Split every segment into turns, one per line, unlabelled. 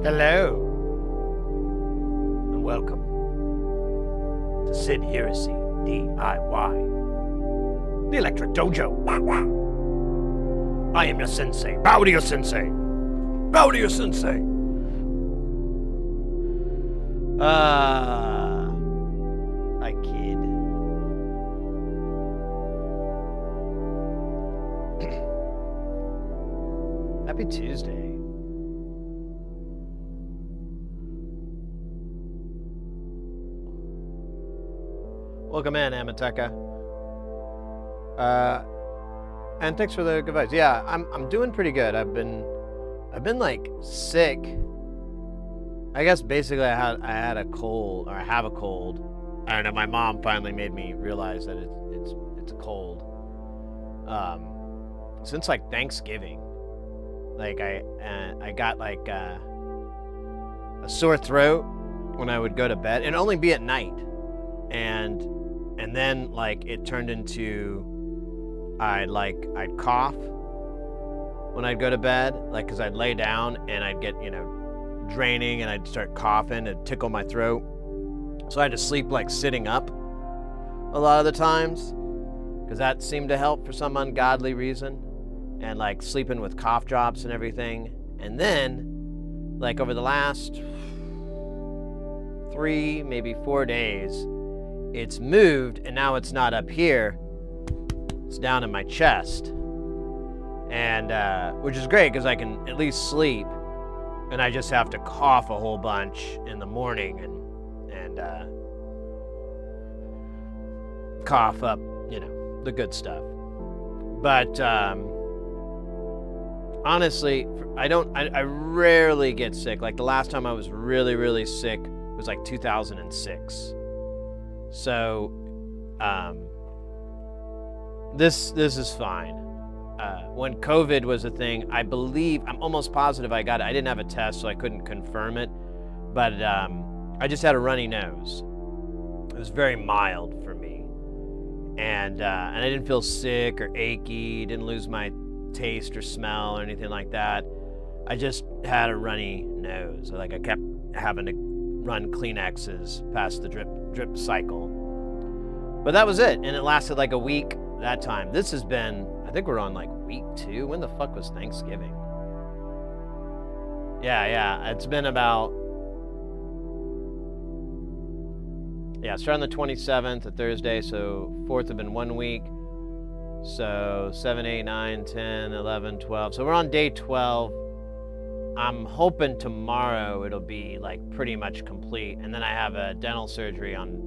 Hello, and welcome to Sid Heresy DIY, the Electric Dojo. I am your sensei. Bow to your sensei. Bow to your sensei. I kid. Happy Tuesday. Welcome in, Amateka. And thanks for the good vibes. Yeah, I'm doing pretty good. I've been like sick. I guess basically I had a cold, or I have a cold. I don't know. My mom finally made me realize that it's a cold. Since like Thanksgiving, like I got like a sore throat when I would go to bed, and only be at night, and then like it turned into I'd cough when I'd go to bed, like because I'd lay down and I'd get draining and I'd start coughing, it'd tickle my throat, so I had to sleep like sitting up a lot of the times because that seemed to help for some ungodly reason, and like sleeping with cough drops and everything. And then like over the last 3, maybe 4 days, it's moved, and now it's not up here, it's down in my chest, and which is great because I can at least sleep, and I just have to cough a whole bunch in the morning and cough up the good stuff. But honestly, I rarely get sick. Like the last time I was really sick was like 2006. So, this is fine. When COVID was a thing, I'm almost positive I got it. I didn't have a test, so I couldn't confirm it, but I just had a runny nose. It was very mild for me, and I didn't feel sick or achy. Didn't lose my taste or smell or anything like that. I just had a runny nose. Like I kept having to run Kleenexes past the drip cycle. But that was it, and it lasted like a week that time. This has been, I think we're on like week 2. When the fuck was Thanksgiving? Yeah, it's been about, starting on the 27th, a Thursday, so 4th have been 1 week. So 7, 8, 9, 10, 11, 12. So we're on day 12. I'm hoping tomorrow it'll be like pretty much complete, and then I have a dental surgery on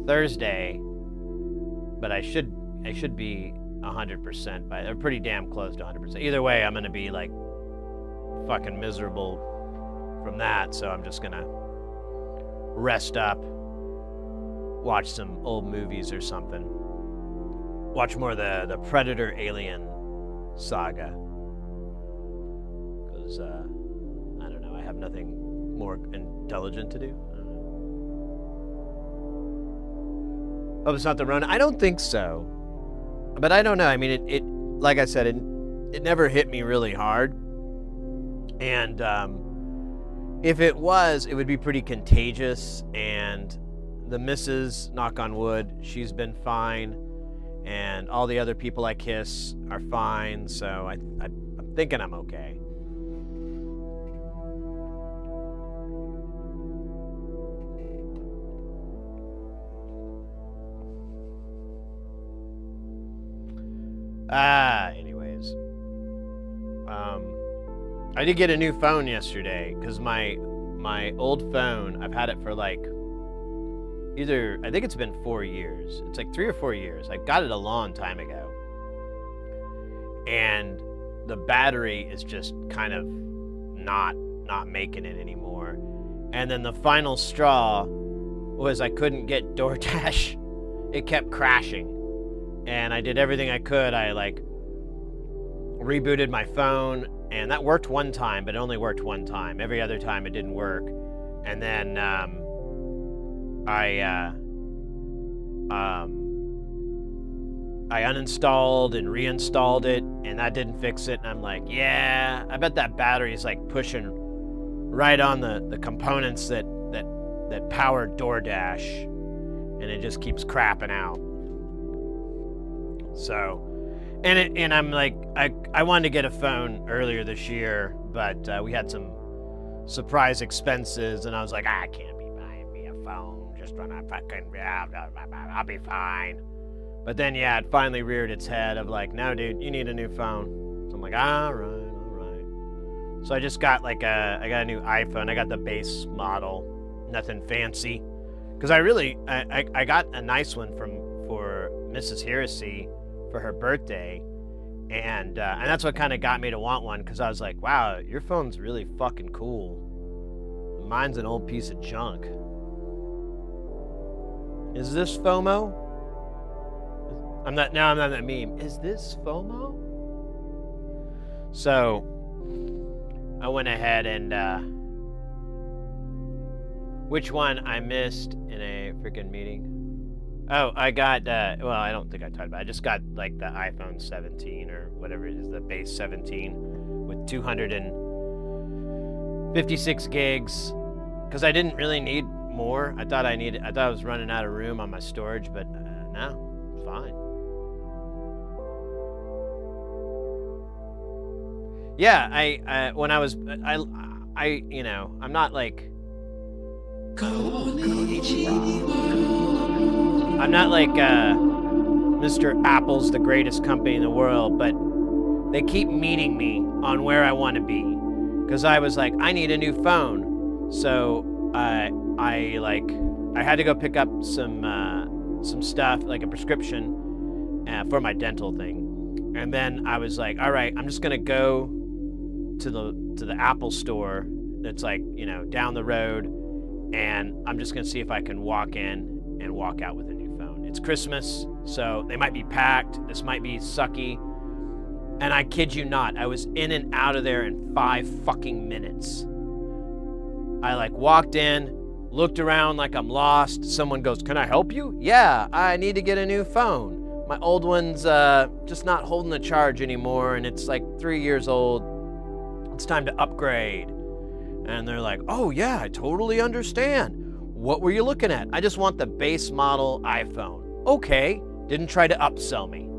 Thursday, but I should be 100% by, or pretty damn close to 100%. Either way, I'm gonna be like fucking miserable from that, so I'm just gonna rest up, watch some old movies or something, watch more of the Predator Alien saga. I don't know, I have nothing more intelligent to do. I don't know. Oh, it's not the Rona? I don't think so. But I don't know. I mean, it like I said, it never hit me really hard. And if it was, it would be pretty contagious. And the missus, knock on wood, she's been fine. And all the other people I kiss are fine. So I'm thinking I'm okay. Anyways, I did get a new phone yesterday because my old phone, I've had it for like I think it's been 4 years. It's like 3 or 4 years. I got it a long time ago, and the battery is just kind of not making it anymore. And then the final straw was I couldn't get DoorDash. It kept crashing. And I did everything I could. I like rebooted my phone, and that worked one time, but it only worked one time. Every other time it didn't work. And then I uninstalled and reinstalled it, and that didn't fix it. And I'm like, yeah, I bet that battery is like pushing right on the components that power DoorDash, and it just keeps crapping out. So, and I'm like, I wanted to get a phone earlier this year, but we had some surprise expenses, and I was like, I can't be buying me a phone just when I fucking, I'll be fine. But then, yeah, it finally reared its head of like, no, dude, you need a new phone. So I'm like, all right. So I just got I got a new iPhone. I got the base model, nothing fancy, because I got a nice one for Mrs. Heresy for her birthday, and that's what kind of got me to want one, because I was like, wow, your phone's really fucking cool. Mine's an old piece of junk. Is this FOMO? I'm not that meme. Is this FOMO? So I went ahead and which one I missed in a freaking meeting? Oh, I got well, I don't think I talked about it. I just got like the iPhone 17 or whatever it is, the base 17 with 256 gigs, because I didn't really need more. I thought I was running out of room on my storage, but no, it's fine. Yeah, when I was, you know, I'm not like, I'm not like Mr. Apple's the greatest company in the world, but they keep meeting me on where I want to be, because I was like, I need a new phone, so I had to go pick up some stuff, like a prescription for my dental thing, and then I was like, all right, I'm just gonna go to the Apple store that's like, you know, down the road, and I'm just gonna see if I can walk in and walk out with a new phone. It's Christmas, so they might be packed, this might be sucky, and I kid you not, I was in and out of there in 5 fucking minutes. I like walked in, looked around like I'm lost, someone goes, can I help you? Yeah, I need to get a new phone. My old one's just not holding the charge anymore, and it's like 3 years old. It's time to upgrade. And they're like, oh yeah, I totally understand. What were you looking at? I just want the base model iPhone. Okay, didn't try to upsell me.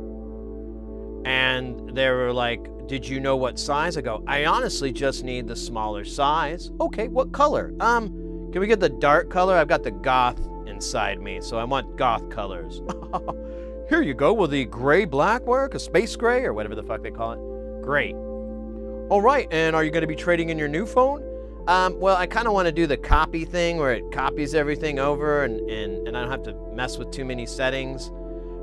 And they were like, did you know what size? I go, I honestly just need the smaller size. Okay, what color? Can we get the dark color? I've got the goth inside me, so I want goth colors. Here you go. Will the gray black work? A space gray or whatever the fuck they call it? Great. All right, and are you going to be trading in your new phone? Well, I kind of want to do the copy thing where it copies everything over and I don't have to mess with too many settings.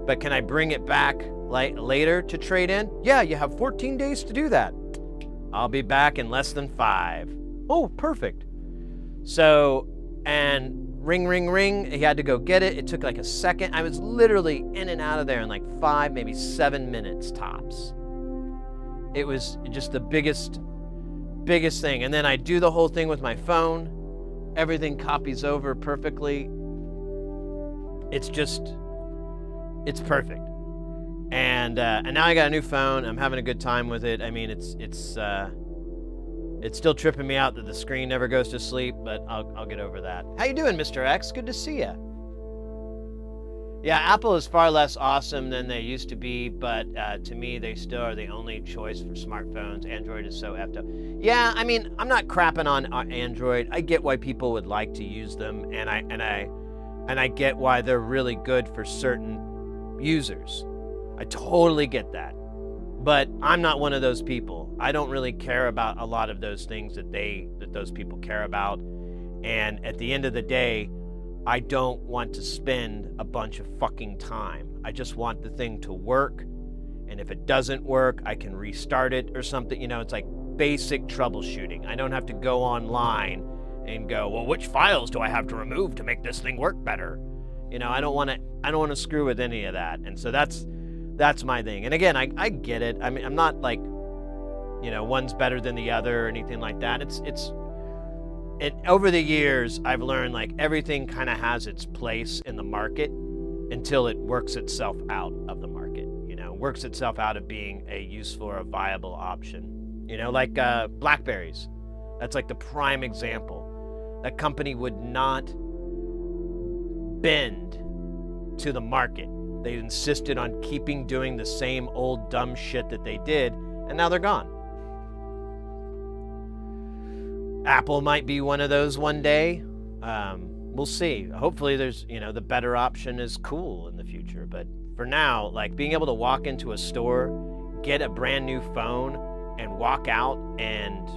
But can I bring it back later to trade in? Yeah, you have 14 days to do that. I'll be back in less than 5. Oh, perfect. So, and ring, ring, ring. He had to go get it. It took like a second. I was literally in and out of there in like 5, maybe 7 minutes tops. It was just the biggest thing. And then I do the whole thing with my phone. Everything copies over perfectly. It's perfect. And now I got a new phone. I'm having a good time with it. I mean, it's still tripping me out that the screen never goes to sleep, but I'll get over that. How you doing, Mr. X? Good to see you. Yeah, Apple is far less awesome than they used to be, but to me, they still are the only choice for smartphones. Android is so effed up. Yeah, I mean, I'm not crapping on Android. I get why people would like to use them, and I get why they're really good for certain users. I totally get that. But I'm not one of those people. I don't really care about a lot of those things that those people care about. And at the end of the day, I don't want to spend a bunch of fucking time. I just want the thing to work. And if it doesn't work, I can restart it or something. You know, it's like basic troubleshooting. I don't have to go online and go, well, which files do I have to remove to make this thing work better? You know, I don't want to screw with any of that. And so that's my thing. And again, I get it. I mean, I'm not like, you know, one's better than the other or anything like that. Over the years, I've learned like everything kind of has its place in the market until it works itself out of the market, you know, works itself out of being a useful or a viable option, you know, like Blackberries. That's like the prime example. That company would not bend to the market. They insisted on keeping doing the same old dumb shit that they did, and now they're gone. Apple might be one of those one day. We'll see. Hopefully there's, the better option is cool in the future. But for now, like being able to walk into a store, get a brand new phone, and walk out and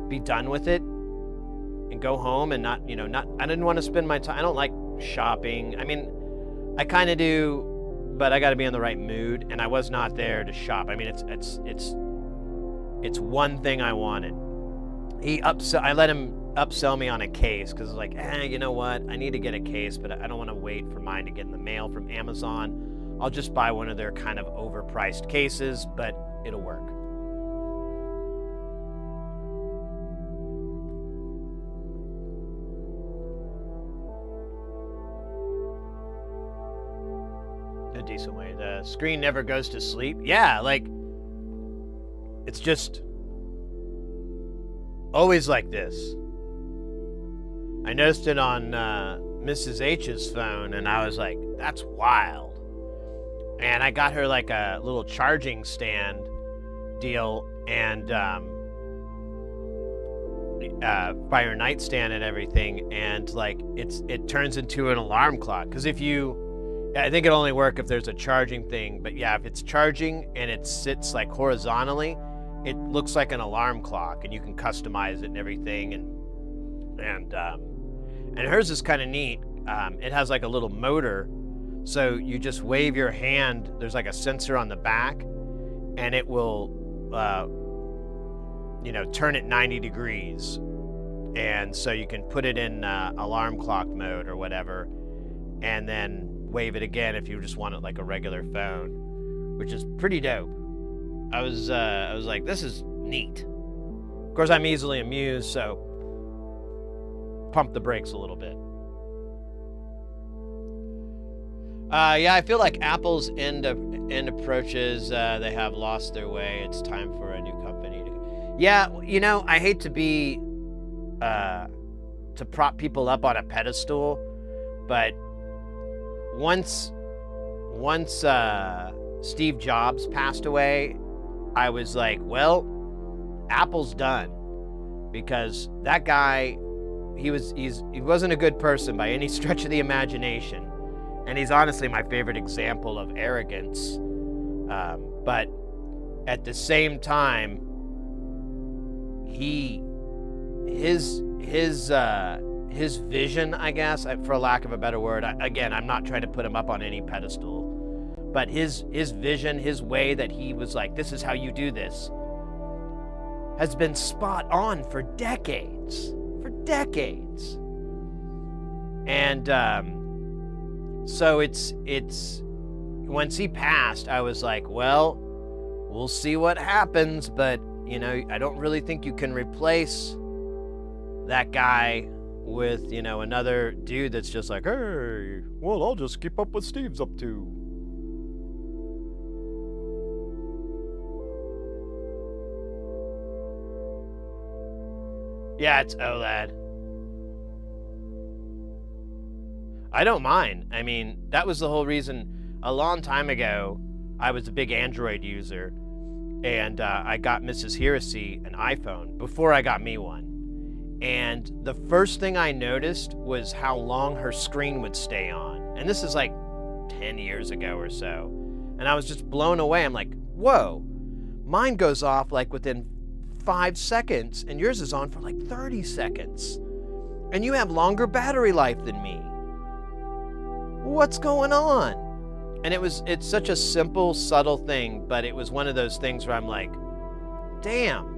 be done with it and go home and not, I didn't want to spend my time. I don't like shopping. I mean, I kind of do, but I got to be in the right mood, and I was not there to shop. I mean, it's one thing I wanted. I let him upsell me on a case because it's like, you know what? I need to get a case, but I don't want to wait for mine to get in the mail from Amazon. I'll just buy one of their kind of overpriced cases, but it'll work. A decent way. The screen never goes to sleep. Yeah, like, it's just always like this. I noticed it on Mrs. H's phone, and I was like, that's wild. And I got her like a little charging stand deal, and by her nightstand and everything, and like it turns into an alarm clock. Because I think it'll only work if there's a charging thing, but yeah, if it's charging and it sits like horizontally, it looks like an alarm clock, and you can customize it and everything, and hers is kind of neat. It has like a little motor, so you just wave your hand. There's like a sensor on the back, and it will, turn it 90 degrees, and so you can put it in alarm clock mode or whatever, and then wave it again if you just want it like a regular phone, which is pretty dope. I was like, this is neat. Of course, I'm easily amused, so pump the brakes a little bit. Yeah, I feel like Apple's end approaches, they have lost their way. It's time for a new company to... Yeah, I hate to be to prop people up on a pedestal, but once Steve Jobs passed away, I was like, well, Apple's done, because that guy, he wasn't a good person by any stretch of the imagination, and he's honestly my favorite example of arrogance. But at the same time, his vision, I guess, for lack of a better word. Again, I'm not trying to put him up on any pedestal, but his vision, his way that he was like, this is how you do this, has been spot on for decades. And so it's once he passed, I was like, well, we'll see what happens, but I don't really think you can replace that guy with another dude that's just like, hey, well, I'll just keep up what Steve's up to. Yeah, it's OLED. I don't mind. I mean, that was the whole reason. A long time ago, I was a big Android user, and I got Mrs. Heresy an iPhone before I got me one. And the first thing I noticed was how long her screen would stay on. And this is like 10 years ago or so. And I was just blown away. I'm like, whoa, mine goes off like within 5 seconds, and yours is on for like 30 seconds. And you have longer battery life than me. What's going on? And it's such a simple, subtle thing, but it was one of those things where I'm like, damn,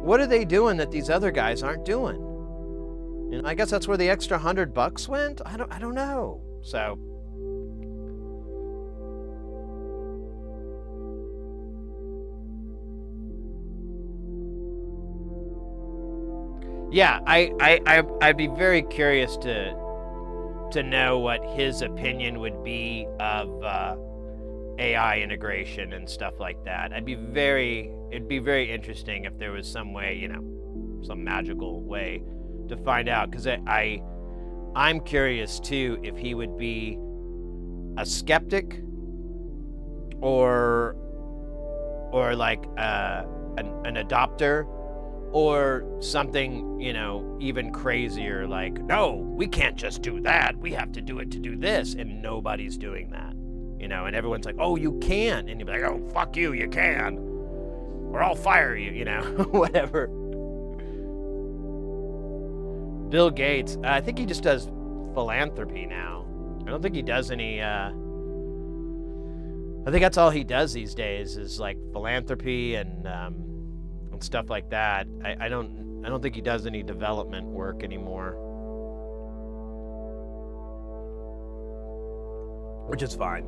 what are they doing that these other guys aren't doing? And I guess that's where the extra $100 went. I don't know. So yeah, I'd be very curious to know what his opinion would be of AI integration and stuff like that. It'd be very interesting if there was some way, some magical way to find out, because I'm curious too if he would be a skeptic or like an adopter, or something, even crazier, like, no, we can't just do that, we have to do it to do this, and nobody's doing that, and everyone's like, oh, you can, and you're like, oh, fuck you, you can, or I'll fire you, whatever. Bill Gates, I think he just does philanthropy now. I don't think he does any, I think that's all he does these days is like philanthropy and stuff like that. I don't think he does any development work anymore, which is fine.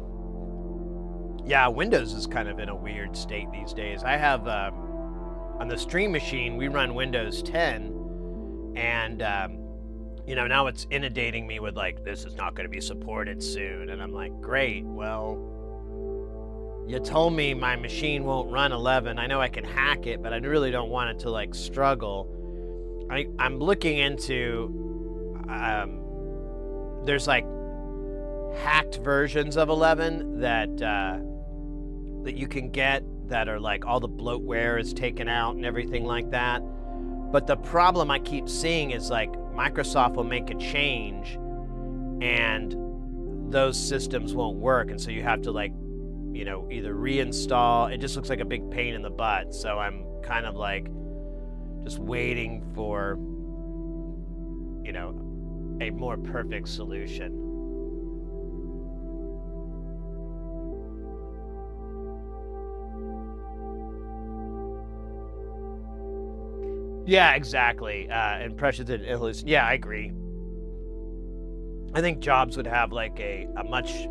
Yeah, Windows is kind of in a weird state these days. I have on the Stream Machine we run Windows 10, and now it's inundating me with like, this is not going to be supported soon, and I'm like, great, well, you told me my machine won't run 11. I know I can hack it, but I really don't want it to like struggle. I'm looking into, there's like hacked versions of 11 that you can get that are like all the bloatware is taken out and everything like that. But the problem I keep seeing is like Microsoft will make a change and those systems won't work, and so you have to like, either reinstall. It just looks like a big pain in the butt. So I'm kind of like just waiting for, a more perfect solution. Yeah, exactly. And Precious and Illusion. Yeah, I agree. I think Jobs would have like a much...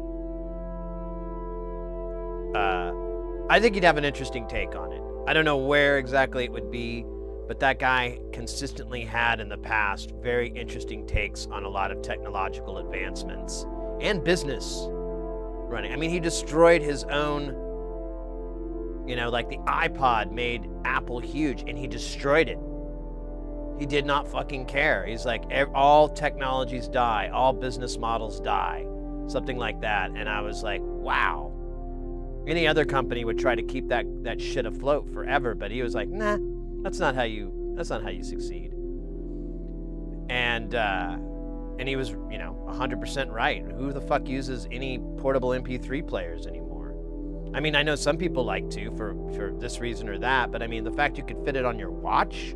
I think he'd have an interesting take on it. I don't know where exactly it would be, but that guy consistently had in the past very interesting takes on a lot of technological advancements and business running. I mean, he destroyed his own, like the iPod made Apple huge, and he destroyed it. He did not fucking care. He's like, all technologies die, all business models die, something like that. And I was like, wow. Any other company would try to keep that shit afloat forever, but he was like, nah, that's not how you succeed. And he was, 100% right. Who the fuck uses any portable MP3 players anymore? I mean, I know some people like to for this reason or that, but I mean, the fact you could fit it on your watch,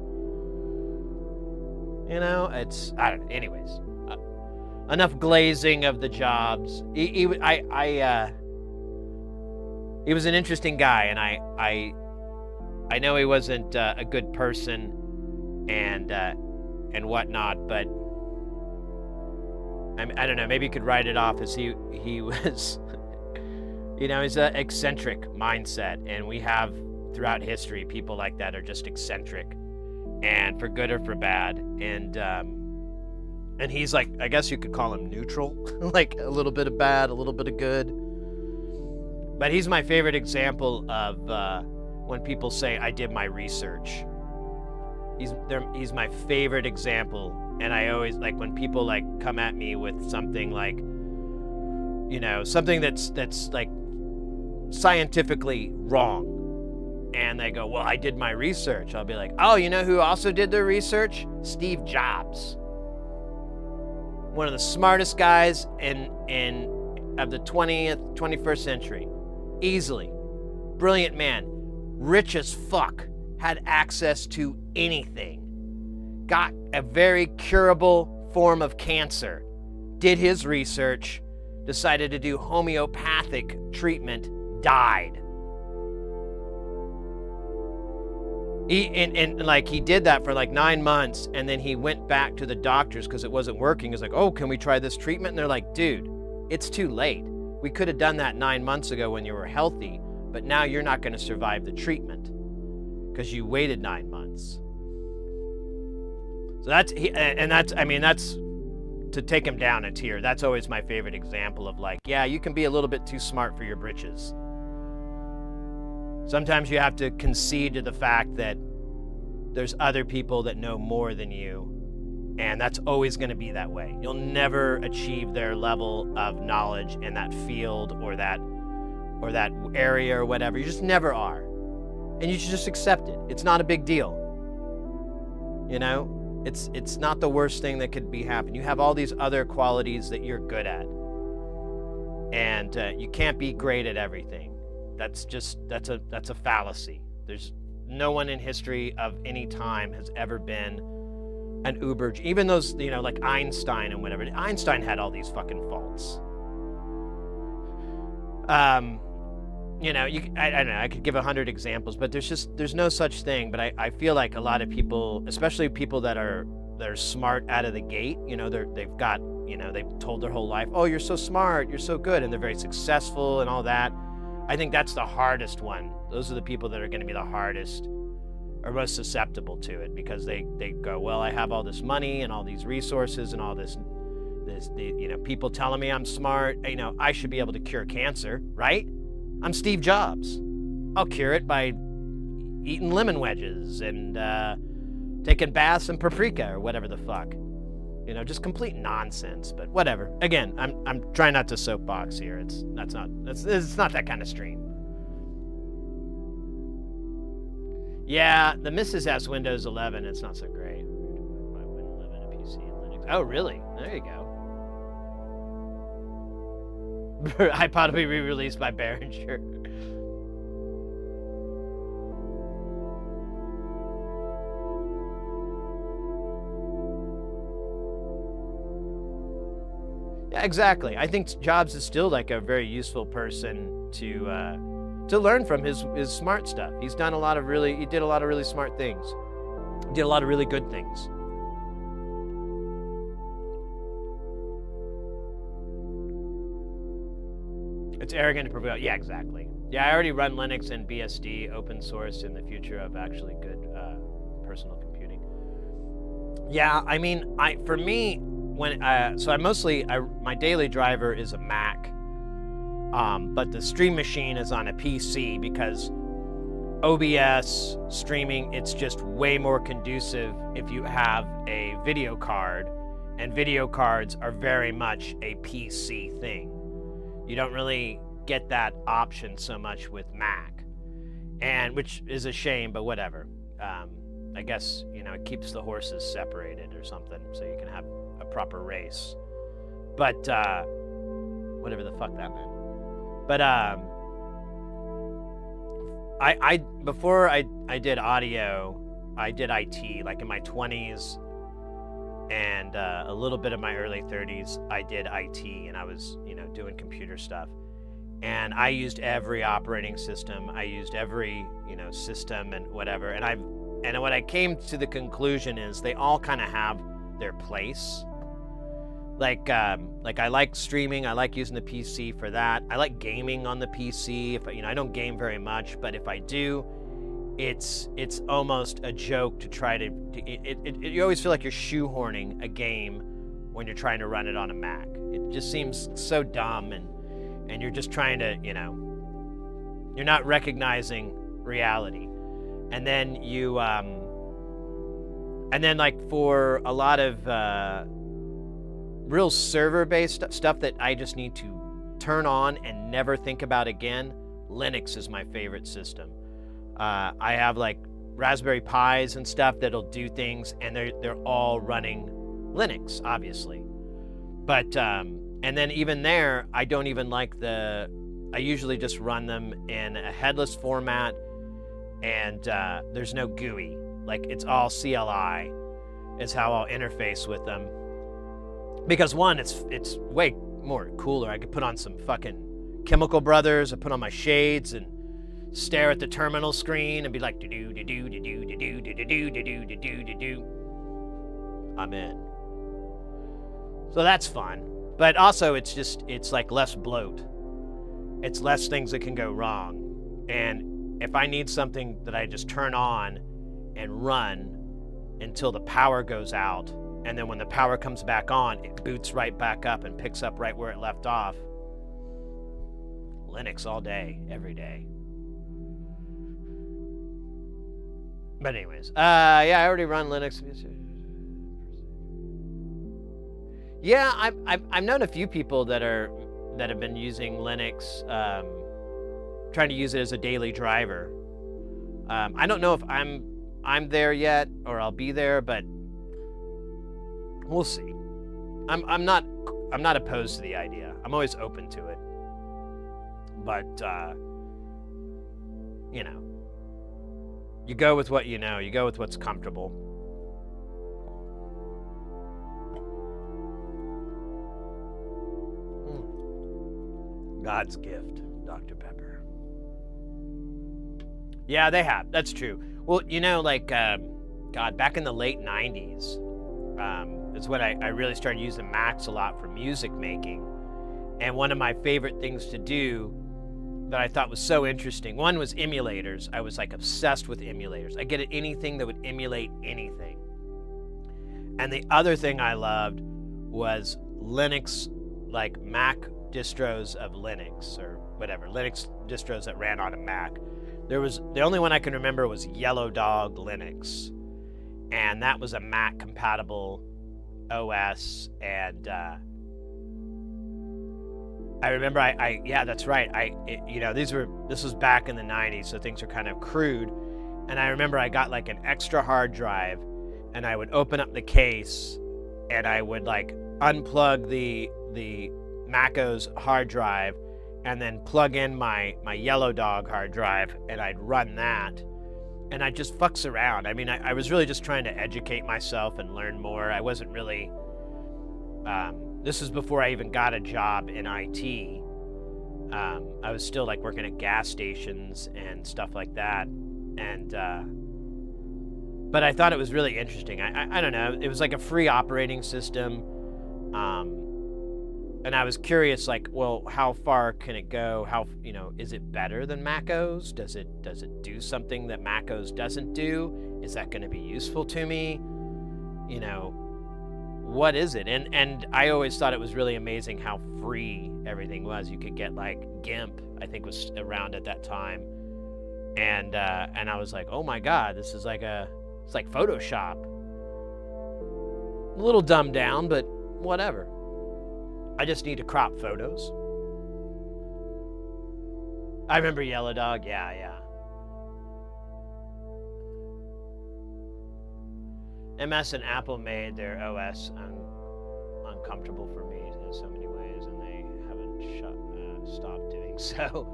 it's, I don't know. Anyways, enough glazing of the Jobs. He was an interesting guy, and I know he wasn't a good person and whatnot, but I don't know, maybe you could write it off as he was, he's an eccentric mindset, and we have throughout history people like that are just eccentric, and for good or for bad, and he's like, I guess you could call him neutral, like a little bit of bad, a little bit of good. But he's my favorite example of when people say, I did my research. He's my favorite example. And I always, like, when people, like, come at me with something like, something that's like, scientifically wrong. And they go, well, I did my research. I'll be like, oh, you know who also did their research? Steve Jobs. One of the smartest guys of the 21st century. Easily. Brilliant man. Rich as fuck. Had access to anything. Got a very curable form of cancer. Did his research. Decided to do homeopathic treatment. Died. He did that for like 9 months, and then he went back to the doctors because it wasn't working. He's like, oh, can we try this treatment? And they're like, dude, it's too late. We could have done that 9 months ago when you were healthy, but now you're not going to survive the treatment because you waited 9 months. So that's to take him down a tier. That's always my favorite example of like, yeah, you can be a little bit too smart for your britches. Sometimes you have to concede to the fact that there's other people that know more than you, and that's always going to be that way. You'll never achieve their level of knowledge in that field or that area or whatever. You just never are. And you should just accept it. It's not a big deal. You know, it's not the worst thing that could be happening. You have all these other qualities that you're good at, and you can't be great at everything. That's a fallacy. There's no one in history of any time has ever been an uber, even those, you know, like Einstein and whatever. Einstein had all these fucking faults. You know, I don't know, I could give 100 examples, but there's no such thing. But I feel like a lot of people, especially people that are smart out of the gate, you know, they've got, you know, they've told their whole life, oh, you're so smart, you're so good, and they're very successful and all that. I think that's the hardest one. Those are the people that are going to be the hardest or most susceptible to it, because they go, well, I have all this money and all these resources and all this, you know, people telling me I'm smart, you know, I should be able to cure cancer, right? I'm Steve Jobs. I'll cure it by eating lemon wedges and taking baths in paprika or whatever the fuck. You know, just complete nonsense, but whatever. Again, I'm trying not to soapbox here. It's not that kind of stream. Yeah, the missus has Windows 11. It's not so great. My Windows 11 a PC and Linux. Oh, really? There you go. iPod will be re-released by Behringer. Yeah, exactly. I think Jobs is still like a very useful person to learn from his smart stuff. He did a lot of really smart things. He did a lot of really good things. It's arrogant to prevail. Yeah, exactly. Yeah, I already run Linux and BSD, open source, in the future of actually good personal computing. Yeah, I mean, for me, when my daily driver is a Mac, but the stream machine is on a PC because OBS streaming, it's just way more conducive if you have a video card, and video cards are very much a PC thing. You don't really get that option so much with Mac, and which is a shame, but whatever. I guess, you know, it keeps the horses separated or something, so you can have a proper race. But whatever the fuck that meant. But before I did audio, I did IT, like in my 20s and a little bit of my early 30s. I did IT, and I was, you know, doing computer stuff, and I used every operating system. I used every, you know, system and whatever. And what I came to the conclusion is they all kind of have their place. Like I like streaming. I like using the PC for that. I like gaming on the PC. I don't game very much, but if I do, it's almost a joke to try to. You always feel like you're shoehorning a game when you're trying to run it on a Mac. It just seems so dumb, and you're just trying to, you know, you're not recognizing reality, and then you like for a lot of real server-based stuff that I just need to turn on and never think about again, Linux is my favorite system. I have like Raspberry Pis and stuff that'll do things, and they're all running Linux, obviously. But and then even there, I don't even like I usually just run them in a headless format, and there's no GUI. Like, it's all CLI is how I'll interface with them. Because one, it's way more cooler. I could put on some fucking Chemical Brothers, I put on my shades and stare at the terminal screen and be like, I'm in. So that's fun. But also it's like less bloat. It's less things that can go wrong. And if I need something that I just turn on and run until the power goes out, and then when the power comes back on, it boots right back up and picks up right where it left off. Linux all day, every day. But anyways, yeah, I already run Linux. Yeah, I've known a few people that have been using Linux, trying to use it as a daily driver. I don't know if I'm there yet or I'll be there, but we'll see. I'm not opposed to the idea. I'm always open to it. But you know, you go with what you know. You go with what's comfortable. God's gift, Dr. Pepper. Yeah, they have. That's true. Well, you know, like, God, back in the late 90s, is when I really started using Macs a lot for music making. And one of my favorite things to do that I thought was so interesting, one was emulators. I was like obsessed with emulators. I get anything that would emulate anything. And the other thing I loved was Linux, like Mac distros of Linux or whatever, Linux distros that ran on a Mac. There was, the only one I can remember was Yellow Dog Linux. And that was a Mac compatible OS. And I remember yeah, that's right. You know, this was back in the 90s, so things were kind of crude. And I remember I got like an extra hard drive and I would open up the case and I would like unplug the MacOS hard drive and then plug in my Yellow Dog hard drive and I'd run that and I'd just fucks around. I mean, I was really just trying to educate myself and learn more. I wasn't really, this is before I even got a job in IT. I was still like working at gas stations and stuff like that. And, but I thought it was really interesting. I don't know. It was like a free operating system. And I was curious, like, well, how far can it go? How, you know, is it better than MacOS? Does it do something that MacOS doesn't do? Is that going to be useful to me? You know, what is it? And I always thought it was really amazing how free everything was. You could get like GIMP, I think was around at that time, and I was like, oh my God, this is like it's like Photoshop. A little dumbed down, but whatever. I just need to crop photos. I remember Yellow Dog. Yeah. MS and Apple made their OS uncomfortable for me in so many ways, and they haven't stopped doing so.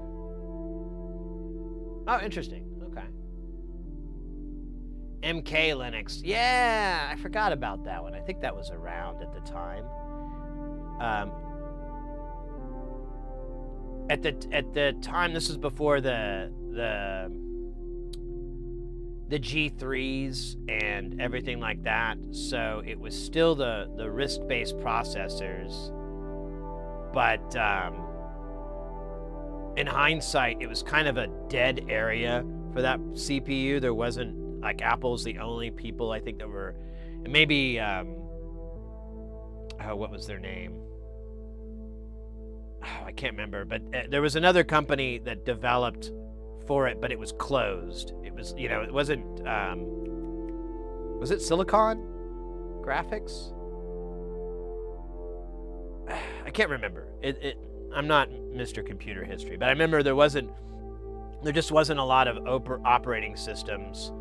Oh, interesting. Okay. MK Linux. Yeah, I forgot about that one. I think that was around at the time. At the time, this was before the G3s and everything like that, so it was still the RISC-based processors, but in hindsight, it was kind of a dead area for that CPU. There wasn't, like, Apple's the only people I think that were, and maybe what was their name? Oh, I can't remember, but there was another company that developed for it, but it was closed. It was, you know, it wasn't, was it Silicon Graphics? I can't remember. I'm not Mr. Computer History, but I remember there just wasn't a lot of operating systems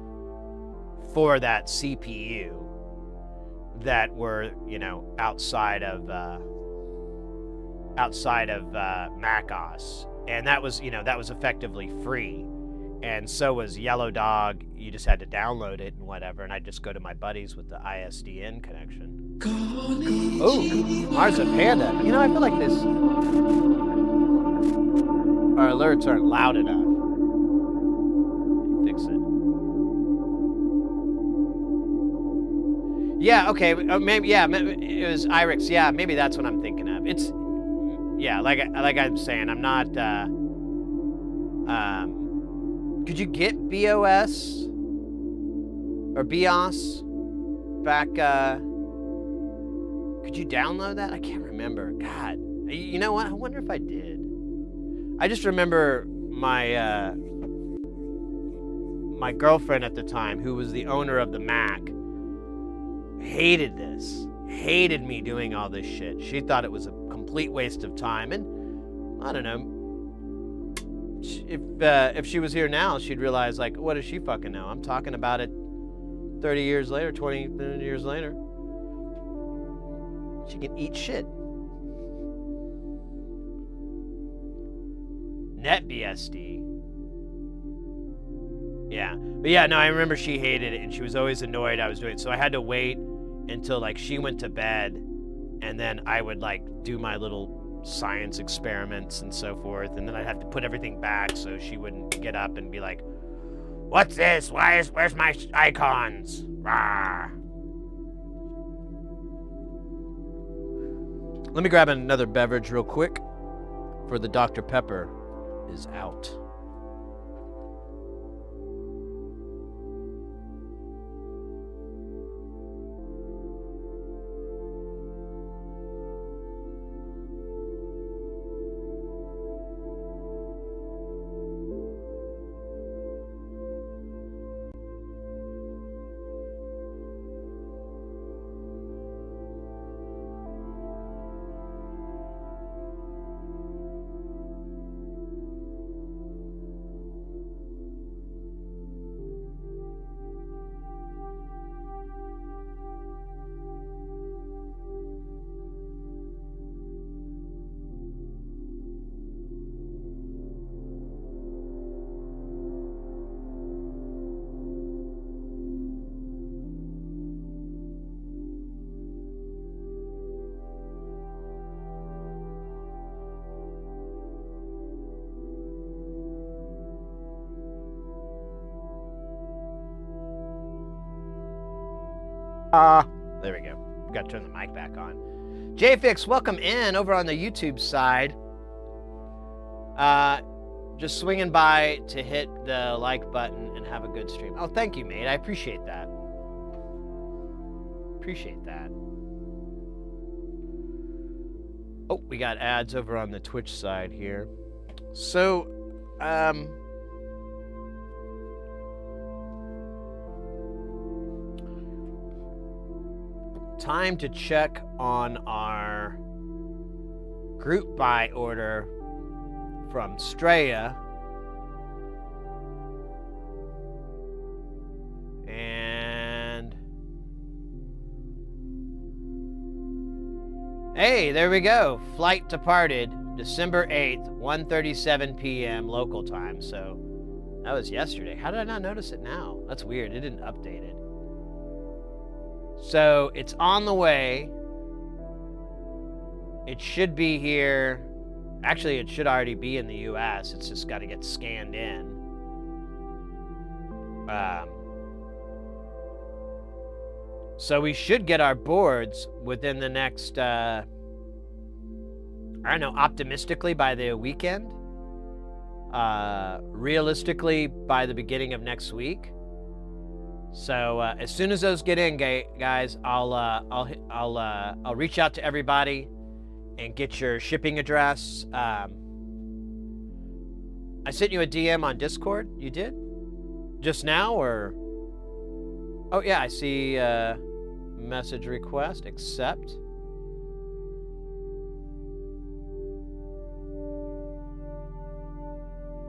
for that CPU that were, you know, outside of macOS, and that was, you know, that was effectively free, and so was Yellow Dog. You just had to download it and whatever, and I'd just go to my buddies with the ISDN connection. Oh, Marza Panda. You know, I feel like our alerts aren't loud enough. Fix it. Yeah, okay, maybe, yeah, it was IRIX. Yeah, maybe that's what I'm thinking of. It's, yeah, like I'm saying, I'm not, could you get BOS or BIOS back, could you download that? I can't remember. God, you know what? I wonder if I did. I just remember my my girlfriend at the time, who was the owner of the Mac, hated this. Hated me doing all this shit. She thought it was a complete waste of time. And I don't know. If she was here now, she'd realize, like, what does she fucking know? I'm talking about it 30 years later, 20 years later. She can eat shit. NetBSD. Yeah. But yeah, no, I remember she hated it, and she was always annoyed I was doing it. So I had to wait until, like, she went to bed, and then I would, like, do my little science experiments and so forth, and then I'd have to put everything back so she wouldn't get up and be like, what's this? Where's my icons? Rah. Let me grab another beverage real quick, for the Dr. Pepper is out. There we go. Got to turn the mic back on. JFix, welcome in over on the YouTube side. Just swinging by to hit the like button and have a good stream. Oh, thank you, mate. I appreciate that. Appreciate that. Oh, we got ads over on the Twitch side here. So, time to check on our group buy order from Straya. And hey, there we go. Flight departed December 8th, 1:37 p.m. local time. So that was yesterday. How did I not notice it now? That's weird. It didn't update it. So it's on the way. It should be here. Actually, it should already be in the US. It's just got to get scanned in. So we should get our boards within the next, I don't know, optimistically by the weekend. Realistically by the beginning of next week. So as soon as those get in, guys, I'll reach out to everybody and get your shipping address. I sent you a DM on Discord. You did? Just now, or? Oh yeah, I see. Message request. Accept.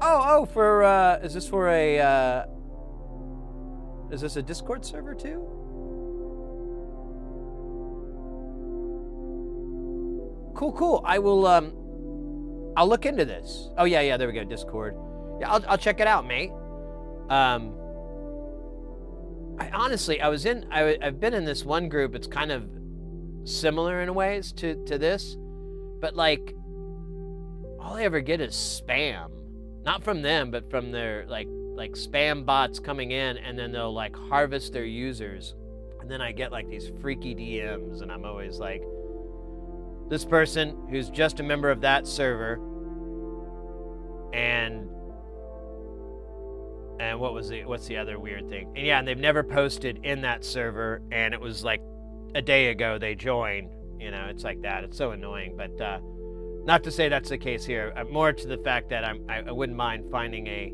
Oh, for is this for a? Is this a Discord server too? Cool. I will, I'll look into this. Oh, yeah, there we go, Discord. Yeah, I'll check it out, mate. I've been in this one group. It's kind of similar in ways to this, but like, all I ever get is spam. Not from them, but from their, like spam bots coming in, and then they'll like harvest their users. And then I get like these freaky DMs, and I'm always like, this person who's just a member of that server, and what's the other weird thing? And yeah, and they've never posted in that server, and it was like a day ago they joined. You know, it's like that. It's so annoying, but not to say that's the case here. More to the fact that I wouldn't mind finding a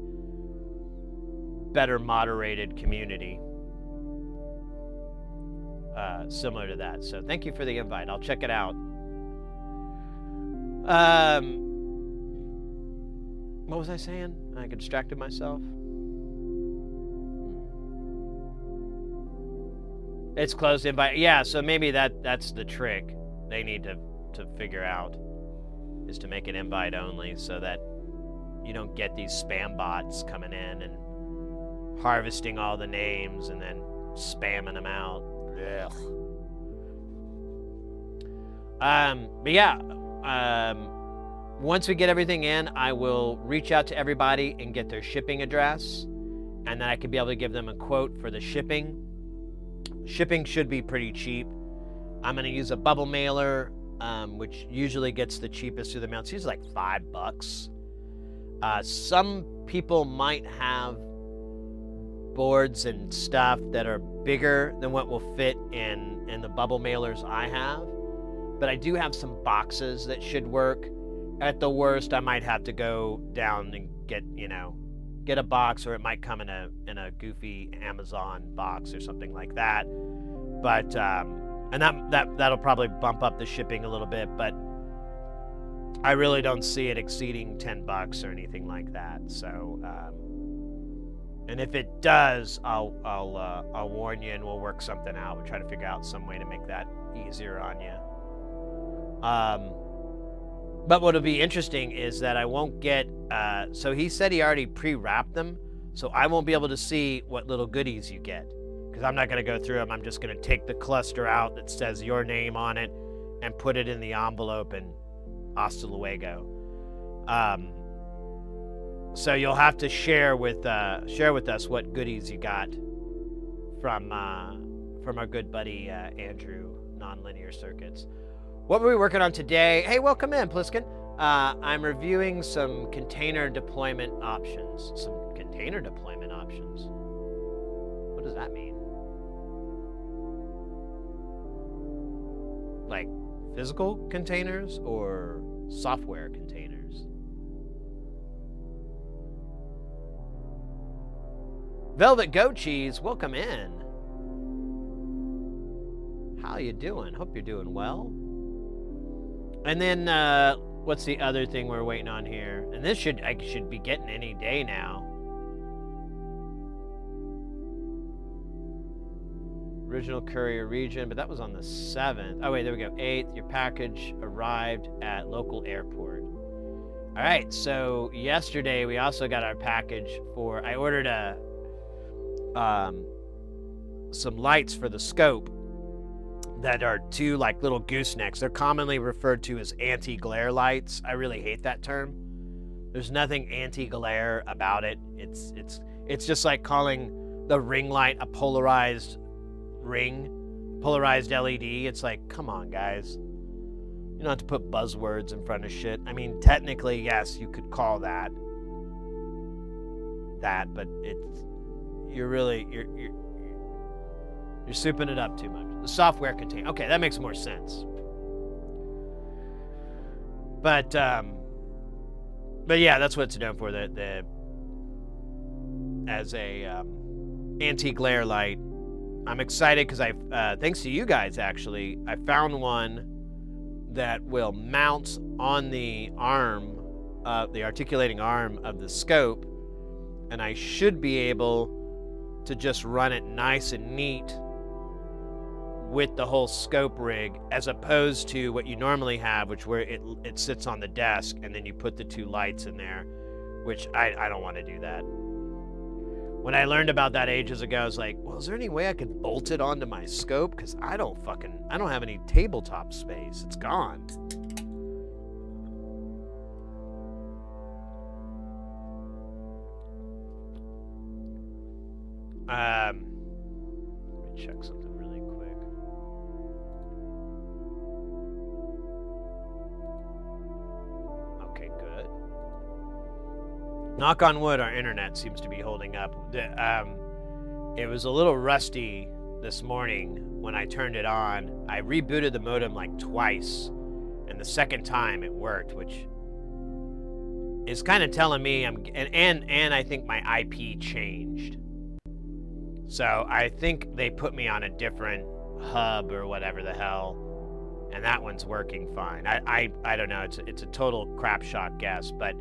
better moderated community similar to that. So thank you for the invite. I'll check it out. What was I saying? I distracted myself. It's closed invite. Yeah, so maybe that's the trick they need to figure out, is to make it invite only, so that you don't get these spam bots coming in and harvesting all the names and then spamming them out. Ugh. But yeah, once we get everything in, I will reach out to everybody and get their shipping address, and then I can be able to give them a quote for the shipping. Shipping should be pretty cheap. I'm going to use a bubble mailer, which usually gets the cheapest through the mail. It's usually like $5. Some people might have boards and stuff that are bigger than what will fit in the bubble mailers I have, but I do have some boxes that should work. At the worst, I might have to go down and get a box, or it might come in a goofy Amazon box or something like that. But and that'll probably bump up the shipping a little bit, but I really don't see it exceeding $10 or anything like that. So and if it does, I'll warn you, and we'll work something out. We'll try to figure out some way to make that easier on you. But what'll be interesting is that I won't get, so he said he already pre-wrapped them, so I won't be able to see what little goodies you get, because I'm not going to go through them. I'm just going to take the cluster out that says your name on it and put it in the envelope, and hasta luego. So you'll have to share with us what goodies you got from our good buddy Andrew, Nonlinear Circuits. What were we working on today? Hey, welcome in, Pliskin. I'm reviewing some container deployment options. Some container deployment options? What does that mean? Like physical containers or software containers? Velvet Goat Cheese, welcome in. How you doing? Hope you're doing well. And then, what's the other thing we're waiting on here? And this I should be getting any day now. Original courier region, but that was on the 7th. Oh, wait, there we go. 8th, your package arrived at local airport. All right, so yesterday we also got our package for, I ordered some lights for the scope that are two like little goosenecks. They're commonly referred to as anti-glare lights. I really hate that term. There's nothing anti-glare about it. It's just like calling the ring light a polarized LED. It's like, come on, guys. You don't have to put buzzwords in front of shit. I mean, technically, yes, you could call that, but you're souping it up too much. The software container. Okay, that makes more sense. But yeah, that's what it's known for. As a anti-glare light. I'm excited because thanks to you guys, actually, I found one that will mount on the arm, the articulating arm of the scope, and I should be able to just run it nice and neat with the whole scope rig, as opposed to what you normally have, which where it sits on the desk and then you put the two lights in there, which I don't want to do that. When I learned about that ages ago, I was like, well, is there any way I could bolt it onto my scope? Because I don't have any tabletop space. It's gone. Let me check something really quick. Okay, good. Knock on wood, our internet seems to be holding up. It was a little rusty this morning when I turned it on. I rebooted the modem like twice, and the second time it worked, which is kind of telling me and I think my IP changed. So I think they put me on a different hub or whatever the hell, and that one's working fine. I don't know. It's a total crap shot guess, but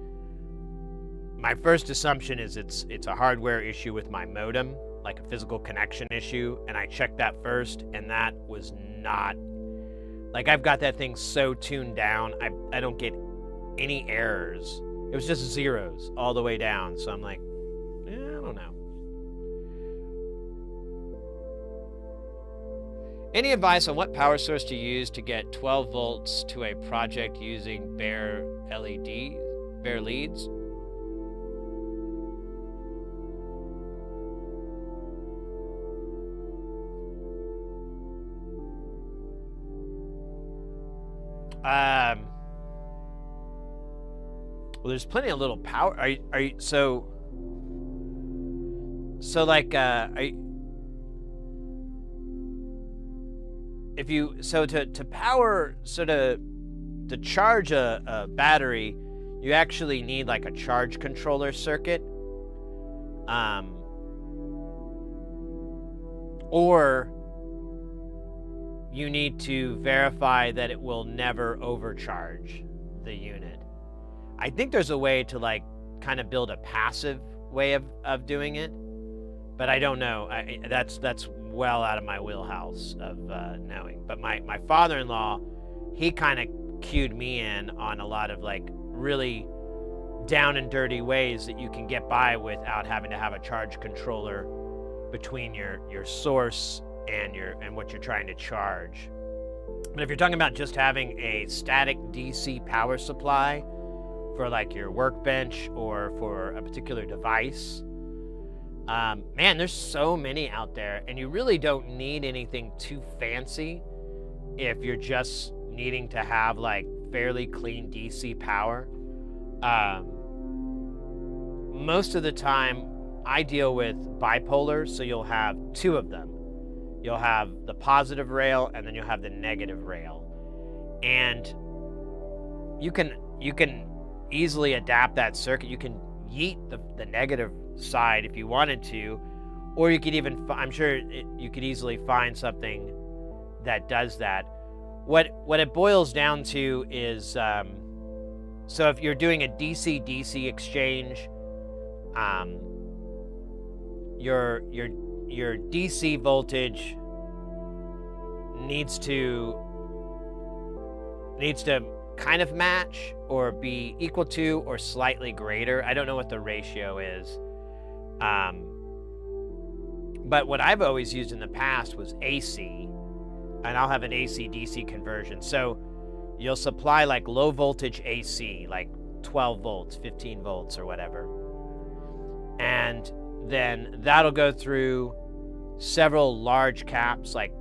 my first assumption is it's a hardware issue with my modem, like a physical connection issue, and I checked that first, and that was not, like, I've got that thing so tuned down, I don't get any errors. It was just zeros all the way down, so I'm like, I don't know. Any advice on what power source to use to get 12 volts to a project using bare leads? Well, there's plenty of little power. Are you so like if you to power, so to charge a battery, you actually need like a charge controller circuit, or you need to verify that it will never overcharge the unit. I think there's a way to like kind of build a passive way of doing it, but I don't know. That's well out of my wheelhouse of knowing. But my father-in-law, he kind of cued me in on a lot of like really down and dirty ways that you can get by without having to have a charge controller between your source and what you're trying to charge. But if you're talking about just having a static DC power supply for like your workbench or for a particular device, man, there's so many out there, and you really don't need anything too fancy if you're just needing to have like fairly clean DC power. Most of the time I deal with bipolar, so you'll have two of them. You'll have the positive rail and then you'll have the negative rail. And you can easily adapt that circuit. You can yeet the negative side if you wanted to, or you could even, I'm sure you could easily find something that does that. What it boils down to is, so if you're doing a DC-DC exchange, your DC voltage needs to kind of match or be equal to or slightly greater. I don't know what the ratio is. But what I've always used in the past was AC, and I'll have an AC-DC conversion. So you'll supply like low voltage AC, like 12 volts, 15 volts or whatever. And then that'll go through several large caps, like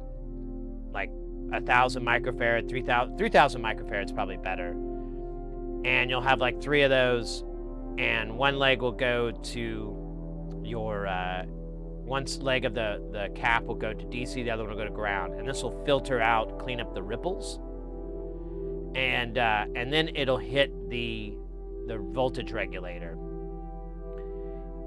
1,000 microfarad, 3,000 microfarads probably better. And you'll have like 3 of those, and one leg will go to your, one leg of the cap will go to DC, the other one will go to ground. And this will filter out, clean up the ripples. And then it'll hit the voltage regulator.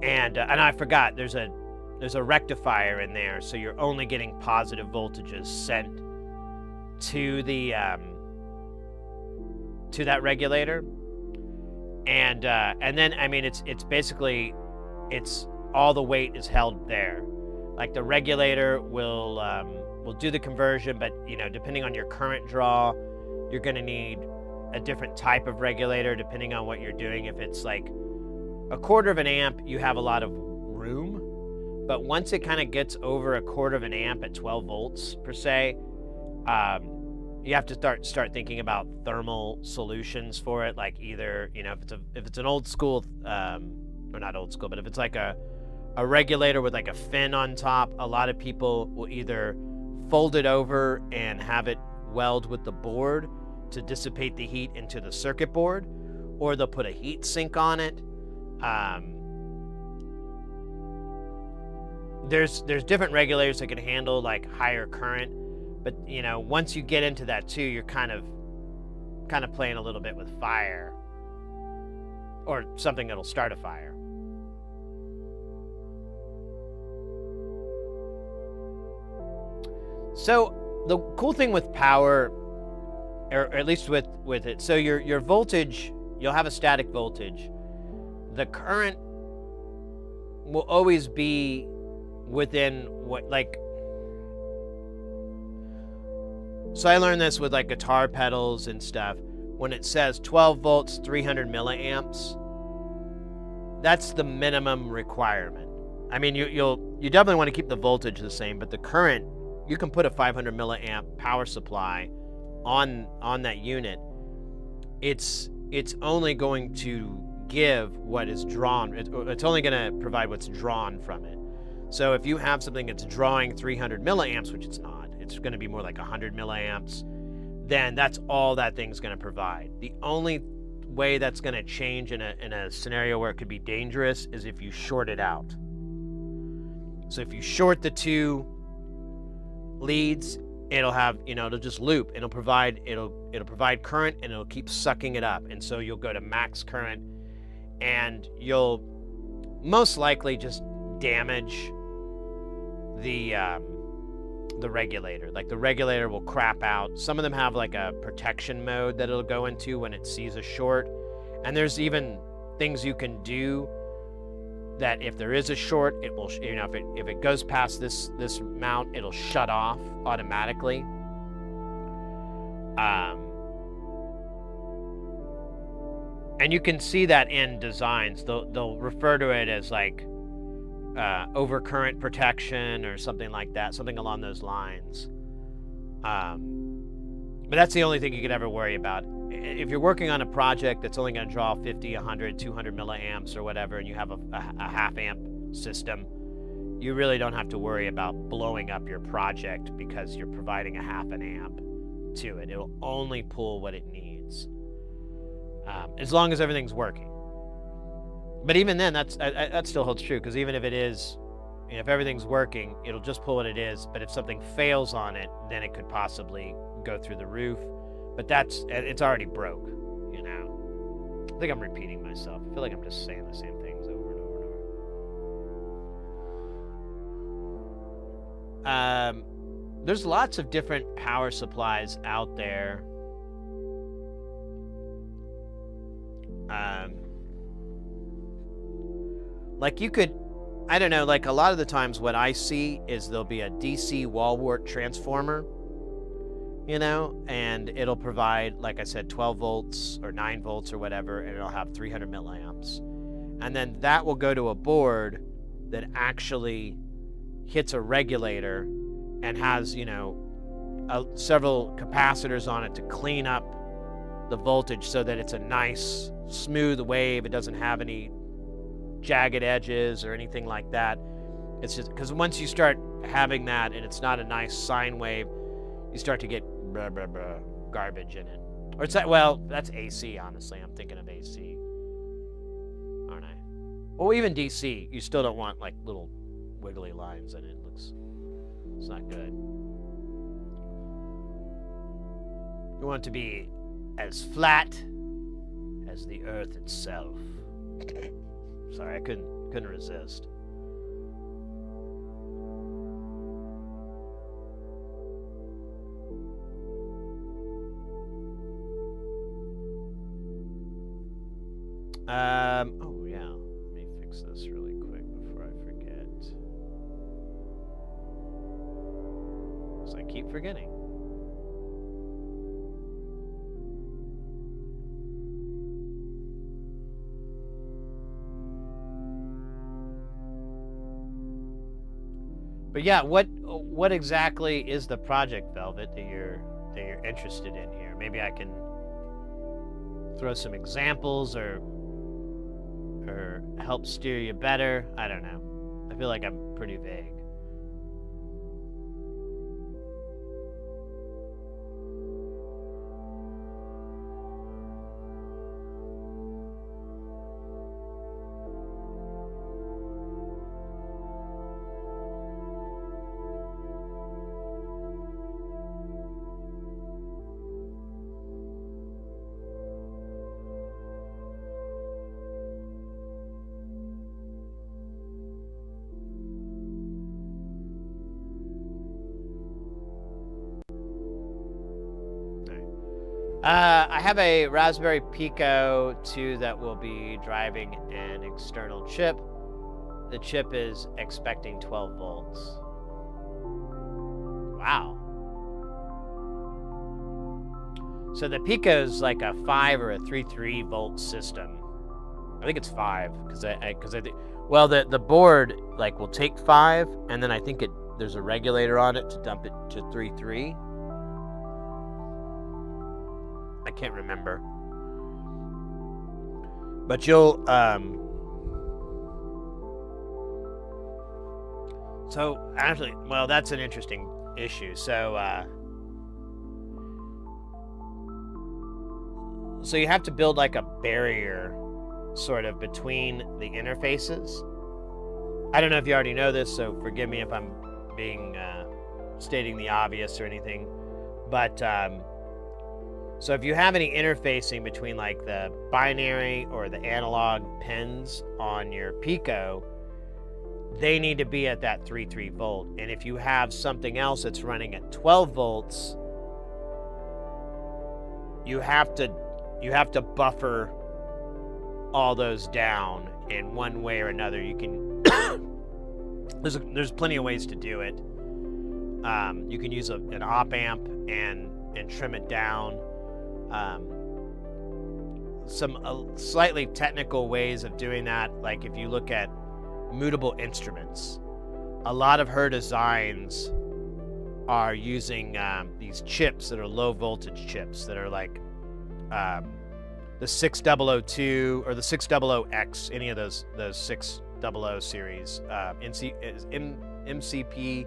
And I forgot, there's a rectifier in there, so you're only getting positive voltages sent to the to that regulator. And then, I mean, it's basically, all the weight is held there. Like the regulator will do the conversion, but depending on your current draw, you're going to need a different type of regulator depending on what you're doing. If it's like 1/4 of an amp, you have a lot of room, but once it kind of gets over 1/4 of an amp at 12 volts per se, you have to start thinking about thermal solutions for it. Like either if it's an old school, or not old school, but if it's like a regulator with like a fin on top, a lot of people will either fold it over and have it weld with the board to dissipate the heat into the circuit board, or they'll put a heat sink on it. There's different regulators that can handle like higher current, but once you get into that too, you're kind of playing a little bit with fire, or something that'll start a fire. So the cool thing with power, or at least with it, so your voltage, you'll have a static voltage. The current will always be within what, like, so I learned this with like guitar pedals and stuff. When it says 12 volts, 300 milliamps, that's the minimum requirement. I mean, you definitely want to keep the voltage the same, but the current, you can put a 500 milliamp power supply on that unit. It's only going to give what is drawn. It's only going to provide what's drawn from it. So if you have something that's drawing 300 milliamps, which it's not, it's going to be more like 100 milliamps, then that's all that thing's going to provide. The only way that's going to change in a scenario where it could be dangerous is if you short it out. So if you short the two leads, it'll have, it'll just loop. It'll provide current, and it'll keep sucking it up. And so you'll go to max current, and you'll most likely just damage the regulator. Like, the regulator will crap out. Some of them have like a protection mode that it'll go into when it sees a short. And there's even things you can do that if there is a short, it will, if it goes past this amount, it'll shut off automatically. And you can see that in designs. They'll refer to it as like overcurrent protection or something like that, something along those lines. But that's the only thing you could ever worry about. If you're working on a project that's only going to draw 50, 100, 200 milliamps or whatever, and you have a half amp system, you really don't have to worry about blowing up your project because you're providing a half an amp to it. It'll only pull what it needs, as long as everything's working. But even then, that still holds true, because even if it is, if everything's working, it'll just pull what it is. But if something fails on it, then it could possibly go through the roof. But it's already broke, I think I'm repeating myself. I feel like I'm just saying the same things over and over and over. There's lots of different power supplies out there. Like, you could, I don't know, like, a lot of the times what I see is there'll be a DC wall wart transformer, and it'll provide, like I said, 12 volts or 9 volts or whatever, and it'll have 300 milliamps. And then that will go to a board that actually hits a regulator and has, several capacitors on it to clean up the voltage so that it's a nice, smooth wave. It doesn't have any jagged edges or anything like that. It's just because once you start having that and it's not a nice sine wave, you start to get garbage in it. Or it's that, well, that's AC, honestly. I'm thinking of AC, aren't I? Well, even DC, you still don't want like little wiggly lines in it. It's not good. You want it to be as flat as the earth itself. Sorry, I couldn't resist. Oh yeah, let me fix this really quick before I forget. Because I keep forgetting. But yeah, what exactly is the project, Velvet, that you're interested in here? Maybe I can throw some examples or help steer you better. I don't know. I feel like I'm pretty vague. I have a Raspberry Pico 2 that will be driving an external chip. The chip is expecting 12 volts. Wow. So the Pico's like a 5 or a 3.3 volt system. I think it's 5 because I think, well, the board like will take 5, and then I think there's a regulator on it to dump it to 3.3. I can't remember, but you'll so actually, well, that's an interesting issue. So so you have to build like a barrier sort of between the interfaces. I don't know if you already know this, so forgive me if I'm being stating the obvious or anything, but so if you have any interfacing between like the binary or the analog pins on your Pico, they need to be at that 3.3 volt. And if you have something else that's running at 12 volts, you have to buffer all those down in one way or another. You can there's plenty of ways to do it. You can use an op amp and trim it down. Some slightly technical ways of doing that, like if you look at mutable instruments, a lot of her designs are using these chips that are low voltage chips that are like the 6002 or the 600X, any of those 600 series, MCP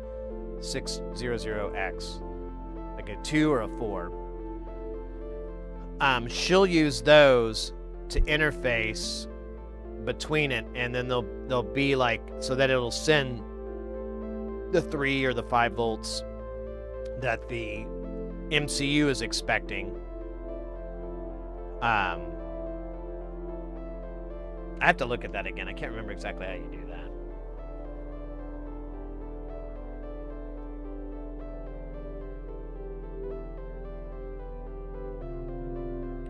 600X, like a 2 or a 4. She'll use those to interface between it, and then they'll be like, so that it'll send the 3 or the 5 volts that the MCU is expecting. I have to look at that again. I can't remember exactly how you do that.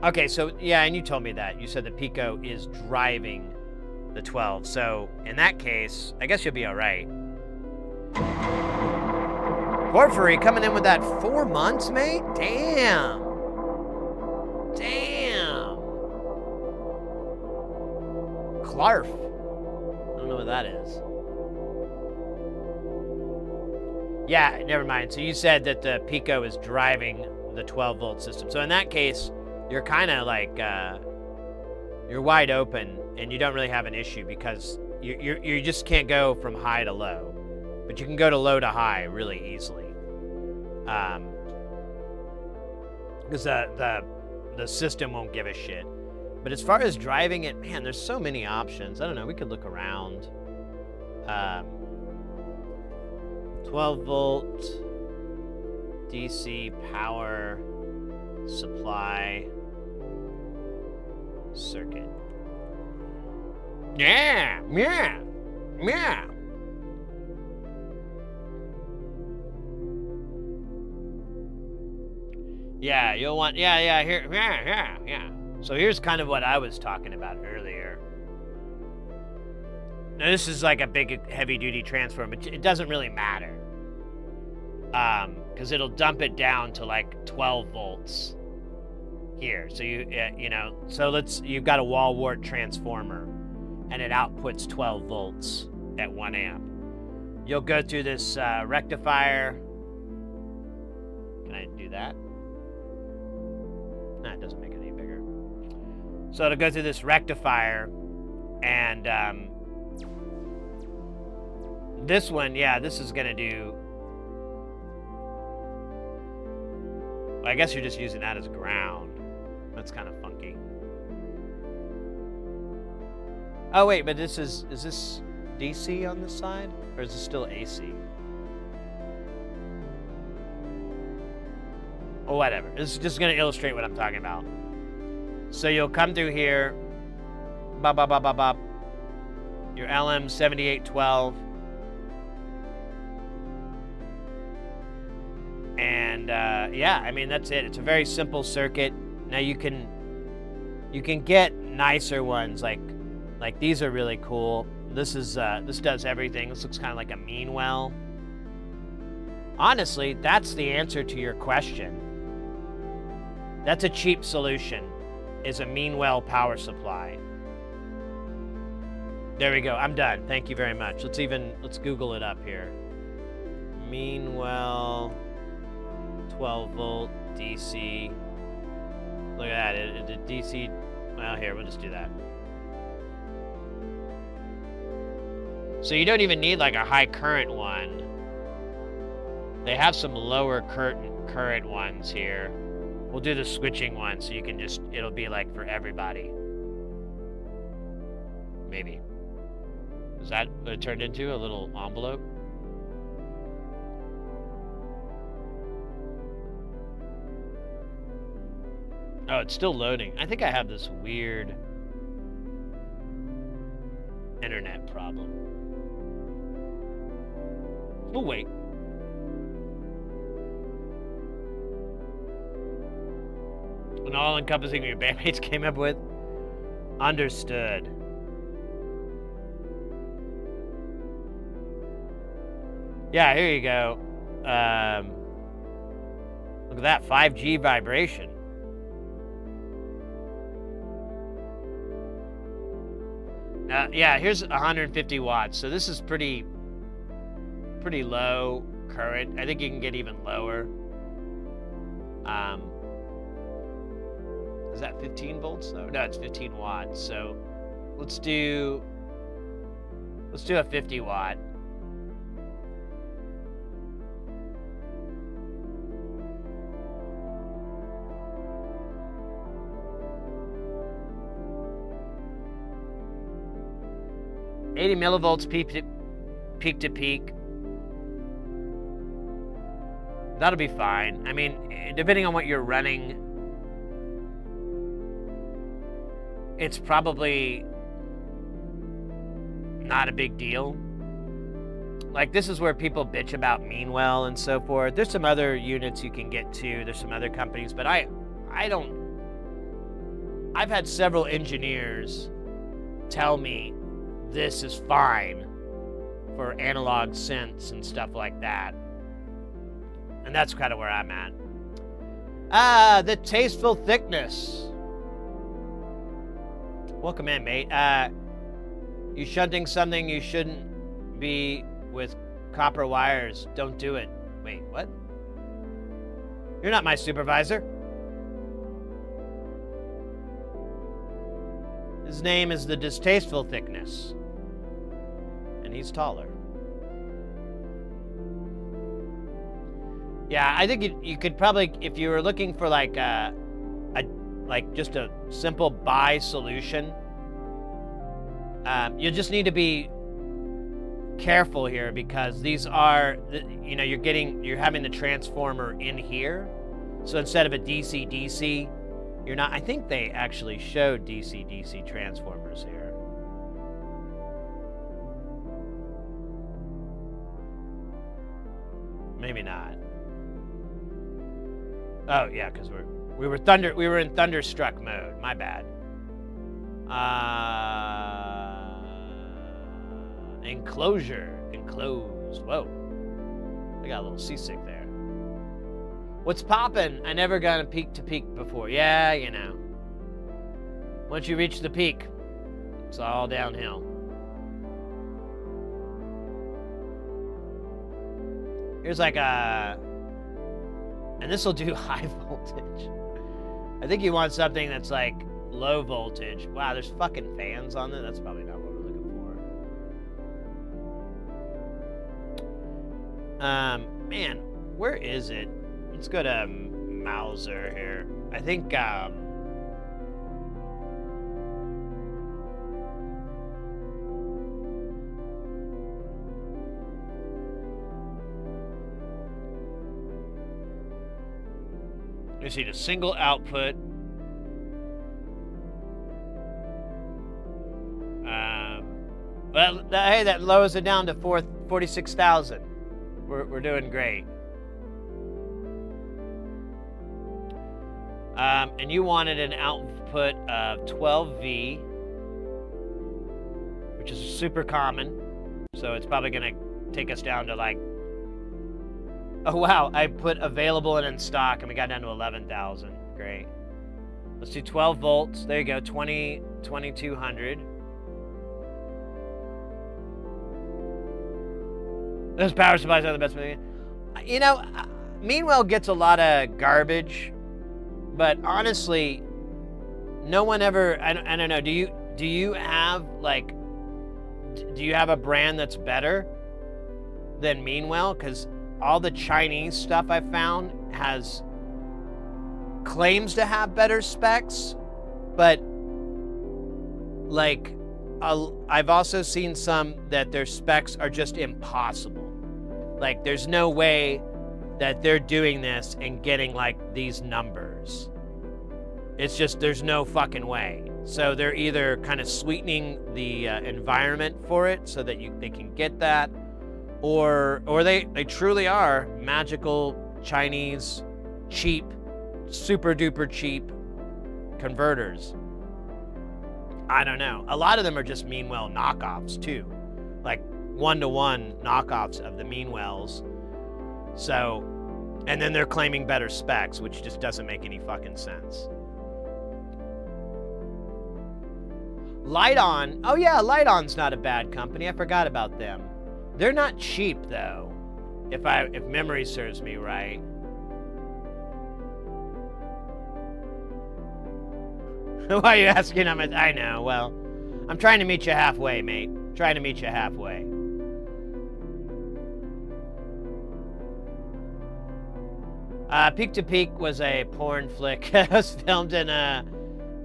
Okay, so yeah, and you told me that. You said the Pico is driving the 12. So in that case, I guess you'll be all right. Porphyry coming in with that 4 months, mate? Damn. Clarf. I don't know what that is. Yeah, never mind. So you said that the Pico is driving the 12 volt system. So in that case, you're kind of like, you're wide open and you don't really have an issue because you just can't go from high to low. But you can go to low to high really easily. Because the system won't give a shit. But as far as driving it, man, there's so many options. I don't know, we could look around. 12 volt DC power supply circuit. Yeah. Yeah, you'll want, here, yeah. So here's kind of what I was talking about earlier. Now this is like a big heavy-duty transformer, but it doesn't really matter. Because it'll dump it down to like 12 volts here. So you've got a wall wart transformer, and it outputs 12 volts at 1 amp. You'll go through this rectifier. Can I do that? No, it doesn't make it any bigger. So it'll go through this rectifier, and this one, this is gonna do. Well, I guess you're just using that as ground. That's kind of funky. Oh wait, but is this DC on this side, or is this still AC? Or whatever. This is just going to illustrate what I'm talking about. So you'll come through here, your LM7812, and I mean that's it. It's a very simple circuit. Now you can get nicer ones, like these are really cool. This is this does everything. This looks kind of like a mean well. Honestly, that's the answer to your question. That's a cheap solution, is a mean well power supply. There we go. I'm done. Thank you very much. Let's Google it up here. Mean well 12 volt DC. Look at that. It DC. Well, here, we'll just do that. So you don't even need like a high current one. They have some lower current ones here. We'll do the switching one so you can just, it'll be like for everybody. Maybe. Is that what it turned into? A little envelope? Oh, it's still loading. I think I have this weird internet problem. We'll wait. An all-encompassing your bandmates came up with? Understood. Yeah, here you go. Look at that, 5G vibration. Yeah, here's 150 watts. So this is pretty low current. I think you can get even lower. Is that 15 volts though? No, it's 15 watts. So let's do a 50 watt. $80 millivolts peak to peak. That'll be fine. I mean, depending on what you're running, it's probably not a big deal. Like, this is where people bitch about Meanwell and so forth. There's some other units you can get to. There's some other companies, but I've had several engineers tell me this is fine for analog synths and stuff like that. And that's kind of where I'm at. The tasteful thickness. Welcome in, mate. You shunting something you shouldn't be with copper wires. Don't do it. Wait, what? You're not my supervisor. His name is the distasteful thickness. And he's taller. Yeah, I think you could probably, if you were looking for like just a simple buy solution, you just need to be careful here because these are, you're having the transformer in here. So instead of a DC-DC, you're not, I think they actually showed DC-DC transformers here. Maybe not. Oh yeah, because we were in thunderstruck mode. My bad. Enclosed. Whoa, I got a little seasick there. What's poppin'? I never got a peak to peak before. Yeah, you know. Once you reach the peak, it's all downhill. Here's like a, and this will do high voltage. I think you want something that's like low voltage. Wow, there's fucking fans on there. That's probably not what we're looking for. Man, where is it? Let's go to Mauser here. I think, you see the single output. Well, hey, that lowers it down to 46,000. We're doing great. And you wanted an output of 12V, which is super common. So it's probably going to take us down to like, oh wow, I put available and in stock and we got down to 11,000. Great. Let's do 12 volts. There you go, 2200. Those power supplies are the best. You know, Meanwhile gets a lot of garbage, but honestly, no one ever, I don't know, do you have like, do you have a brand that's better than Meanwhile? Because all the Chinese stuff I found claims to have better specs, but like I've also seen some that their specs are just impossible. Like there's no way that they're doing this and getting like these numbers. It's just, there's no fucking way. So they're either kind of sweetening the environment for it so that they can get that, or they truly are magical Chinese cheap, super duper cheap converters. I don't know. A lot of them are just Meanwhile knockoffs too, like one-to-one knockoffs of the Meanwhells. So, and then they're claiming better specs, which just doesn't make any fucking sense. Light-On. Oh yeah, Light-On's not a bad company. I forgot about them. They're not cheap though, if memory serves me right. Why are you asking? I know. Well, I'm trying to meet you halfway, mate. Trying to meet you halfway. Peak to Peak was a porn flick. It was filmed in a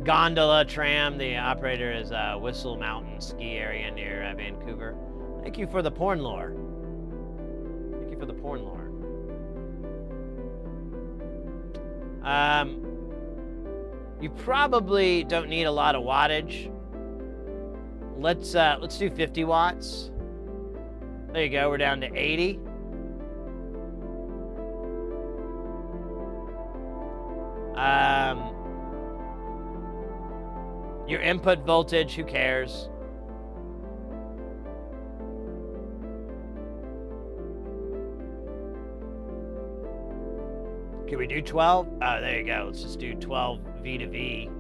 gondola tram. The operator is Whistle Mountain ski area near Vancouver. Thank you for the porn lore. Thank you for the porn lore. You probably don't need a lot of wattage. Let's do 50 watts. There you go. We're down to 80. Your input voltage, who cares? Can we do 12? Oh, there you go. Let's just do 12 V to V.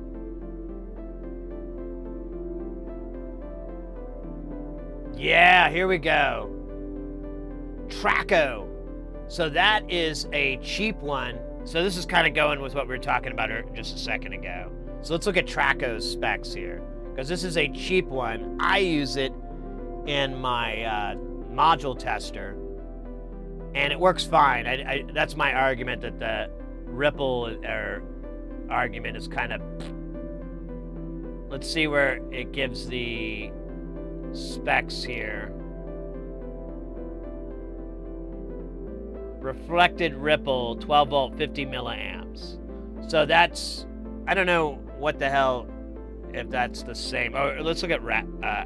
Yeah, here we go. Traco. So that is a cheap one. So this is kind of going with what we were talking about just a second ago. So let's look at Traco's specs here, because this is a cheap one. I use it in my module tester, and it works fine. That's my argument, that the Ripple argument is kind of... Let's see where it gives the specs here. Reflected ripple, 12 volt, 50 milliamps. So that's, I don't know what the hell, if that's the same. Oh, let's look at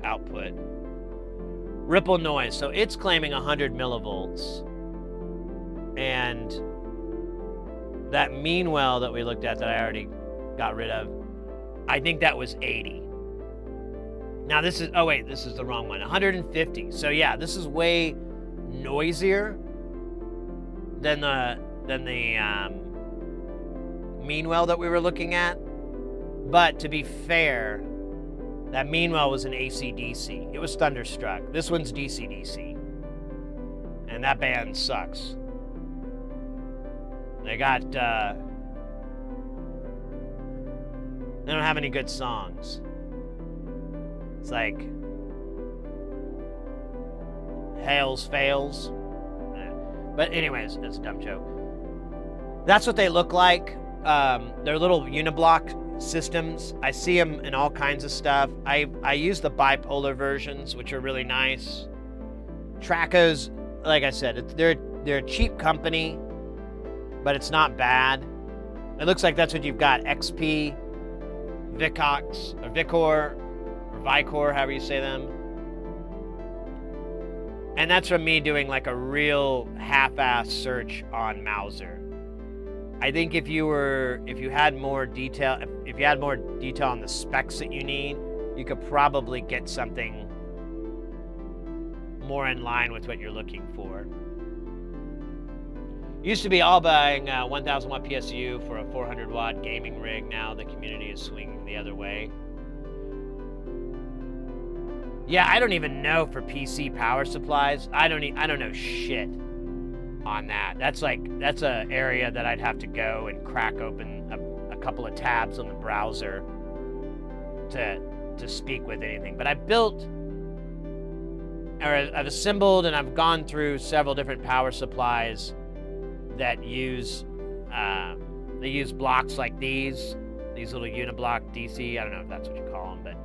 output. Ripple noise. So it's claiming 100 millivolts. And that Meanwhile that we looked at that I already got rid of, I think that was 80. Now this is, oh wait, this is the wrong one. 150. So yeah, this is way noisier than the Meanwhile that we were looking at. But to be fair, that Meanwhile was an AC/DC. It was Thunderstruck. This one's DC/DC. And that band sucks. They got, they don't have any good songs. It's like, Hails Fails. But anyways, it's a dumb joke. That's what they look like. They're little uniblock systems. I see them in all kinds of stuff. I use the bipolar versions, which are really nice. Traco's, like I said, they're a cheap company, but it's not bad. It looks like that's what you've got. XP, Vicox, or Vicor, or Vicor, however you say them. And that's from me doing like a real half-ass search on Mauser. I think if you had more detail, if you had more detail on the specs that you need, you could probably get something more in line with what you're looking for. Used to be all buying 1,000 watt PSU for a 400 watt gaming rig. Now the community is swinging the other way. Yeah, I don't even know for PC power supplies. I don't know shit on that. That's a area that I'd have to go and crack open a couple of tabs on the browser to speak with anything. But I've built, or I've assembled, and I've gone through several different power supplies that use they use blocks like these little uniblock DC. I don't know if that's what you call them, but.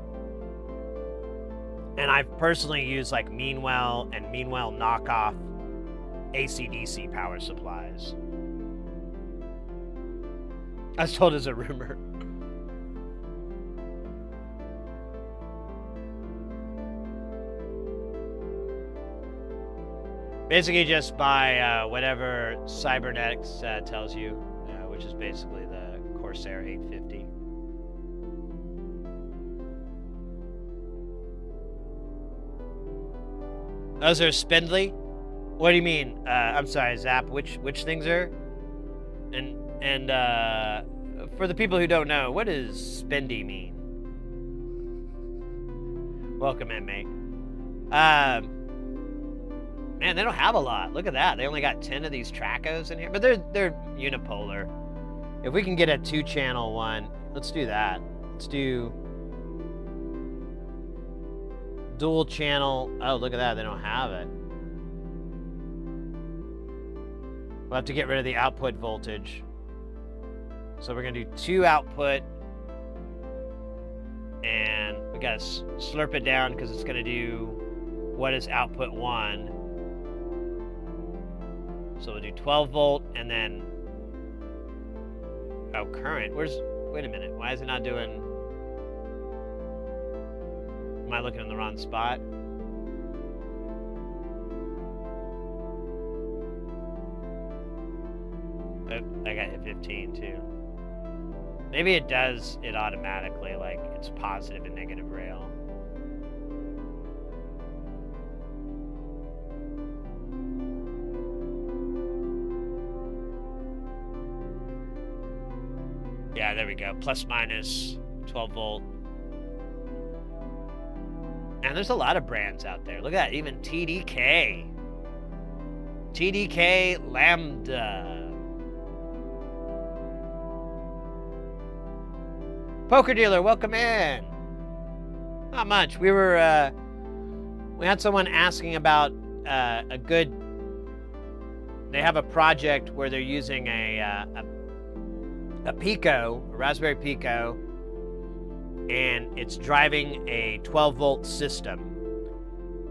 And I've personally used like Meanwell and Meanwell knockoff AC/DC power supplies. I was told as a rumor. Basically just buy whatever Cybernetics tells you, which is basically the Corsair 850. Those are spindly? What do you mean? I'm sorry, Zap. Which things are? And for the people who don't know, what does spendy mean? Welcome in, mate. Man, they don't have a lot. Look at that. They only got 10 of these Tracos in here, but they're unipolar. If we can get a 2-channel one, let's do that. Let's do dual channel. Oh, look at that. They don't have it. We'll have to get rid of the output voltage. So we're going to do 2 output. And we got to slurp it down because it's going to do what is output 1. So we'll do 12 volt and then... Oh, current. Wait a minute. Why is it not doing... Am I looking in the wrong spot? Oh, I got hit 15 too. Maybe it does it automatically, like it's positive and negative rail. Yeah, there we go. Plus minus 12 volt. And there's a lot of brands out there. Look at that, even TDK. TDK Lambda. Poker dealer, welcome in. Not much. We had someone asking about a good. They have a project where they're using a Pico, a Raspberry Pico, and it's driving a 12-volt system.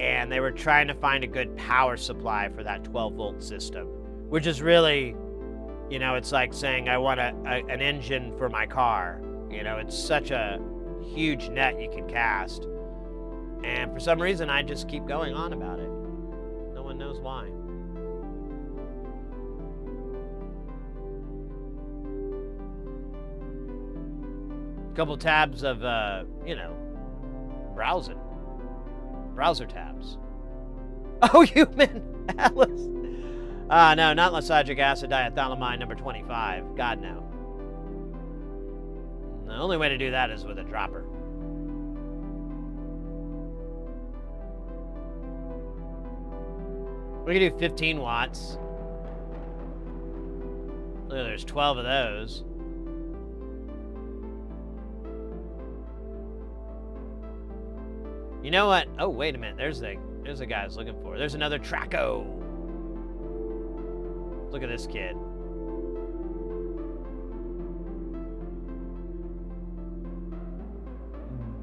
And they were trying to find a good power supply for that 12-volt system, which is really, you know, it's like saying I want an engine for my car. You know, it's such a huge net you can cast. And for some reason, I just keep going on about it. No one knows why. Couple tabs of, you know, browser tabs. Oh, human Alice. No, not lysergic acid diethylamine number 25. God, no. The only way to do that is with a dropper. We can do 15 watts. Look, there's 12 of those. You know what? Oh, wait a minute. There's the guy I was looking for. There's another Traco. Look at this kid.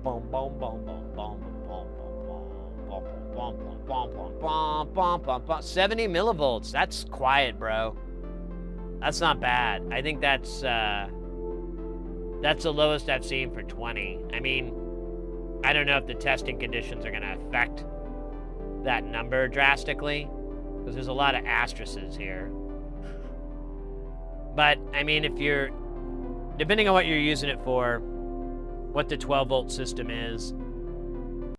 Boom, boom, boom, boom, boom, boom, boom, boom, boom, boom, boom, boom. 70 millivolts. That's quiet, bro. That's not bad. I think that's the lowest I've seen for 20. I mean, I don't know if the testing conditions are going to affect that number drastically, because there's a lot of asterisks here. But I mean, if you're, depending on what you're using it for, what the 12-volt system is,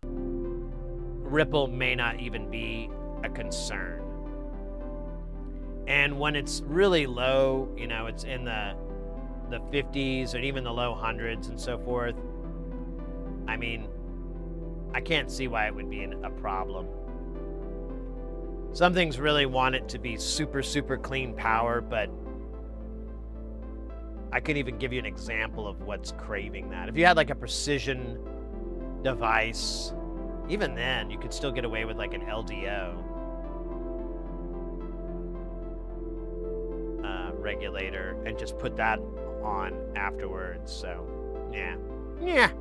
ripple may not even be a concern. And when it's really low, you know, it's in the 50s and even the low hundreds and so forth, I mean, I can't see why it would be a problem. Some things really want it to be super, super clean power, but I couldn't even give you an example of what's craving that. If you had like a precision device, even then, you could still get away with like an LDO regulator and just put that on afterwards. So, yeah. Yeah.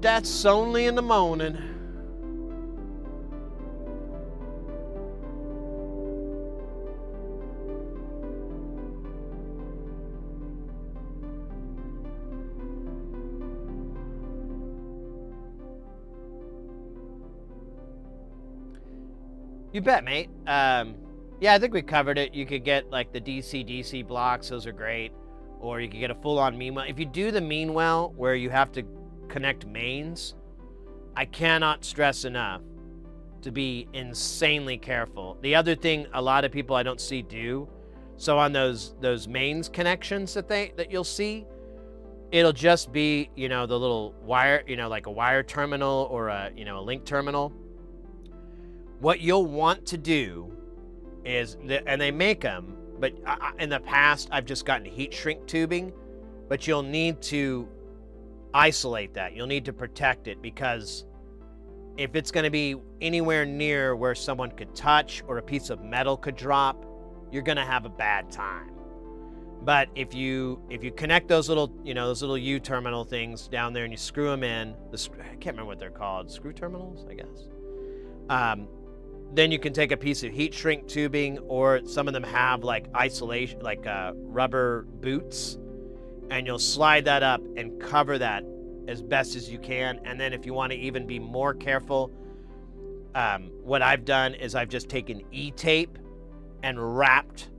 That's only in the morning. You bet, mate. Yeah, I think we covered it. You could get like the DC blocks. Those are great. Or you could get a full-on mean well. If you do the mean well where you have to connect mains, I cannot stress enough to be insanely careful. The other thing a lot of people I don't see do, so on those mains connections that you'll see, it'll just be, you know, the little wire, you know, like a wire terminal or a, you know, a link terminal. What you'll want to do is, and they make them, but in the past I've just gotten heat shrink tubing, but you'll need to isolate that. You'll need to protect it, because if it's going to be anywhere near where someone could touch or a piece of metal could drop, you're going to have a bad time. But if you connect those little, you know, those little U terminal things down there and you screw them in, I can't remember what they're called, screw terminals, I guess. Then you can take a piece of heat shrink tubing, or some of them have like isolation, like rubber boots, and you'll slide that up and cover that as best as you can. And then if you want to even be more careful, what I've done is I've just taken E-tape and wrapped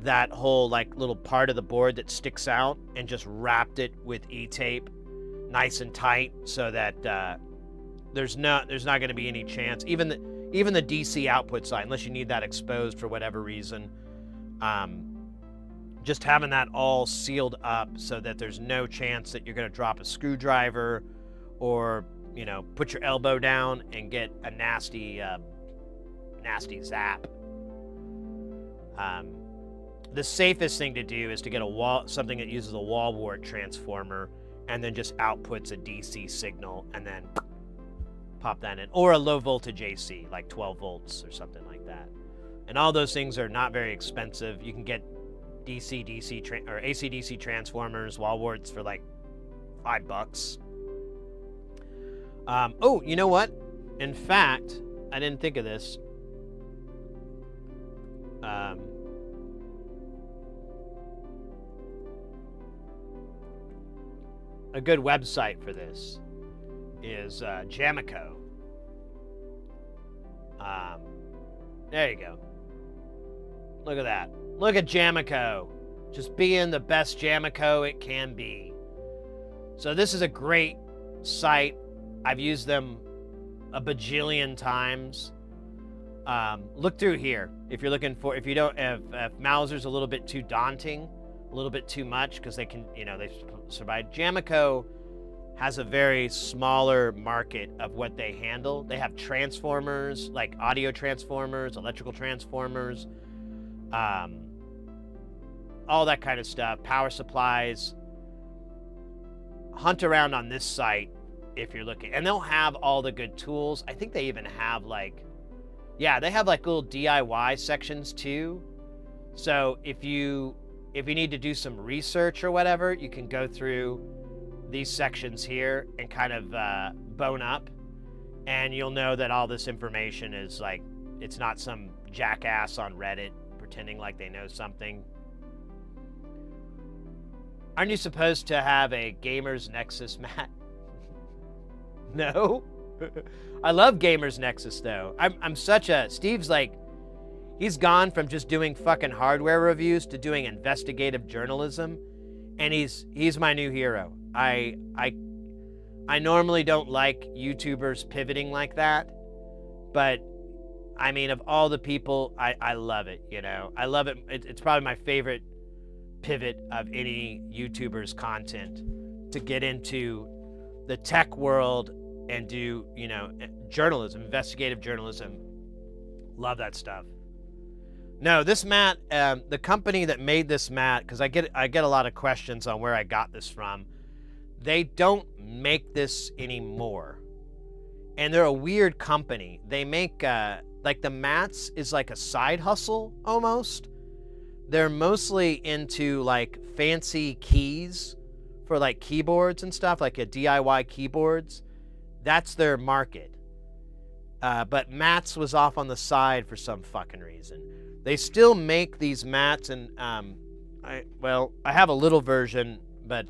that whole like little part of the board that sticks out, and just wrapped it with E-tape nice and tight, so that there's not going to be any chance. Even the DC output side, unless you need that exposed for whatever reason, just having that all sealed up so that there's no chance that you're going to drop a screwdriver, or, you know, put your elbow down and get a nasty zap. The safest thing to do is to get something that uses a wall wart transformer, and then just outputs a DC signal, and then pop that in, or a low voltage AC, like 12 volts or something like that. And all those things are not very expensive. You can get DC or AC/DC transformers, wall warts for like $5. Oh, you know what? In fact, I didn't think of this. A good website for this is Jamico. There you go. Look at that. Look at Jamico. Just being the best Jamico it can be. So this is a great site. I've used them a bajillion times. Look through here if you're looking for, if Mauser's a little bit too daunting, a little bit too much, because they can, you know, they survive. Jamico has a very smaller market of what they handle. They have transformers, like audio transformers, electrical transformers, all that kind of stuff, power supplies. Hunt around on this site if you're looking, and they'll have all the good tools. I think they even have like, yeah, they have like little DIY sections too. So if you need to do some research or whatever, you can go through these sections here and kind of bone up, and you'll know that all this information is like, it's not some jackass on Reddit pretending like they know something. Aren't you supposed to have a gamer's Nexus, Matt? No? I love Gamers Nexus, though. I'm such a... Steve's like... He's gone from just doing fucking hardware reviews to doing investigative journalism. And he's my new hero. I normally don't like YouTubers pivoting like that. But, I mean, of all the people, I love it, you know? I love it. It's probably my favorite pivot of any YouTuber's content, to get into the tech world and do, you know, journalism, investigative journalism. Love that stuff. No, this mat, the company that made this mat, because I get a lot of questions on where I got this from. They don't make this anymore, and they're a weird company. They make like the mats is like a side hustle almost. They're mostly into like fancy keys for like keyboards and stuff, like a DIY keyboards. That's their market. But mats was off on the side for some fucking reason. They still make these mats, and I have a little version, but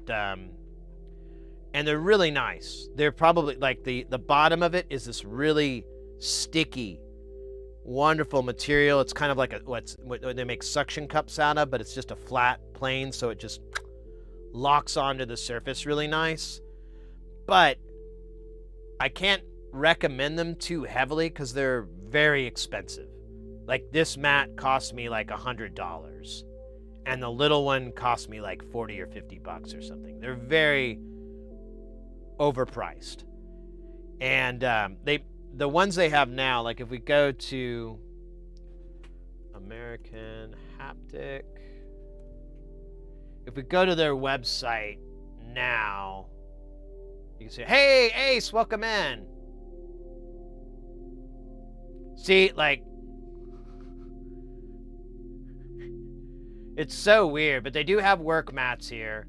and they're really nice. They're probably like the bottom of it is this really sticky, wonderful material. It's kind of like what they make suction cups out of, but it's just a flat plane, so it just locks onto the surface really nice. But I can't recommend them too heavily because they're very expensive. Like this mat cost me like $100, and the little one cost me like 40 or 50 bucks or something. They're very overpriced. And the ones they have now, like if we go to American Haptic, if we go to their website now, you can say, hey, Ace, welcome in. See, like, it's so weird, but they do have work mats here.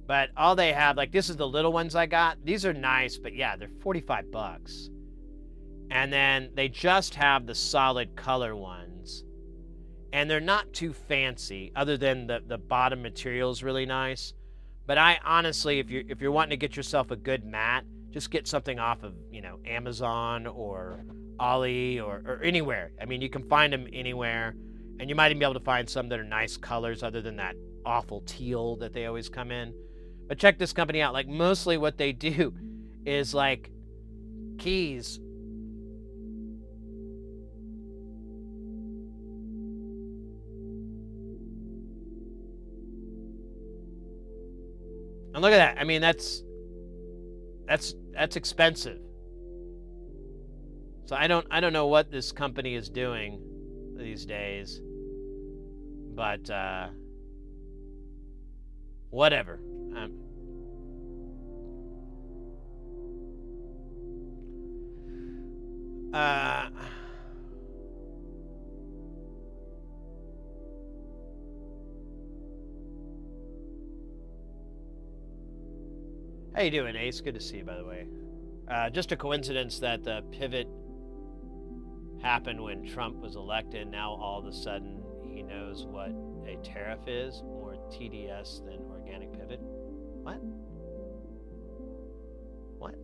But all they have, like, this is the little ones I got. These are nice, but yeah, they're 45 bucks. And then they just have the solid color ones. And they're not too fancy, other than the bottom material is really nice. But I honestly, if you're wanting to get yourself a good mat, just get something off of, you know, Amazon or Ali or anywhere. I mean, you can find them anywhere. And you might even be able to find some that are nice colors other than that awful teal that they always come in. But check this company out. Like, mostly what they do is, like, keys. And look at that. I mean, that's expensive. So I don't know what this company is doing these days, but whatever. How you doing, Ace? Good to see you, by the way. Just a coincidence that the pivot happened when Trump was elected. Now all of a sudden he knows what a tariff is, more TDS than organic pivot. What? What?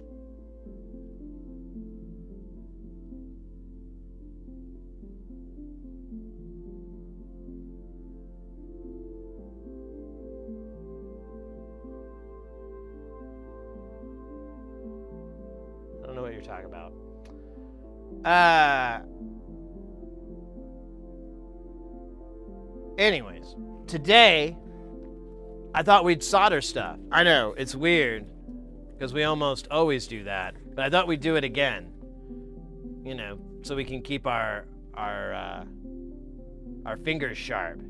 I don't know what you're talking about. Anyways, today I thought we'd solder stuff. I know, it's weird because we almost always do that, but I thought we'd do it again. You know, so we can keep our fingers sharp.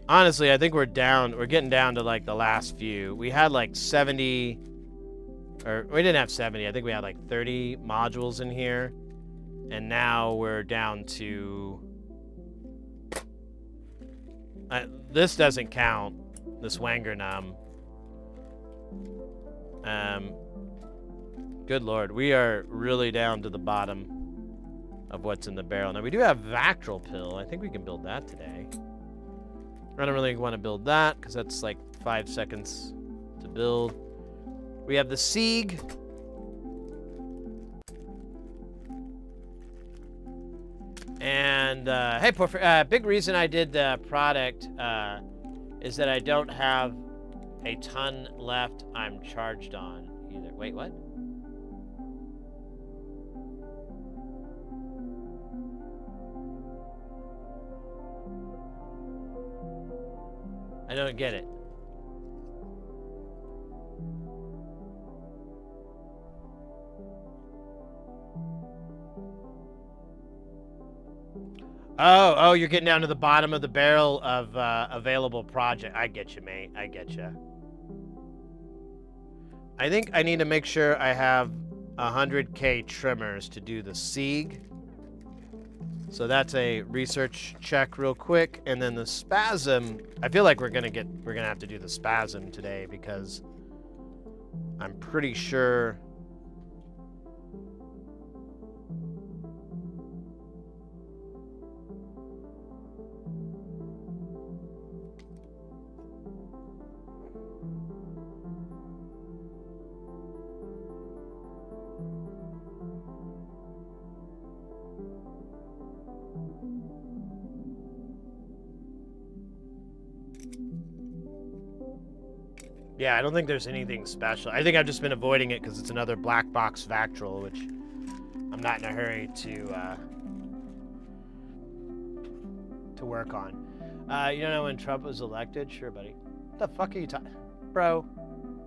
Honestly, I think we're getting down to like the last few. We had like 70, or we didn't have 70. I think we had like 30 modules in here. And now we're down to, this doesn't count, this Wangernum. Good Lord. We are really down to the bottom of what's in the barrel. Now, we do have Vactral Pill. I think we can build that today. I don't really want to build that because that's like 5 seconds to build. We have the Sieg. And, hey, big reason I did the product is that I don't have a ton left I'm charged on either. Wait, what? I don't get it. Oh, you're getting down to the bottom of the barrel of available project. I get you, mate. I get you. I think I need to make sure I have 100k trimmers to do the Sieg. So that's a research check real quick, and then the Spasm. I feel like we're gonna have to do the Spasm today because I'm pretty sure. Yeah, I don't think there's anything special. I think I've just been avoiding it because it's another black box Vactral, which I'm not in a hurry to work on. You don't know when Trump was elected? Sure, buddy. What the fuck are you talking? Bro,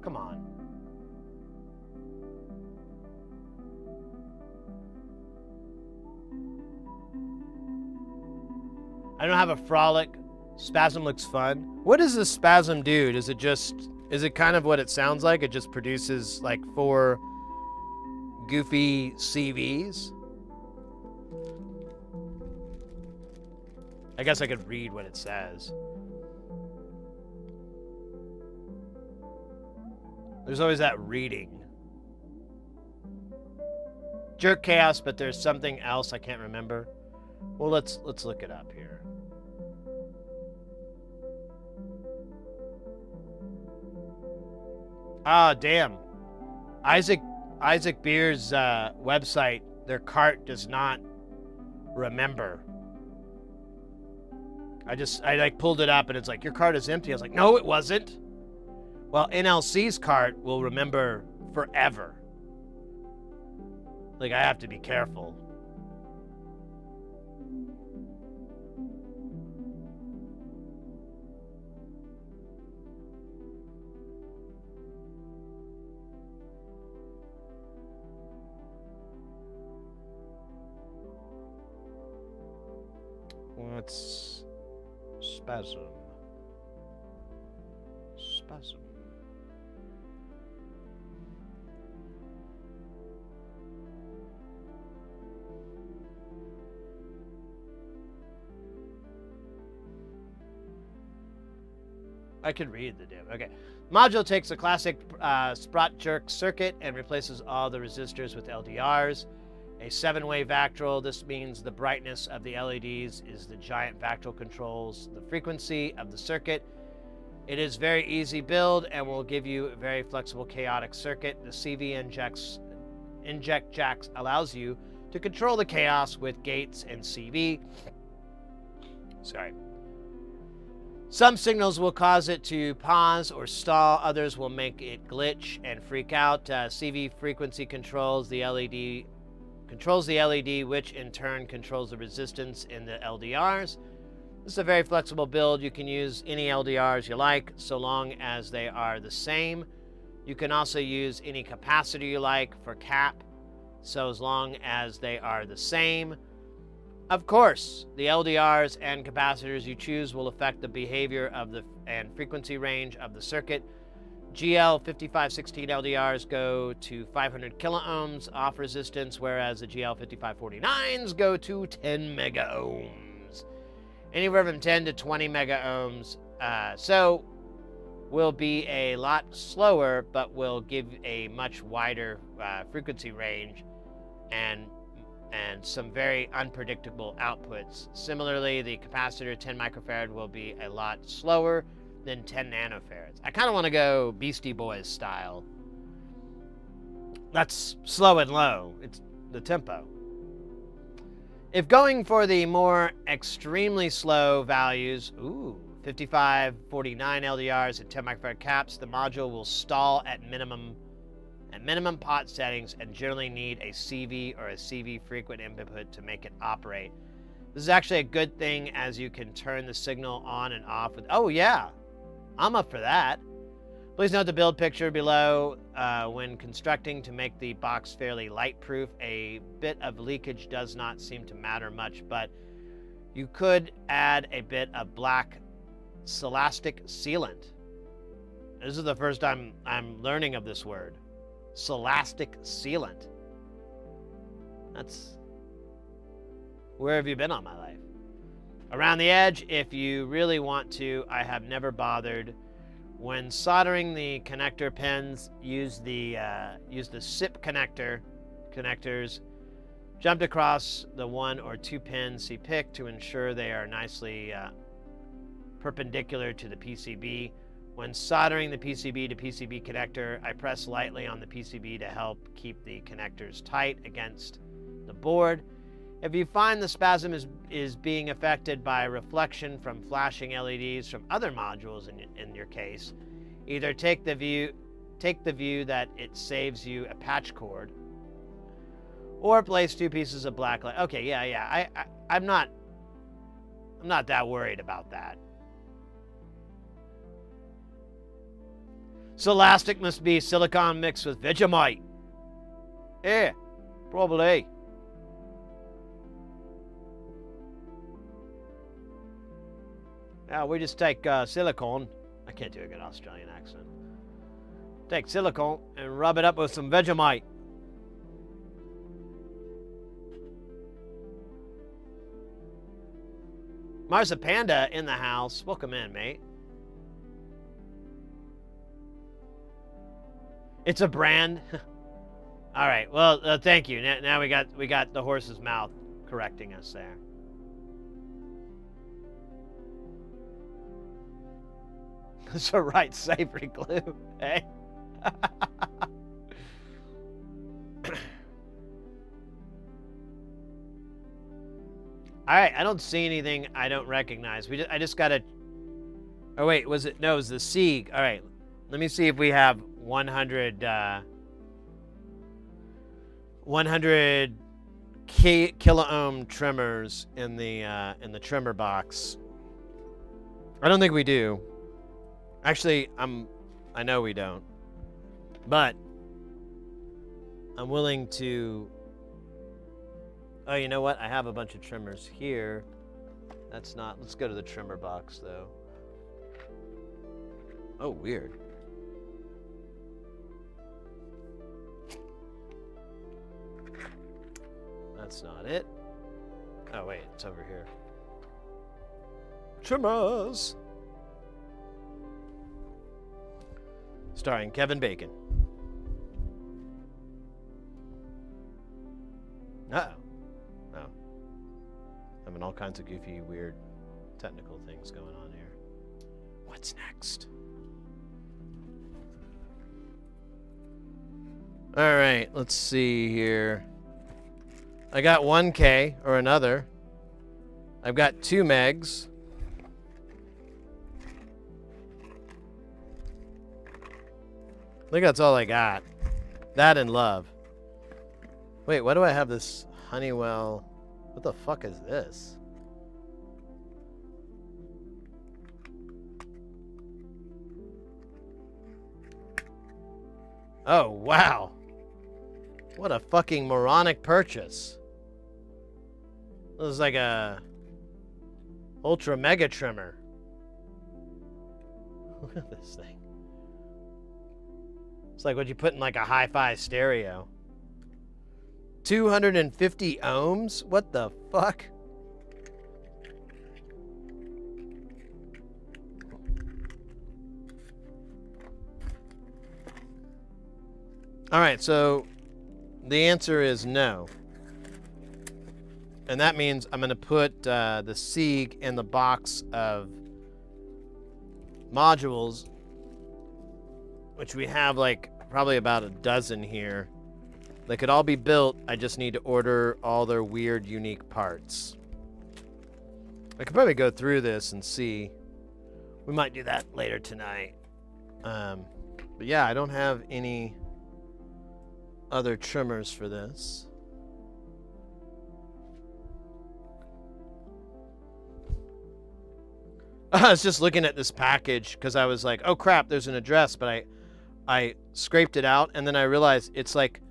come on. I don't have a frolic. Spasm looks fun. What does the Spasm do? Does it just... Is it kind of what it sounds like? It just produces like 4 goofy CVs? I guess I could read what it says. There's always that reading. Jerk Chaos, but there's something else I can't remember. Well, let's look it up here. Ah, damn. Isaac Beer's website, their cart does not remember. I like pulled it up and it's like, your cart is empty. I was like, no, it wasn't. Well, NLC's cart will remember forever. Like, I have to be careful. What's Spasm? Spasm. I can read the div. Okay. Module takes a classic Sprott jerk circuit and replaces all the resistors with LDRs. A 7-way Vactral. This means the brightness of the LEDs is the giant Vactral controls the frequency of the circuit. It is very easy build and will give you a very flexible chaotic circuit. The CV inject jacks allows you to control the chaos with gates and CV. Sorry. Some signals will cause it to pause or stall. Others will make it glitch and freak out. CV frequency controls the LED, which in turn controls the resistance in the LDRs. This is a very flexible build. You can use any LDRs you like, so long as they are the same. You can also use any capacitor you like for cap, so as long as they are the same. Of course, the LDRs and capacitors you choose will affect the behavior of and frequency range of the circuit. GL5516 LDRs go to 500 kiloohms off resistance, whereas the GL5549s go to 10 mega ohms. Anywhere from 10 to 20 mega ohms. So will be a lot slower, but will give a much wider frequency range and some very unpredictable outputs. Similarly, the capacitor 10 microfarad will be a lot slower than 10 nanofarads. I kind of want to go Beastie Boys style. That's slow and low. It's the tempo. If going for the more extremely slow values, 55, 49 LDRs at 10 microfarad caps, the module will stall at minimum pot settings and generally need a CV or a CV frequent input to make it operate. This is actually a good thing, as you can turn the signal on and off with, oh yeah, I'm up for that. Please note the build picture below. When constructing to make the box fairly light-proof, a bit of leakage does not seem to matter much, but you could add a bit of black scholastic sealant. This is the first time I'm learning of this word. Scholastic sealant. That's... Where have you been all my life? Around the edge, if you really want to. I have never bothered. When soldering the connector pins, use the SIP connectors. Jumped across the 1 or 2 pins you pick to ensure they are nicely perpendicular to the PCB. When soldering the PCB to PCB connector, I press lightly on the PCB to help keep the connectors tight against the board. If you find the spasm is being affected by reflection from flashing LEDs from other modules in your case, either take the view that it saves you a patch cord, or place 2 pieces of black light. Okay, yeah. I'm not that worried about that. Scholastic must be silicon mixed with Vegemite. Yeah, probably. Now we just take silicone. I can't do a good Australian accent. Take silicone and rub it up with some Vegemite. Marsa Panda in the house. Welcome in, mate. It's a brand. All right. Well, thank you. Now we got the horse's mouth correcting us there. It's a right savory glue, hey? All right, I don't see anything I don't recognize. I just gotta. Oh wait, was it? No, it was the Sieg. All right, let me see if we have 100 kilo ohm trimmers in the trimmer box. I don't think we do. Actually, I know we don't, but I'm willing to. Oh, you know what? I have a bunch of trimmers here. That's not. Let's go to the trimmer box though. Oh, weird. That's not it. Oh wait, it's over here. Trimmers. Starring Kevin Bacon. Uh-oh. Oh. Having all kinds of goofy, weird, technical things going on here. What's next? All right, let's see here. I got 1K or another. I've got 2 megs. I think that's all I got. That and love. Wait, why do I have this Honeywell? What the fuck is this? Oh, wow. What a fucking moronic purchase. This is like a ultra mega trimmer. Look at this thing. It's like what you put in like a hi-fi stereo. 250 ohms? What the fuck? All right, so the answer is no. And that means I'm going to put the Sieg in the box of modules, which we have like probably about a dozen here. They could all be built. I just need to order all their weird, unique parts. I could probably go through this and see. We might do that later tonight. But yeah, I don't have any other trimmers for this. I was just looking at this package because I was like, oh crap, there's an address, but I scraped it out and then I realized it's like,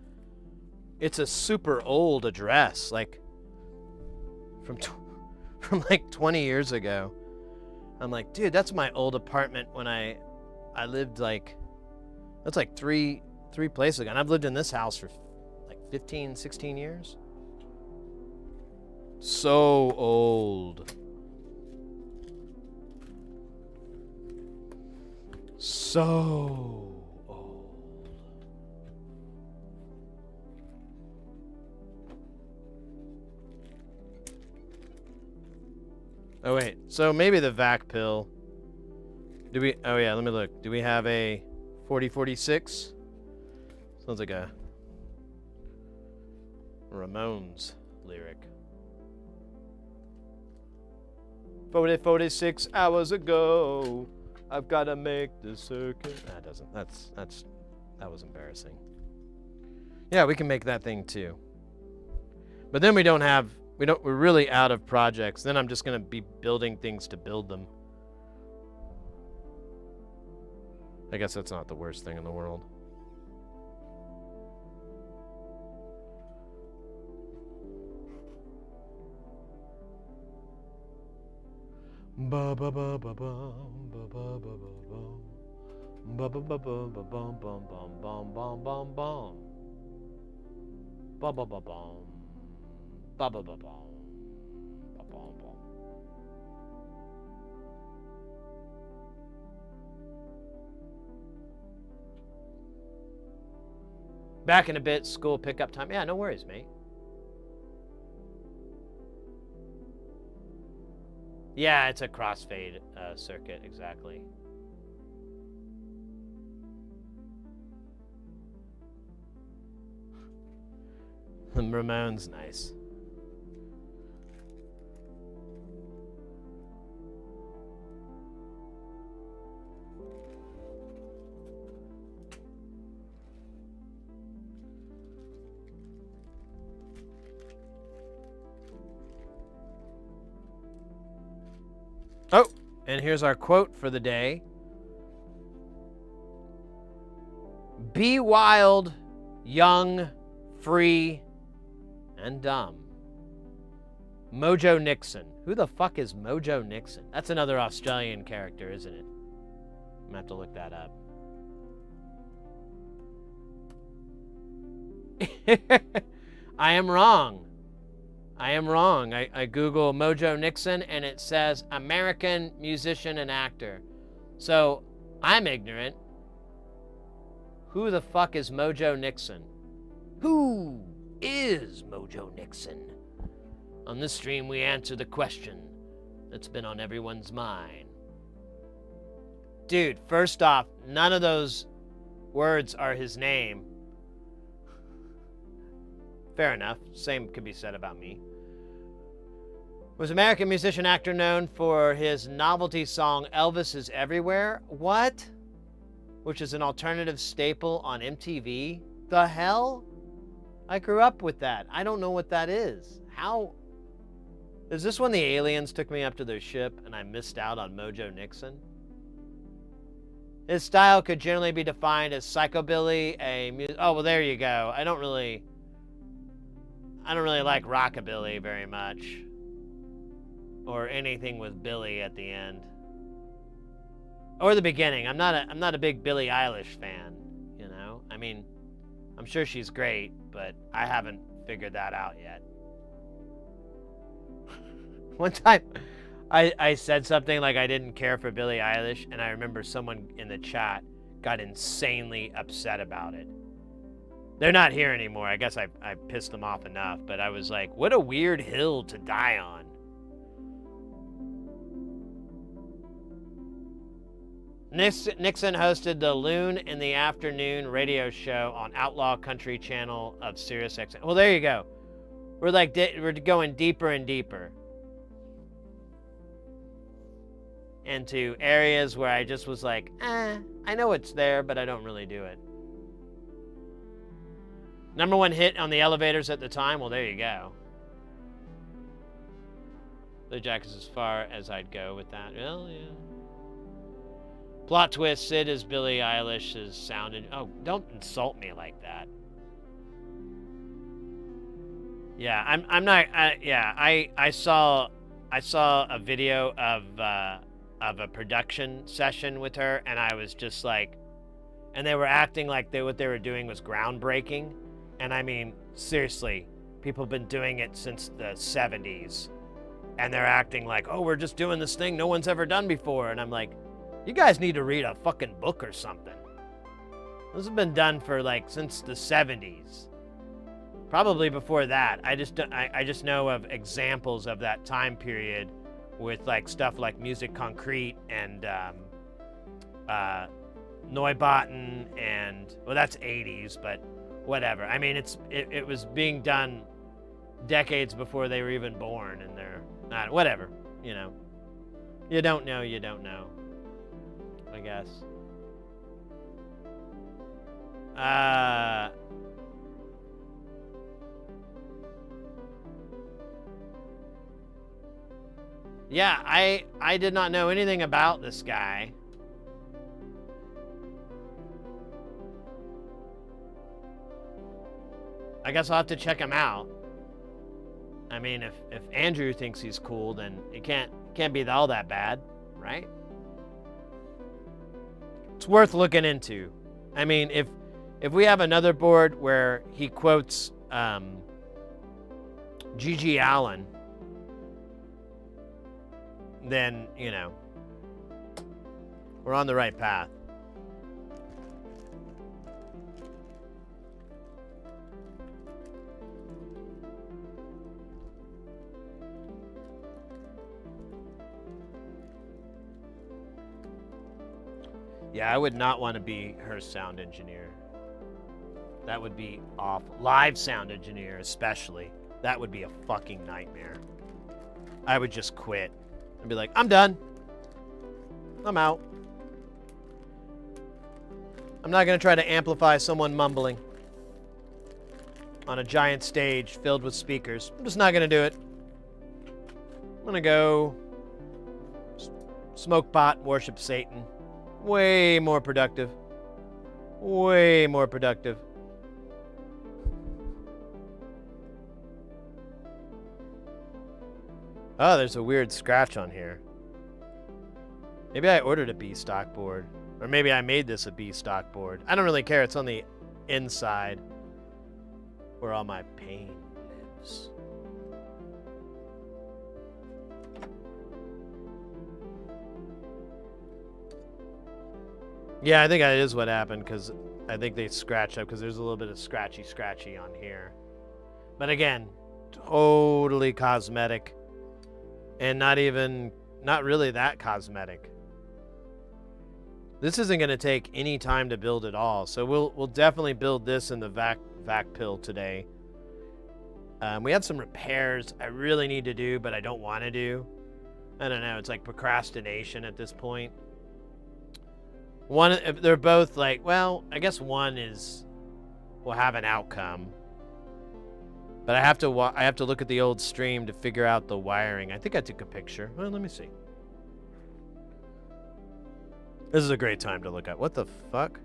it's a super old address, like from like 20 years ago. I'm like, dude, that's my old apartment when I lived like, that's like three places ago. And I've lived in this house for like 15, 16 years. So old. So old. Oh wait, so maybe the vac pill. Do we, oh yeah, let me look. Do we have a 4046? Sounds like a Ramones lyric. 46 hours ago, I've got to make the circuit. That doesn't. That was embarrassing. Yeah, we can make that thing too. But then we're really out of projects. Then I'm just gonna be building things to build them. I guess that's not the worst thing in the world. Ba ba ba ba ba ba ba ba ba ba ba ba ba ba bum bum bum bum bum bum bum ba ba ba bum ba ba ba bum ba bum bum. Back in a bit, school pickup time. Yeah, no worries, mate. Yeah, it's a crossfade circuit, exactly. Ramone's nice. Oh, and here's our quote for the day. Be wild, young, free, and dumb. Mojo Nixon. Who the fuck is Mojo Nixon? That's another Australian character, isn't it? I'm gonna have to look that up. I am wrong. I am wrong. I Google Mojo Nixon and it says American musician and actor. So I'm ignorant. Who the fuck is Mojo Nixon? Who is Mojo Nixon? On this stream, we answer the question that's been on everyone's mind. Dude, first off, none of those words are his name. Fair enough. Same could be said about me. Was American musician actor known for his novelty song Elvis is Everywhere? What? Which is an alternative staple on MTV? The hell? I grew up with that. I don't know what that is. How? Is this when the aliens took me up to their ship and I missed out on Mojo Nixon? His style could generally be defined as psychobilly, oh, well, there you go. I don't really like rockabilly very much. Or anything with Billy at the end. Or the beginning. I'm not a big Billie Eilish fan, you know? I mean, I'm sure she's great, but I haven't figured that out yet. One time, I said something like I didn't care for Billie Eilish, and I remember someone in the chat got insanely upset about it. They're not here anymore. I guess I pissed them off enough, but I was like, what a weird hill to die on. Nixon hosted the Loon in the Afternoon radio show on Outlaw Country Channel of Sirius XM. Well, there you go. We're like, we're going deeper and deeper into areas where I just was like, I know it's there, but I don't really do it. #1 hit on the elevators at the time. Well, there you go. The Jack is as far as I'd go with that. Well, yeah. Plot twist: Sid is Billie Eilish's sound. Oh, don't insult me like that. Yeah, I'm not. I saw a video of a production session with her, and I was just like, and they were acting like what they were doing was groundbreaking. And I mean, seriously, people have been doing it since the 70s. And they're acting like, oh, we're just doing this thing no one's ever done before. And I'm like, you guys need to read a fucking book or something. This has been done for like since the 70s. Probably before that. I just know of examples of that time period with like stuff like Music Concrete and Neubauten and, well, that's 80s, but whatever. I mean, it was being done decades before they were even born, and they're not, whatever, you know. You don't know, I guess. Yeah, I did not know anything about this guy. I guess I'll have to check him out. I mean, if Andrew thinks he's cool, then it can't be all that bad, right? It's worth looking into. I mean, if we have another board where he quotes G.G. Allen, then, you know, we're on the right path. Yeah, I would not want to be her sound engineer. That would be awful. Live sound engineer, especially. That would be a fucking nightmare. I would just quit and be like, I'm done. I'm out. I'm not going to try to amplify someone mumbling on a giant stage filled with speakers. I'm just not going to do it. I'm going to go smoke pot, worship Satan. Way more productive. Way more productive. Oh, there's a weird scratch on here. Maybe I ordered a B stock board. Or maybe I made this a B stock board. I don't really care. It's on the inside where all my pain lives. Yeah, I think that is what happened, because I think they scratched up, because there's a little bit of scratchy on here. But again, totally cosmetic. And not really that cosmetic. This isn't going to take any time to build at all. So we'll definitely build this in the vac pill today. We have some repairs I really need to do, but I don't want to do. I don't know. It's like procrastination at this point. They're both like, well, I guess one will have an outcome. But I have to look at the old stream to figure out the wiring. I think I took a picture. Well, let me see. This is a great time to look at. What the fuck?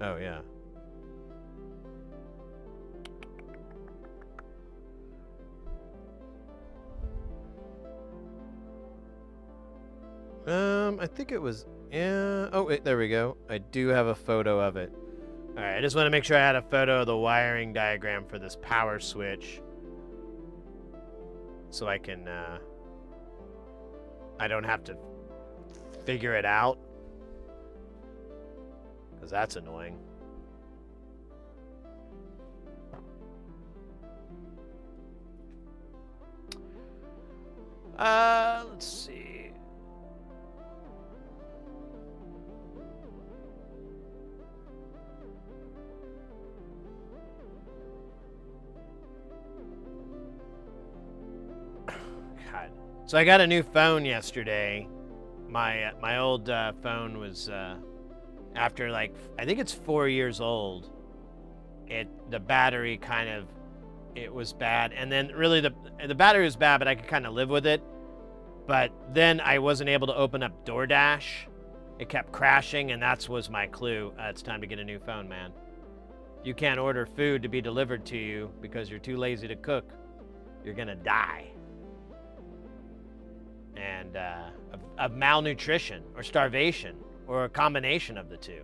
Oh, yeah. I think it was, yeah. Oh, wait, there we go. I do have a photo of it. All right, I just want to make sure I had a photo of the wiring diagram for this power switch, so I can, I don't have to figure it out. Because that's annoying. Let's see. God. So I got a new phone yesterday. My old phone was after like I think it's 4 years old. The battery kind of it was bad, and then really the battery was bad, but I could kind of live with it. But then I wasn't able to open up DoorDash. It kept crashing, and that was my clue. It's time to get a new phone, man. You can't order food to be delivered to you because you're too lazy to cook. You're gonna die. And of malnutrition or starvation or a combination of the two.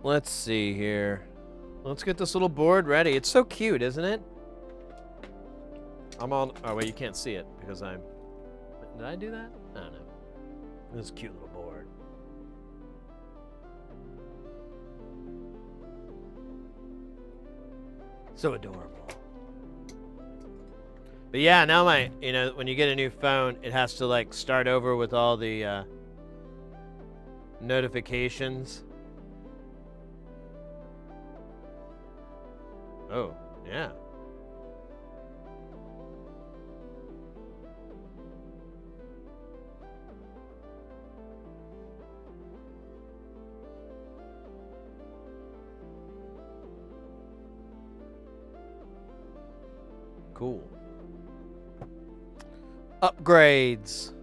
Let's see here. Let's get this little board ready. It's so cute, isn't it? I'm on. Oh, wait, you can't see it because I'm. Did I do that? I don't know. This cute little board. So adorable. But yeah, now when you get a new phone, it has to like start over with all the notifications. Oh, yeah. Cool. Upgrades.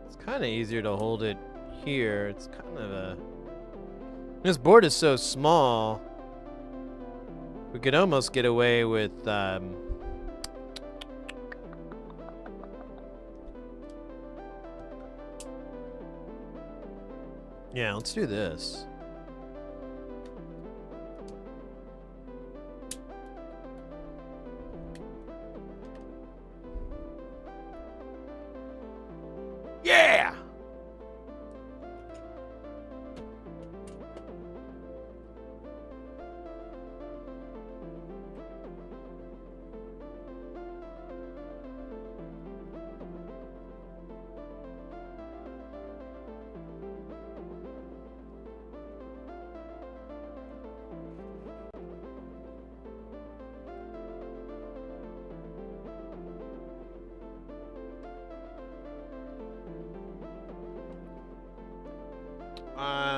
It's kind of easier to hold it here. It's kind of a... This board is so small. We could almost get away with, yeah, let's do this. Yeah!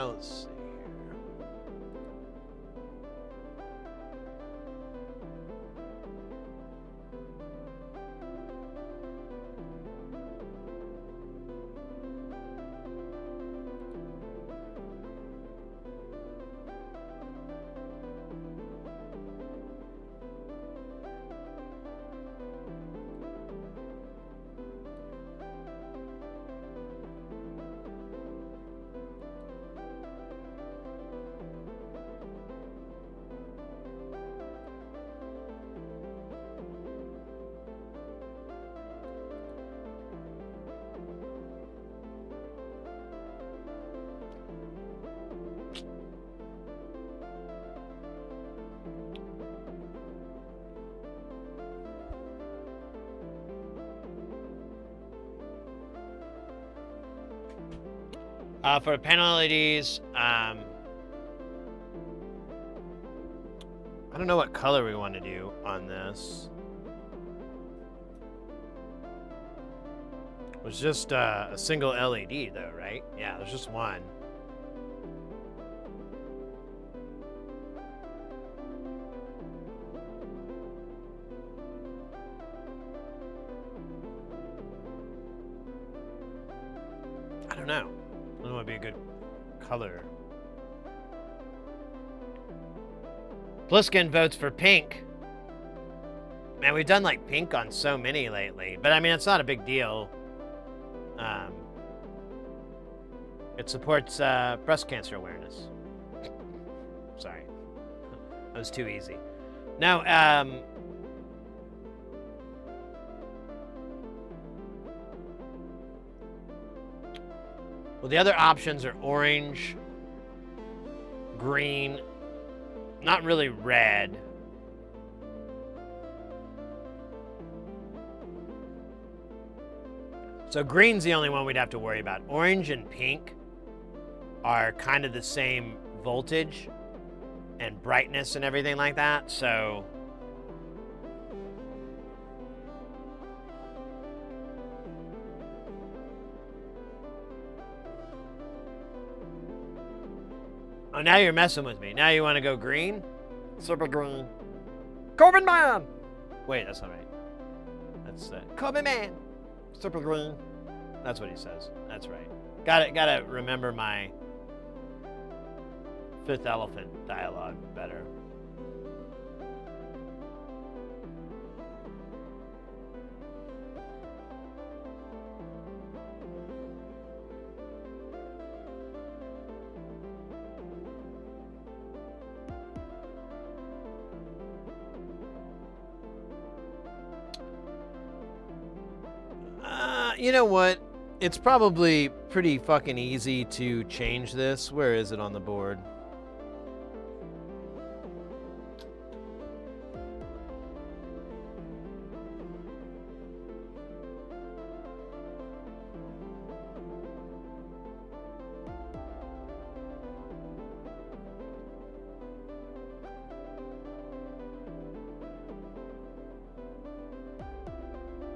Let's see here. For panel LEDs, I don't know what color we want to do on this. It was just a single LED though, right? Yeah, there's just one. don't know. I don't know what would be a good color. Pliskin votes for pink. Man, we've done like pink on so many lately, but I mean, it's not a big deal. It supports breast cancer awareness. Sorry, that was too easy. Now, well, the other options are orange, green, not really red. So green's the only one we'd have to worry about. Orange and pink are kind of the same voltage and brightness and everything like that, so oh, now you're messing with me. Now you want to go green? Super green. Corbin Man! Wait, that's not right. That's Corbin Man! Super green. That's what he says. That's right. Gotta remember my Fifth Elephant dialogue better. You know what? It's probably pretty fucking easy to change this. Where is it on the board?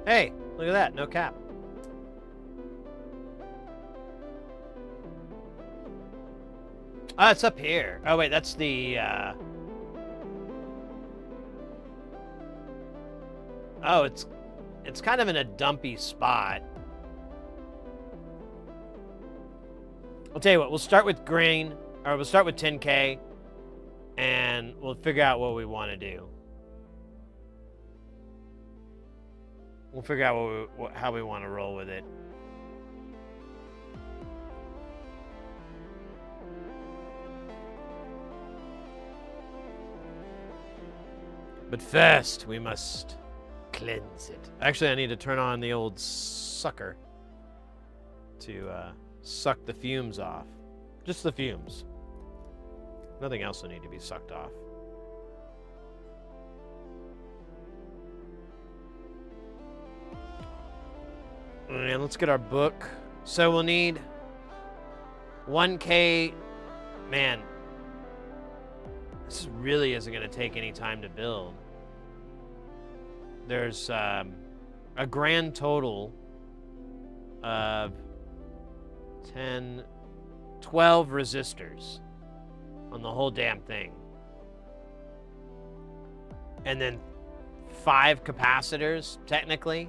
Hey, look at that. No cap. Oh, it's up here. Oh, wait, that's the, oh, it's kind of in a dumpy spot. I'll tell you what, we'll start with green, or we'll start with 10K, and we'll figure out what we want to do. We'll figure out how we want to roll with it. But first, we must cleanse it. Actually, I need to turn on the old sucker to suck the fumes off. Just the fumes. Nothing else will need to be sucked off. And let's get our book. So we'll need 1K. Man, this really isn't going to take any time to build. There's a grand total of 12 resistors on the whole damn thing. And then 5 capacitors, technically.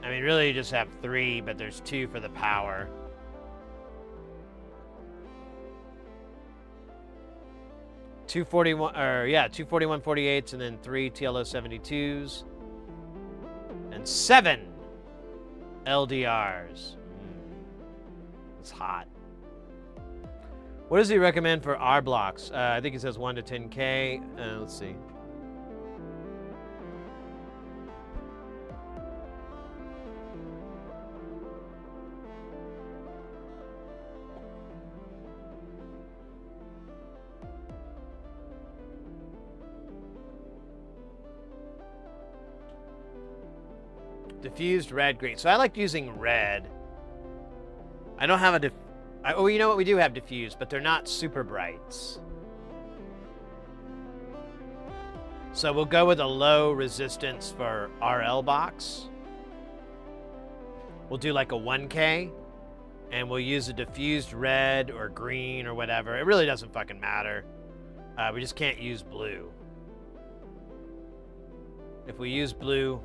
I mean, really, you just have 3, but there's 2 for the power. Two 24148s, and then 3 TLO72s, and 7 LDRs. It's hot. What does he recommend for R blocks? I think he says 1 to 10K. Let's see. Diffused red, green. So I like using red. I don't have a oh, you know what? We do have diffused, but they're not super brights. So we'll go with a low resistance for RL box. We'll do like a 1K, and we'll use a diffused red or green or whatever. It really doesn't fucking matter. We just can't use blue. If we use blue,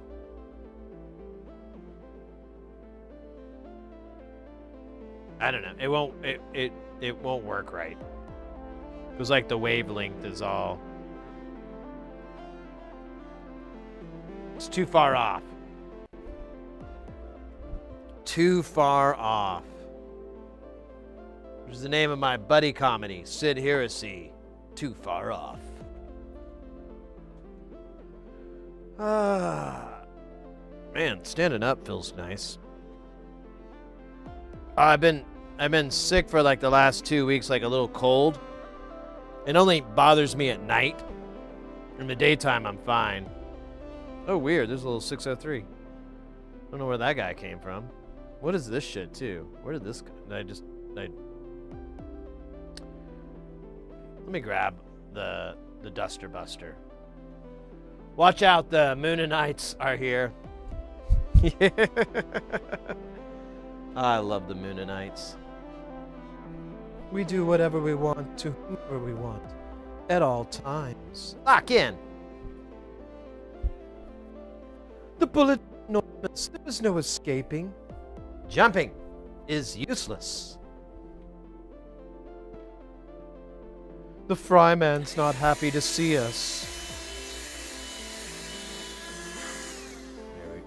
I don't know. It won't work right. It was like the wavelength is all. It's too far off. Too far off. Which is the name of my buddy comedy, Sid Heresy. Too far off. Man, standing up feels nice. I've been sick for like the last 2 weeks, like a little cold. It only bothers me at night. In the daytime, I'm fine. Oh, weird. There's a little 603. I don't know where that guy came from. What is this shit, too? Where did this go? Let me grab the Duster Buster. Watch out, the Moonanites are here. I love the Moonanites. We do whatever we want to whoever we want at all times. Lock in. The bullet noise, there is no escaping. Jumping is useless. The Fryman's not happy to see us. There we go.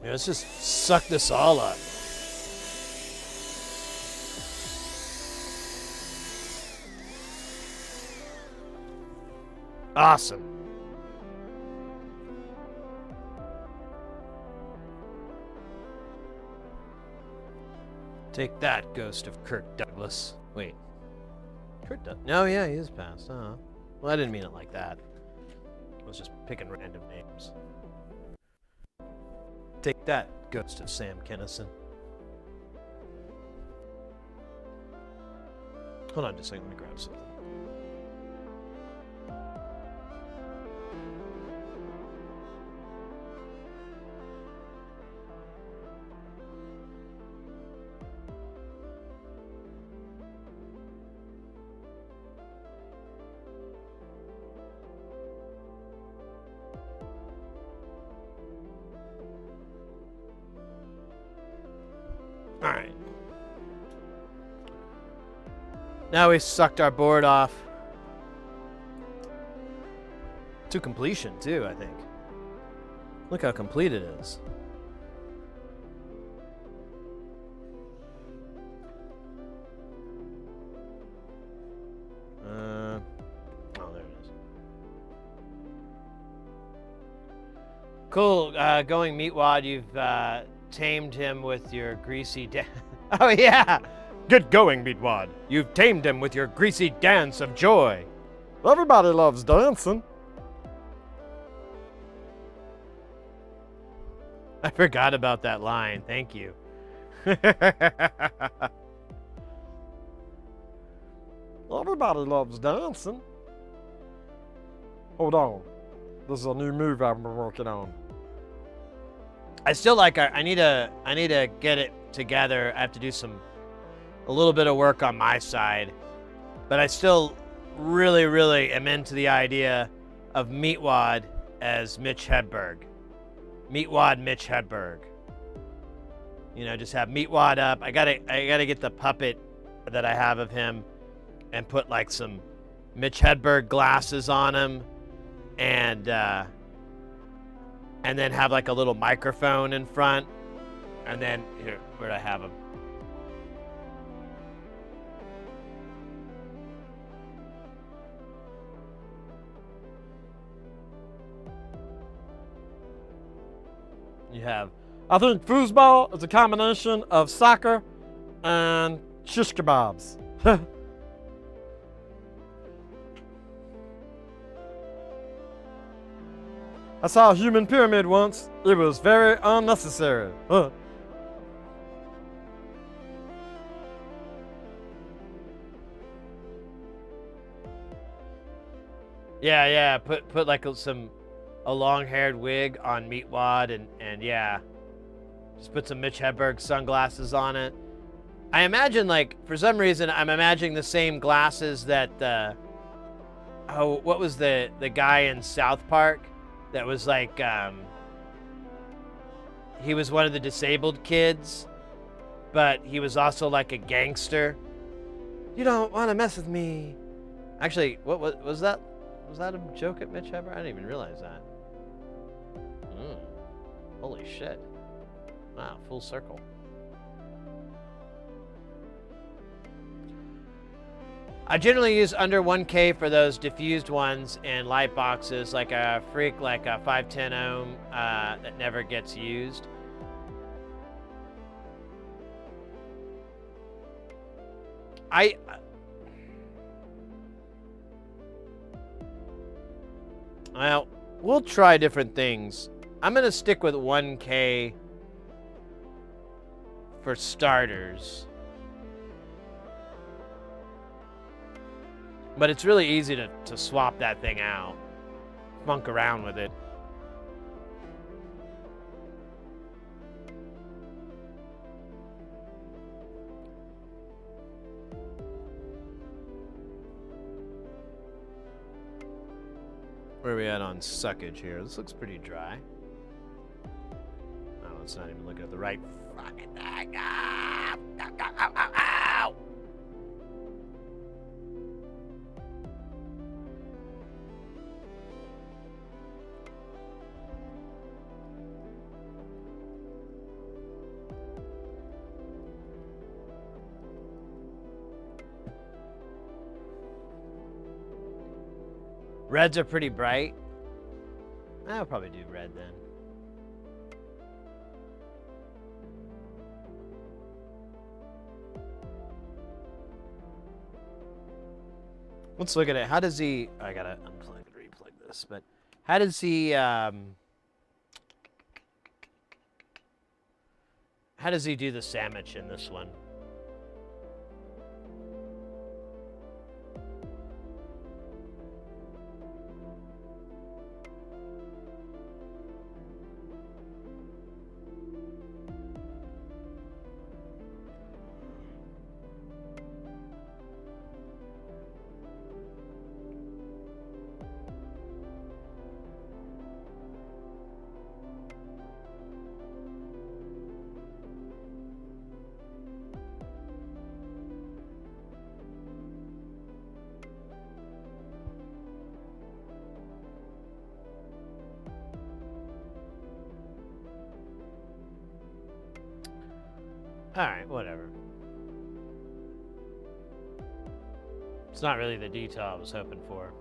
Yeah, let's just suck this all up. Awesome. Take that, ghost of Kirk Douglas. Wait. Kirk Douglas? No, yeah, he is passed. Well, I didn't mean it like that. I was just picking random names. Take that, ghost of Sam Kinison. Hold on just a second, let me grab something. Alright. Now we sucked our board off. To completion, too, I think. Look how complete it is. Oh, there it is. Cool. Going Meatwad, you've tamed him with your greasy dance. Oh, yeah! Get going, Meatwad. You've tamed him with your greasy dance of joy. Everybody loves dancing. I forgot about that line. Thank you. Everybody loves dancing. Hold on. This is a new move I've been working on. I still like I need to get it together. I have to do a little bit of work on my side. But I still really am into the idea of Meatwad as Mitch Hedberg. Meatwad Mitch Hedberg. You know, just have Meatwad up. I gotta get the puppet that I have of him and put like some Mitch Hedberg glasses on him and then have like a little microphone in front. And then here, where'd I have him? You have, I think foosball is a combination of soccer and shish kebabs. I saw a human pyramid once. It was very unnecessary. Yeah. Put like a long-haired wig on Meatwad and yeah. Just put some Mitch Hedberg sunglasses on it. I imagine, like, for some reason, I'm imagining the same glasses that, what was the guy in South Park that was like, he was one of the disabled kids, but he was also like a gangster. You don't want to mess with me. Actually, what was that? Was that a joke at Mitch Hedberg? I didn't even realize that. Holy shit. Wow, full circle. I generally use under 1K for those diffused ones in light boxes, like a freak, like a 510 ohm that never gets used. Well, we'll try different things. I'm gonna stick with 1K for starters. But it's really easy to swap that thing out. Funk around with it. Where are we at on suckage here? This looks pretty dry. Oh, it's not even looking at the right fucking thing. Ow, ow, ow, ow, ow. Reds are pretty bright. I'll probably do red then. Let's look at it. How does he... I gotta unplug and replug this, but how does he... how does he do the sandwich in this one? Alright, whatever. It's not really the detail I was hoping for.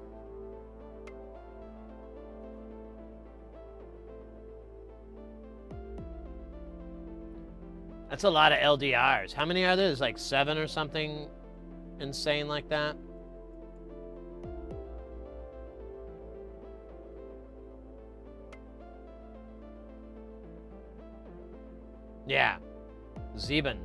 That's a lot of LDRs. How many are there? There's like 7 or something insane like that. Yeah. Zeben.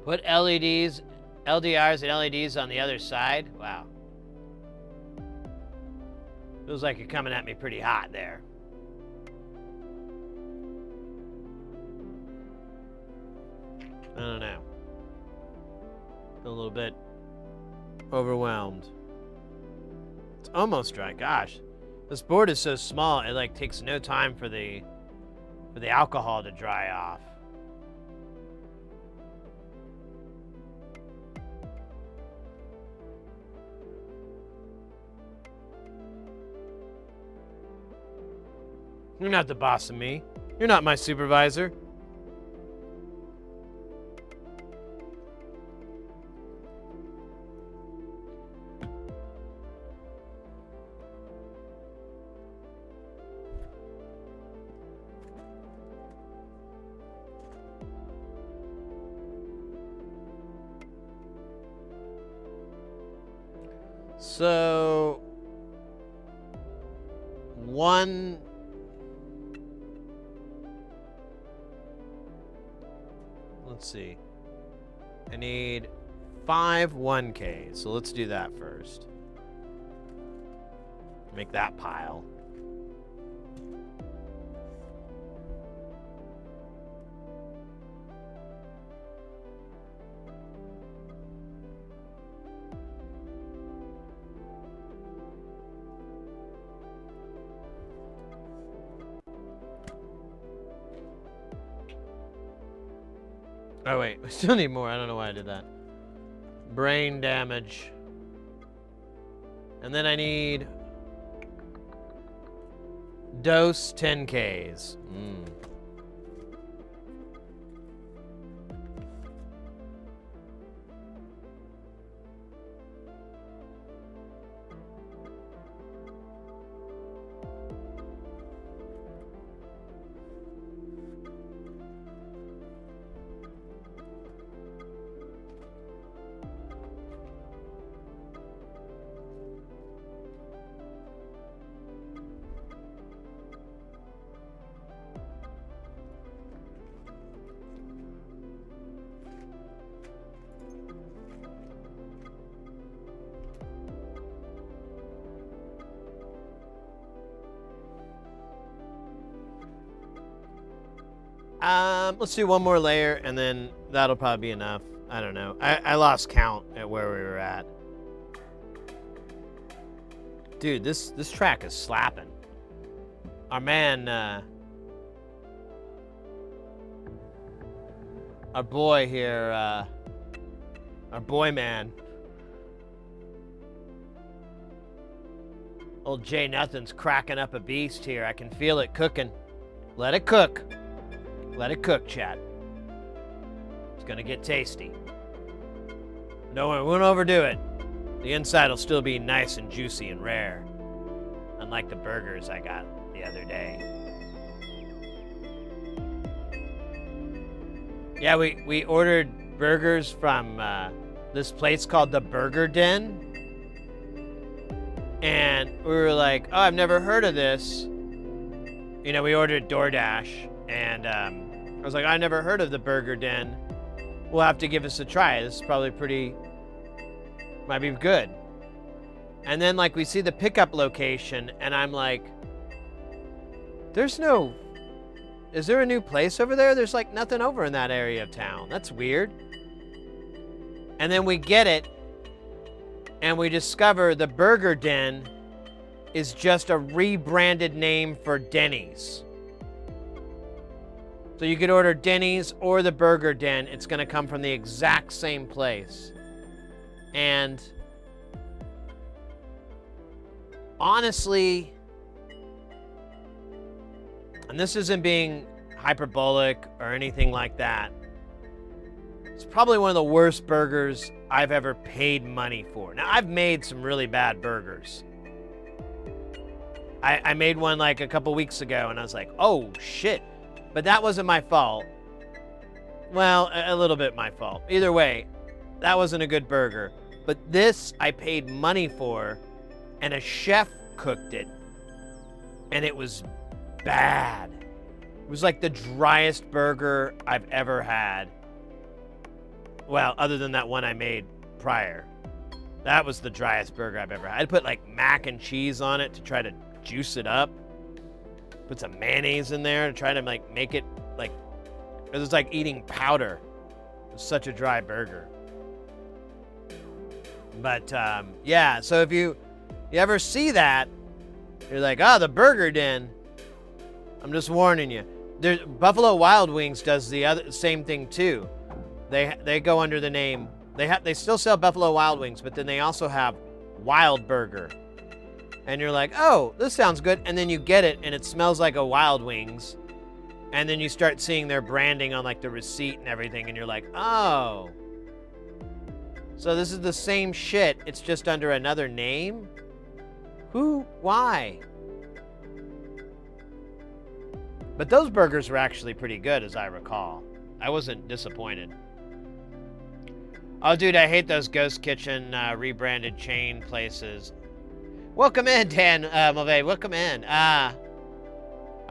Put LEDs, LDRs and LEDs on the other side. Wow. Feels like you're coming at me pretty hot there. I don't know. Feel a little bit overwhelmed. It's almost dry. Gosh, this board is so small. It like takes no time for the alcohol to dry off. You're not the boss of me. You're not my supervisor. So, let's see. I need 5 1Ks. So let's do that first. Make that pile. Oh wait, I still need more. I don't know why I did that. Brain damage. And then I need dose 10Ks. Let's do one more layer, and then that'll probably be enough. I don't know. I lost count at where we were at. Dude, this track is slapping. Our man, our boy here, our boy man. Old Jay Nothing's cracking up a beast here. I can feel it cooking. Let it cook. Let it cook, chat. It's gonna get tasty. No, we won't overdo it. The inside will still be nice and juicy and rare. Unlike the burgers I got the other day. Yeah, we ordered burgers from this place called the Burger Den. And we were like, oh, I've never heard of this. You know, we ordered DoorDash. And I was like, I never heard of the Burger Den. We'll have to give this a try. This is probably might be good. And then, like, we see the pickup location, and I'm like, is there a new place over there? There's, like, nothing over in that area of town. That's weird. And then we get it, and we discover the Burger Den is just a rebranded name for Denny's. So you could order Denny's or the Burger Den. It's going to come from the exact same place. And honestly, and this isn't being hyperbolic or anything like that, it's probably one of the worst burgers I've ever paid money for. Now, I've made some really bad burgers. I made one like a couple weeks ago, and I was like, oh, shit. But that wasn't my fault. Well, a little bit my fault. Either way, that wasn't a good burger. But this I paid money for, and a chef cooked it, and it was bad. It was like the driest burger I've ever had. Well, other than that one I made prior. That was the driest burger I've ever had. I'd put like mac and cheese on it to try to juice it up. Put some mayonnaise in there to try to like make it like, it was like eating powder. It was such a dry burger. But yeah, so if you ever see that, you're like, oh, the Burger Den. I'm just warning you. Buffalo Wild Wings does the same thing too. They go under the name. They still sell Buffalo Wild Wings, but then they also have Wild Burger. And you're like, oh, this sounds good. And then you get it, and it smells like a Wild Wings. And then you start seeing their branding on like the receipt and everything, and you're like, oh. So this is the same shit. It's just under another name? Who? Why? But those burgers were actually pretty good, as I recall. I wasn't disappointed. Oh, dude, I hate those Ghost Kitchen rebranded chain places. Welcome in, Dan Mulvey. Welcome in. I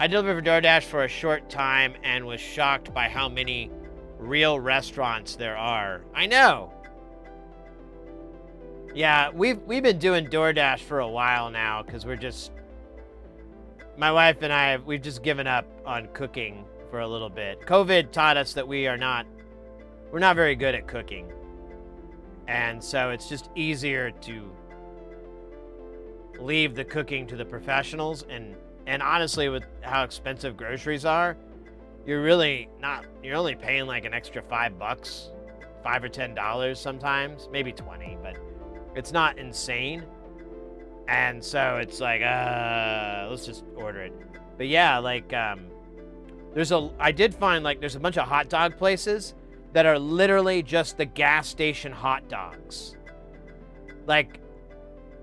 delivered for DoorDash for a short time and was shocked by how many real restaurants there are. I know. Yeah, we've been doing DoorDash for a while now because my wife and we've just given up on cooking for a little bit. COVID taught us that we're not very good at cooking. And so it's just easier to leave the cooking to the professionals. And honestly, with how expensive groceries are, you're only paying like an extra $5, $5 or $10 sometimes, maybe 20, but it's not insane. And so it's like, let's just order it. But yeah, like, I did find like there's a bunch of hot dog places that are literally just the gas station hot dogs. Like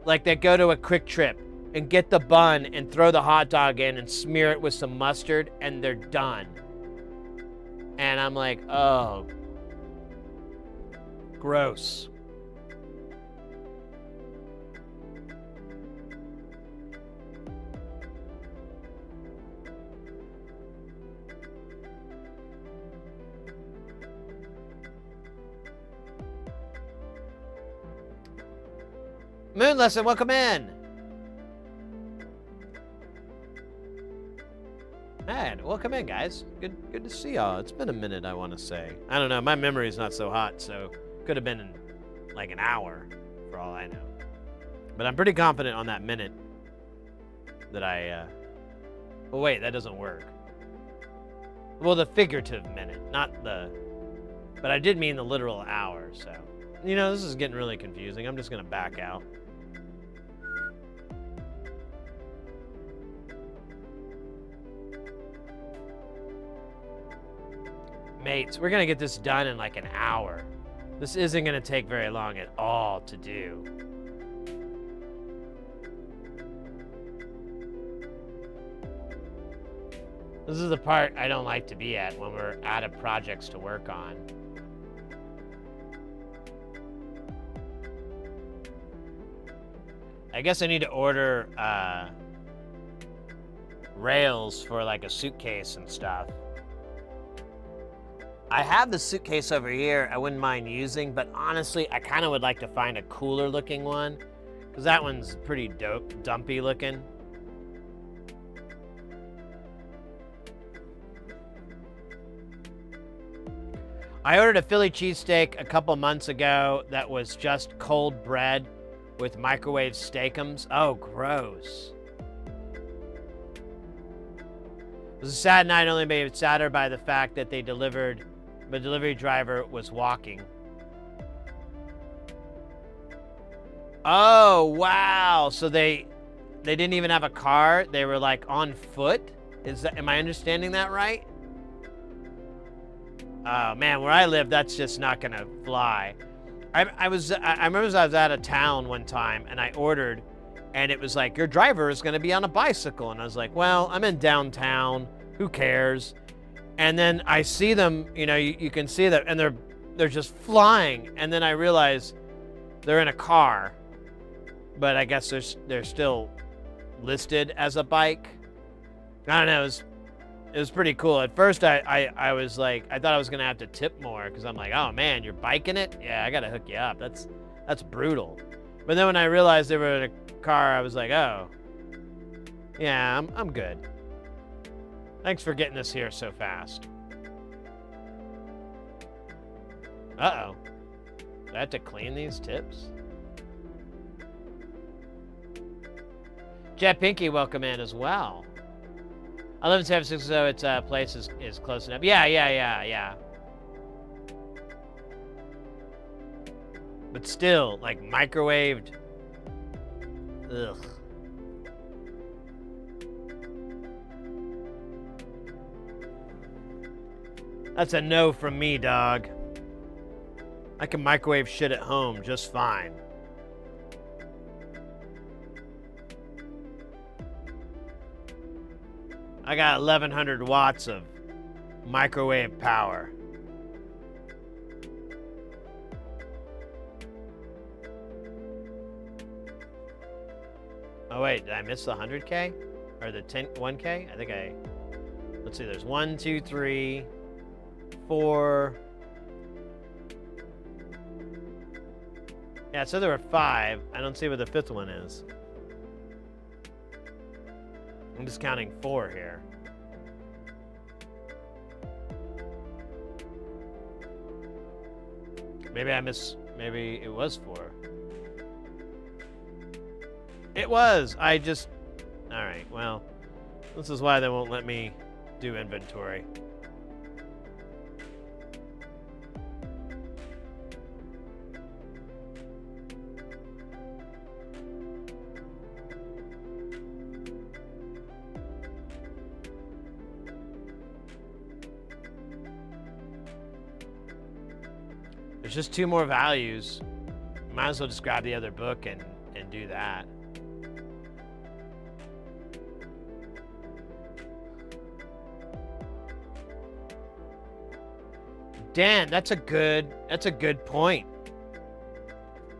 they go to a Quick Trip and get the bun and throw the hot dog in and smear it with some mustard and they're done. And I'm like, oh, gross. Moon Lesson, welcome in. Man, welcome in, guys. Good to see y'all. It's been a minute, I want to say. I don't know. My memory's not so hot, so could have been in like an hour, for all I know. But I'm pretty confident on that minute that well, wait, that doesn't work. Well, the figurative minute, not the... But I did mean the literal hour, so... You know, this is getting really confusing. I'm just going to back out. Mates, we're going to get this done in like an hour. This isn't going to take very long at all to do. This is the part I don't like to be at when we're out of projects to work on. I guess I need to order rails for like a suitcase and stuff. I have the suitcase over here I wouldn't mind using, but honestly, I kind of would like to find a cooler looking one because that one's pretty dumpy looking. I ordered a Philly cheesesteak a couple months ago that was just cold bread with microwave steakums. Oh, gross. It was a sad night, only made sadder by the fact that the delivery driver was walking. Oh, wow. So they didn't even have a car. They were like on foot. Am I understanding that right? Oh man, where I live, that's just not gonna fly. I remember I was out of town one time and I ordered, and it was like, your driver is gonna be on a bicycle, and I was like, well, I'm in downtown, who cares? And then I see them, you know, you can see them, and they're just flying, and then I realize they're in a car, but I guess they're still listed as a bike. I don't know. It was pretty cool. At first, I was like, I thought I was gonna have to tip more because I'm like, oh man, you're biking it? Yeah, I gotta hook you up. That's brutal. But then when I realized they were in a car, I was like, oh, yeah, I'm good. Thanks for getting us here so fast. Uh-oh. Do I have to clean these tips? Jet Pinky, welcome in as well. I live in San Francisco, so its place is close enough. Yeah. But still, like, microwaved. Ugh. That's a no from me, dog. I can microwave shit at home just fine. I got 1100 watts of microwave power. Oh wait, did I miss the 100K? Or the 1K? I think let's see, there's 1, 2, 3, 4. Yeah, so there were 5. I don't see what the 5th one is. I'm just counting 4 here. Maybe it was 4. It was. All right, well, this is why they won't let me do inventory. There's just 2 more values. Might as well just grab the other book and do that. Dan, that's a good point.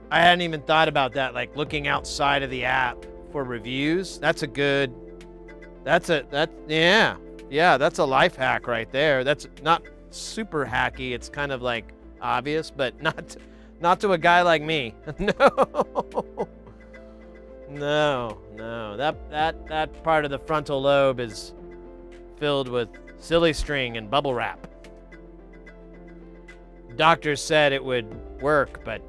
I hadn't even thought about that, like looking outside of the app for reviews. That's a that's a life hack right there. That's not super hacky. It's kind of like obvious, but not to a guy like me. No. That part of the frontal lobe is filled with silly string and bubble wrap. Doctors said it would work, but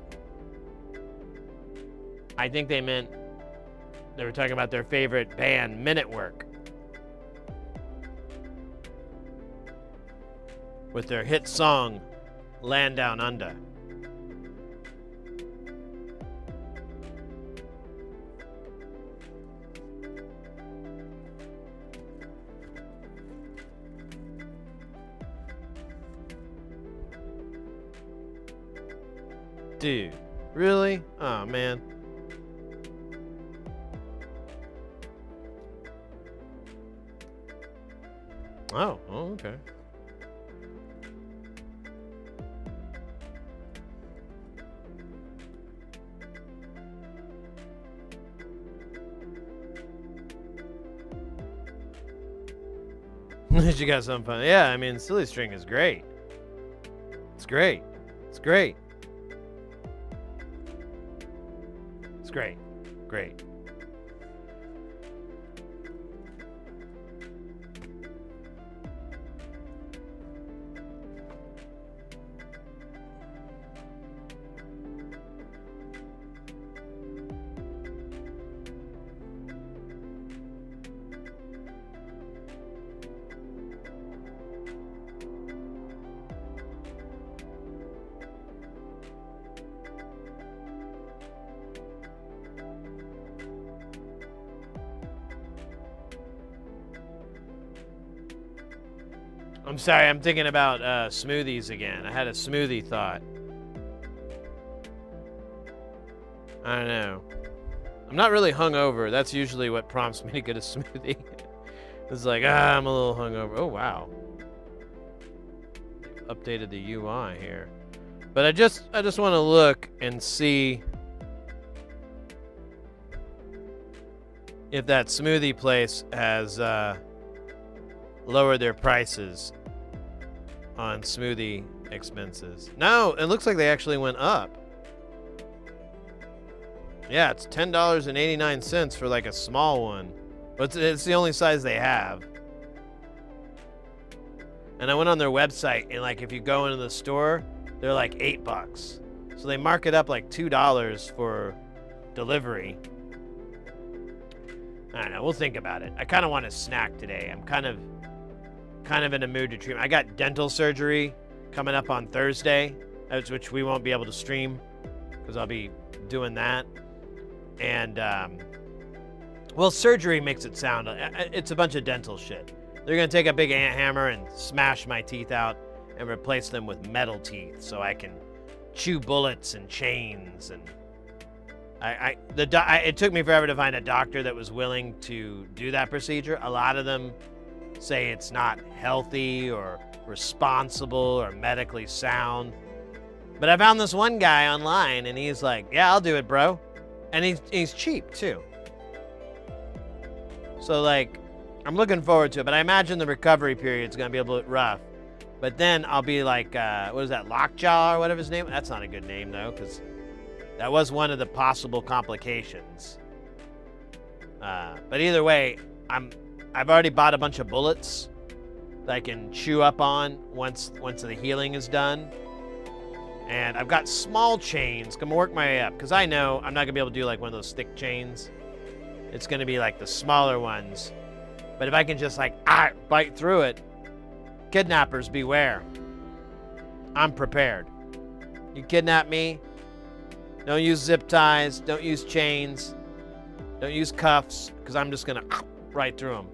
I think they were talking about their favorite band, Men at Work, with their hit song, Land Down Under. Dude, really? Oh, man. Oh, okay. You got some fun. Yeah, I mean, silly string is great. It's great. It's great. It's great. Great. I'm sorry, I'm thinking about smoothies again. I had a smoothie thought. I don't know. I'm not really hungover. That's usually what prompts me to get a smoothie. It's like, I'm a little hungover. Oh, wow. They've updated the UI here. But I just want to look and see if that smoothie place has lowered their prices on smoothie expenses. No, it looks like they actually went up. Yeah, it's $10.89 for like a small one. But it's the only size they have. And I went on their website, and like if you go into the store, they're like $8. So they mark it up like $2 for delivery. I don't know, we'll think about it. I kind of want a snack today. I'm kind of in a mood to treat. I got dental surgery coming up on Thursday, which we won't be able to stream because I'll be doing that. And well, surgery makes it sound, it's a bunch of dental shit. They're gonna take a big ant hammer and smash my teeth out and replace them with metal teeth so I can chew bullets and chains. And it took me forever to find a doctor that was willing to do that procedure. A lot of them say it's not healthy or responsible or medically sound. But I found this one guy online, and he's like, yeah, I'll do it, bro. And he's cheap, too. So, like, I'm looking forward to it. But I imagine the recovery period is going to be a little bit rough. But then I'll be like, what is that, Lockjaw or whatever his name? That's not a good name, though, because That was one of the possible complications. But either way, I've already bought a bunch of bullets that I can chew up on once the healing is done. And I've got small chains. Gonna work my way up, because I know I'm not gonna be able to do like one of those thick chains. It's gonna be like the smaller ones. But if I can just like bite through it, kidnappers beware. I'm prepared. You kidnap me, don't use zip ties, don't use chains, don't use cuffs, because I'm just gonna right through them.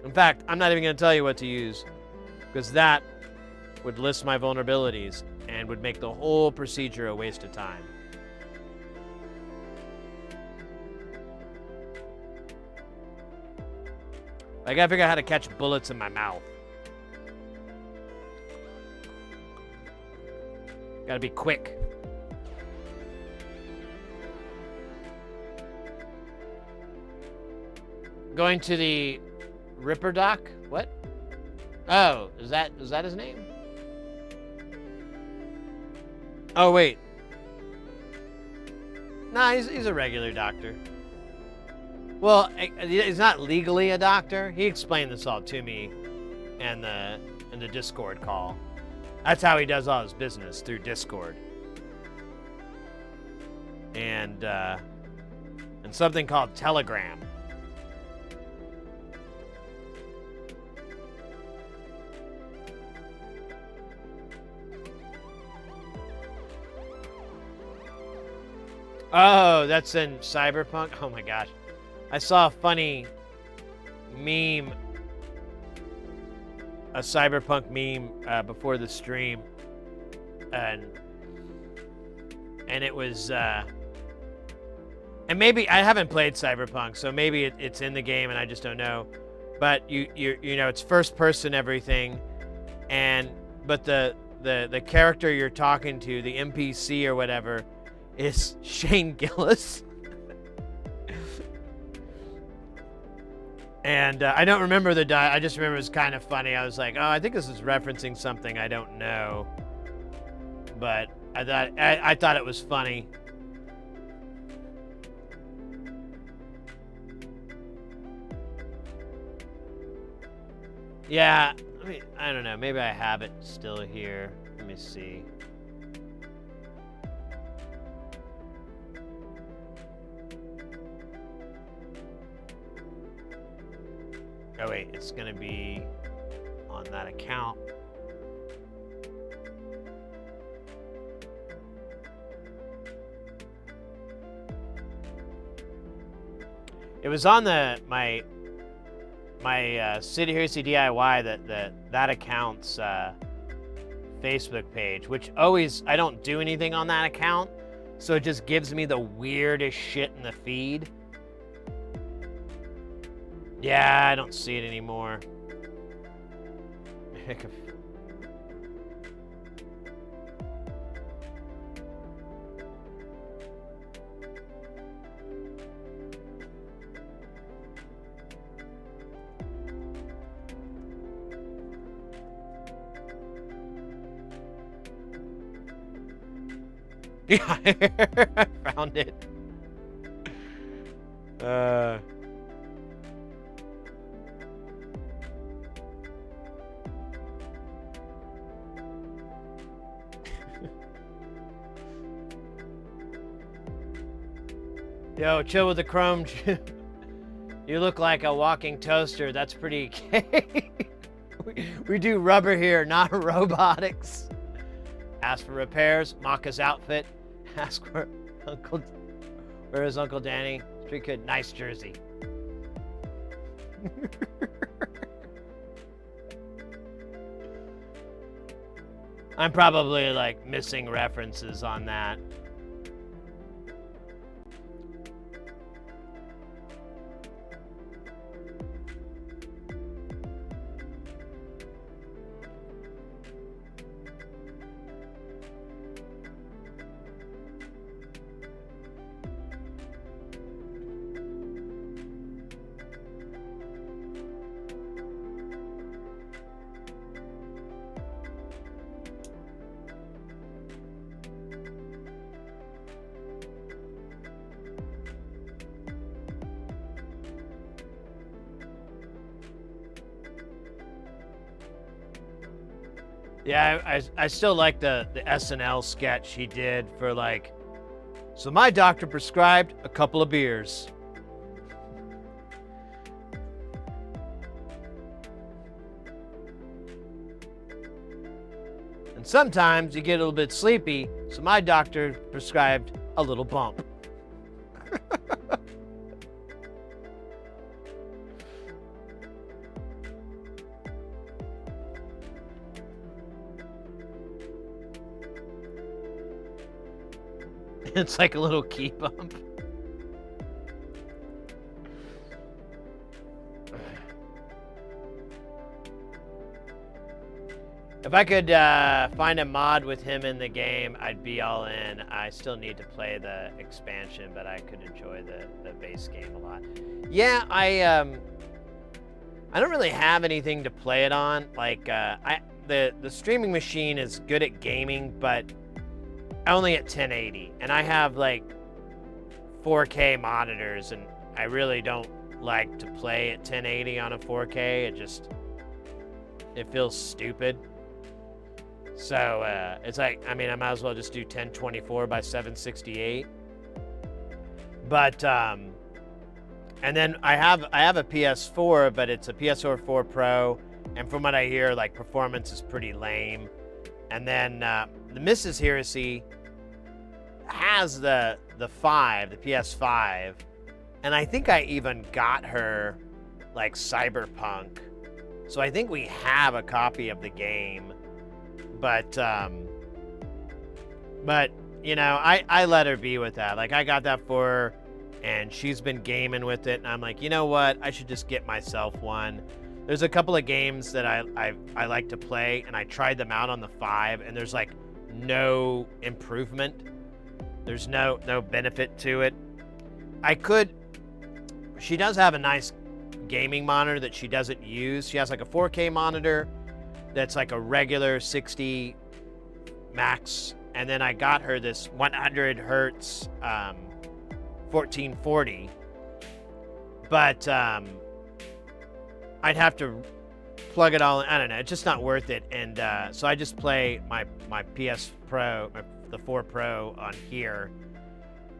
In fact, I'm not even gonna tell you what to use, because that would list my vulnerabilities and would make the whole procedure a waste of time. I gotta figure out how to catch bullets in my mouth. Gotta be quick. Going to the Ripper Doc? What? Oh, is that his name? Oh, wait. Nah, he's a regular doctor. Well, he's not legally a doctor. He explained this all to me in the Discord call. That's how he does all his business, through Discord. And something called Telegram. Oh, that's in Cyberpunk? Oh my gosh. I saw a funny meme, a Cyberpunk meme before the stream, and it was, and maybe, I haven't played Cyberpunk, so maybe it's in the game and I just don't know, but you know, it's first person everything, but the character you're talking to, the NPC or whatever, is Shane Gillis. And I don't remember the I just remember it was kind of funny. I was like, oh, I think this is referencing something I don't know. But I thought it was funny. Yeah, I don't know. Maybe I have it still here. Let me see. Oh wait, it's gonna be on that account. It was on my City Hersey DIY that account's Facebook page, which always, I don't do anything on that account, so it just gives me the weirdest shit in the feed. Yeah, I don't see it anymore. Yeah, I found it. Yo, chill with the chrome. You look like a walking toaster. That's pretty gay. we do rubber here, not robotics. Ask for repairs. Maka's outfit. Ask for Uncle. Where is Uncle Danny? Street kid. Nice jersey. I'm probably like missing references on that. Yeah, I still like the SNL sketch he did for like, so my doctor prescribed a couple of beers. And sometimes you get a little bit sleepy, so my doctor prescribed a little bump. It's like a little key bump. If I could find a mod with him in the game, I'd be all in. I still need to play the expansion, but I could enjoy the base game a lot. Yeah, I don't really have anything to play it on. Like the streaming machine is good at gaming, but only at 1080, and I have like 4K monitors, and I really don't like to play at 1080 on a 4K. It feels stupid. So it's like, I mean, I might as well just do 1024 by 768. But and then I have a PS4, but it's a PS4 4 Pro, and from what I hear, like, performance is pretty lame. And then the Mrs. Heresy has the PS5, and I think I even got her like Cyberpunk. So I think we have a copy of the game. But you know, I let her be with that. Like, I got that for her, and she's been gaming with it, and I'm like, you know what? I should just get myself one. There's a couple of games that I like to play, and I tried them out on the 5, and there's like no improvement. There's no benefit to it. She does have a nice gaming monitor that she doesn't use. She has like a 4K monitor that's like a regular 60 max, and then I got her this 100 hertz 1440, but I'd have to plug it all in. I don't know, it's just not worth it. And so I just play my PS Pro, the 4 Pro on here,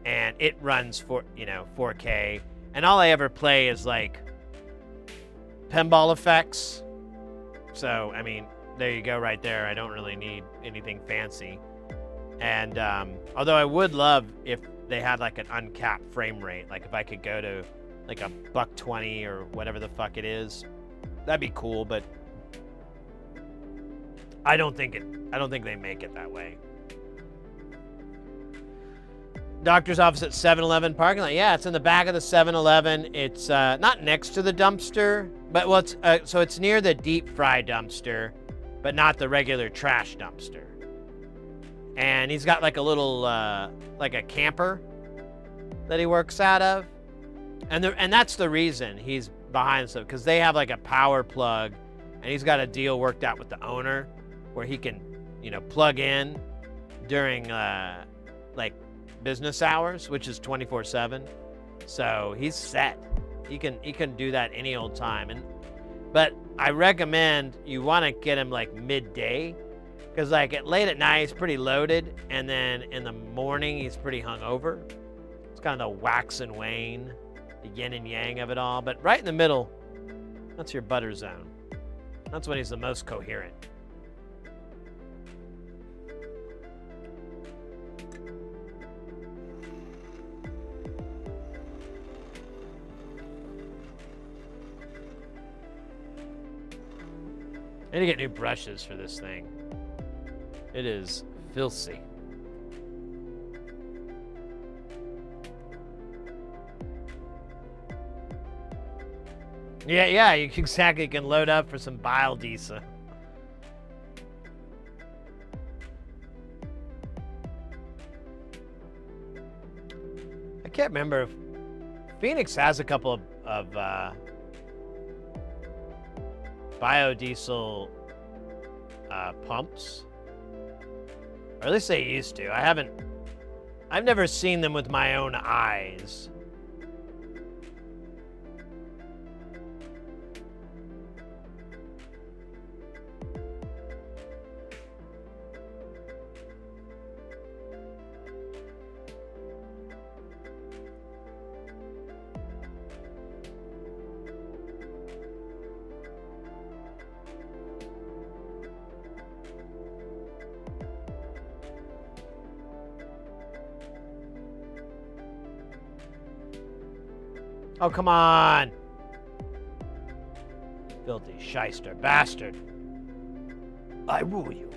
and it runs 4K, and all I ever play is like pinball effects. So, I mean, there you go right there. I don't really need anything fancy. And although I would love if they had like an uncapped frame rate, like if I could go to like a $120 or whatever the fuck it is, that'd be cool. But I don't think they make it that way. Doctor's office at 7-Eleven parking lot. Yeah, it's in the back of the 7-Eleven. It's not next to the dumpster, but well, so it's near the deep fry dumpster, but not the regular trash dumpster. And he's got like a little like a camper that he works out of, and that's the reason he's behind stuff, because they have like a power plug, and he's got a deal worked out with the owner where he can, plug in during like business hours, which is 24/7. So he's set. He can do that any old time. But I recommend you want to get him like midday, because like late at night he's pretty loaded, and then in the morning he's pretty hungover. It's kind of the wax and wane, the yin and yang of it all. But right in the middle, that's your butter zone. That's when he's the most coherent. I need to get new brushes for this thing. It is filthy. Yeah, you exactly can load up for some biodiesel. I can't remember if Phoenix has a couple of biodiesel pumps, or at least they used to. I've never seen them with my own eyes. Oh, come on. Filthy shyster bastard. I rule you.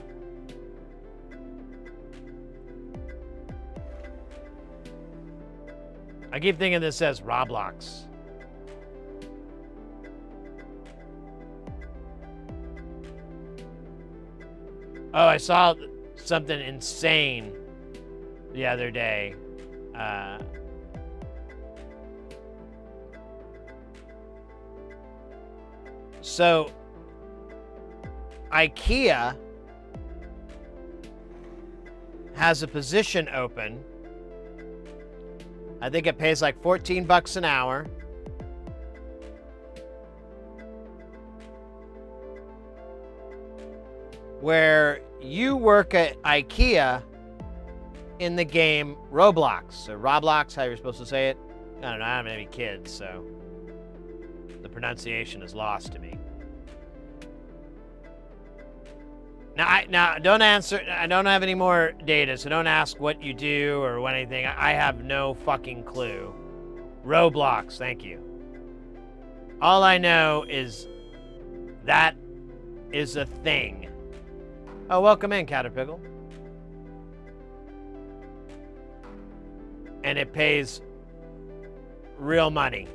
I keep thinking this says Roblox. Oh, I saw something insane the other day. So, IKEA has a position open. I think it pays like 14 bucks an hour. Where you work at IKEA in the game Roblox, or Roblox, how you're supposed to say it. I don't know, I don't have any kids, so the pronunciation is lost to me. Now, don't answer. I don't have any more data, so don't ask what you do or what anything. I have no fucking clue. Roblox, thank you. All I know is that is a thing. Oh, welcome in, Caterpillar. And it pays real money.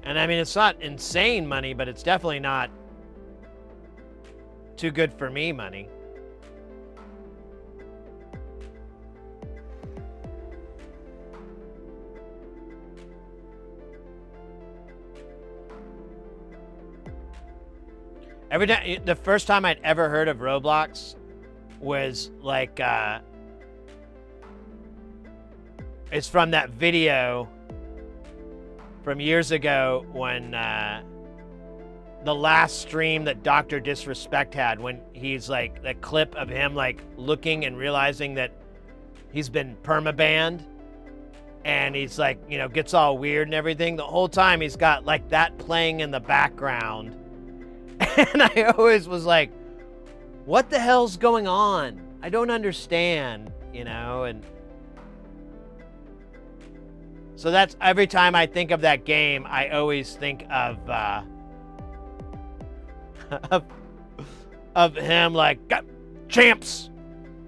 And I mean, it's not insane money, but it's definitely not too good for me money. Every time, the first time I'd ever heard of Roblox was like, it's from that video from years ago when the last stream that Dr. Disrespect had, when he's like, that clip of him like looking and realizing that he's been permabanned, and he's like, you know, gets all weird and everything. The whole time he's got like that playing in the background. And I always was like, what the hell's going on? I don't understand, you know, and so that's every time I think of that game, I always think of him like, champs,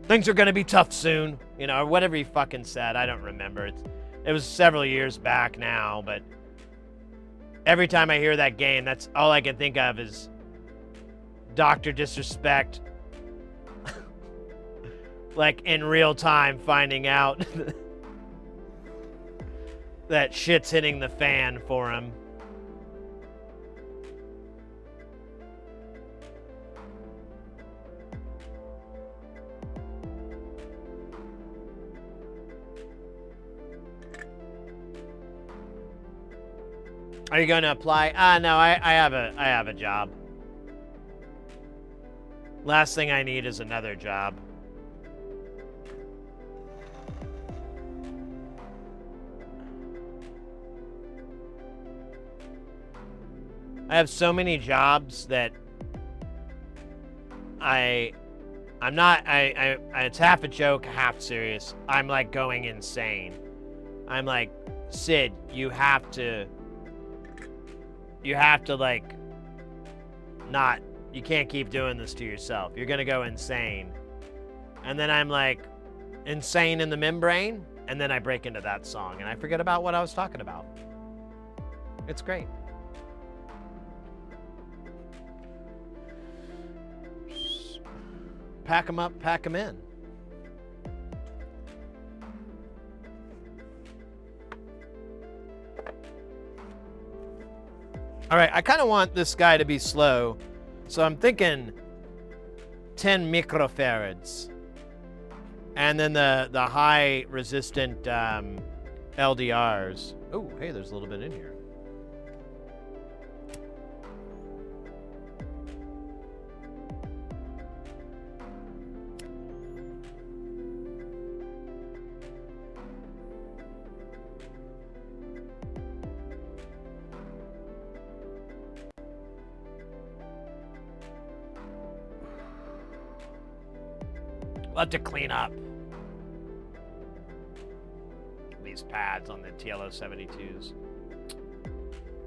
things are gonna be tough soon, you know, or whatever he fucking said. I don't remember. It was several years back now, but every time I hear that game, that's all I can think of is Dr. Disrespect, like in real time, finding out that shit's hitting the fan for him. Are you going to apply? No, I have a job. Last thing I need is another job. I have so many jobs that it's half a joke, half serious. I'm like going insane. I'm like, Sid, you have to like not, you can't keep doing this to yourself. You're gonna go insane. And then I'm like, insane in the membrane, and then I break into that song and I forget about what I was talking about. It's great. Pack them up, pack them in. All right, I kind of want this guy to be slow, so I'm thinking 10 microfarads. And then the high resistant LDRs. Oh, hey, there's a little bit in here. We'll have to clean up. these pads on the TLO 72s.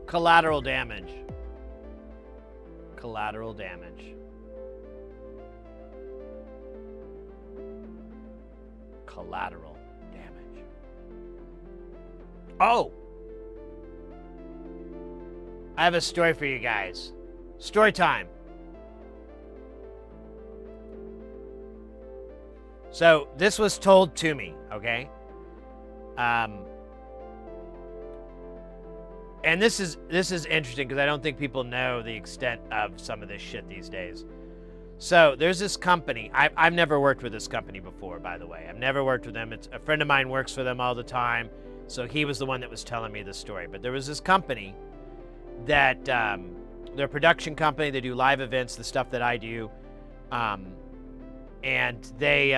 Collateral damage. Collateral damage. Collateral damage. Oh! I have a story for you guys. Story time. So, this was told to me, okay? And this is interesting because I don't think people know the extent of some of this shit these days. So, there's this company. I've never worked with this company before, by the way. I've never worked with them. It's a friend of mine works for them all the time. So, he was the one that was telling me the story. But there was this company that, they're a production company. They do live events, the stuff that I do. And they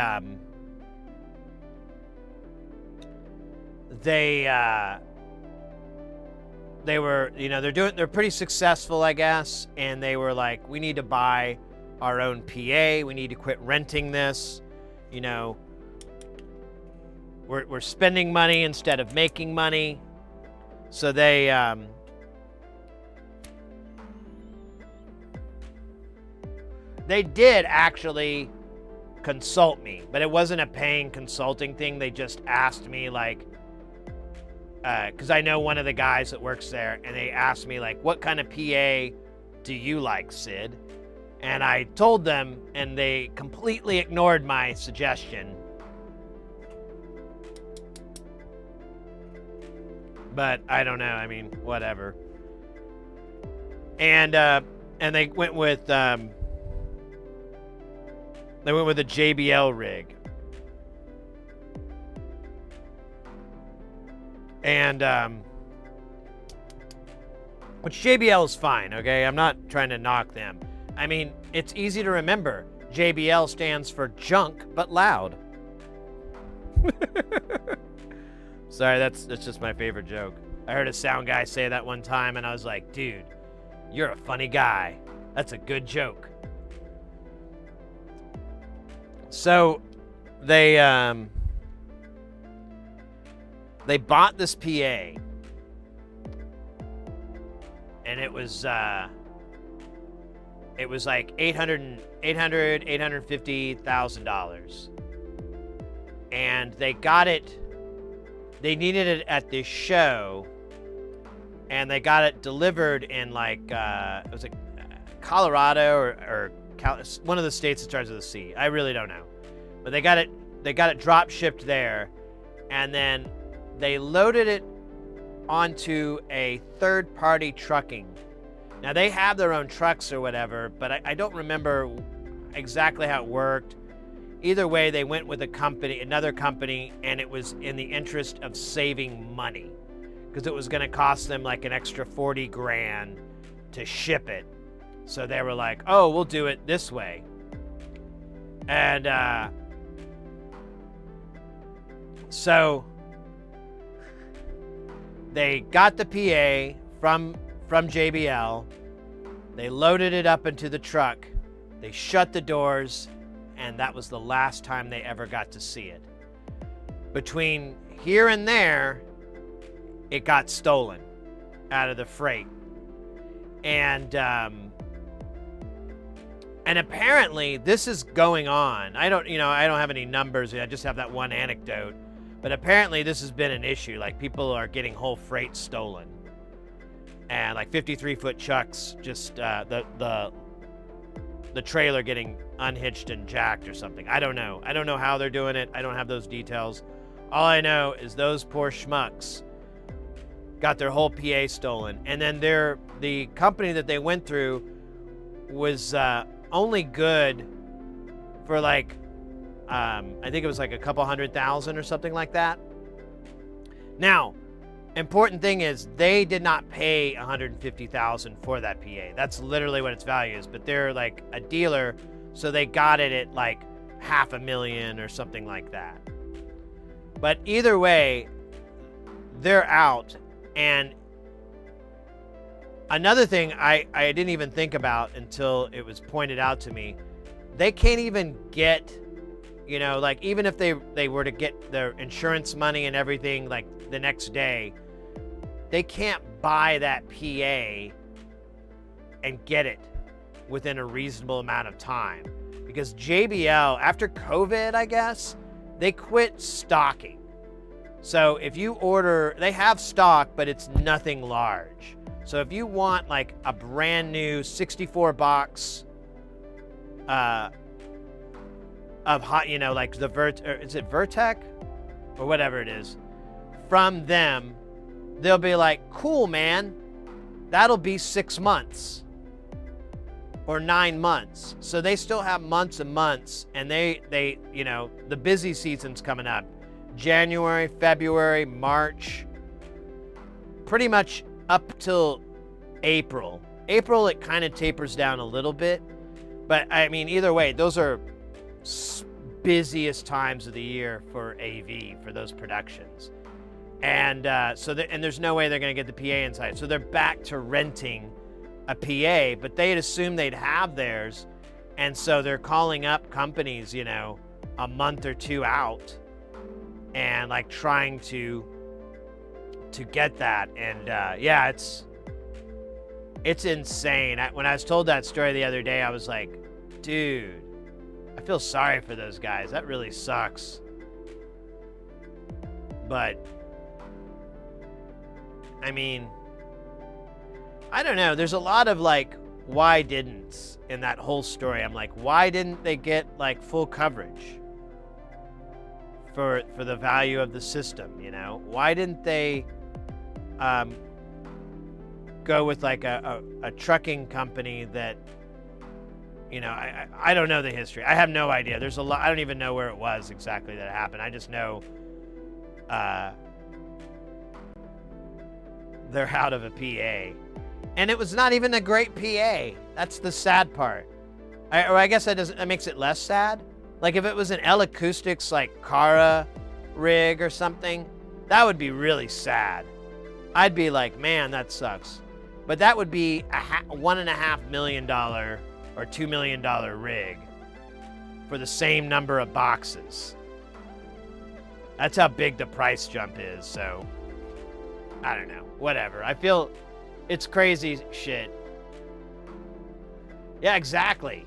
were, you know, they're pretty successful, I guess, and they were like, we need to buy our own PA, we need to quit renting this, you know, we're spending money instead of making money. So they did actually consult me, but it wasn't a paying consulting thing. They just asked me, like, because I know one of the guys that works there, and they asked me, like, what kind of PA do you like, Sid? And I told them, and they completely ignored my suggestion. But I don't know. I mean, whatever. And they went with a JBL rig. And which JBL is fine, okay? I'm not trying to knock them. I mean, it's easy to remember. JBL stands for junk but loud. Sorry, that's just my favorite joke. I heard a sound guy say that one time, and I was like, dude, you're a funny guy. That's a good joke. So they bought this PA, and it was like $850,000, and they got it. They needed it at this show, and they got it delivered in like it was like Colorado or one of the states that starts with a C. I really don't know, but they got it drop shipped there, and then they loaded it onto a third-party trucking. Now, they have their own trucks or whatever, but I don't remember exactly how it worked. Either way, they went with another company, and it was in the interest of saving money because it was going to cost them like an extra $40,000 to ship it. So they were like, oh, we'll do it this way. And so they got the PA from JBL. They loaded it up into the truck. They shut the doors, and that was the last time they ever got to see it. Between here and there, it got stolen out of the freight. And apparently this is going on. I don't have any numbers. I just have that one anecdote. But apparently this has been an issue. Like, people are getting whole freight stolen. And like 53-foot trucks, just the trailer getting unhitched and jacked or something. I don't know. I don't know how they're doing it. I don't have those details. All I know is those poor schmucks got their whole PA stolen. And then the company that they went through was only good for like, I think it was like a couple $100,000 or something like that. Now, important thing is they did not pay $150,000 for that PA. That's literally what its value is. But they're like a dealer, so they got it at like $500,000 or something like that. But either way, they're out. And another thing I didn't even think about until it was pointed out to me, they can't even get, You know, like even if they were to get their insurance money and everything like the next day, they can't buy that PA and get it within a reasonable amount of time. Because JBL, after COVID, I guess, they quit stocking. So if you order, they have stock, but it's nothing large. So if you want like a brand new 64 box of hot, you know, like the is it Vertec or whatever it is, from them, they'll be like, cool, man, that'll be 6 months or 9 months. So they still have months and months, and they you know, the busy season's coming up. January, February, March, pretty much up till April. April, it kind of tapers down a little bit, but I mean, either way, those are busiest times of the year for AV, for those productions. And and there's no way they're going to get the PA inside. So they're back to renting a PA, but they had assumed they'd have theirs. And so they're calling up companies, you know, a month or two out and like trying to get that. And yeah, it's insane. When I was told that story the other day, I was like, dude, I feel sorry for those guys. That really sucks. But I mean, I don't know. There's a lot of like, why didn't in that whole story. I'm like, why didn't they get like full coverage for the value of the system? You know, why didn't they go with like a trucking company that, you know, I don't know the history. I have no idea. There's a lot. I don't even know where it was exactly that it happened. I just know they're out of a PA. And it was not even a great PA. That's the sad part. I guess that makes it less sad. Like if it was an L Acoustics like Cara rig or something, that would be really sad. I'd be like, man, that sucks. But that would be a $1.5 million or $2 million rig for the same number of boxes. That's how big the price jump is. So I don't know, whatever. I feel it's crazy shit. Yeah, exactly.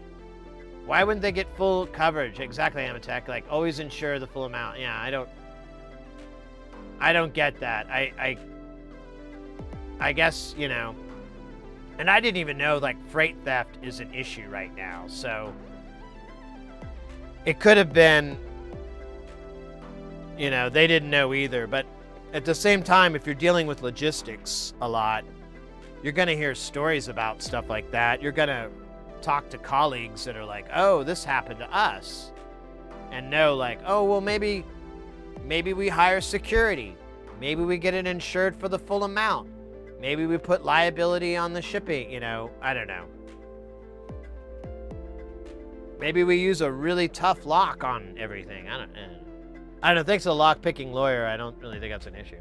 Why wouldn't they get full coverage? Exactly, Amatech. Like always insure the full amount. Yeah, I don't get that. I guess, you know, and I didn't even know like freight theft is an issue right now. So it could have been, you know, they didn't know either. But at the same time, if you're dealing with logistics a lot, you're going to hear stories about stuff like that. You're going to talk to colleagues that are like, oh, this happened to us. And know like, oh, well, maybe we hire security. Maybe we get it insured for the full amount. Maybe we put liability on the shipping, you know, I don't know. Maybe we use a really tough lock on everything. I don't know. Thanks to a lock-picking lawyer, I don't really think that's an issue.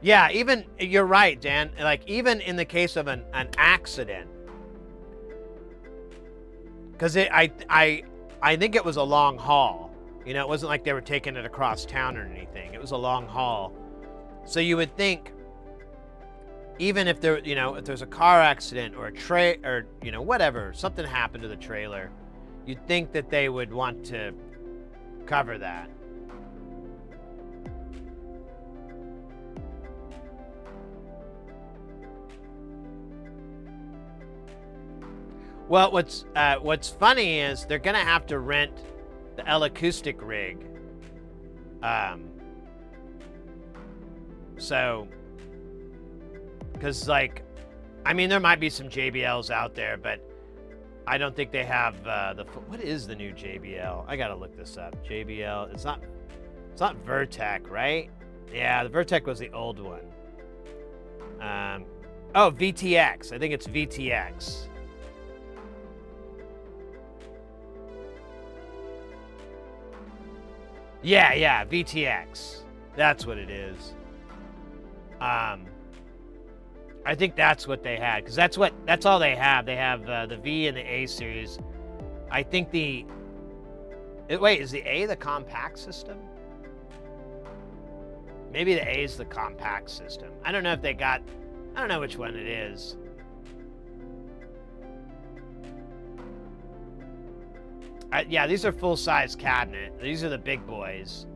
Yeah, even, you're right, Dan. Like, even in the case of an accident, because I think it was a long haul. You know, it wasn't like they were taking it across town or anything. It was a long haul. So you would think, even if there, you know, if there's a car accident or or, you know, whatever, something happened to the trailer, you'd think that they would want to cover that. Well, what's funny is they're gonna have to rent the L Acoustic rig. So, because like, I mean, there might be some JBLs out there, but I don't think they have what is the new JBL? I gotta look this up. JBL, it's not Vertec, right? Yeah, the Vertec was the old one. Oh, VTX. I think it's VTX. Yeah, VTX. That's what it is. I I think that's what they had, because that's all they have. They have the V and the A series. I think wait, is the A the compact system? Maybe the A is the compact system. I don't know if they got, I don't know which one it is. Yeah, these are full-size cabinet. These are the big boys.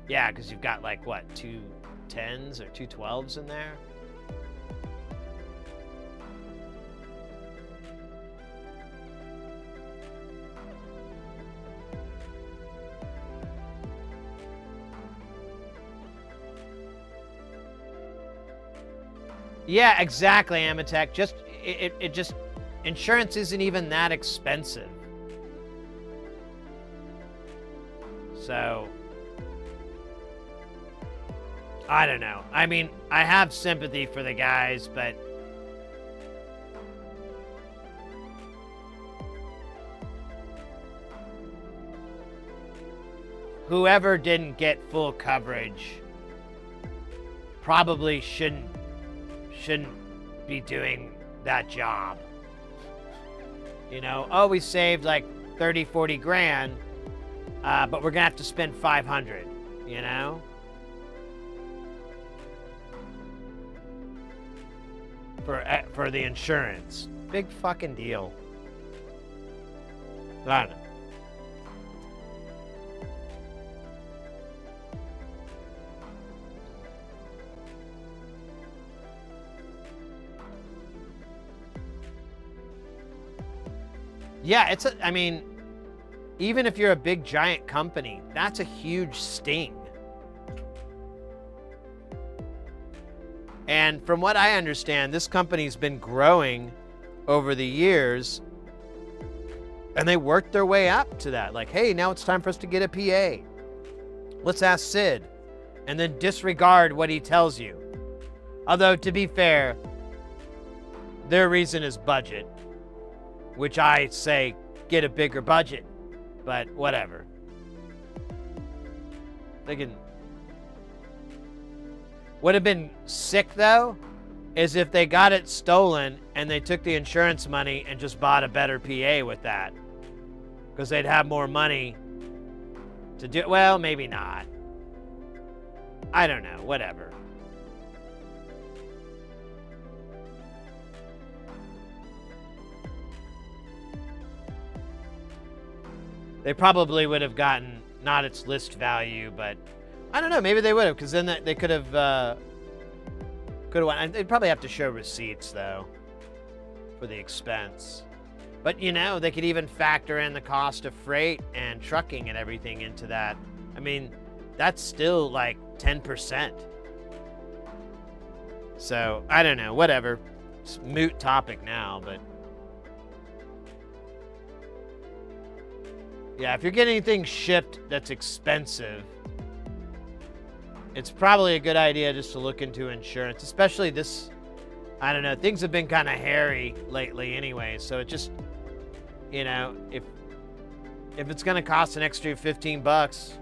Yeah, because you've got like, what, 2 10s or 2 12s in there? Yeah, exactly, Amatech. Just it just insurance isn't even that expensive. So I don't know. I mean, I have sympathy for the guys, but whoever didn't get full coverage probably shouldn't be doing that job. You know, oh, we saved like 30, 40 grand, but we're gonna have to spend 500, you know? For the insurance. Big fucking deal. I don't know. Yeah, I mean, even if you're a big giant company, that's a huge sting. And from what I understand, this company's been growing over the years, and they worked their way up to that. Like, hey, now it's time for us to get a PA. Let's ask Sid. And then disregard what he tells you. Although, to be fair, their reason is budget, which I say get a bigger budget, but whatever. They can. Would have been sick, though, is if they got it stolen and they took the insurance money and just bought a better PA with that. Because they'd have more money to do. Well, maybe not. I don't know. Whatever. They probably would have gotten not its list value, but I don't know. Maybe they would have, because then they could have went. They'd probably have to show receipts though for the expense. But you know, they could even factor in the cost of freight and trucking and everything into that. I mean, that's still like 10%. So I don't know. Whatever. It's a moot topic now, but. Yeah, if you're getting anything shipped that's expensive, it's probably a good idea just to look into insurance, especially this, I don't know, things have been kind of hairy lately anyway, so it just, you know, if it's going to cost an extra $15,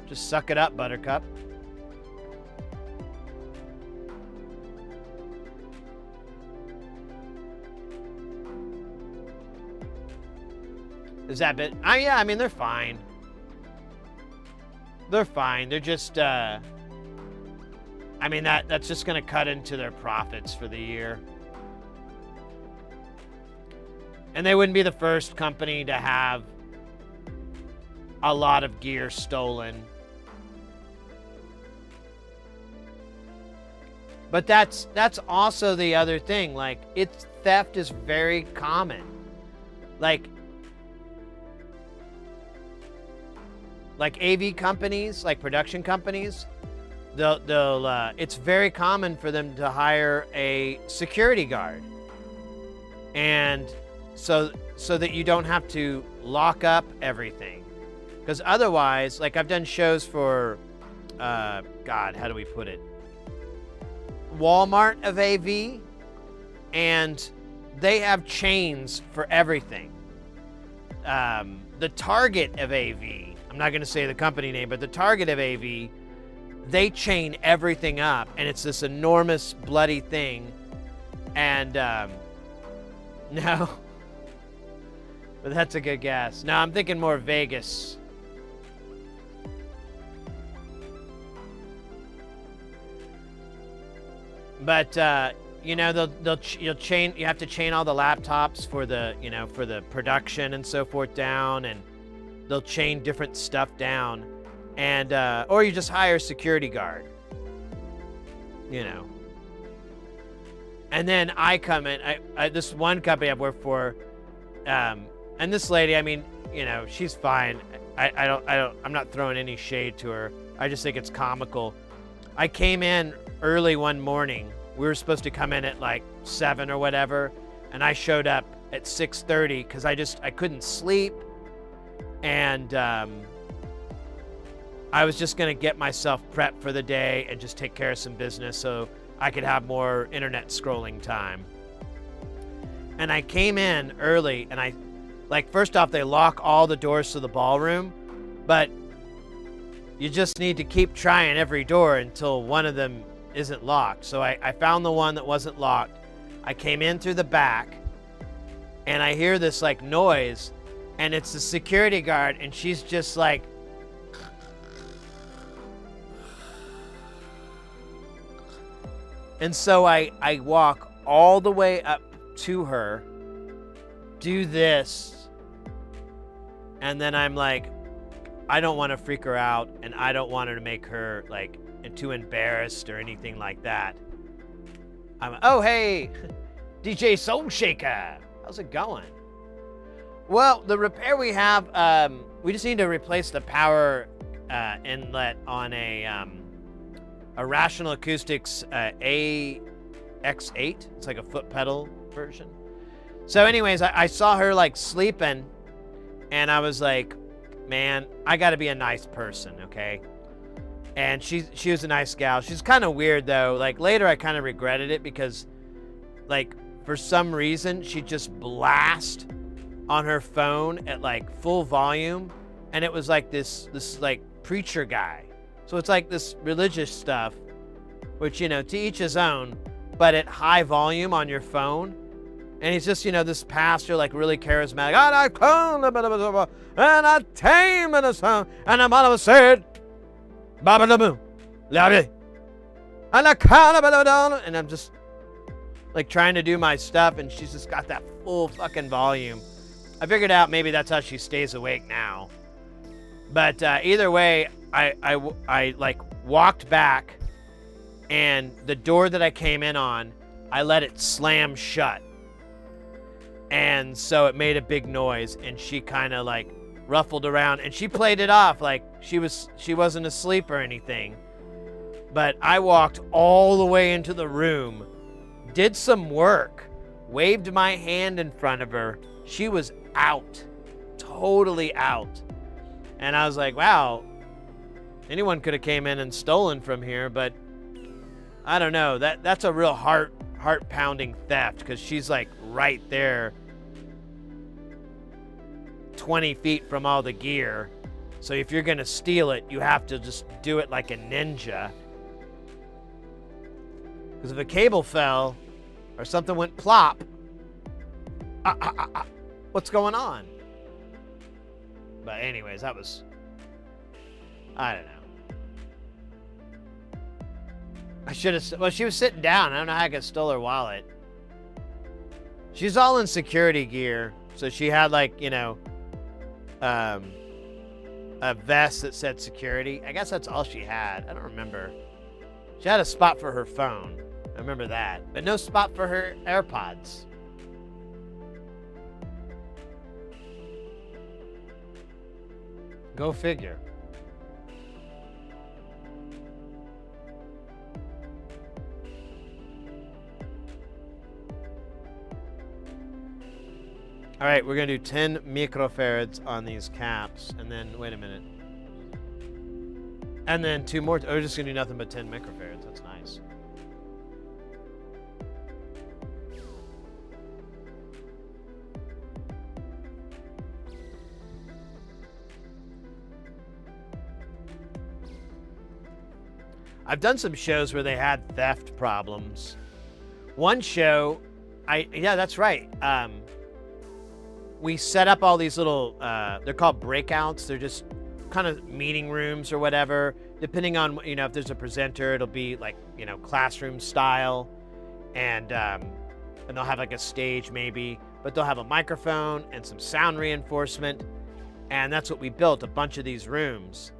just suck it up, Buttercup. Is that bit? Yeah, I mean, they're fine. They're fine. They're just, I mean, that's just going to cut into their profits for the year. And they wouldn't be the first company to have a lot of gear stolen. But that's also the other thing. Like, theft is very common. Like AV companies, like production companies, they'll it's very common for them to hire a security guard, and so that you don't have to lock up everything, because otherwise, like I've done shows for, God, how do we put it? Walmart of AV, and they have chains for everything. The Target of AV. I'm not going to say the company name, but the Target of AV, they chain everything up, and it's this enormous bloody thing. And no, but that's a good guess. No, I'm thinking more Vegas. But you know, you'll chain. You have to chain all the laptops for the, you know, for the production and so forth down, and they'll chain different stuff down, and or you just hire a security guard. You know. And then I come in. This one company I've worked for, and this lady, I mean, you know, she's fine. I'm not throwing any shade to her. I just think it's comical. I came in early one morning. We were supposed to come in at like 7 or whatever, and I showed up at 6:30 because I couldn't sleep, and I was just gonna get myself prepped for the day and just take care of some business so I could have more internet scrolling time. And I came in early, and first off, they lock all the doors to the ballroom, but you just need to keep trying every door until one of them isn't locked. So I found the one that wasn't locked. I came in through the back, and I hear this like noise, and it's the security guard, and she's just like, and so I walk all the way up to her, do this, and then I'm like, I don't want to freak her out, and I don't want her to make her like too embarrassed or anything like that. Oh hey, DJ Soul Shaker, how's it going? Well, the repair we have, we just need to replace the power inlet on a Rational Acoustics AX8. It's like a foot pedal version. So anyways, I saw her like sleeping, and I was like, man, I gotta be a nice person, okay? And she was a nice gal. She's kind of weird though. Like later I kind of regretted it because like for some reason she just blast on her phone at like full volume, and it was like this like preacher guy. So it's like this religious stuff, which, you know, to each his own, but at high volume on your phone. And he's just, you know, this pastor, like really charismatic. And I come and I tame and I'm all of a said, and I'm just like trying to do my stuff, and she's just got that full fucking volume. I figured out maybe that's how she stays awake now. But either way, I like walked back, and the door that I came in on, I let it slam shut. And so it made a big noise, and she kind of like ruffled around, and she played it off like she wasn't asleep or anything. But I walked all the way into the room, did some work, waved my hand in front of her. She was out, totally out. And I was like, wow, anyone could have came in and stolen from here, but I don't know. That's a real heart-pounding theft, because she's like right there, 20 feet from all the gear. So if you're gonna steal it, you have to just do it like a ninja. Because if a cable fell or something went plop, what's going on? But anyways, that was, I don't know. I should have, well, she was sitting down. I don't know how I could stole her wallet. She's all in security gear. So she had like, you know, a vest that said security. I guess that's all she had. I don't remember. She had a spot for her phone. I remember that. But no spot for her AirPods. Go figure. All right, we're gonna do 10 microfarads on these caps, and then, wait a minute. And then 2 more, we're just gonna do nothing but 10 microfarads, that's nice. I've done some shows where they had theft problems. One show, yeah, that's right. We set up all these little, they're called breakouts. They're just kind of meeting rooms or whatever. Depending on, you know, if there's a presenter, it'll be like, you know, classroom style. And they'll have like a stage maybe, but they'll have a microphone and some sound reinforcement. And that's what we built, a bunch of these rooms.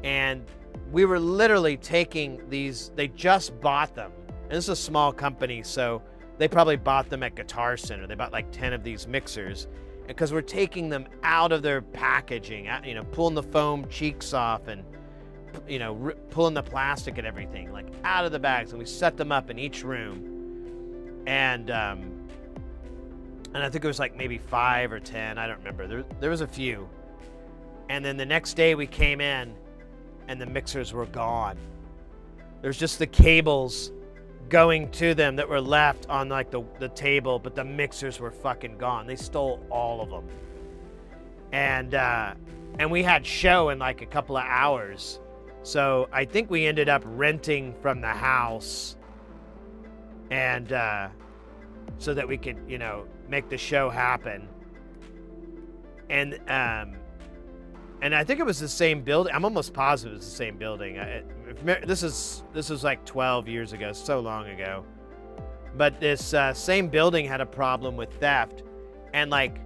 And we were literally taking these, they just bought them. And this is a small company, so they probably bought them at Guitar Center. They bought like 10 of these mixers. Because we're taking them out of their packaging, you know, pulling the foam cheeks off and, you know, pulling the plastic and everything, like out of the bags. And we set them up in each room. And I think it was like maybe 5 or 10. I don't remember. There was a few. And then the next day we came in and the mixers were gone. There's just the cables going to them that were left on like the table, but the mixers were fucking gone. They stole all of them. And we had show in like a couple of hours. So I think we ended up renting from the house and so that we could, you know, make the show happen. And I think it was the same building. I'm almost positive it was the same building. This was like 12 years ago, so long ago. But this same building had a problem with theft. And like,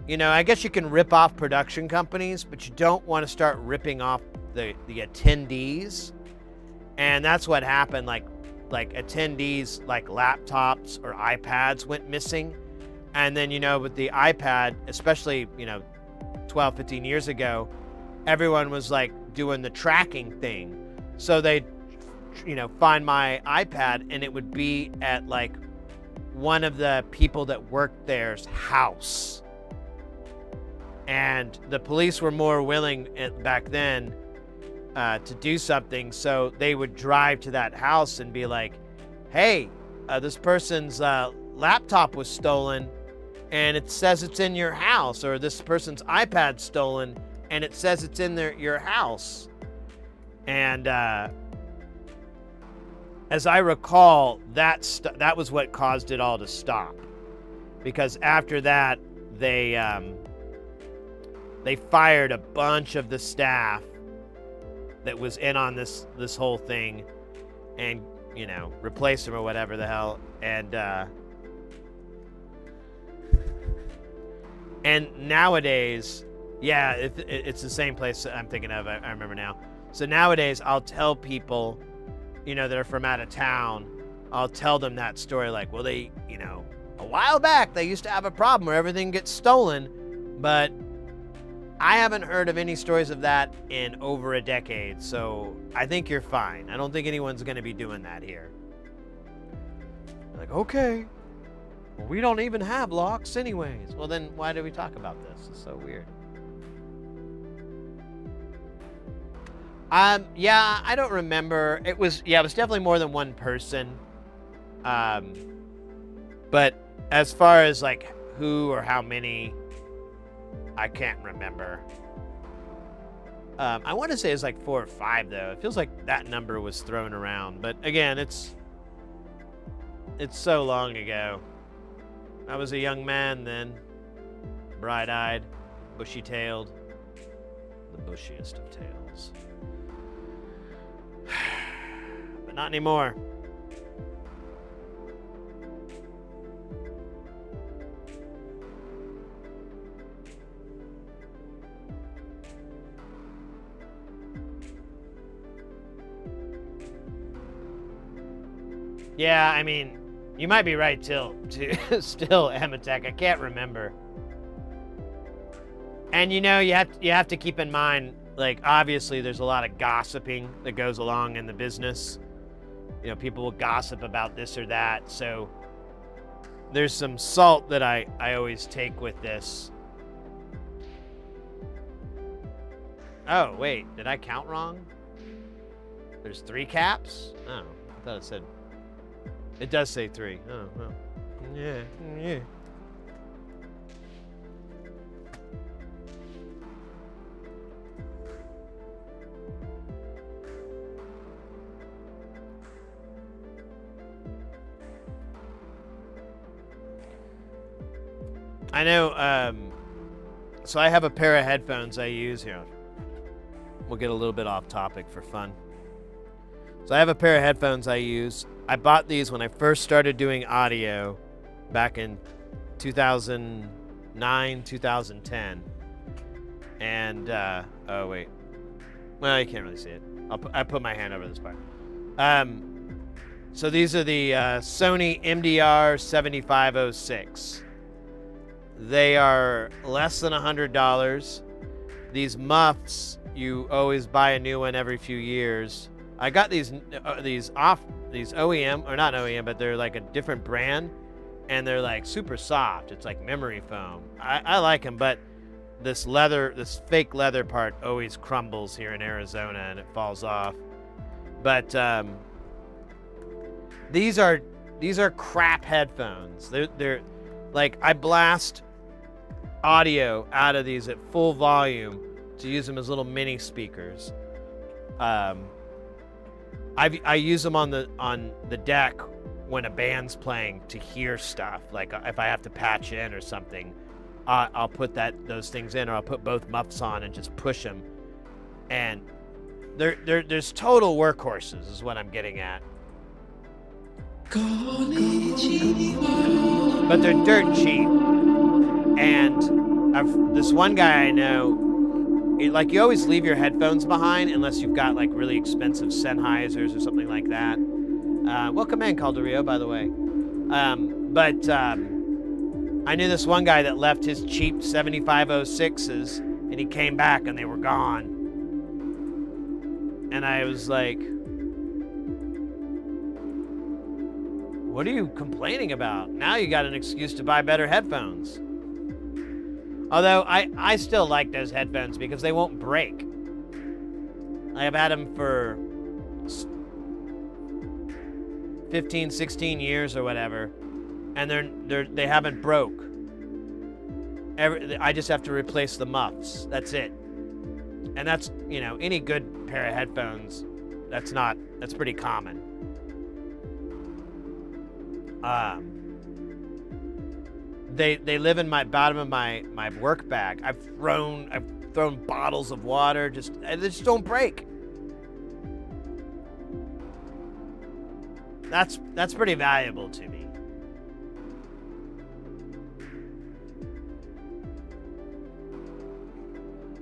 you know, I guess you can rip off production companies, but you don't want to start ripping off the attendees. And that's what happened. Like attendees, like laptops or iPads went missing. And then, you know, with the iPad, especially, you know, 12, 15 years ago, everyone was like doing the tracking thing. So they'd, you know, find my iPad and it would be at like one of the people that worked there's house. And the police were more willing back then to do something. So they would drive to that house and be like, hey, this person's laptop was stolen and it says it's in your house, or this person's iPad stolen and it says it's in your house. And as I recall, that was what caused it all to stop, because after that they fired a bunch of the staff that was in on this whole thing, and, you know, replaced them or whatever the hell. And nowadays, yeah, it's the same place I'm thinking of. I remember now. So nowadays, I'll tell people, you know, that are from out of town, I'll tell them that story. Like, well, they, you know, a while back, they used to have a problem where everything gets stolen, but I haven't heard of any stories of that in over a decade. So I think you're fine. I don't think anyone's going to be doing that here. Like, okay. Well, we don't even have locks anyways. Well, then why do we talk about this? It's so weird. Yeah, I don't remember. It was definitely more than one person. But as far as like who or how many, I can't remember. I want to say it's like 4 or 5 though. It feels like that number was thrown around. But again, it's so long ago. I was a young man then, bright-eyed, bushy-tailed, the bushiest of tails. But not anymore. Yeah, I mean, you might be right, still, Amatech. I can't remember. And you know, you have to keep in mind, like, obviously there's a lot of gossiping that goes along in the business. You know, people will gossip about this or that. So there's some salt that I always take with this. Oh, wait, did I count wrong? There's 3 caps? Oh, I thought it said... It does say 3. Oh, well. Yeah. I know. So I have a pair of headphones I use here. We'll get a little bit off topic for fun. So I have a pair of headphones I use. I bought these when I first started doing audio back in 2009, 2010. And, oh, wait. Well, you can't really see it. I put my hand over this part. So these are the Sony MDR 7506. They are less than $100. These muffs, you always buy a new one every few years. I got these OEM, or not OEM, but they're like a different brand, and they're like super soft. It's like memory foam. I like them, but this fake leather part always crumbles here in Arizona and it falls off. But these are crap headphones. They're like, I blast audio out of these at full volume to use them as little mini speakers. I use them on the deck when a band's playing to hear stuff. Like if I have to patch in or something, I'll put those things in, or I'll put both muffs on and just push them. And there's total workhorses is what I'm getting at. But they're dirt cheap. And this one guy I know, like, you always leave your headphones behind unless you've got like really expensive Sennheisers or something like that. Welcome in, Calderio, by the way. I knew this one guy that left his cheap 7506s, and he came back and they were gone. And I was like, what are you complaining about? Now you got an excuse to buy better headphones. Although I still like those headphones because they won't break. I have had them for 15, 16 years or whatever, and they haven't broke. I just have to replace the muffs. That's it. And that's, any good pair of headphones, that's pretty common. They live in my bottom of my work bag. I've thrown bottles of water, they just don't break. That's pretty valuable to me.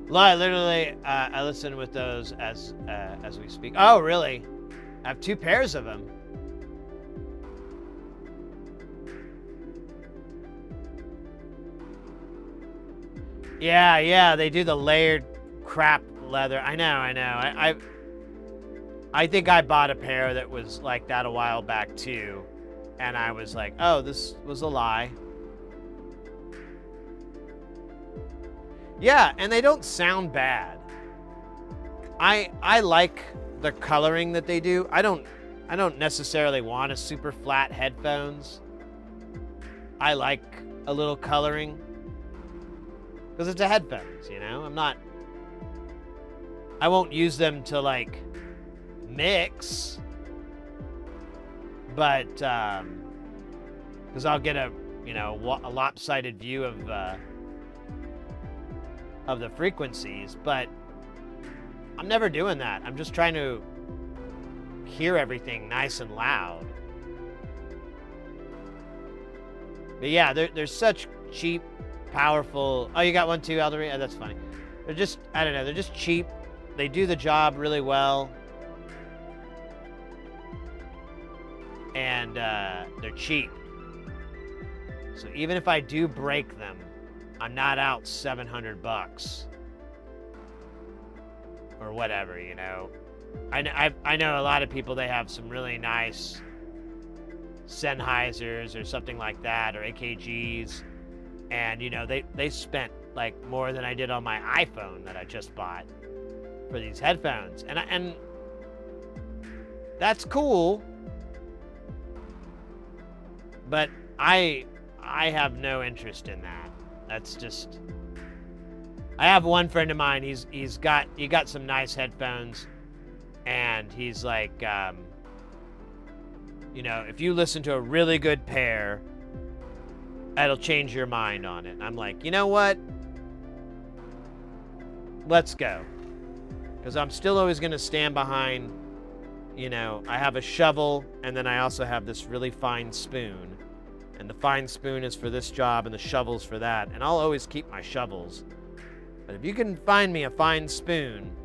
Literally, I listen with those as we speak. Oh, really? I have 2 pairs of them. Yeah, they do the layered crap leather. I know. I think I bought a pair that was like that a while back too, and I was like, oh, this was a lie. Yeah, and they don't sound bad. I like the coloring that they do. I don't necessarily want a super flat headphones. I like a little coloring. Because it's a headphones, I won't use them to like mix, but because I'll get a lopsided view of the frequencies, but I'm never doing that. I'm just trying to hear everything nice and loud. But yeah, they're such cheap, powerful. Oh, you got one too, Aldery? Oh, that's funny. They're just, I don't know, they're just cheap. They do the job really well. And they're cheap. So even if I do break them, I'm not out $700 or whatever, I know a lot of people, they have some really nice Sennheisers or something like that, or AKGs, and they spent like more than I did on my iPhone that I just bought for these headphones, and that's cool, but I have no interest in that. That's just, I have one friend of mine, he got some nice headphones, and he's like, if you listen to a really good pair, it'll change your mind on it. And I'm like, you know what? Let's go. Because I'm still always going to stand behind, you know, I have a shovel, and then I also have this really fine spoon. And the fine spoon is for this job, and the shovel's for that. And I'll always keep my shovels. But if you can find me a fine spoon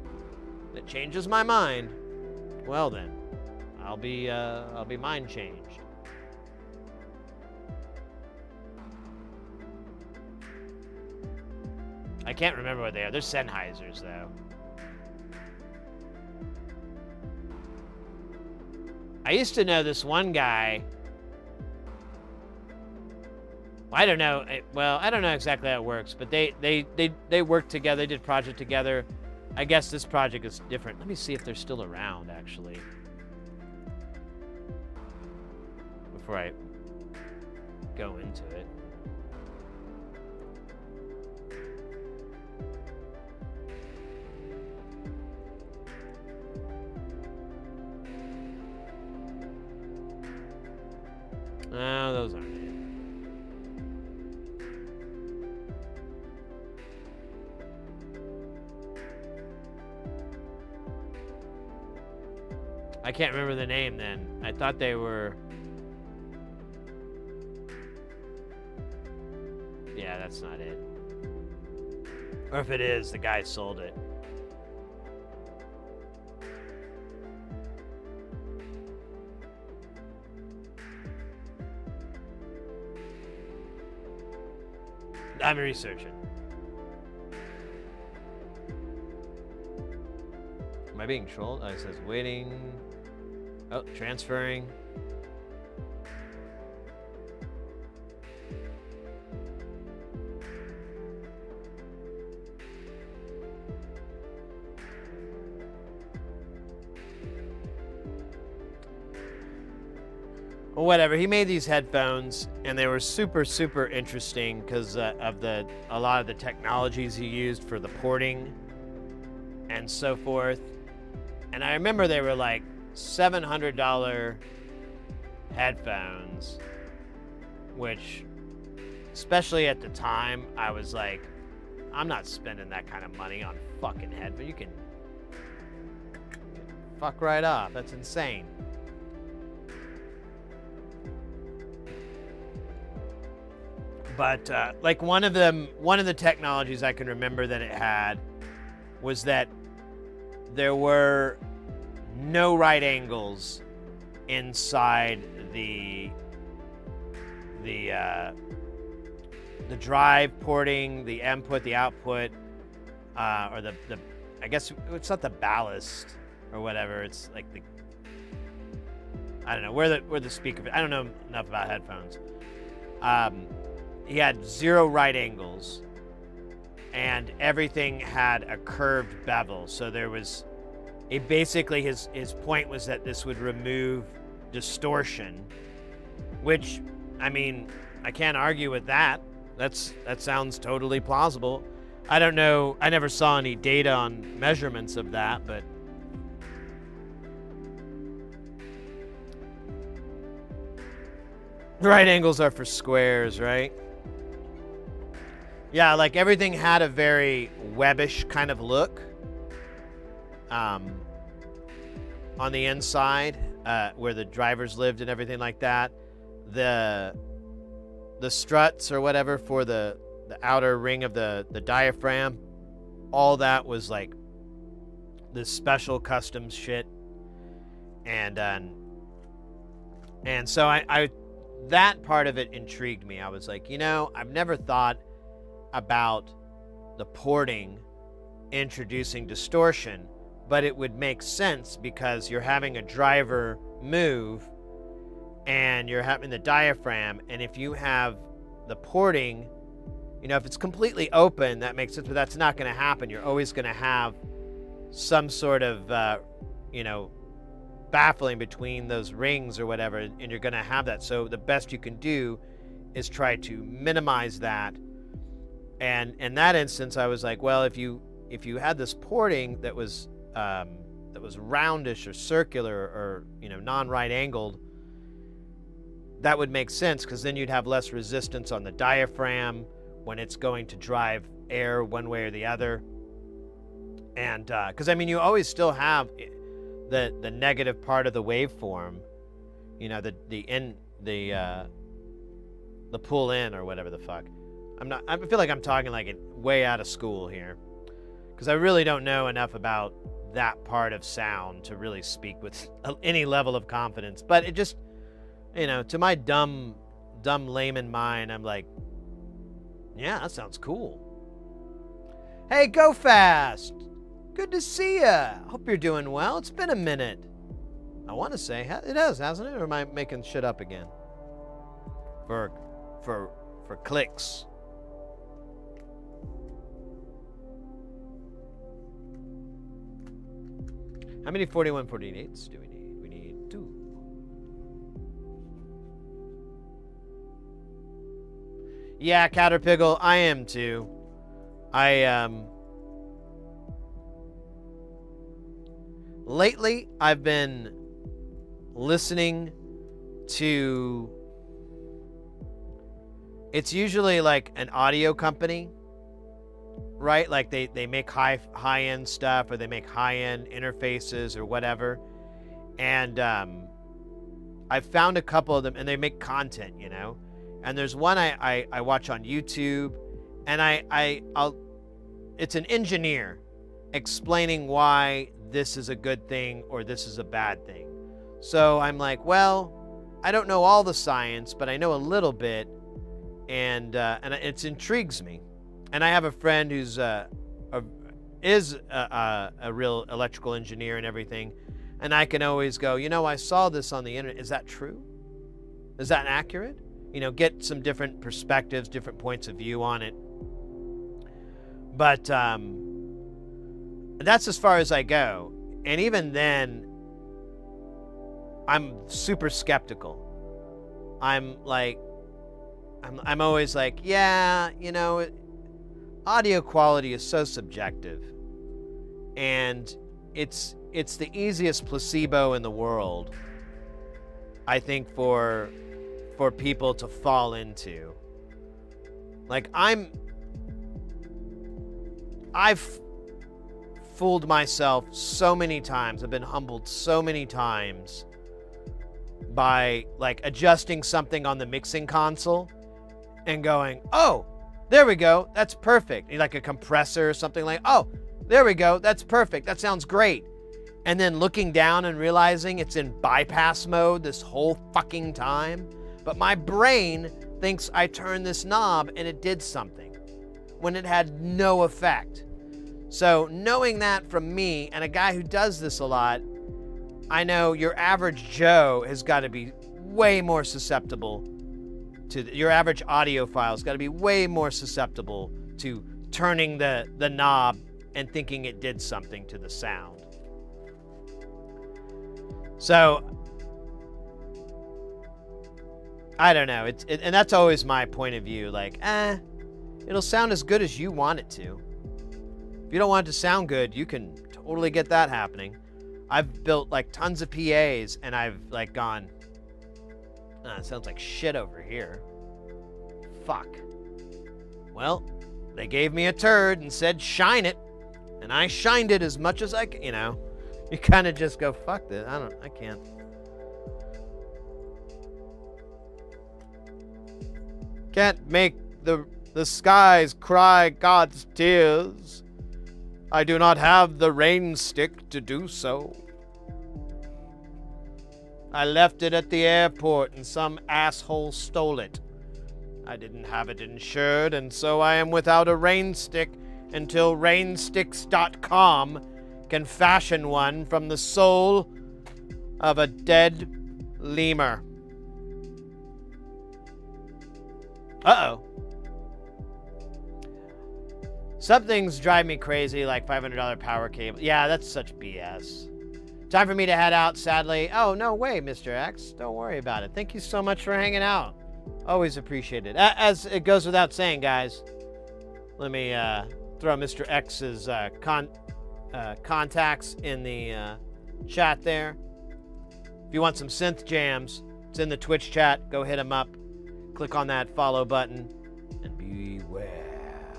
that changes my mind, well then, I'll be mind changed. I can't remember what they are. They're Sennheisers, though. I used to know this one guy. I don't know. Well, I don't know exactly how it works, but they worked together. They did a project together. I guess this project is different. Let me see if they're still around, actually, before I go into it. No, those aren't it. I can't remember the name then. I thought they were... Yeah, that's not it. Or if it is, the guy sold it. I'm researching. Am I being trolled? Oh, it says waiting. Oh, transferring. Well, whatever. He made these headphones, and they were super, super interesting because of a lot of the technologies he used for the porting and so forth. And I remember they were like $700 headphones, which, especially at the time, I was like, I'm not spending that kind of money on fucking headphones. You can fuck right off. That's insane. But like one of the technologies I can remember that it had was that there were no right angles inside the drive porting, the input, the output, or the I guess it's not the ballast or whatever. It's like the, I don't know where the speaker. I don't know enough about headphones. He had 0 right angles, and everything had a curved bevel. So there was, basically his point was that this would remove distortion, which, I mean, I can't argue with that. That sounds totally plausible. I don't know. I never saw any data on measurements of that, but right angles are for squares, right? Yeah, like everything had a very webbish kind of look on the inside, where the drivers lived and everything like that. The struts or whatever for the outer ring of the diaphragm, all that was like this special custom shit. And so I that part of it intrigued me. I was like, you know, I've never thought about the porting introducing distortion, but it would make sense because you're having a driver move and you're having the diaphragm, and if you have the porting, you know, if it's completely open, that makes sense, but that's not going to happen. You're always going to have some sort of you know, baffling between those rings or whatever, and you're going to have that. So the best you can do is try to minimize that. And in that instance, I was like, well, if you had this porting that was roundish or circular or, you know, non-right angled, that would make sense, because then you'd have less resistance on the diaphragm when it's going to drive air one way or the other. And because I mean, you always still have the negative part of the waveform, you know, the pull in or whatever the fuck. I feel like I'm talking like way out of school here, because I really don't know enough about that part of sound to really speak with any level of confidence. But it just, you know, to my dumb layman mind, I'm like, yeah, that sounds cool. Hey, Go Fast! Good to see ya! Hope you're doing well. It's been a minute. I want to say it has, hasn't it? Or am I making shit up again? For clicks. How many 4148s do we need? We need 2. Yeah, Caterpillar, I am too. Lately, I've been listening to, it's usually like an audio company, right? Like they make high-end stuff, or they make high-end interfaces or whatever. And I've found a couple of them, and they make content, you know? And there's one I watch on YouTube, and it's an engineer explaining why this is a good thing or this is a bad thing. So I'm like, well, I don't know all the science, but I know a little bit, and it intrigues me. And I have a friend who's a real electrical engineer and everything, and I can always go, you know, I saw this on the internet. Is that true? Is that accurate? You know, get some different perspectives, different points of view on it. But that's as far as I go. And even then, I'm super skeptical. I'm always like, yeah, you know, audio quality is so subjective. And it's the easiest placebo in the world, I think, for people to fall into. Like, I've fooled myself so many times. I've been humbled so many times by like adjusting something on the mixing console and going, oh, there we go, that's perfect. Like a compressor or something, like, oh, there we go, that's perfect, that sounds great. And then looking down and realizing it's in bypass mode this whole fucking time. But my brain thinks I turned this knob and it did something when it had no effect. So knowing that from me and a guy who does this a lot, I know your average Joe has got to be way more susceptible to, your average audiophile has got to be way more susceptible to turning the knob and thinking it did something to the sound. So I don't know. And that's always my point of view. Like, it'll sound as good as you want it to. If you don't want it to sound good, you can totally get that happening. I've built like tons of PAs, and I've like gone, it sounds like shit over here. Fuck. Well, they gave me a turd and said shine it, and I shined it as much as I can. You know, you kind of just go, fuck this. I can't. Can't make the skies cry God's tears. I do not have the rain stick to do so. I left it at the airport and some asshole stole it. I didn't have it insured, and so I am without a rain stick until rainsticks.com can fashion one from the soul of a dead lemur. Uh-oh. Some things drive me crazy, like $500 power cable. Yeah, that's such BS. Time for me to head out, sadly. Oh, no way, Mr. X. Don't worry about it. Thank you so much for hanging out. Always appreciate it. As it goes without saying, guys, let me throw Mr. X's contacts in the chat there. If you want some synth jams, It's in the Twitch chat. Go hit him up. Click on that follow button. And beware.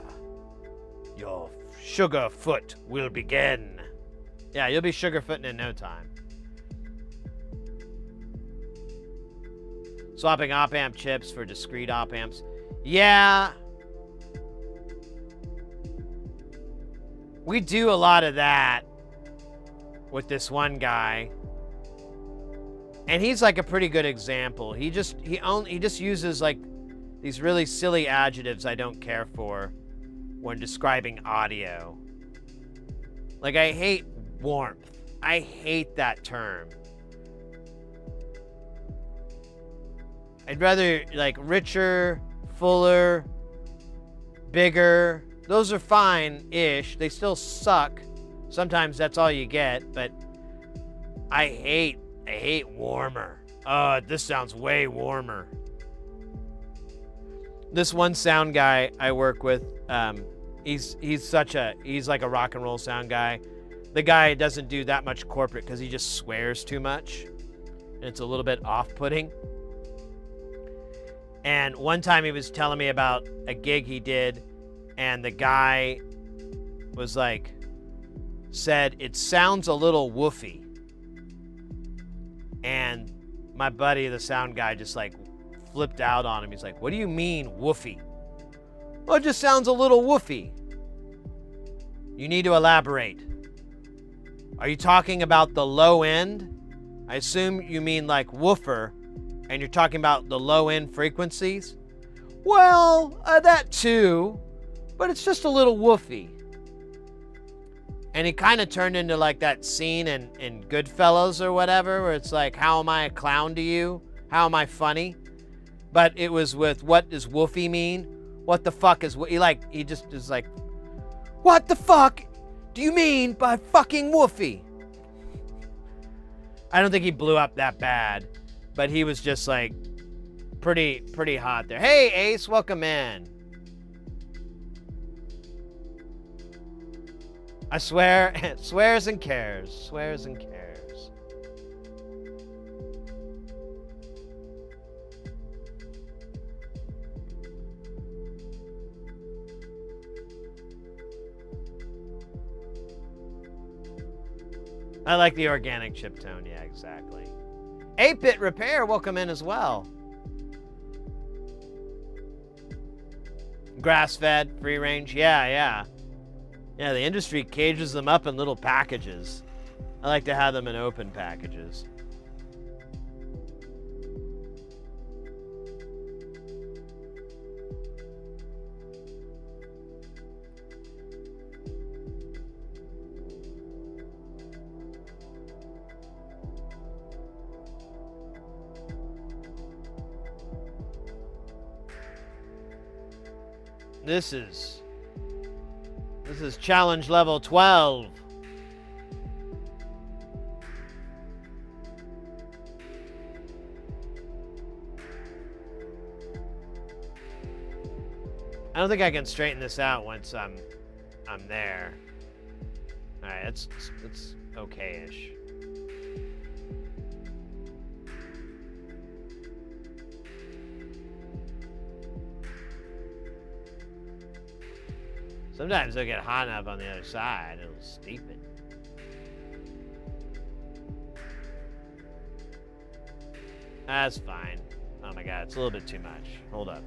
Your sugar foot will begin. Yeah, you'll be sugarfooting in no time. Swapping op-amp chips for discrete op-amps. Yeah. We do a lot of that with this one guy. And he's like a pretty good example. He just uses like these really silly adjectives I don't care for when describing audio. Like, I hate warmth. I hate that term. I'd rather like richer, fuller, bigger. Those are fine-ish. They still suck. Sometimes that's all you get, but I hate warmer. This sounds way warmer. This one sound guy I work with, he's like a rock and roll sound guy. The guy doesn't do that much corporate because he just swears too much. And it's a little bit off-putting. And one time he was telling me about a gig he did, and the guy was like, said, it sounds a little woofy. And my buddy, the sound guy, just like flipped out on him. He's like, what do you mean woofy? Well, it just sounds a little woofy. You need to elaborate. Are you talking about the low end? I assume you mean like woofer, and you're talking about the low end frequencies? Well, that too, but it's just a little woofy. And he kind of turned into like that scene in Goodfellas or whatever, where it's like, how am I a clown to you? How am I funny? But it was with, what does woofy mean? What the fuck is, he just is like, what the fuck do you mean by fucking woofy? I don't think he blew up that bad, but he was just like pretty hot there. Hey, Ace, welcome in. I swear, swears and cares, swears and cares. I like the organic chip tone, yeah, exactly. 8-Bit Repair, welcome in as well. Grass-fed, free range, yeah. Yeah, the industry cages them up in little packages. I like to have them in open packages. This is challenge level 12. I don't think I can straighten this out once I'm there. All right, it's okay-ish. Sometimes they'll get hot enough on the other side, it'll steepen. That's fine. Oh my god, it's a little bit too much. Hold up.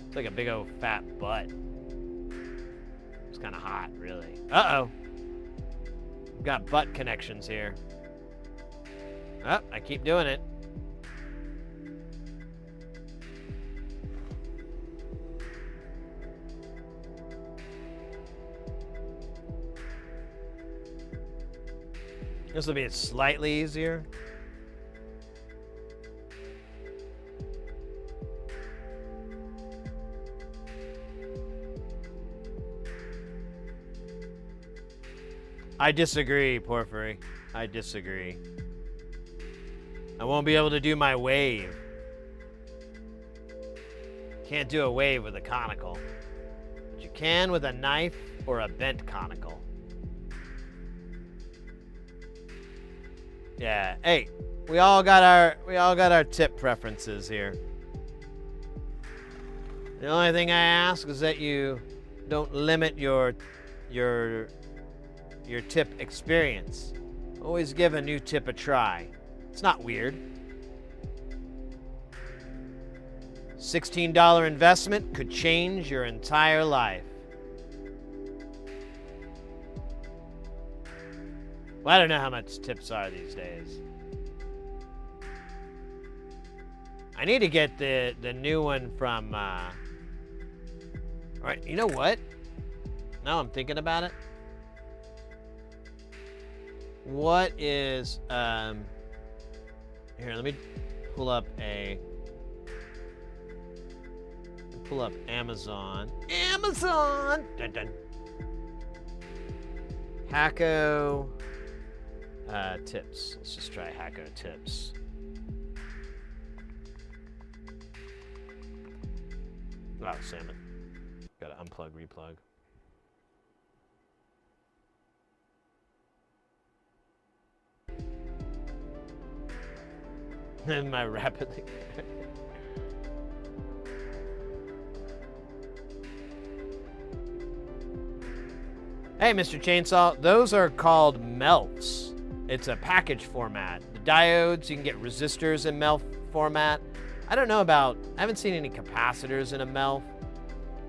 It's like a big old fat butt. It's kind of hot, really. Uh-oh. We've got butt connections here. Oh, I keep doing it. This will be slightly easier. I disagree, Porphyry. I disagree. I won't be able to do my wave. Can't do a wave with a conical. But you can with a knife or a bent conical. Yeah, hey, we all got our tip preferences here. The only thing I ask is that you don't limit your tip experience. Always give a new tip a try. It's not weird. $16 investment could change your entire life. Well, I don't know how much tips are these days. I need to get the new one from, all right, you know what? Now I'm thinking about it. What is, here, let me pull up Amazon. Amazon! Dun dun. Hacko tips. Let's just try Hacko tips. Oh, salmon. Gotta unplug, replug. Am I rapidly? Hey, Mr. Chainsaw, those are called MELFs. It's a package format. The diodes, you can get resistors in MELF format. I don't know about, I haven't seen any capacitors in a MELF.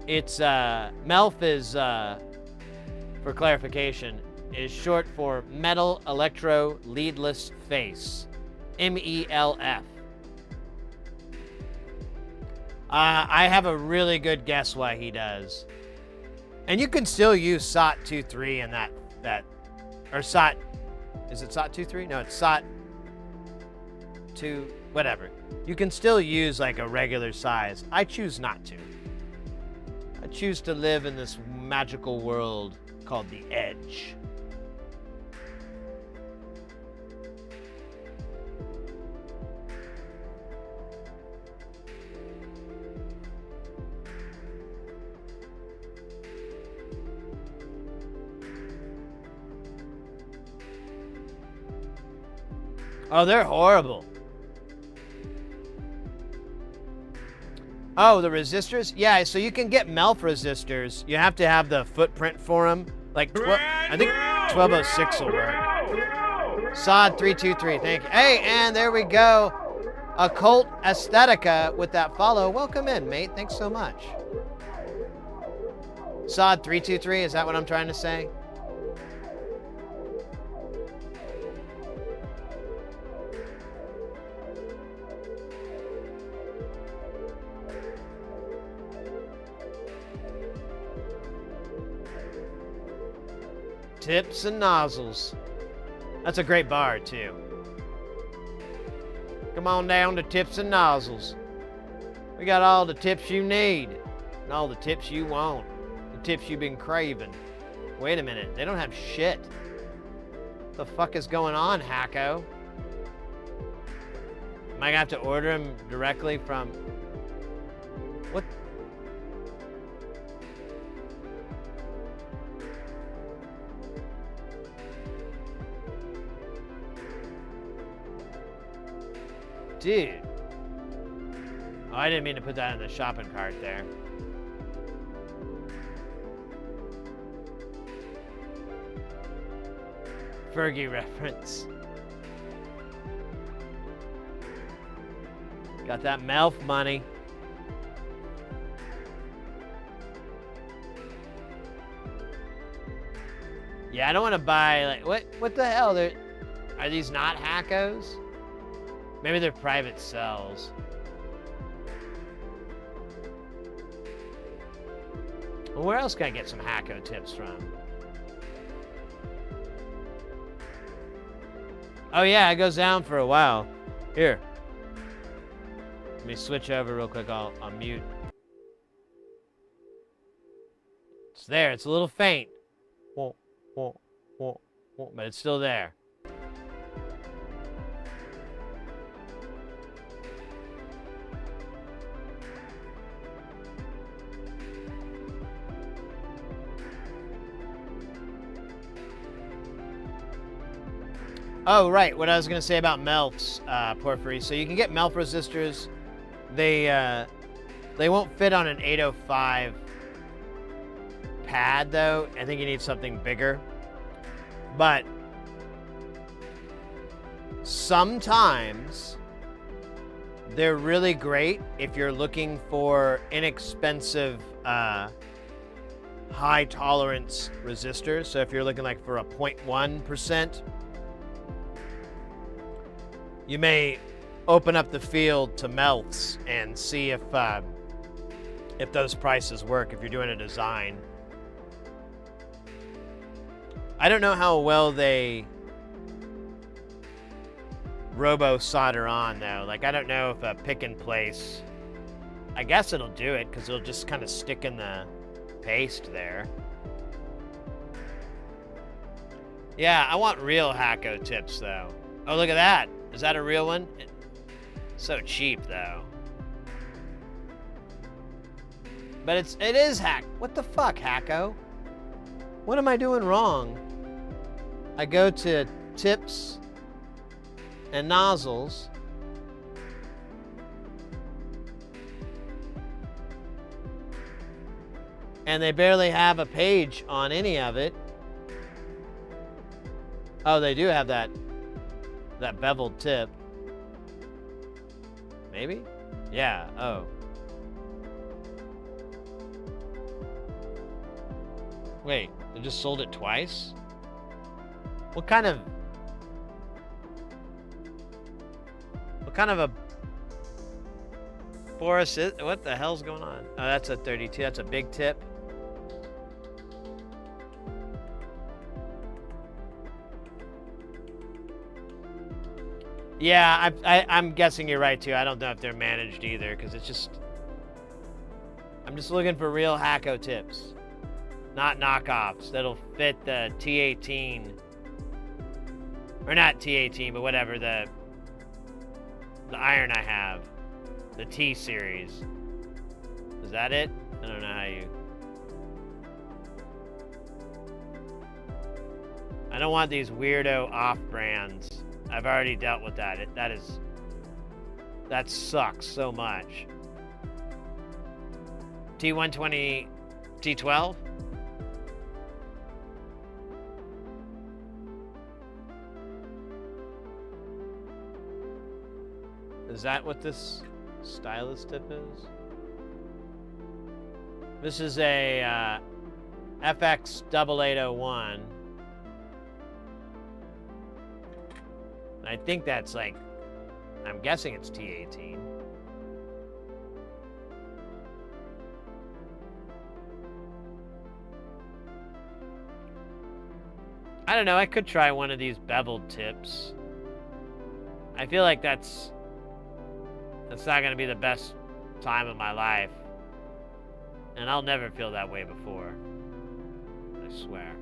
It's, MELF is, for clarification, is short for Metal Electro Leadless Face. MELF. I have a really good guess why he does. And you can still use SOT 2.3 in that, or SOT, is it SOT 2.3? No, it's SOT 2, whatever. You can still use like a regular size. I choose not to. I choose to live in this magical world called the Edge. Oh, they're horrible. Oh, the resistors? Yeah, so you can get MELF resistors. You have to have the footprint for them. Like, I think 1206 will work. SOD 323, thank you. Hey, and there we go. Occult Aesthetica with that follow. Welcome in, mate. Thanks so much. SOD 323, is that what I'm trying to say? Tips and nozzles. That's a great bar, too. Come on down to Tips and Nozzles. We got all the tips you need and all the tips you want. The tips you've been craving. Wait a minute, they don't have shit. What the fuck is going on, Hacko? Am I gonna have to order them directly from... What? Dude. Oh, I didn't mean to put that in the shopping cart there. Fergie reference. Got that MELF money. Yeah, I don't want to buy, like, what the hell? Are these not Hackos? Maybe they're private cells. Well, where else can I get some Hacko tips from? Oh yeah, it goes down for a while. Here. Let me switch over real quick. I'll mute. It's there. It's a little faint. Whoa, whoa, whoa, whoa, but it's still there. Oh, right. What I was going to say about melts, Porphyry. So you can get melt resistors. They won't fit on an 805 pad, though. I think you need something bigger. But sometimes they're really great if you're looking for inexpensive, high tolerance resistors. So if you're looking like for a 0.1%, you may open up the field to melts and see if those prices work if you're doing a design. I don't know how well they robo solder on though. Like I don't know if a pick and place, I guess it'll do it because it'll just kind of stick in the paste there. Yeah, I want real Hacko tips though. Oh, look at that. Is that a real one? So cheap though. But it is hack. What the fuck, Hacko? What am I doing wrong? I go to tips and nozzles. And they barely have a page on any of it. Oh, they do have that beveled tip. Maybe? Yeah, oh. Wait, they just sold it twice? What kind of a Boris is, what the hell's going on? Oh, that's a 32, that's a big tip. Yeah, I'm guessing you're right too. I don't know if they're managed either, because it's just, I'm just looking for real Hacko tips, not knockoffs that'll fit the T18, or not T18, but whatever the iron I have, the T series. Is that it? I don't know how you. I don't want these weirdo off brands. I've already dealt with that. That sucks so much. T120, T12? Is that what this stylus tip is? This is a FX 8801. I think that's like, I'm guessing it's T18. I don't know, I could try one of these beveled tips. I feel like that's not going to be the best time of my life. And I'll never feel that way before. I swear.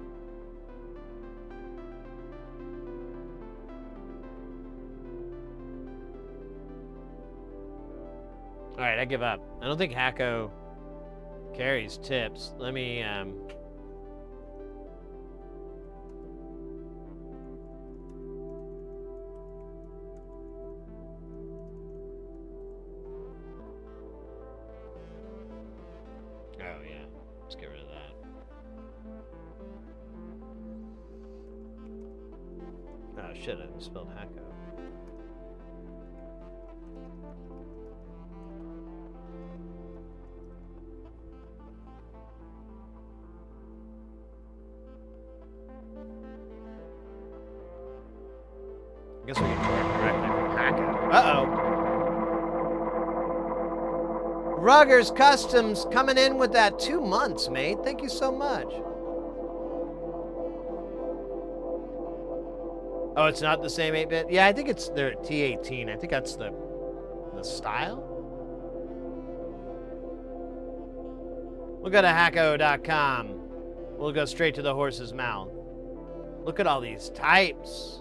Alright, I give up. I don't think Hacko carries tips. Let me, Oh, yeah. Let's get rid of that. Oh, shit, I misspelled Hacko. I guess we can correct directly from Hacko. Uh-oh. Ruggers Customs coming in with that 2 months, mate. Thank you so much. Oh, it's not the same 8-bit? Yeah, I think it's the T18. I think that's the style. We'll go to hacko.com. We'll go straight to the horse's mouth. Look at all these types.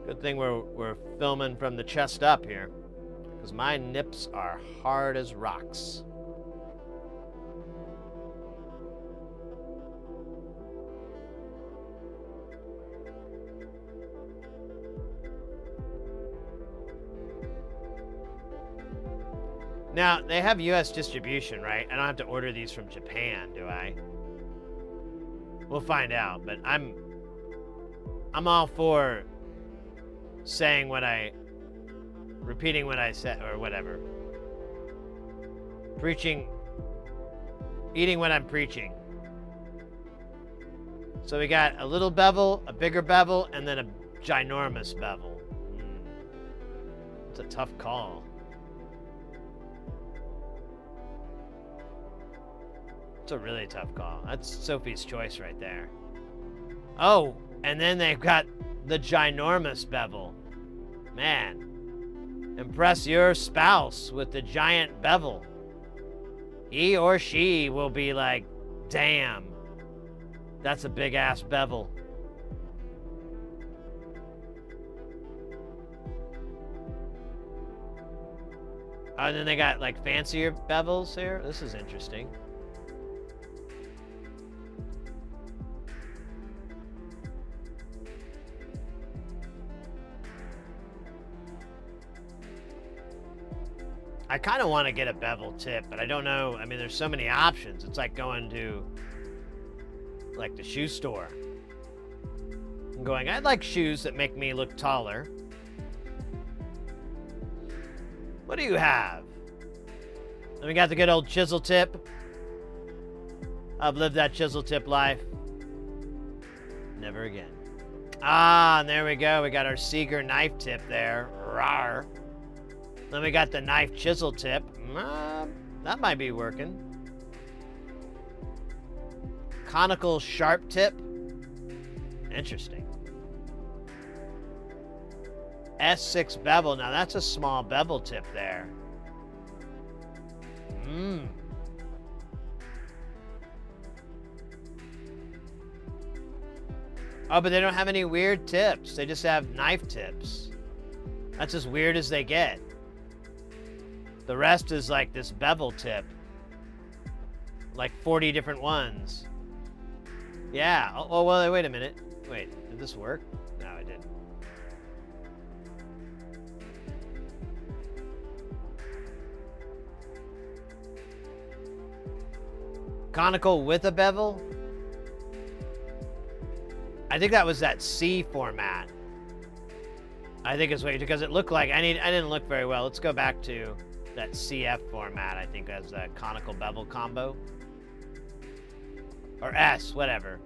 Good thing we're filming from the chest up here, because my nips are hard as rocks. Now, they have US distribution, right? I don't have to order these from Japan, do I? We'll find out, but I'm all for repeating what I said, or whatever. Eating what I'm preaching. So we got a little bevel, a bigger bevel, and then a ginormous bevel. It's a tough call. It's a really tough call. That's Sophie's choice right there. Oh, and then they've got the ginormous bevel. Man, impress your spouse with the giant bevel. He or she will be like, damn, that's a big ass bevel. Oh, and then they got like fancier bevels here. This is interesting. I kind of want to get a bevel tip, but I don't know. I mean, there's so many options. It's like going to like the shoe store. I'm going, I'd like shoes that make me look taller. What do you have? And we got the good old chisel tip. I've lived that chisel tip life. Never again. Ah, and there we go. We got our Seeger knife tip there. Rawr. Then we got the knife chisel tip. That might be working. Conical sharp tip. Interesting. S6 bevel. Now that's a small bevel tip there. Oh, but they don't have any weird tips. They just have knife tips. That's as weird as they get. The rest is like this bevel tip. Like 40 different ones. Yeah. Oh, well, wait a minute. Wait, did this work? No, it didn't. Conical with a bevel? I think that was that C format. I think it's because it looked like I didn't look very well. Let's go back to that CF format. I think as a conical bevel combo. Or S, whatever.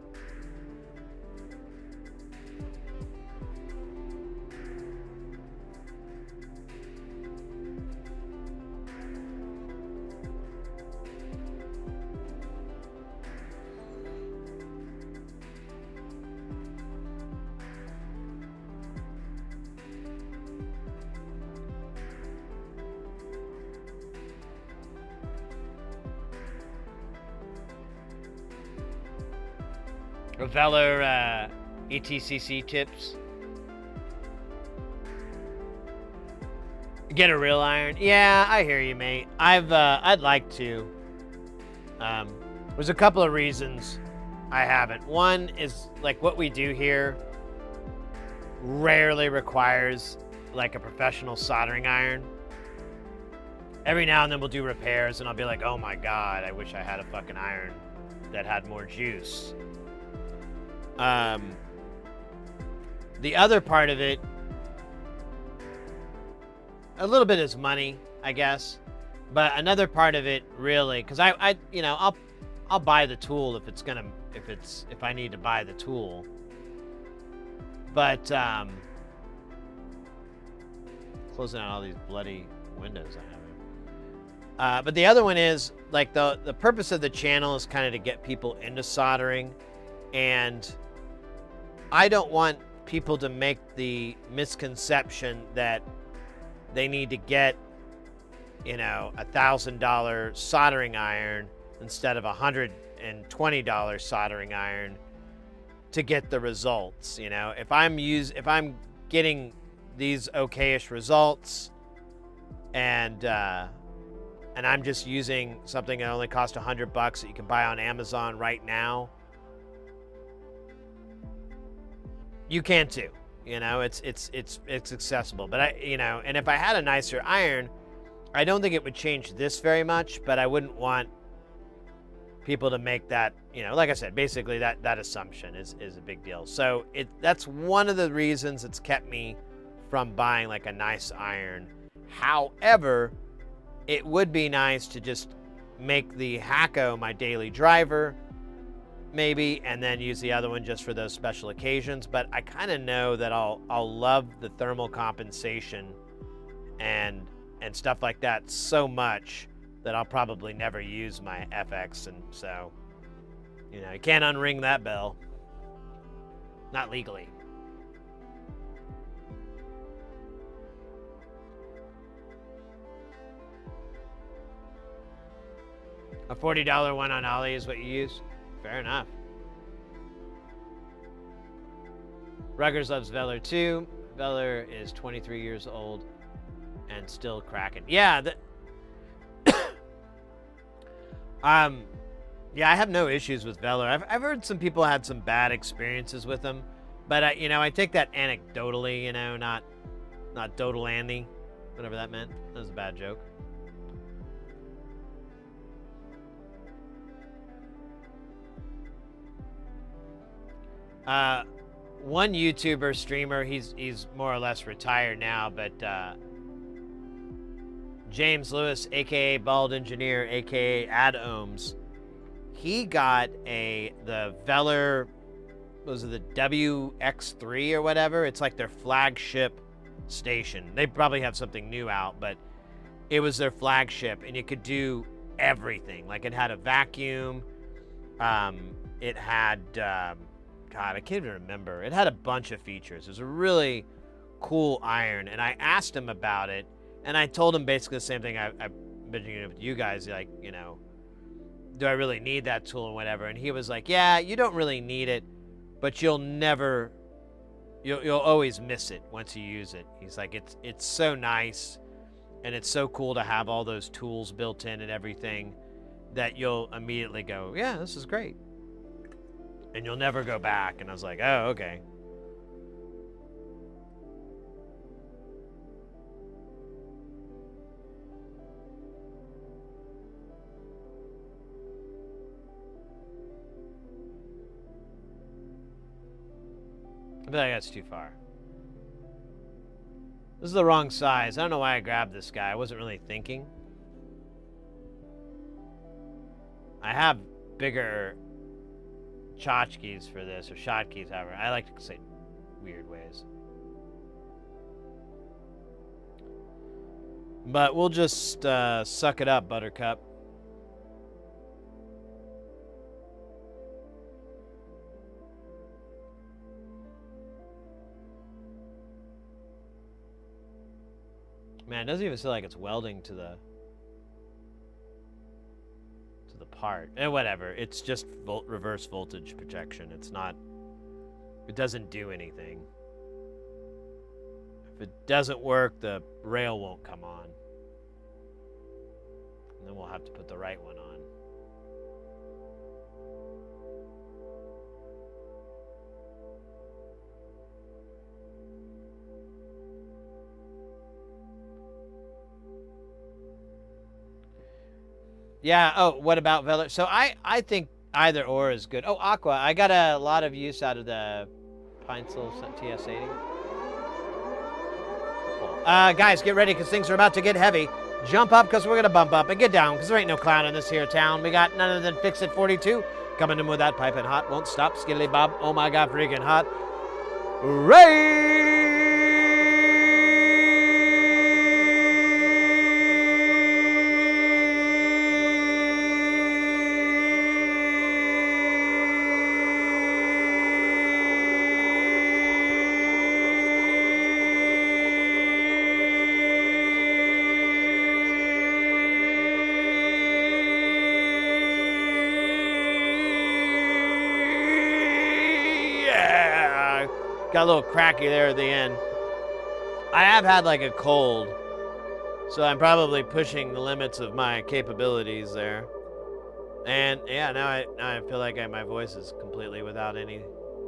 Reveller ETCC tips. Get a real iron. Yeah, I hear you, mate. I'd like to. There's a couple of reasons I haven't. One is like what we do here rarely requires like a professional soldering iron. Every now and then we'll do repairs and I'll be like, oh my God, I wish I had a fucking iron that had more juice. The other part of it, a little bit is money, I guess, but another part of it really, because I'll buy the tool if I need to buy the tool, but closing out all these bloody windows I have. But the other one is like the purpose of the channel is kind of to get people into soldering, and I don't want people to make the misconception that they need to get, $1,000 soldering iron instead of $120 soldering iron to get the results. If I'm getting these okay-ish results and I'm just using something that only costs $100 that you can buy on Amazon right now, you can too. It's accessible. But and if I had a nicer iron, I don't think it would change this very much, but I wouldn't want people to make that, like I said, basically that assumption is a big deal. So that's one of the reasons it's kept me from buying like a nice iron. However, it would be nice to just make the Hacko my daily driver, maybe, and then use the other one just for those special occasions. But I kind of know that I'll love the thermal compensation and stuff like that so much that I'll probably never use my FX, and so, you can't unring that bell. Not legally. A $40 one on Ollie is what you use? Fair enough. Ruggers loves Veller too. Veller is 23 years old and still cracking. Yeah, yeah, I have no issues with Veller. I've heard some people had some bad experiences with them, but I take that anecdotally, not dodal Andy, whatever that meant. That was a bad joke. One YouTuber streamer, he's more or less retired now, but James Lewis, aka Bald Engineer, aka Ad Ohms, he got the Veller, was it the WX3 or whatever? It's like their flagship station. They probably have something new out, but it was their flagship, and it could do everything. Like, it had a vacuum, it had God, I can't even remember. It had a bunch of features. It was a really cool iron, and I asked him about it, and I told him basically the same thing I've been doing with you guys, like, do I really need that tool and whatever? And he was like, yeah, you don't really need it, but you'll always miss it once you use it. He's like, it's so nice, and it's so cool to have all those tools built in and everything that you'll immediately go, yeah, this is great. And you'll never go back. And I was like, oh, okay. I feel like that's too far. This is the wrong size. I don't know why I grabbed this guy. I wasn't really thinking. I have bigger tchotchkes for this, or shotkes, however. I like to say weird ways. But we'll just suck it up, Buttercup. Man, it doesn't even feel like it's welding to the part. And whatever, it's just reverse voltage projection. It's not, it doesn't do anything. If it doesn't work, the rail won't come on. And then we'll have to put the right one on. Yeah, oh, what about Veller? So I think either or is good. Oh, Aqua. I got a lot of use out of the Peinzel TS80. Cool. Guys, get ready because things are about to get heavy. Jump up because we're going to bump up, and get down because there ain't no clown in this here town. We got none other than Fix It 42 coming in with that piping hot. Won't stop, skiddly bob. Oh my God, freaking hot. Ray! Got a little cracky there at the end. I have had like a cold, so I'm probably pushing the limits of my capabilities there. And yeah, now I feel like my voice is completely without any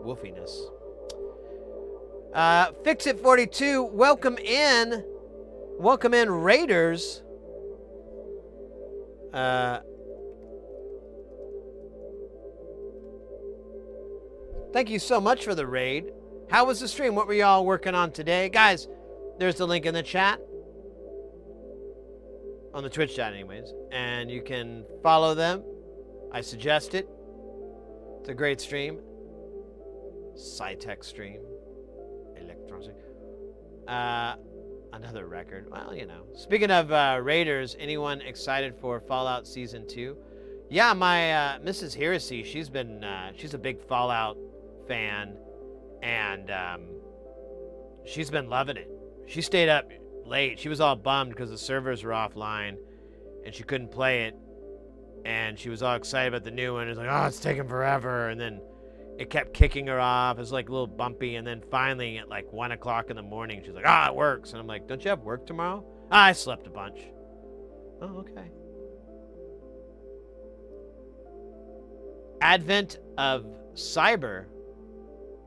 woofiness. Fix It 42, welcome in Raiders. Thank you so much for the raid. How was the stream? What were y'all working on today? Guys, there's the link in the chat. On the Twitch chat anyways. And you can follow them. I suggest it. It's a great stream. Sci-tech stream. Electronic. Another record. Well, you know. Speaking of raiders, anyone excited for Fallout Season 2? Yeah, my Mrs. Heresy, she's a big Fallout fan, and she's been loving it. She stayed up late. She was all bummed because the servers were offline, and she couldn't play it, and she was all excited about the new one. It's like, oh, it's taking forever, and then it kept kicking her off. It was like a little bumpy, and then finally at like 1 o'clock in the morning, she's like, it works. And I'm like, don't you have work tomorrow? I slept a bunch. Oh, okay. Advent of Cyber.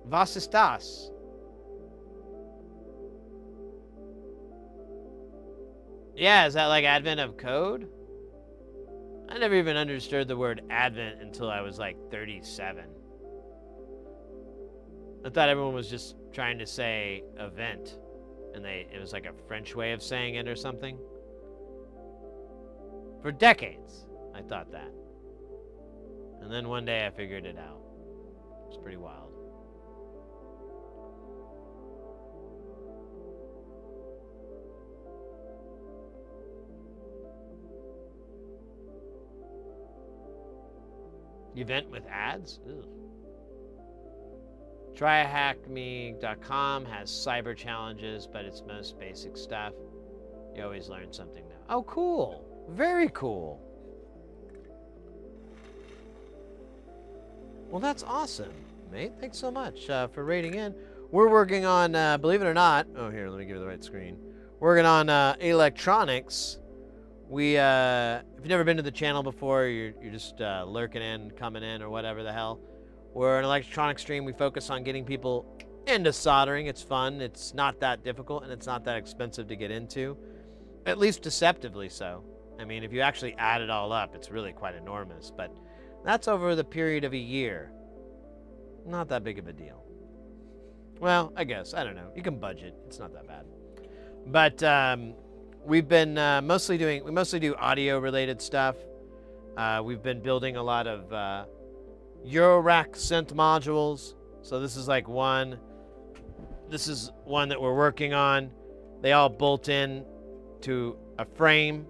Was ist das? Yeah, is that like Advent of Code? I never even understood the word Advent until I was like 37. I thought everyone was just trying to say event, and it was like a French way of saying it or something. For decades, I thought that. And then one day I figured it out. It's pretty wild. Event with ads? Ew. Tryhackme.com has cyber challenges, but it's most basic stuff. You always learn something new. Oh, cool. Very cool. Well, that's awesome, mate. Thanks so much for raiding in. We're working on, believe it or not, oh, here, let me give you the right screen. Working on electronics. We, if you've never been to the channel before, you're just lurking in, coming in, or whatever the hell. We're an electronic stream. We focus on getting people into soldering. It's fun. It's not that difficult, and it's not that expensive to get into. At least deceptively so. I mean, if you actually add it all up, it's really quite enormous. But that's over the period of a year. Not that big of a deal. Well, I guess. I don't know. You can budget. It's not that bad. But we've been we mostly do audio-related stuff. We've been building a lot of eurorack synth modules. So this is like one. This is one that we're working on. They all bolt in to a frame,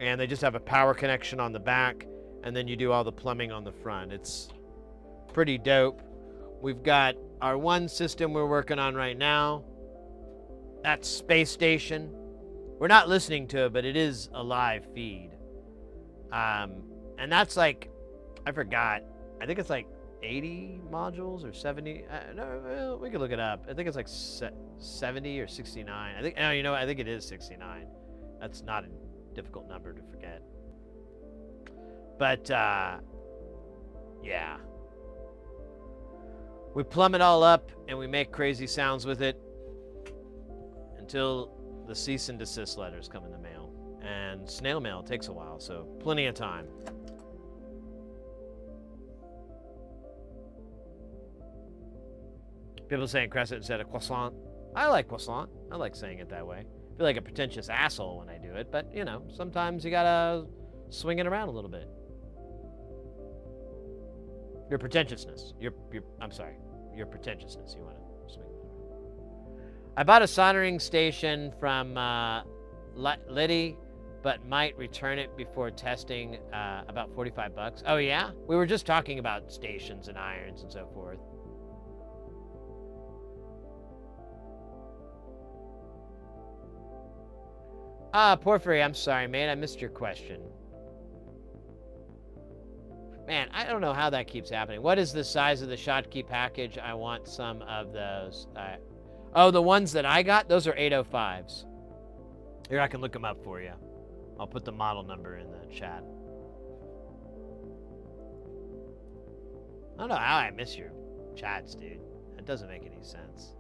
and they just have a power connection on the back, and then you do all the plumbing on the front. It's pretty dope. We've got our one system we're working on right now. That's Space Station. We're not listening to it, but it is a live feed. And that's like, I forgot. I think it's like 80 modules or 70. No, we could look it up. I think it's like 70 or 69. I think, no, you know, I think it is 69. That's not a difficult number to forget. But, yeah. We plumb it all up, and we make crazy sounds with it until the cease and desist letters come in the mail. And snail mail takes a while, so plenty of time. People saying crescent instead of croissant. I like croissant. I like saying it that way. I feel like a pretentious asshole when I do it, but, you know, sometimes you gotta swing it around a little bit. Your pretentiousness. I'm sorry. Your pretentiousness. You want to swing it around. I bought a soldering station from Liddy, but might return it before testing. About $45. Oh yeah? We were just talking about stations and irons and so forth. Porphyry, I'm sorry, mate. I missed your question. Man, I don't know how that keeps happening. What is the size of the Schottky package? I want some of those. Oh, the ones that I got? Those are 805s. Here, I can look them up for you. I'll put the model number in the chat. I don't know how I miss your chats, dude. That doesn't make any sense.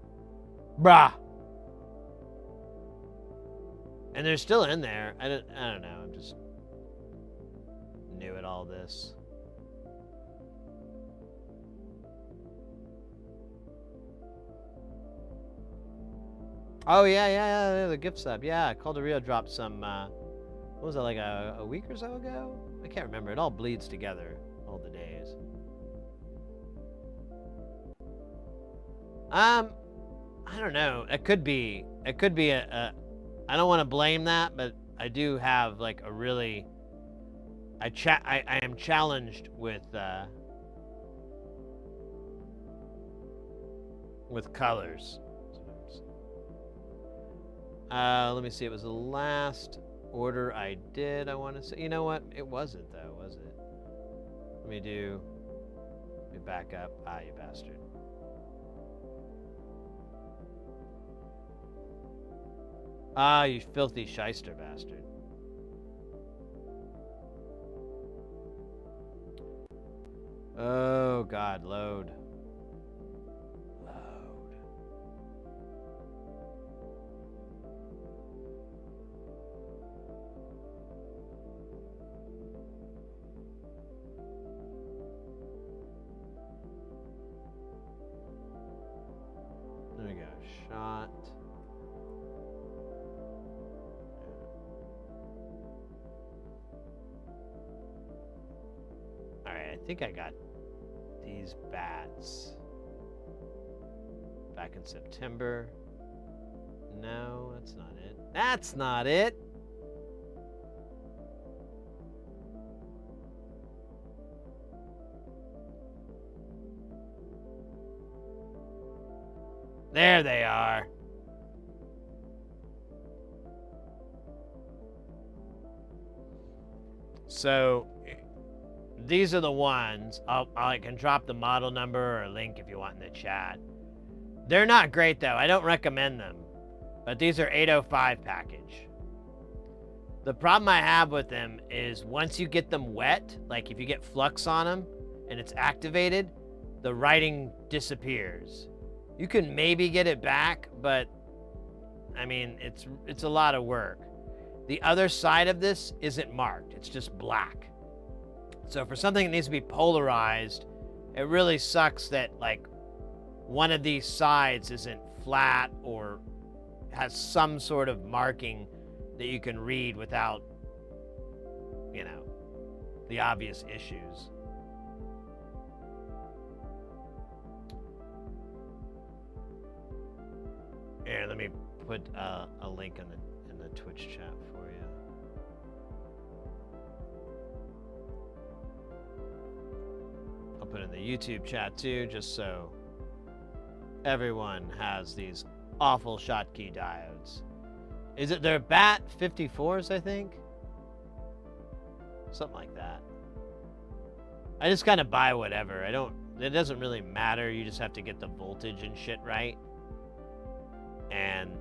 Brah! And they're still in there. I don't know. I'm just... new at all this. Oh, yeah, the gift sub. Yeah, Calderia dropped some, what was it, like a week or so ago? I can't remember. It all bleeds together, all the days. I don't know. It could be I don't want to blame that, but I do have like a really, I am challenged with colors. Let me see. It was the last order I did. I want to say. You know what? It wasn't though, was it? Let me back up. Ah, you bastard. Ah, you filthy shyster bastard. Oh God, load. There we go. Shot. Alright, I think I got these bats back in September. No, that's not it. That's not it! There they are. So these are the ones. I can drop the model number or a link if you want in the chat. They're not great though. I don't recommend them. But these are 805 package. The problem I have with them is once you get them wet, like if you get flux on them and it's activated, the writing disappears. You can maybe get it back, but I mean, it's a lot of work. The other side of this isn't marked. It's just black. So for something that needs to be polarized, it really sucks that like one of these sides isn't flat or has some sort of marking that you can read without, you know, the obvious issues. Here, let me put a link in the Twitch chat for you. I'll put it in the YouTube chat too, just so everyone has these awful Schottky diodes. Is it their BAT 54s, I think? Something like that. I just kind of buy whatever. It doesn't really matter. You just have to get the voltage and shit right. And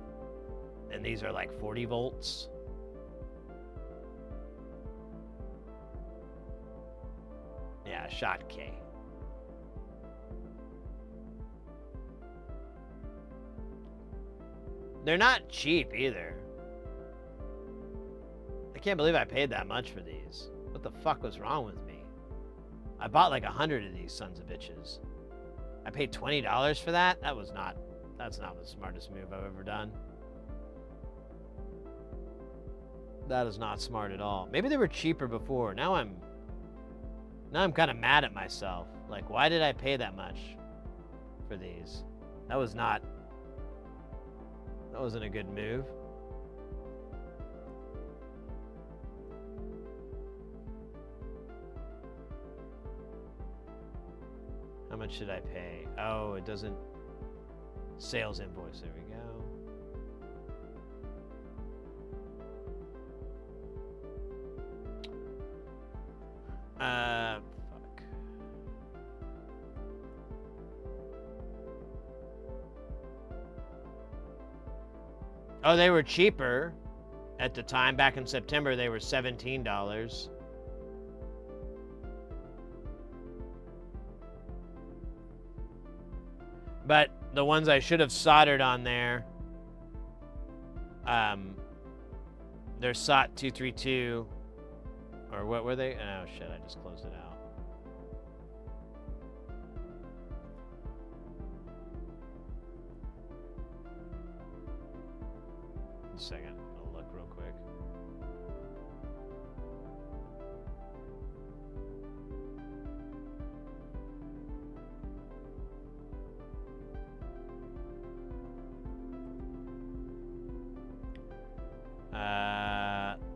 these are like 40 volts. Yeah, Schottky. They're not cheap either. I can't believe I paid that much for these. What the fuck was wrong with me? I bought like 100 of these sons of bitches. I paid $20 for that? That's not the smartest move I've ever done. That is not smart at all. Maybe they were cheaper before. Now I'm kind of mad at myself. Like, why did I pay that much for these? That wasn't a good move. How much should I pay? Oh, it doesn't. Sales invoice. There we go. Fuck. Oh, they were cheaper at the time. Back in September, they were $17. But the ones I should have soldered on there, they're SOT 232 Or what were they? Oh shit, I just closed it out. One second, I'll look real quick.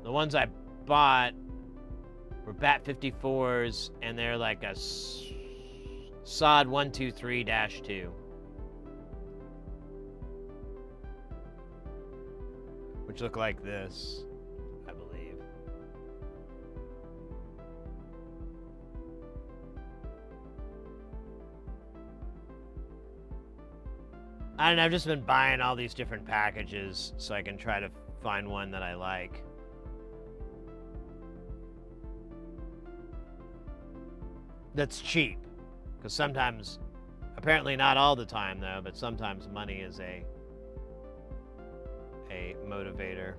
The ones I bought were BAT 54s, and they're like a SOD 123-2. Which look like this, I believe. I don't know, I've just been buying all these different packages so I can try to find one that I like. That's cheap. Because sometimes, apparently not all the time though, but sometimes money is a motivator.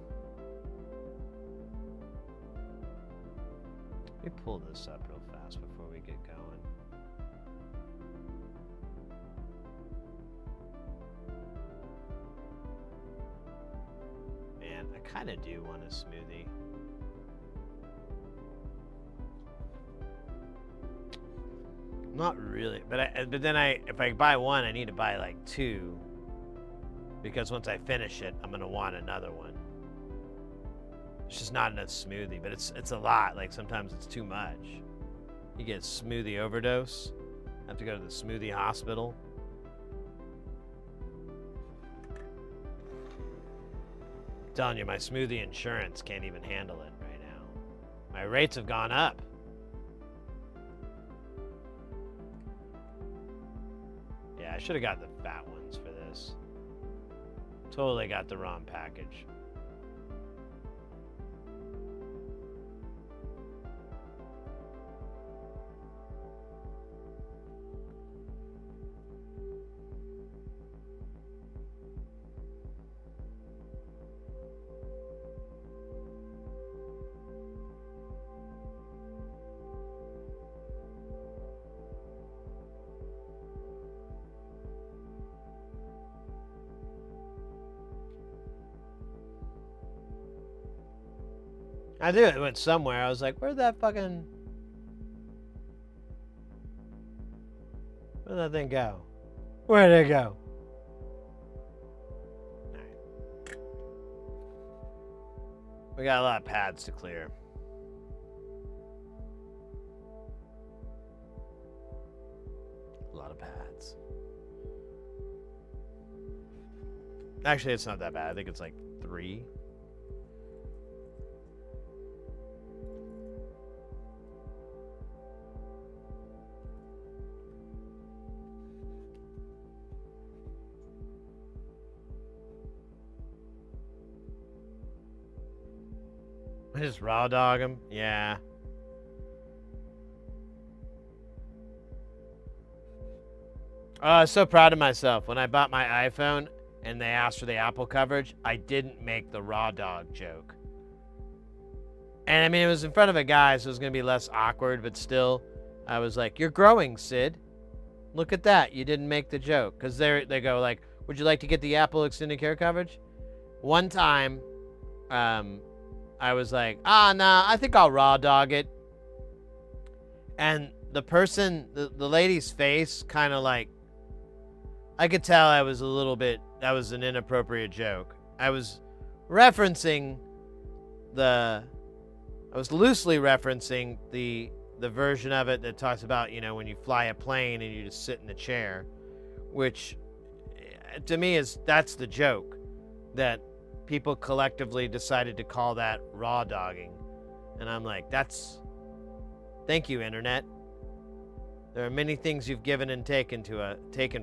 Let me pull this up real fast before we get going. Man, I kind of do want a smoothie. Not really, but then if I buy one, I need to buy like two, because once I finish it, I'm gonna want another one. It's just not enough smoothie, but it's a lot. Like sometimes it's too much. You get smoothie overdose. Have to go to the smoothie hospital. I'm telling you, my smoothie insurance can't even handle it right now. My rates have gone up. Yeah, I should have got the fat ones for this. Totally got the wrong package. I knew it went somewhere. I was like, where'd that thing go? Where'd it go? Alright. We got a lot of pads to clear. A lot of pads. Actually, it's not that bad. I think it's like 3. I just raw dog him? Yeah. Oh, I was so proud of myself. When I bought my iPhone and they asked for the Apple coverage, I didn't make the raw dog joke. And I mean, it was in front of a guy, so it was going to be less awkward, but still, I was like, you're growing, Sid. Look at that. You didn't make the joke. Because they go like, would you like to get the Apple extended care coverage? One time, I was like, nah, I think I'll raw dog it. And the person, the lady's face kind of like, I could tell I was a little bit, that was an inappropriate joke. I was referencing I was loosely referencing the version of it that talks about, you know, when you fly a plane and you just sit in the chair, which to me that's the joke, that people collectively decided to call that raw dogging. And I'm like, thank you, internet. There are many things you've given and taken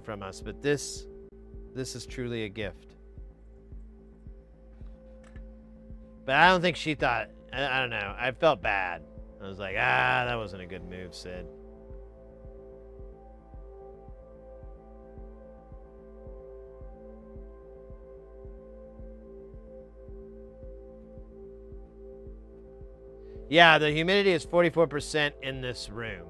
from us, but this is truly a gift. But I don't think she thought, I don't know, I felt bad. I was like, that wasn't a good move, Sid. Yeah, the humidity is 44% in this room.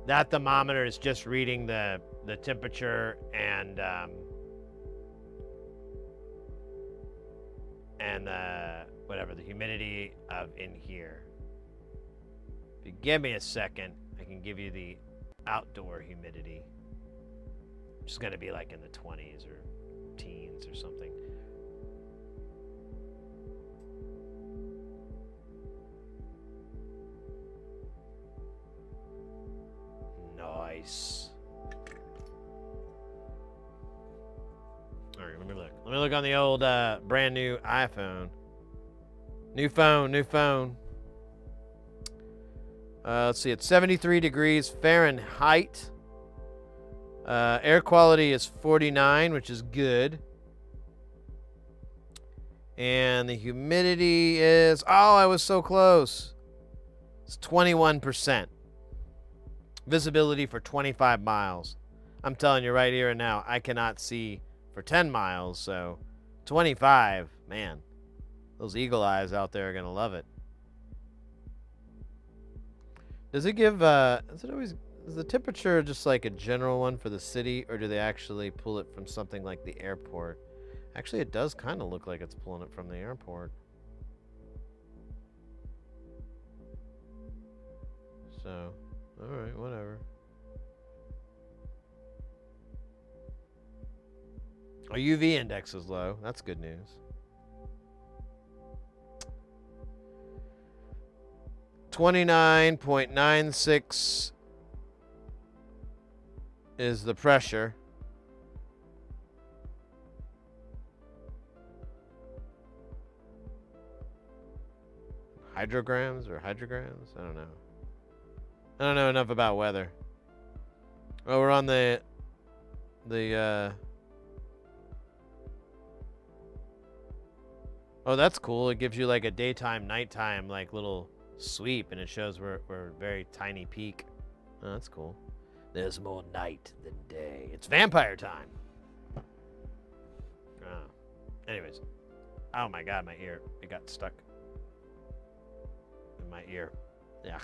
That thermometer is just reading the temperature and whatever the humidity of in here. If you give me a second, I can give you the outdoor humidity. It's going to be like in the 20s or teens or something. Nice. All right, let me look. Let me look on the old brand new iPhone. New phone. Let's see, it's 73 degrees Fahrenheit. Air quality is 49, which is good. And the humidity is, oh, I was so close. It's 21%. Visibility for 25 miles. I'm telling you right here and now, I cannot see for 10 miles, so 25, man. Those eagle eyes out there are going to love it. Does it give, is the temperature just like a general one for the city, or do they actually pull it from something like the airport? Actually, it does kind of look like it's pulling it from the airport. So, alright, whatever. Our UV index is low. That's good news. .96 is the pressure. Hydrograms or hydrograms? I don't know. I don't know enough about weather. Oh, we're on the oh, that's cool. It gives you like a daytime, nighttime, like little sweep, and it shows we're a very tiny peak. Oh, that's cool. There's more night than day. It's vampire time. Oh. Anyways. Oh my god, my ear. It got stuck in my ear. Yeah.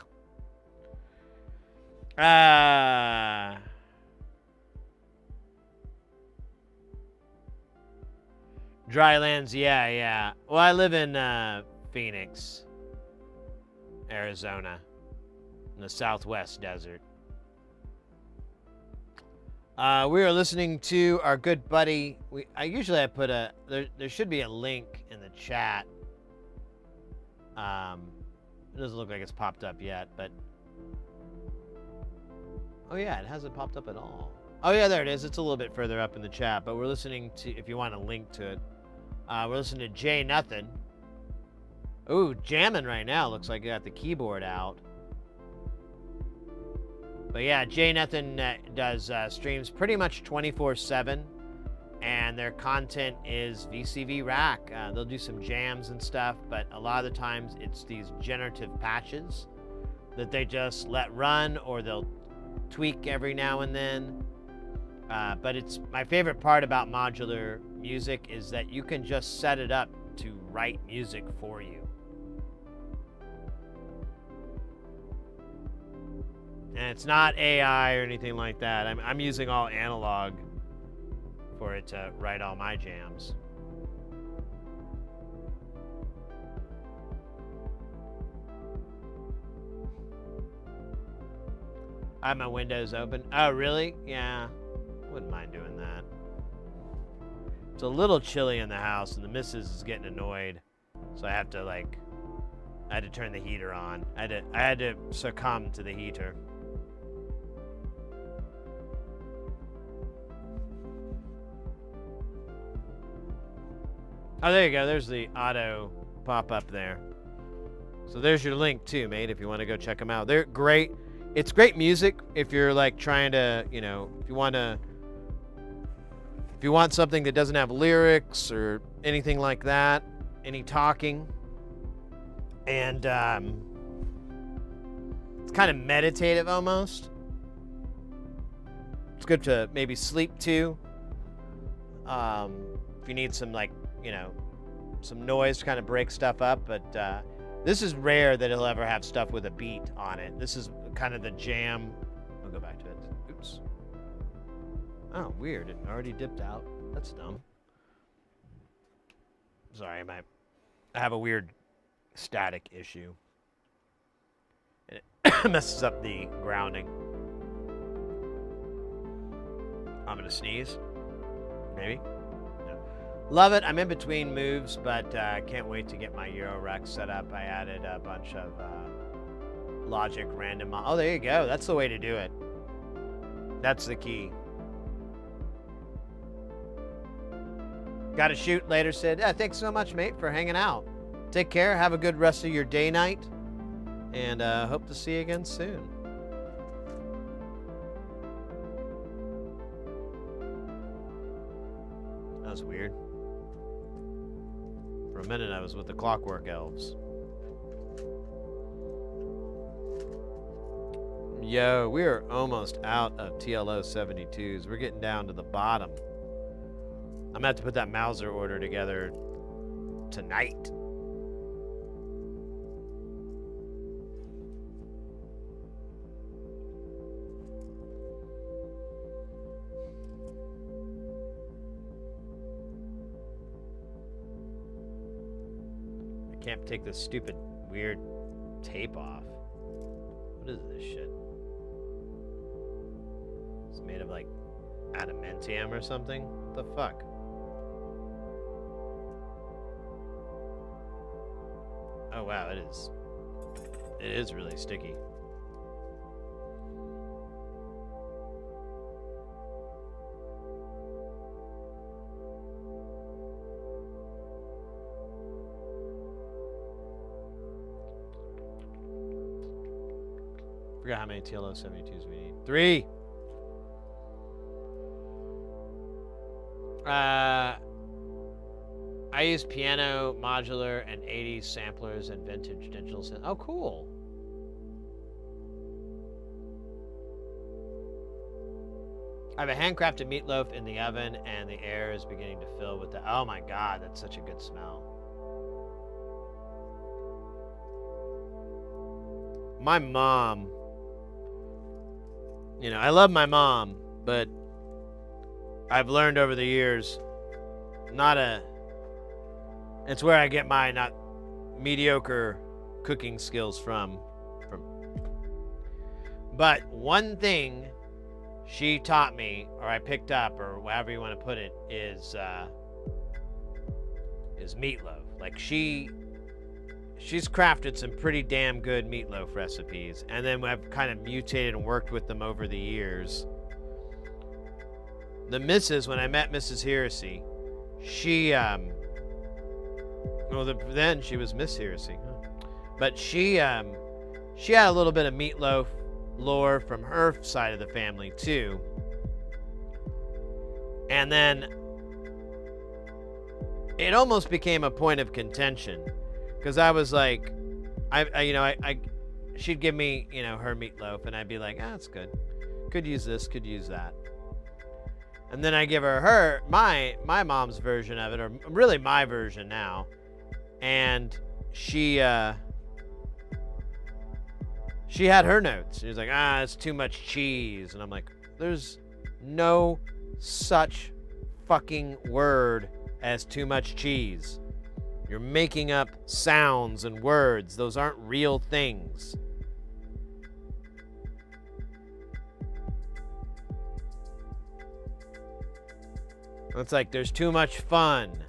Drylands, yeah. Well, I live in Phoenix, Arizona, in the Southwest Desert. We are listening to our good buddy. I put a there should be a link in the chat. It doesn't look like it's popped up yet, but oh yeah, it hasn't popped up at all. Oh yeah, there it is. It's a little bit further up in the chat, but we're listening to, if you want a link to it, we're listening to Jay Nothing. Ooh, jamming right now. Looks like you got the keyboard out. But yeah, Jay Nothing does streams pretty much 24/7, and their content is VCV rack. They'll do some jams and stuff, but a lot of the times it's these generative patches that they just let run, or they'll tweak every now and then. But it's my favorite part about modular music is that you can just set it up to write music for you. And it's not AI or anything like that. I'm using all analog for it to write all my jams. I have my windows open. Oh, really? Yeah. Wouldn't mind doing that. It's a little chilly in the house, and the missus is getting annoyed. So I had to turn the heater on. I had to succumb to the heater. Oh, there you go. There's the auto pop-up there. So there's your link too, mate, if you want to go check them out. They're great. It's great music if you're like trying to, if you want something that doesn't have lyrics or anything like that, any talking. And it's kind of meditative almost. It's good to maybe sleep to. If you need some some noise to kind of break stuff up, but This is rare that he'll ever have stuff with a beat on it. This is kind of the jam. I'll go back to it. Oops. Oh, weird. It already dipped out. That's dumb. Sorry, I have a weird static issue. And it messes up the grounding. I'm gonna sneeze. Maybe. No. Love it. I'm in between moves, but can't wait to get my eurorack set up. I added a bunch of Logic random. Oh, there you go. That's the way to do it. That's the key. Gotta shoot later, Sid. Yeah, thanks so much, mate, for hanging out. Take care. Have a good rest of your day, night. And hope to see you again soon. That was weird. For a minute, I was with the Clockwork Elves. Yo, we are almost out of TLO 72s. We're getting down to the bottom. I'm gonna have to put that Mauser order together tonight. I can't take this stupid, weird tape off. What is this shit? It's made of like adamantium or something? What the fuck? Oh wow, it is. It is really sticky. Forgot how many TLO 72s we need. 3. I use piano, modular, and 80s samplers and vintage digital synth. Oh, cool. I have a handcrafted meatloaf in the oven, and the air is beginning to fill with the... Oh my god, that's such a good smell. My mom... You know, I love my mom, but I've learned over the years, it's where I get my not mediocre cooking skills from. But one thing she taught me, or I picked up, or however you want to put it, is meatloaf. Like she's crafted some pretty damn good meatloaf recipes, and then I've kind of mutated and worked with them over the years. The missus, when I met Mrs. Heresy, she then she was Miss Heresy, but she had a little bit of meatloaf lore from her side of the family too. And then it almost became a point of contention, because I was like, she'd give me, her meatloaf, and I'd be like, that's good. Could use this, could use that. And then I give her my mom's version of it, or really my version now. And she had her notes. She was like, it's too much cheese. And I'm like, there's no such fucking word as too much cheese. You're making up sounds and words. Those aren't real things. It's like there's too much fun.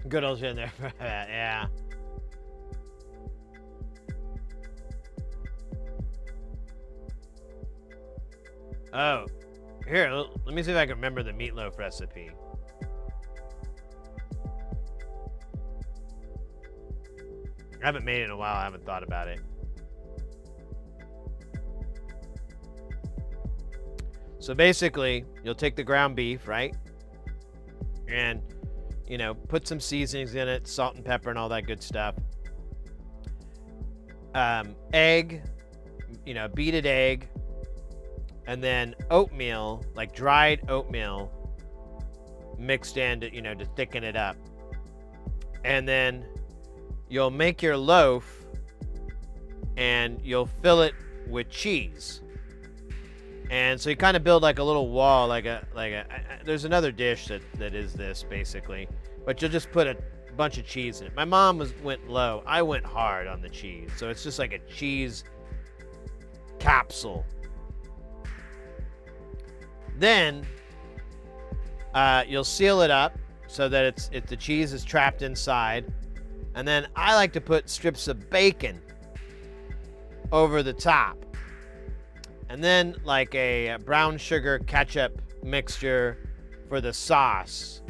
Good old in there for that, yeah. Oh, here, let me see if I can remember the meatloaf recipe. I haven't made it in a while. I haven't thought about it. So basically, you'll take the ground beef, right? And, put some seasonings in it, salt and pepper and all that good stuff. egg, beaten egg, and then oatmeal, like dried oatmeal, mixed in to thicken it up. And then you'll make your loaf and you'll fill it with cheese. And so you kind of build like a little wall, there's another dish that is this basically, but you'll just put a bunch of cheese in it. My mom went low. I went hard on the cheese. So it's just like a cheese capsule. Then you'll seal it up so that the cheese is trapped inside. And then I like to put strips of bacon over the top. And then like a brown sugar ketchup mixture for the sauce.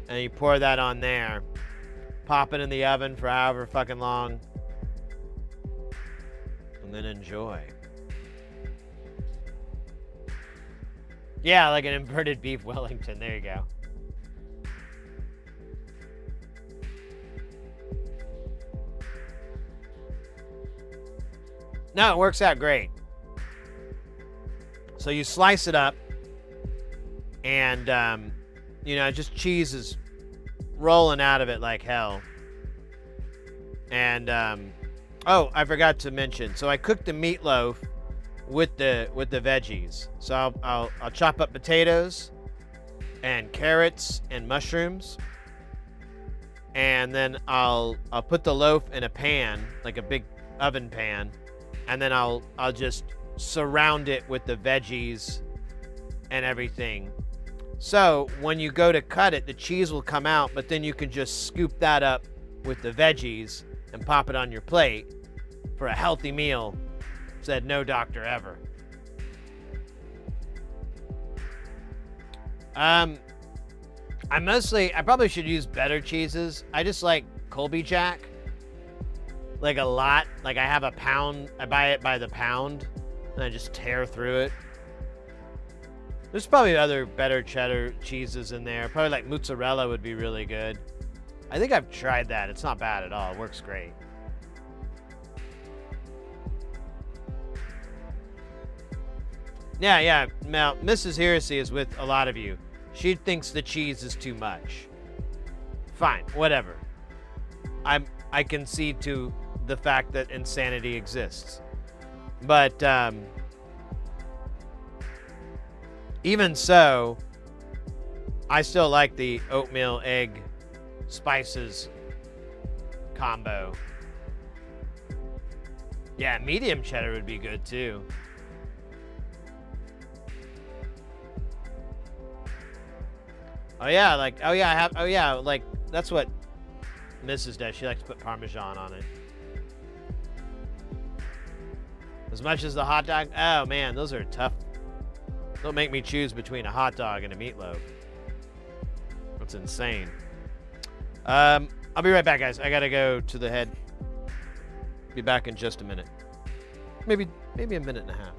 And you pour that on there. Pop it in the oven for however fucking long. And then enjoy. Yeah, like an inverted beef Wellington. There you go. No, it works out great. So you slice it up, and just cheese is rolling out of it like hell. And oh, I forgot to mention. So I cooked the meatloaf with the veggies. So I'll chop up potatoes and carrots and mushrooms, and then I'll put the loaf in a pan, like a big oven pan, and then I'll just surround it with the veggies and everything. So when you go to cut it, the cheese will come out, but then you can just scoop that up with the veggies and pop it on your plate for a healthy meal. Said no doctor ever. I probably should use better cheeses. I just like Colby Jack. Like a lot. Like I have a pound. I buy it by the pound. And I just tear through it. There's probably other better cheddar cheeses in there. Probably like mozzarella would be really good. I think I've tried that. It's not bad at all. It works great. Yeah. Now, Mrs. Heresy is with a lot of you. She thinks the cheese is too much. Fine, whatever. I concede to the fact that insanity exists. But even so, I still like the oatmeal egg spices combo. Yeah, medium cheddar would be good too. Like that's what Mrs. does. She likes to put Parmesan on it. As much as the hot dog. Oh man, those are tough. Don't make me choose between a hot dog and a meatloaf. That's insane. I'll be right back, guys. I gotta go to the head. Be back in just a minute. Maybe a minute and a half.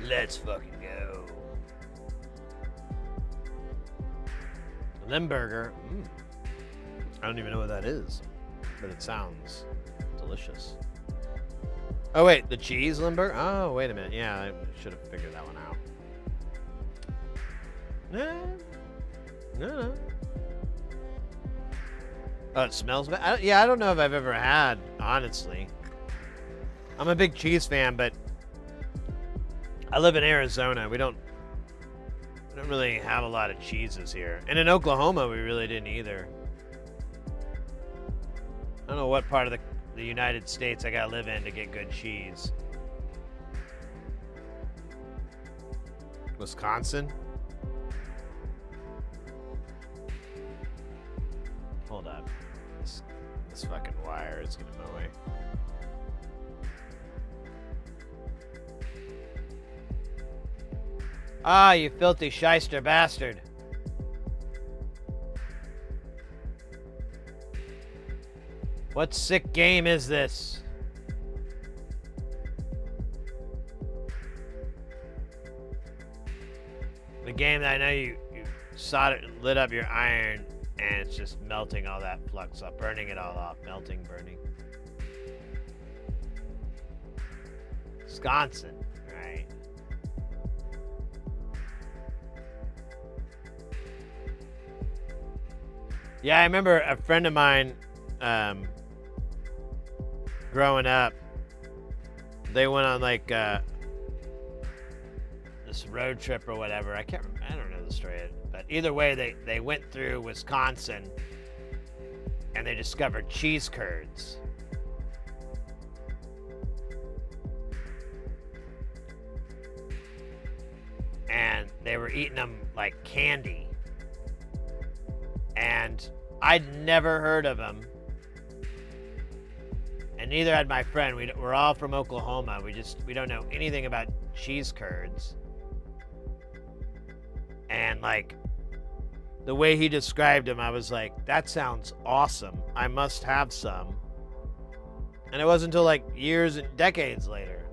Let's fucking go. Limburger. I don't even know what that is, but it sounds delicious. Oh wait, the cheese Limburger? Oh, wait a minute. Yeah, I should have figured that one out. No. Oh, it smells bad? Yeah, I don't know if I've ever had, honestly. I'm a big cheese fan, but I live in Arizona. We don't really have a lot of cheeses here. And in Oklahoma, we really didn't either. I don't know what part of the United States I gotta live in to get good cheese. Wisconsin? Hold up. This fucking wire is getting in my way. Ah, you filthy shyster bastard. What sick game is this? The game that I know you lit up your iron and it's just melting all that flux up, burning it all off, melting, burning. Wisconsin, right? Yeah, I remember a friend of mine, growing up, they went on like this road trip or whatever. I don't know the story, but either way, they went through Wisconsin and they discovered cheese curds. And they were eating them like candy. And I'd never heard of them. And neither had my friend. We're all from Oklahoma. We don't know anything about cheese curds. And like the way he described them, I was like, that sounds awesome. I must have some. And it wasn't until like years and decades later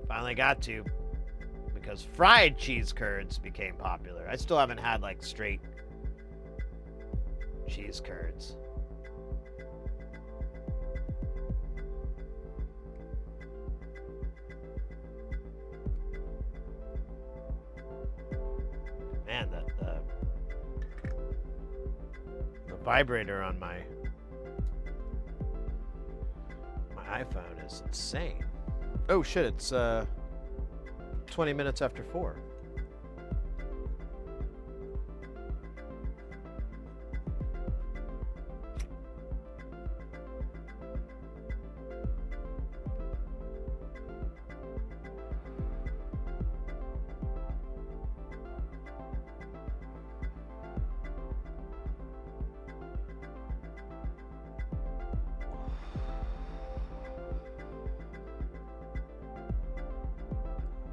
finally got to, because fried cheese curds became popular. I still haven't had like straight cheese curds. Man, the vibrator on my iPhone is insane. Oh shit, it's 20 minutes after 4.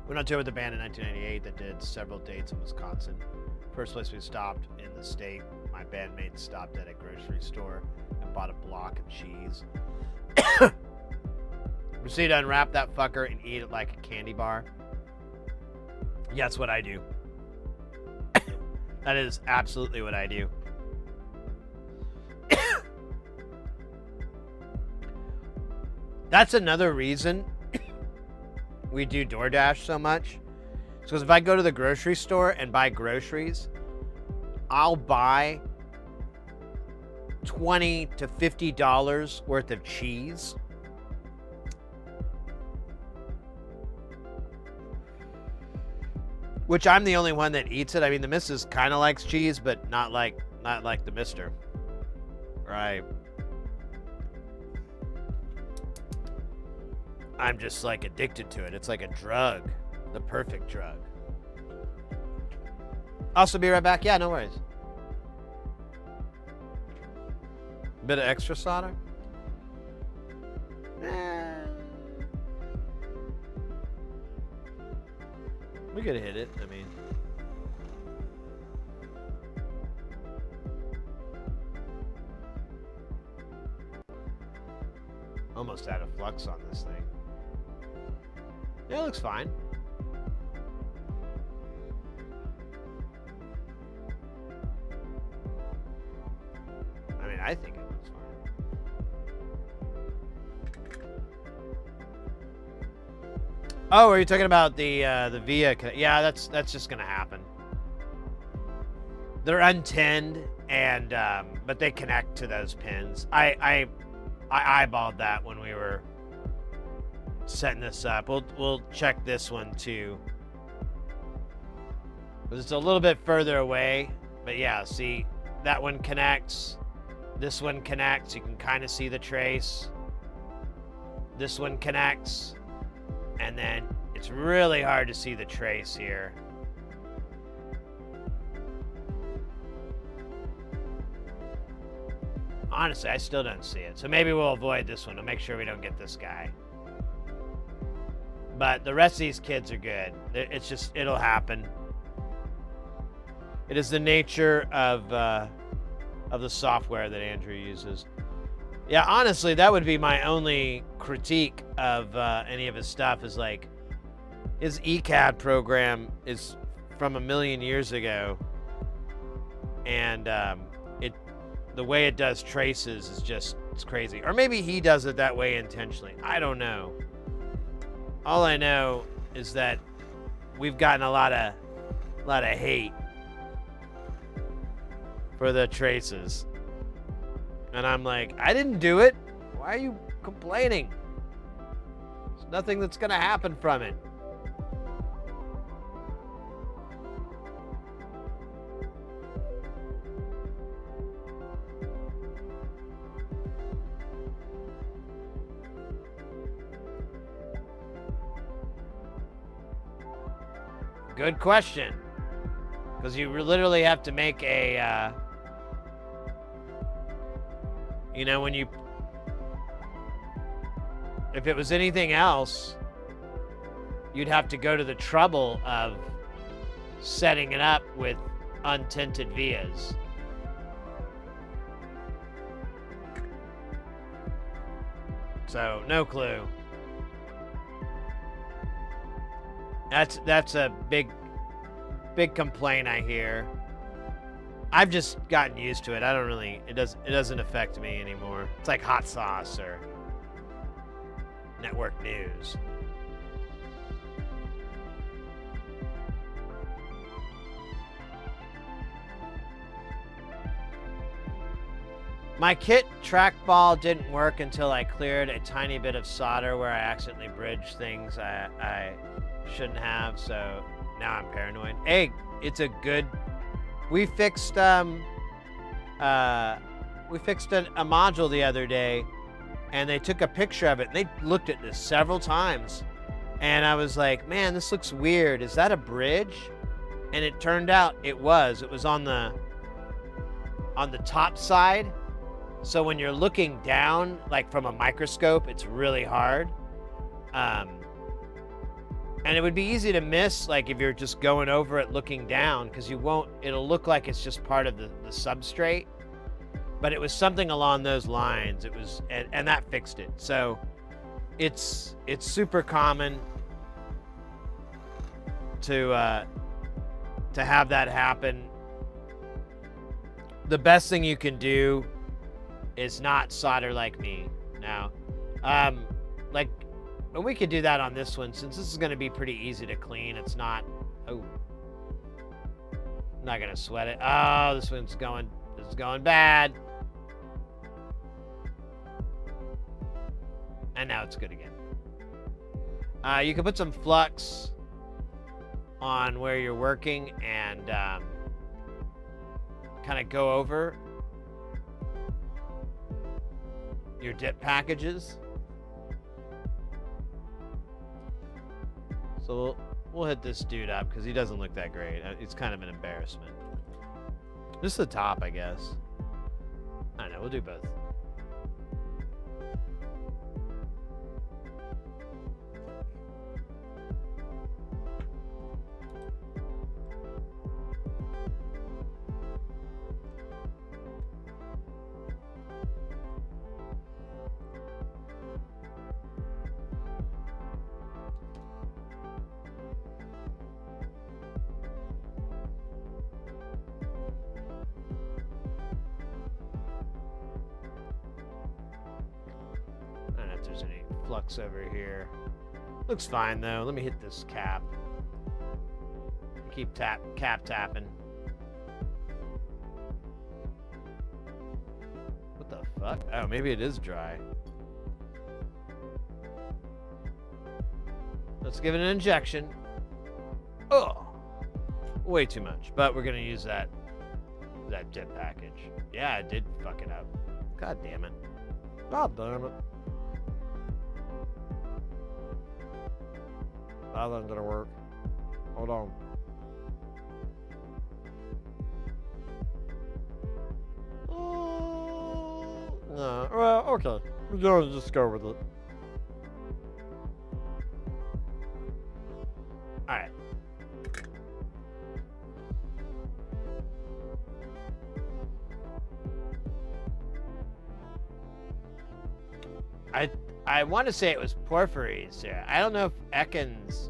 Went on tour with the band in 1998 that did several dates in Wisconsin. First place we stopped in the state, my bandmates stopped at a grocery store and bought a block of cheese. Proceed to unwrap that fucker and eat it like a candy bar. Yeah, that's what I do. That is absolutely what I do. That's another reason we do DoorDash so much. It's because if I go to the grocery store and buy groceries, I'll buy $20 to $50 worth of cheese. Which I'm the only one that eats it. I mean, the missus kind of likes cheese, but not like the mister. Right. I'm just like addicted to it. It's like a drug. The perfect drug. Also be right back. Yeah, no worries. Bit of extra solder? We could hit it. I mean, almost out of flux on this thing. Yeah, it looks fine. I think it was fine. Oh, are you talking about the via? Yeah, that's just gonna happen. They're untinned, and but they connect to those pins. I eyeballed that when we were setting this up. We'll check this one too, because it's a little bit further away. But yeah, see, that one connects. This one connects. You can kind of see the trace. This one connects, and then it's really hard to see the trace here. Honestly, I still don't see it. So maybe we'll avoid this one to make sure we don't get this guy. But the rest of these kids are good. It's just, it'll happen. It is the nature of the software that Andrew uses. Yeah, honestly, that would be my only critique of any of his stuff, is like, his ECAD program is from a million years ago. And the way it does traces is just, it's crazy. Or maybe he does it that way intentionally. I don't know. All I know is that we've gotten a lot of hate for the traces. And I'm like, I didn't do it. Why are you complaining? There's nothing that's gonna happen from it. Good question. Because you literally have to make a, you know, when you, if it was anything else, you'd have to go to the trouble of setting it up with untinted vias. So, no clue. That's a big complaint I hear. I've just gotten used to it. I don't really, it doesn't affect me anymore. It's like hot sauce or network news. My kit trackball didn't work until I cleared a tiny bit of solder where I accidentally bridged things I shouldn't have, so now I'm paranoid. Hey, it's a good... We fixed a module the other day, and they took a picture of it, and they looked at this several times, and I was like, man, this looks weird. Is that a bridge? And it turned out it was. It was on the top side. So when you're looking down, like from a microscope, it's really hard. And it would be easy to miss, like if you're just going over it looking down, because you won't, it'll look like it's just part of the substrate. But it was something along those lines. It was, and that fixed it. So it's super common to have that happen. The best thing you can do is not solder like me now. Like, and we could do that on this one, since this is going to be pretty easy to clean. It's not, oh, I'm not going to sweat it. Oh, this is going bad. And now it's good again. You can put some flux on where you're working and kind of go over your dip packages. So we'll hit this dude up because he doesn't look that great. It's kind of an embarrassment. Just the top, I guess. I don't know, we'll do both. flux over here. Looks fine though. Let me hit this cap. Keep cap tapping. What the fuck? Oh, maybe it is dry. Let's give it an injection. Oh, way too much. But we're gonna use that dip package. Yeah, I did fuck it up. God damn it. God damn it. That ain't gonna work. Hold on. No, well, okay. We're gonna just go with it. Alright. I want to say it was Porphyry's there. I don't know if Ekans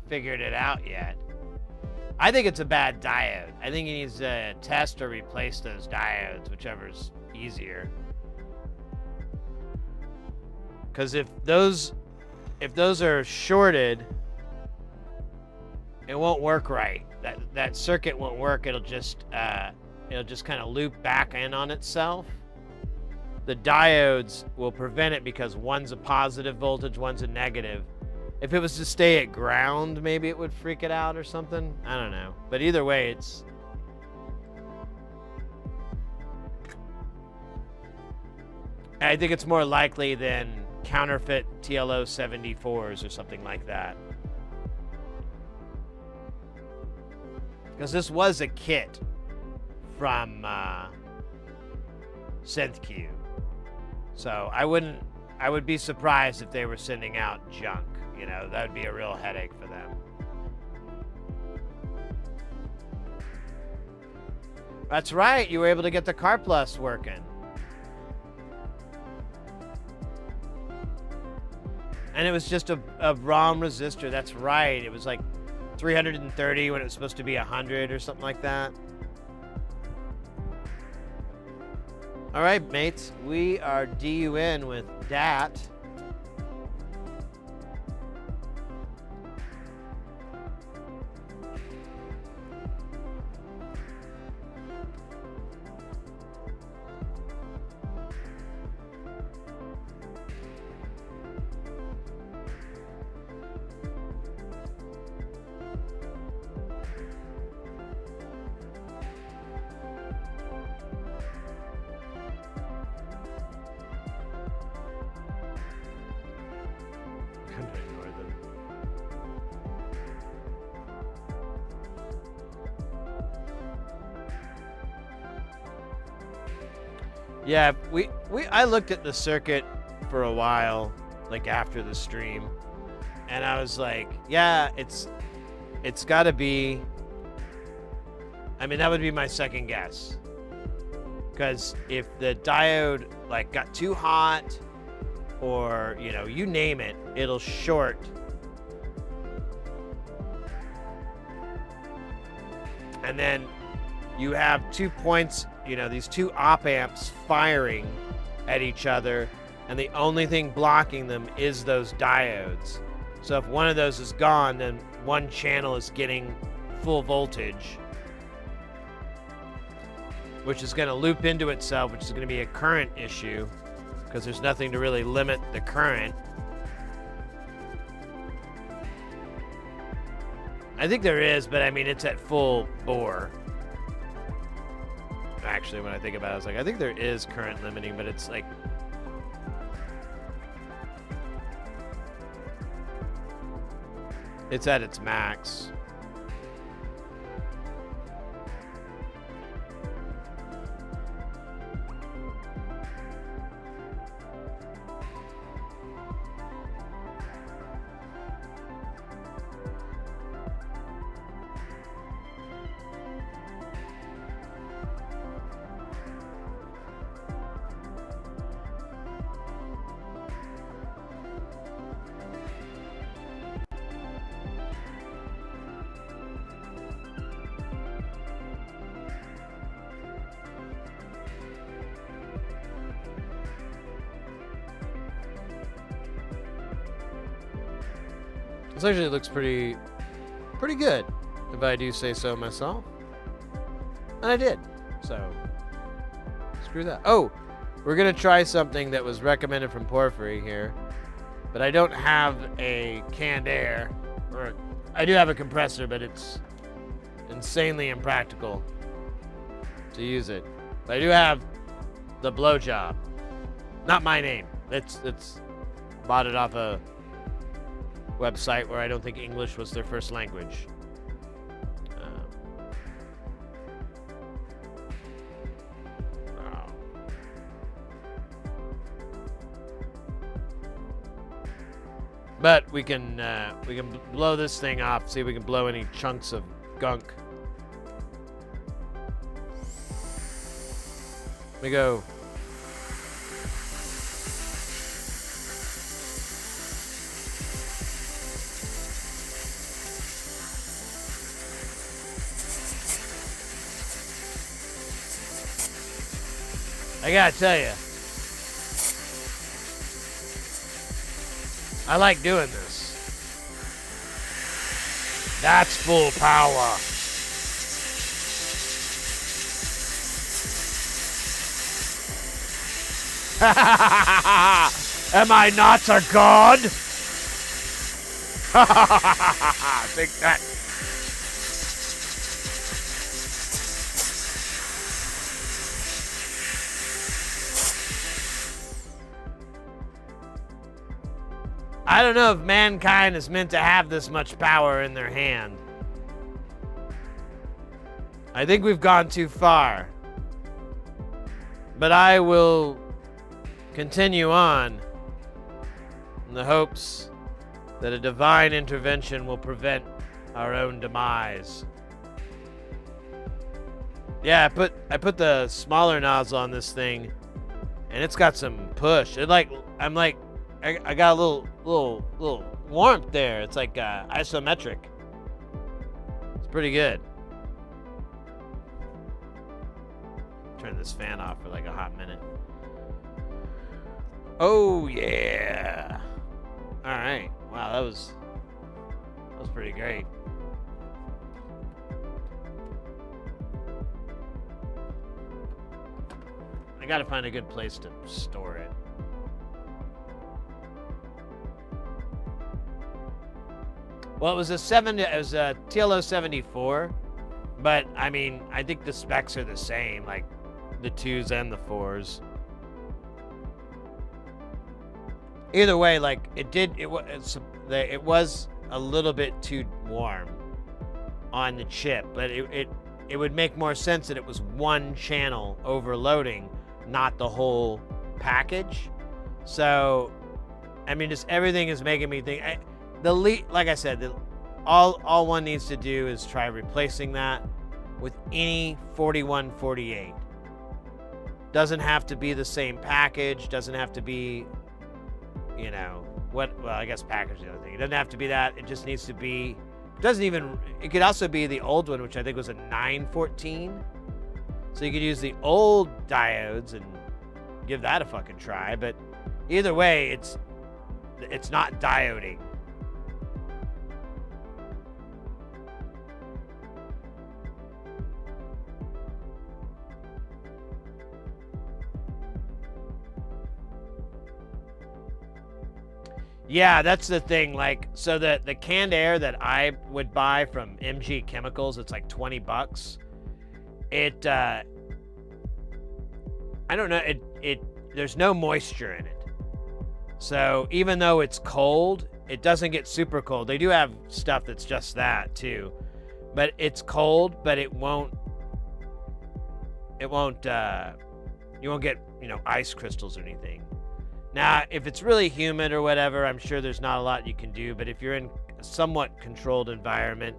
figured it out yet. I think it's a bad diode. I think he needs to test or replace those diodes, whichever's easier. Because if those are shorted, it won't work right. That circuit won't work. It'll just kind of loop back in on itself. The diodes will prevent it because one's a positive voltage, one's a negative. If it was to stay at ground, maybe it would freak it out or something. I don't know. But either way, it's... I think it's more likely than counterfeit TLO 74s or something like that. Because this was a kit from SynthQ. So I would be surprised if they were sending out junk. You know, that would be a real headache for them. That's right, you were able to get the CarPlus working. And it was just a ROM resistor, that's right. It was like 330 when it was supposed to be 100 or something like that. All right, mates, we are DUN with that. Yeah, I looked at the circuit for a while, like after the stream, and I was like, yeah, it's got to be. I mean, that would be my second guess, because if the diode like got too hot, or you know, you name it, it'll short. And then you have 2 points, you know, these 2 op amps firing at each other, and the only thing blocking them is those diodes. So if one of those is gone, then one channel is getting full voltage, which is going to loop into itself, which is going to be a current issue, because there's nothing to really limit the current. I think there is, but I mean, it's at full bore. Actually, when I think about it, I was like, I think there is current limiting, but it's like... it's at its max. This actually looks pretty good, if I do say so myself. And I did. So, screw that. Oh, we're going to try something that was recommended from Porphyry here. But I don't have a canned air. Or I do have a compressor, but it's insanely impractical to use it. But I do have the blowjob. Not my name. It's bought it off a website where I don't think English was their first language. But we can blow this thing off. See if we can blow any chunks of gunk. We go. I gotta tell you, I like doing this. That's full power. Am I not a god? Think that. I don't know if mankind is meant to have this much power in their hand. I think we've gone too far. But I will continue on in the hopes that a divine intervention will prevent our own demise. Yeah, I put the smaller nozzle on this thing, and it's got some push. I got a little warmth there. It's like isometric. It's pretty good. Turn this fan off for like a hot minute. Oh yeah. All right. Wow, that was pretty great. I gotta find a good place to store it. Well, it was a TLO 74, but I mean, I think the specs are the same, like the 2s and the 4s. Either way, like it was a little bit too warm on the chip, but it would make more sense that it was one channel overloading, not the whole package. So, I mean, just everything is making me think. Like I said, all one needs to do is try replacing that with any 4148. Doesn't have to be the same package. Doesn't have to be, you know, well, I guess package is the other thing. It doesn't have to be that. It just needs to be. It could also be the old one, which I think was a 914. So you could use the old diodes and give that a fucking try. But either way, it's not dioding. Yeah, that's the thing. Like, so the canned air that I would buy from MG Chemicals, it's like $20. I don't know. There's no moisture in it. So even though it's cold, it doesn't get super cold. They do have stuff that's just that too, but it's cold, but it won't. You won't get, ice crystals or anything. Now, if it's really humid or whatever, I'm sure there's not a lot you can do. But if you're in a somewhat controlled environment,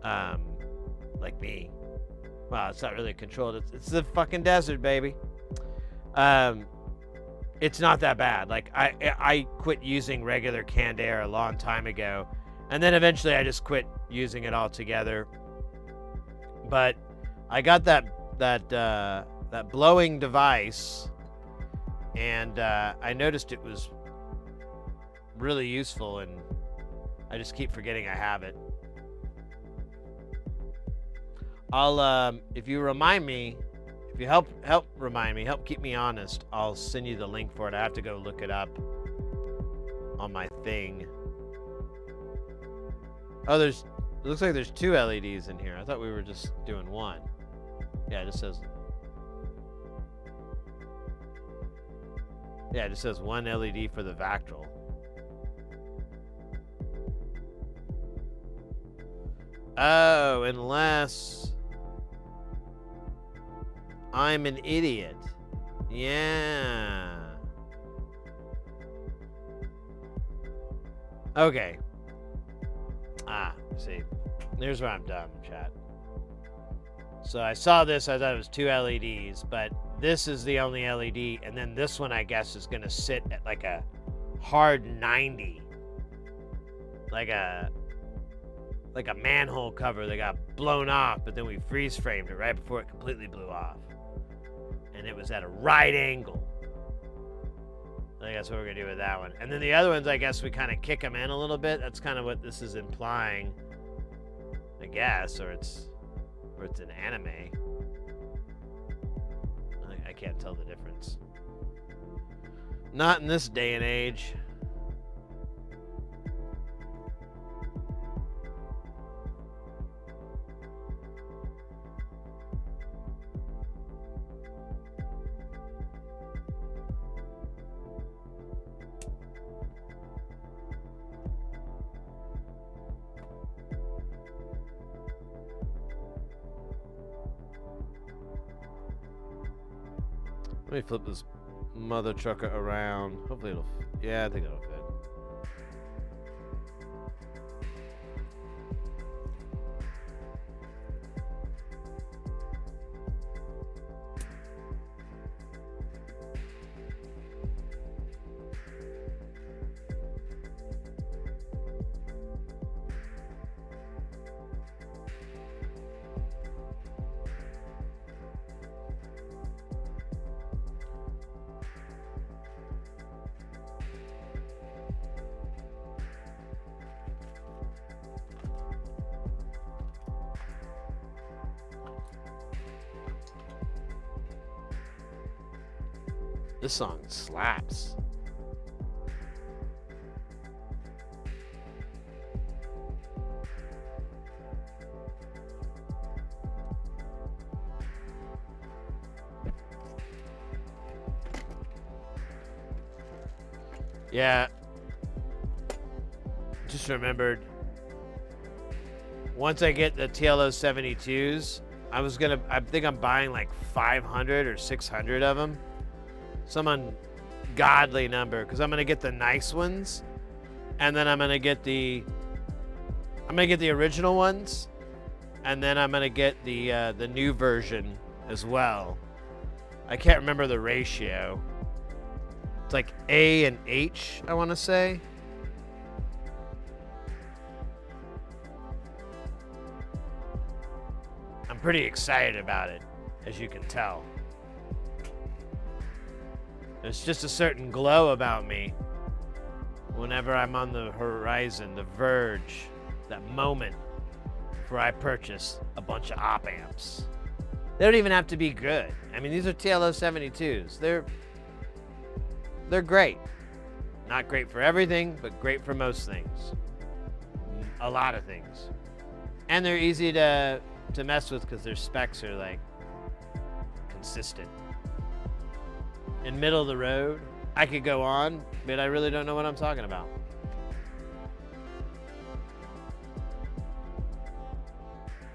like me, well, it's not really controlled. It's the fucking desert, baby. It's not that bad. Like, I quit using regular canned air a long time ago. And then eventually I just quit using it altogether. But I got that blowing device, and I noticed it was really useful in I just keep forgetting I have it. I'll if you remind me, if you help remind me, help keep me honest, I'll send you the link for it. I have to go look it up on my thing. Oh, it looks like there's 2 LEDs in here. I thought we were just doing one. Yeah, it just says. Yeah, it just says 1 LED for the Vactral. Oh, unless I'm an idiot. Yeah. Okay. See. Here's where I'm dumb, chat. So I saw this, I thought it was 2 LEDs, but this is the only LED, and then this one, I guess, is going to sit at like a hard 90. Like a manhole cover that got blown off, but then we freeze framed it right before it completely blew off. And it was at a right angle. I think that's what we're going to do with that one. And then the other ones, I guess we kind of kick them in a little bit. That's kind of what this is implying, I guess, or it's an anime. I can't tell the difference. Not in this day and age. Let me flip this mother trucker around. Hopefully it'll... Yeah, I think it'll fit. This song slaps. Yeah. Just remembered. Once I get the TLO 72s, I think I'm buying like 500 or 600 of them. Some ungodly number, because I'm gonna get the nice ones, and then I'm gonna get the original ones, and then I'm gonna get the new version as well. I can't remember the ratio. It's like A and H, I want to say. I'm pretty excited about it, as you can tell. There's just a certain glow about me whenever I'm on the horizon, the verge, that moment where I purchase a bunch of op amps. They don't even have to be good. I mean, these are TLO 72s. They're great. Not great for everything, but great for most things. A lot of things. And they're easy to mess with because their specs are like consistent. In middle of the road, I could go on, but I really don't know what I'm talking about.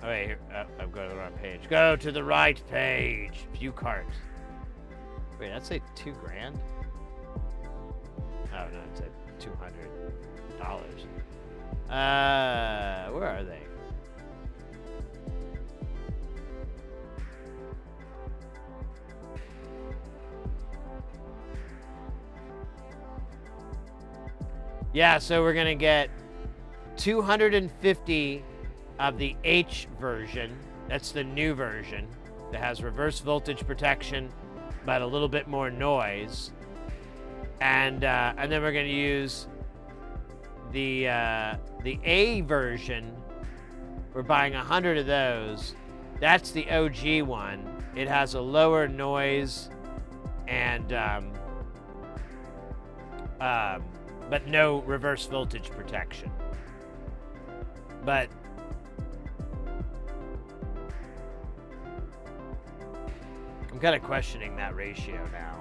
Oh, wait, here. I'm going to the wrong page. Go to the right page. View cart. Wait, I'd say $2,000. Oh, no, it said $200. Where are they? Yeah, so we're going to get 250 of the H version. That's the new version that has reverse voltage protection, but a little bit more noise. And then we're going to use the A version, we're buying 100 of those. That's the OG one. It has a lower noise and but no reverse voltage protection. But I'm kind of questioning that ratio now.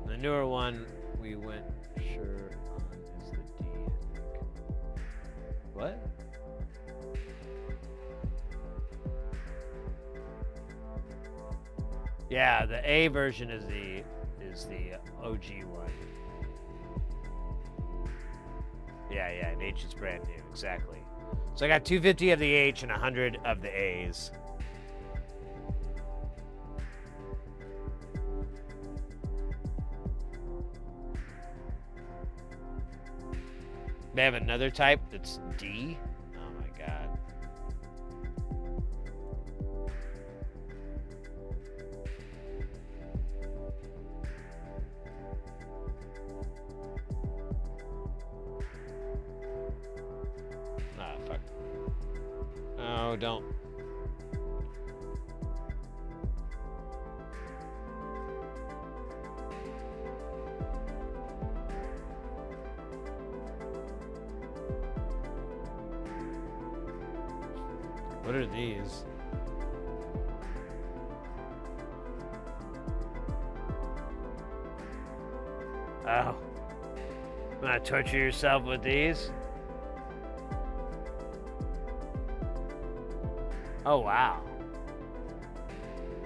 The newer one we went sure on is the D, I think. What? Yeah, the A version is the OG one. Yeah, and H is brand new, exactly. So I got 250 of the H and 100 of the A's. They have another type that's D. Oh my god. Ah, fuck. Oh, don't. What are these? Oh. You wanna torture yourself with these? Oh, wow.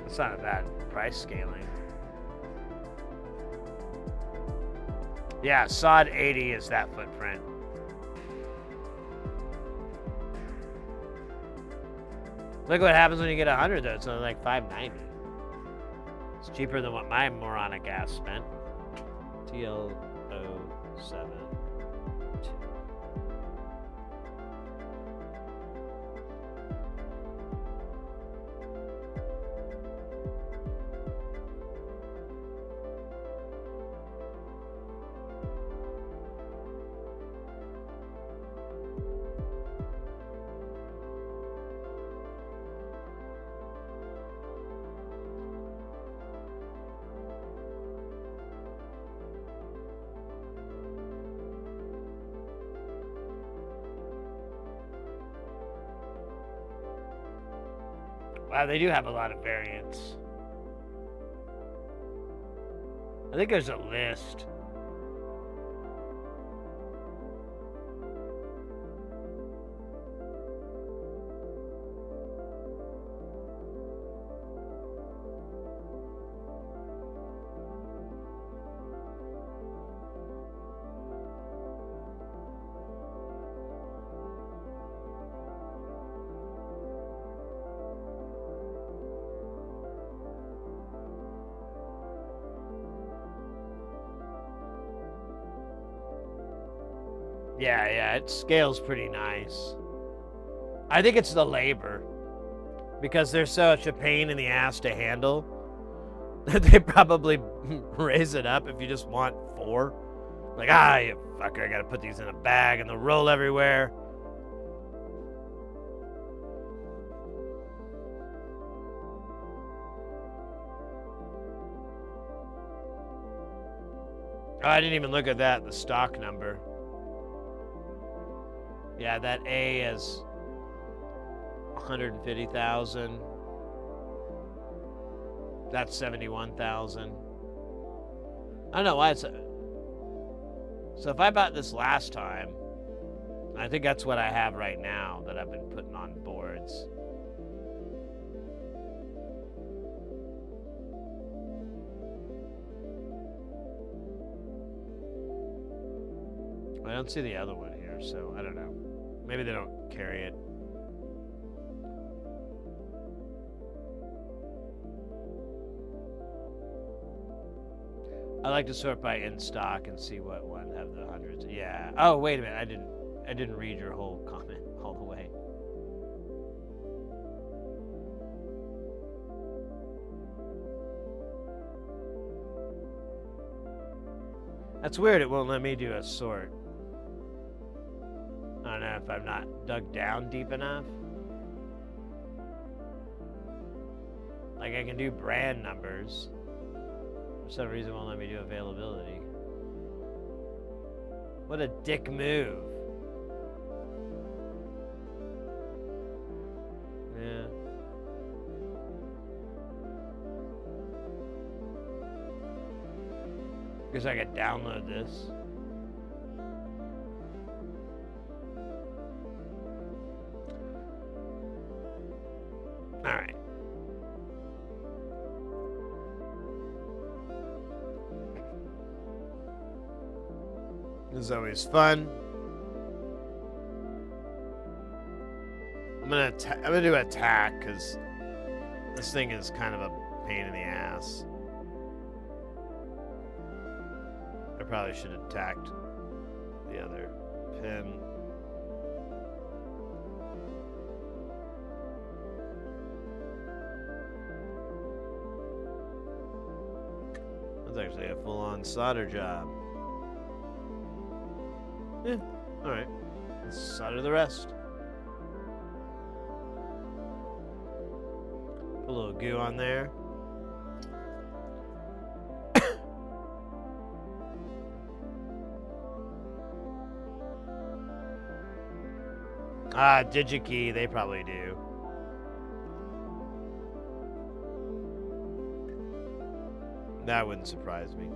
That's not a bad price scaling. Yeah, sod 80 is that footprint. Look what happens when you get 100 though. It's only like $5.90. It's cheaper than what my moronic ass spent. TL07. Wow, they do have a lot of variants. I think there's a list. Yeah, it scales pretty nice. I think it's the labor. Because they're such a pain in the ass to handle. They probably raise it up if you just want 4. Like, you fucker, I gotta put these in a bag and they'll roll everywhere. Oh, I didn't even look at that, the stock number. Yeah, that A is 150,000. That's 71,000. I don't know why it's. So if I bought this last time, I think that's what I have right now that I've been putting on boards. I don't see the other one here, so I don't know. Maybe they don't carry it. I like to sort by in stock and see what one have the hundreds. Yeah. Oh, wait a minute. I didn't read your whole comment all the way. That's weird. It won't let me do a sort. I don't know if I'm not dug down deep enough. Like I can do brand numbers. For some reason, it won't let me do availability. What a dick move. Yeah. Guess I could download this. Alright. This is always fun. I'm gonna do attack because this thing is kind of a pain in the ass. I probably should have attacked the other pin. That's actually a full-on solder job. Yeah, alright. Let's solder the rest. Put a little goo on there. Ah, DigiKey, they probably do. That wouldn't surprise me.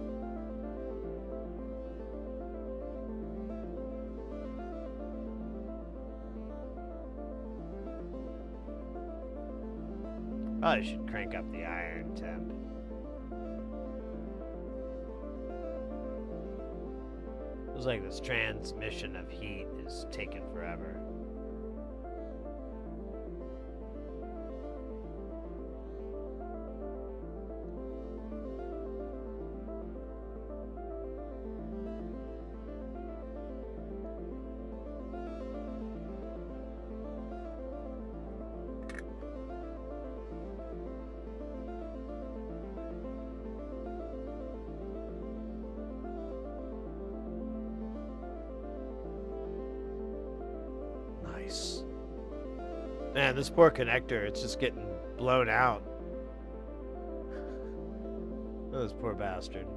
Probably should crank up the iron temp. Feels like this transmission of heat is taking forever. Man, this poor connector, it's just getting blown out. Oh, this poor bastard.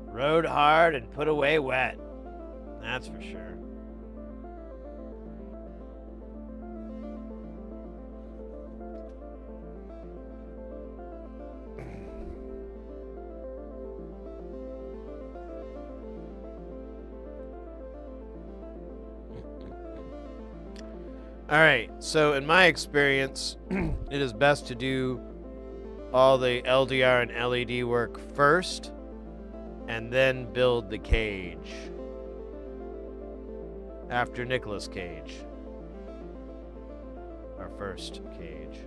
Rode hard and put away wet. That's for sure. Alright, so in my experience, it is best to do all the LDR and LED work first, and then build the cage. After Nicolas Cage. Our first cage.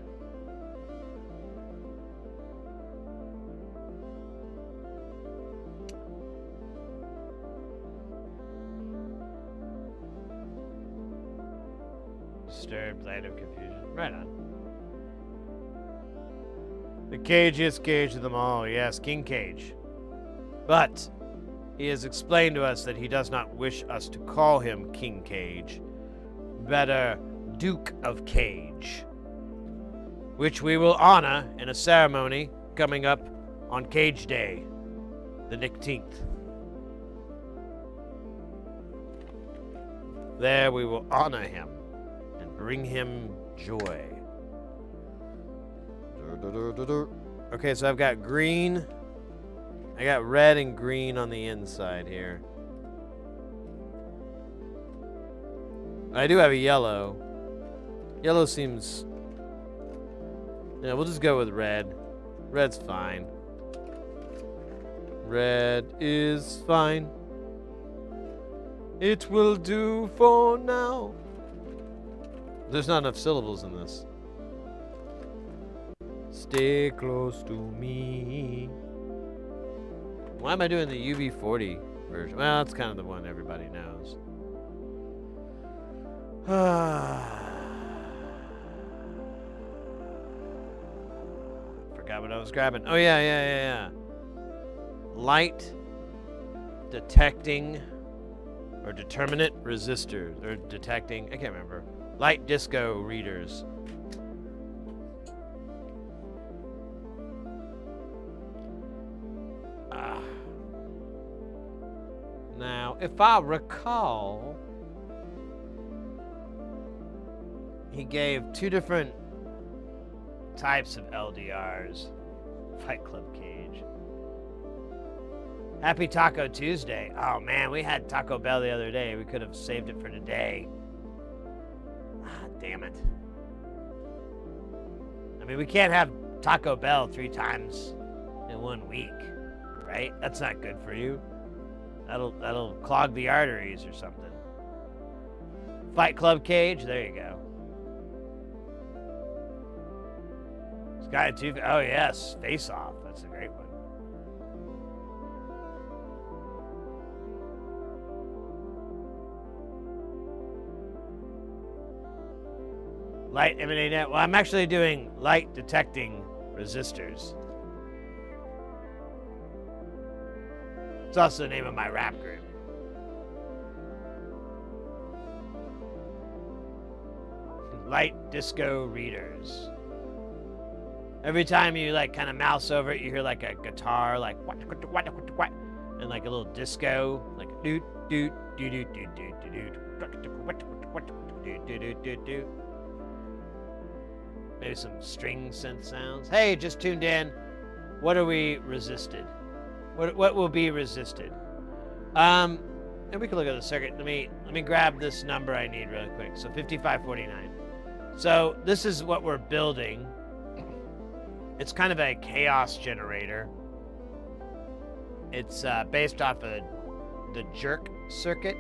Disturbed light of confusion. Right on. The cagiest cage of them all, yes, King Cage. But he has explained to us that he does not wish us to call him King Cage, better Duke of Cage, which we will honor in a ceremony coming up on Cage Day, the 19th. There we will honor him and bring him joy. Okay, so I've got green. I got red and green on the inside here. I do have a yellow. Yellow seems... Yeah, we'll just go with red. Red's fine. Red is fine. It will do for now. There's not enough syllables in this. Stay close to me. Why am I doing the UB40 version? Well, that's kind of the one everybody knows. Forgot what I was grabbing. Oh, yeah. Light detecting or determinate resistors. Or detecting, I can't remember. Light disco readers. Now, if I recall, he gave 2 different types of LDRs. Fight Club Cage. Happy Taco Tuesday. Oh man, we had Taco Bell the other day. We could have saved it for today. Ah, damn it. I mean, we can't have Taco Bell 3 times in 1 week, right? That's not good for you. That'll clog the arteries or something. Fight Club Cage, there you go. Sky 2, oh yes, Face Off, that's a great one. Light emanating, well, I'm actually doing light detecting resistors. It's also the name of my rap group. Light disco readers. Every time you like kind of mouse over it, you hear like a guitar, like what, and like a little disco, like doot doot doot doot doot doot doot doot doot. Maybe some string synth sounds. Hey, just tuned in. What are we resisted? What will be resisted? And we can look at the circuit. Let me grab this number I need really quick. So 5549. So this is what we're building. It's kind of a chaos generator. It's based off of the jerk circuit,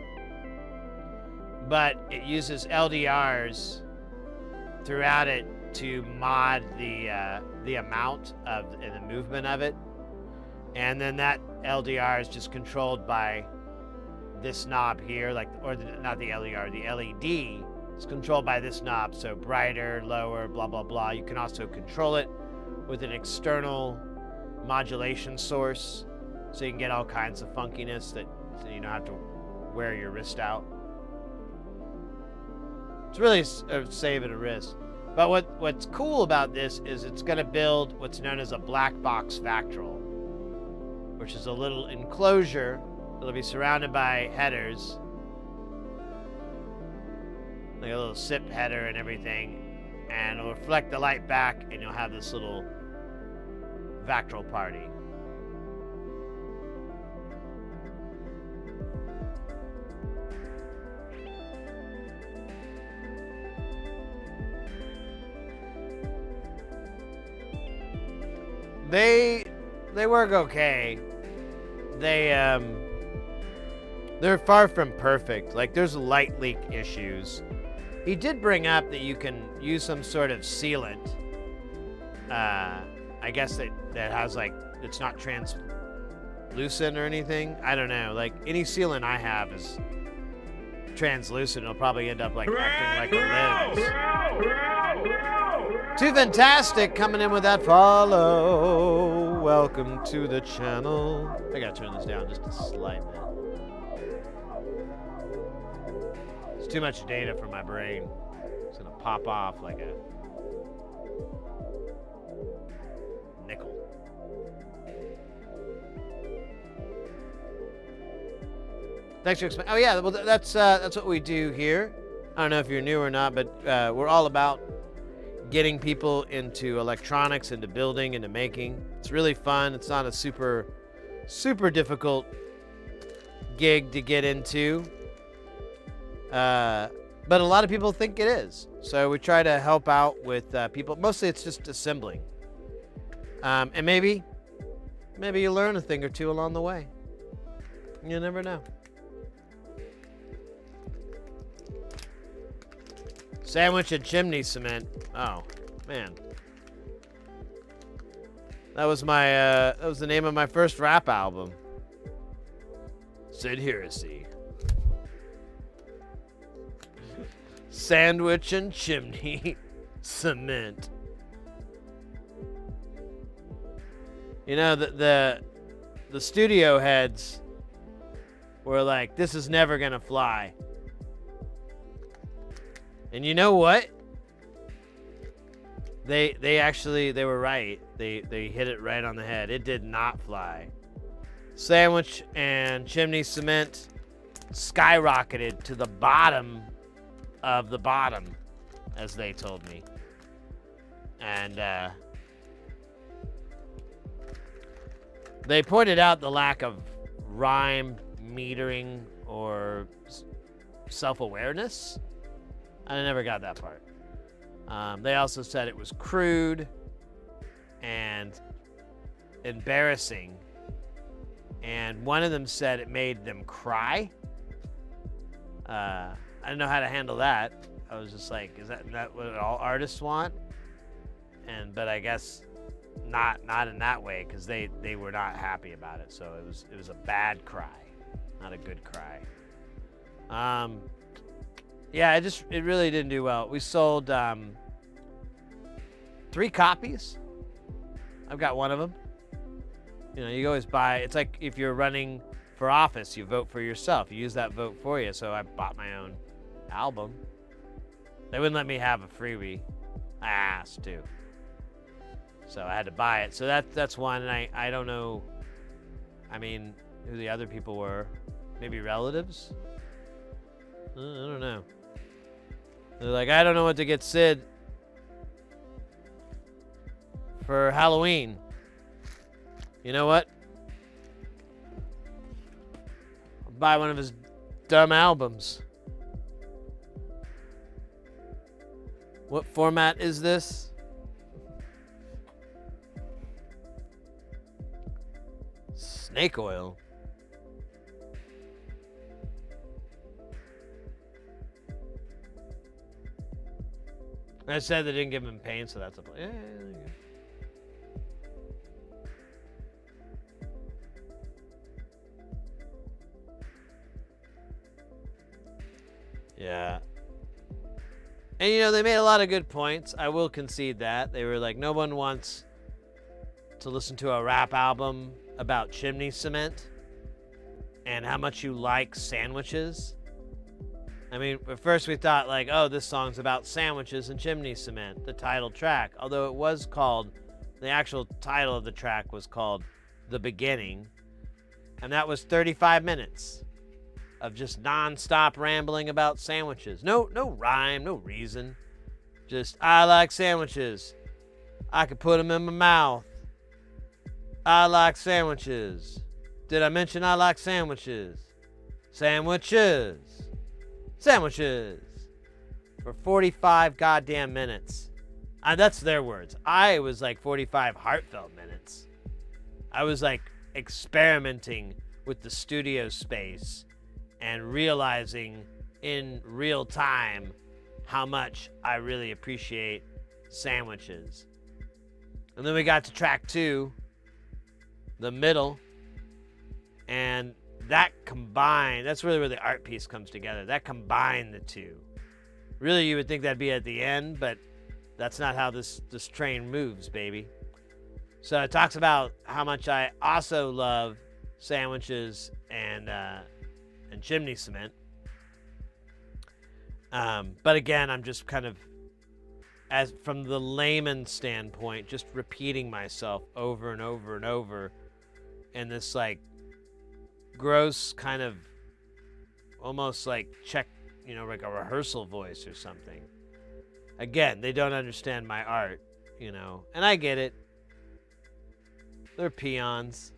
but it uses LDRs throughout it to mod the amount of and the movement of it. And then that LDR is just controlled by this knob here, not the LDR, the LED is controlled by this knob. So brighter, lower, blah, blah, blah. You can also control it with an external modulation source. So you can get all kinds of funkiness that you don't have to wear your wrist out. It's really a save and a wrist. But what's cool about this is it's going to build what's known as a black box Vactrol, which is a little enclosure that'll be surrounded by headers, like a little SIP header and everything, and it'll reflect the light back, and you'll have this little Vactrol party. They work okay. They're far from perfect. Like, there's light leak issues. He did bring up that you can use some sort of sealant. I guess that has, like, it's not translucent or anything. I don't know. Like, any sealant I have is translucent. It'll probably end up, like, acting like a lens. Too Fantastic coming in with that follow. Welcome to the channel. I gotta turn this down just a slight bit. It's too much data for my brain. It's gonna pop off like a nickel. Thanks for explaining. Oh yeah, well that's what we do here. I don't know if you're new or not, but we're all about getting people into electronics, into building, into making. It's really fun. It's not a super difficult gig to get into. But a lot of people think it is. So we try to help out with people. Mostly it's just assembling. And maybe you learn a thing or two along the way. You never know. Sandwich and chimney cement. Oh, man. That was my that was the name of my first rap album. Sid Heresy. Sandwich and chimney cement. You know, the studio heads were like, this is never gonna fly. And you know what? They were right. They hit it right on the head. It did not fly. Sandwich and chimney cement skyrocketed to the bottom of the bottom, as they told me. And they pointed out the lack of rhyme, metering, or self-awareness. I never got that part. They also said it was crude and embarrassing. And one of them said it made them cry. I didn't know how to handle that. I was just like, is that what all artists want? But I guess not in that way, because they were not happy about it. So it was a bad cry, not a good cry. Yeah, it really didn't do well. We sold 3 copies. I've got one of them. You know, you always buy. It's like if you're running for office, you vote for yourself. You use that vote for you. So I bought my own album. They wouldn't let me have a freebie. I asked to. So I had to buy it. So that's one. And I don't know. I mean, who the other people were. Maybe relatives? I don't know. They're like, I don't know what to get Sid for Halloween. You know what? I'll buy one of his dumb albums. What format is this? Snake oil. I said they didn't give him pain, so that's a play. Yeah. And you know, they made a lot of good points. I will concede that. They were like, no one wants to listen to a rap album about chimney cement and how much you like sandwiches. I mean, at first we thought like, oh, this song's about sandwiches and chimney cement, the title track. Although it was called, the actual title of the track was called The Beginning. And that was 35 minutes of just non-stop rambling about sandwiches. No rhyme, no reason. Just, I like sandwiches. I could put them in my mouth. I like sandwiches. Did I mention I like sandwiches? Sandwiches. Sandwiches. For 45 goddamn minutes. That's their words. I was like 45 heartfelt minutes. I was like experimenting with the studio space and realizing in real time how much I really appreciate sandwiches. And then we got to track 2, the middle, and that combined, that's really where the art piece comes together. That combined the two. Really, you would think that'd be at the end, but that's not how this train moves, baby. So it talks about how much I also love sandwiches and chimney cement. But again, I'm just kind of, as from the layman standpoint, just repeating myself over and over and over in this like gross kind of almost like like a rehearsal voice or something. Again, they don't understand my art, and I get it. They're peons.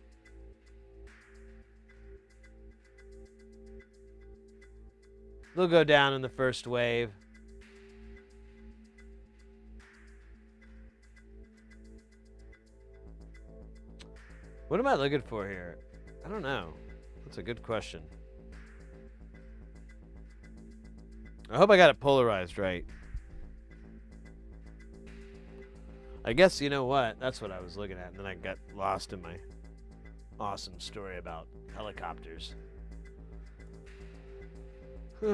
They'll go down in the first wave. What am I looking for here? I don't know. That's a good question. I hope I got it polarized right. I guess, you know what? That's what I was looking at, and then I got lost in my awesome story about helicopters. Did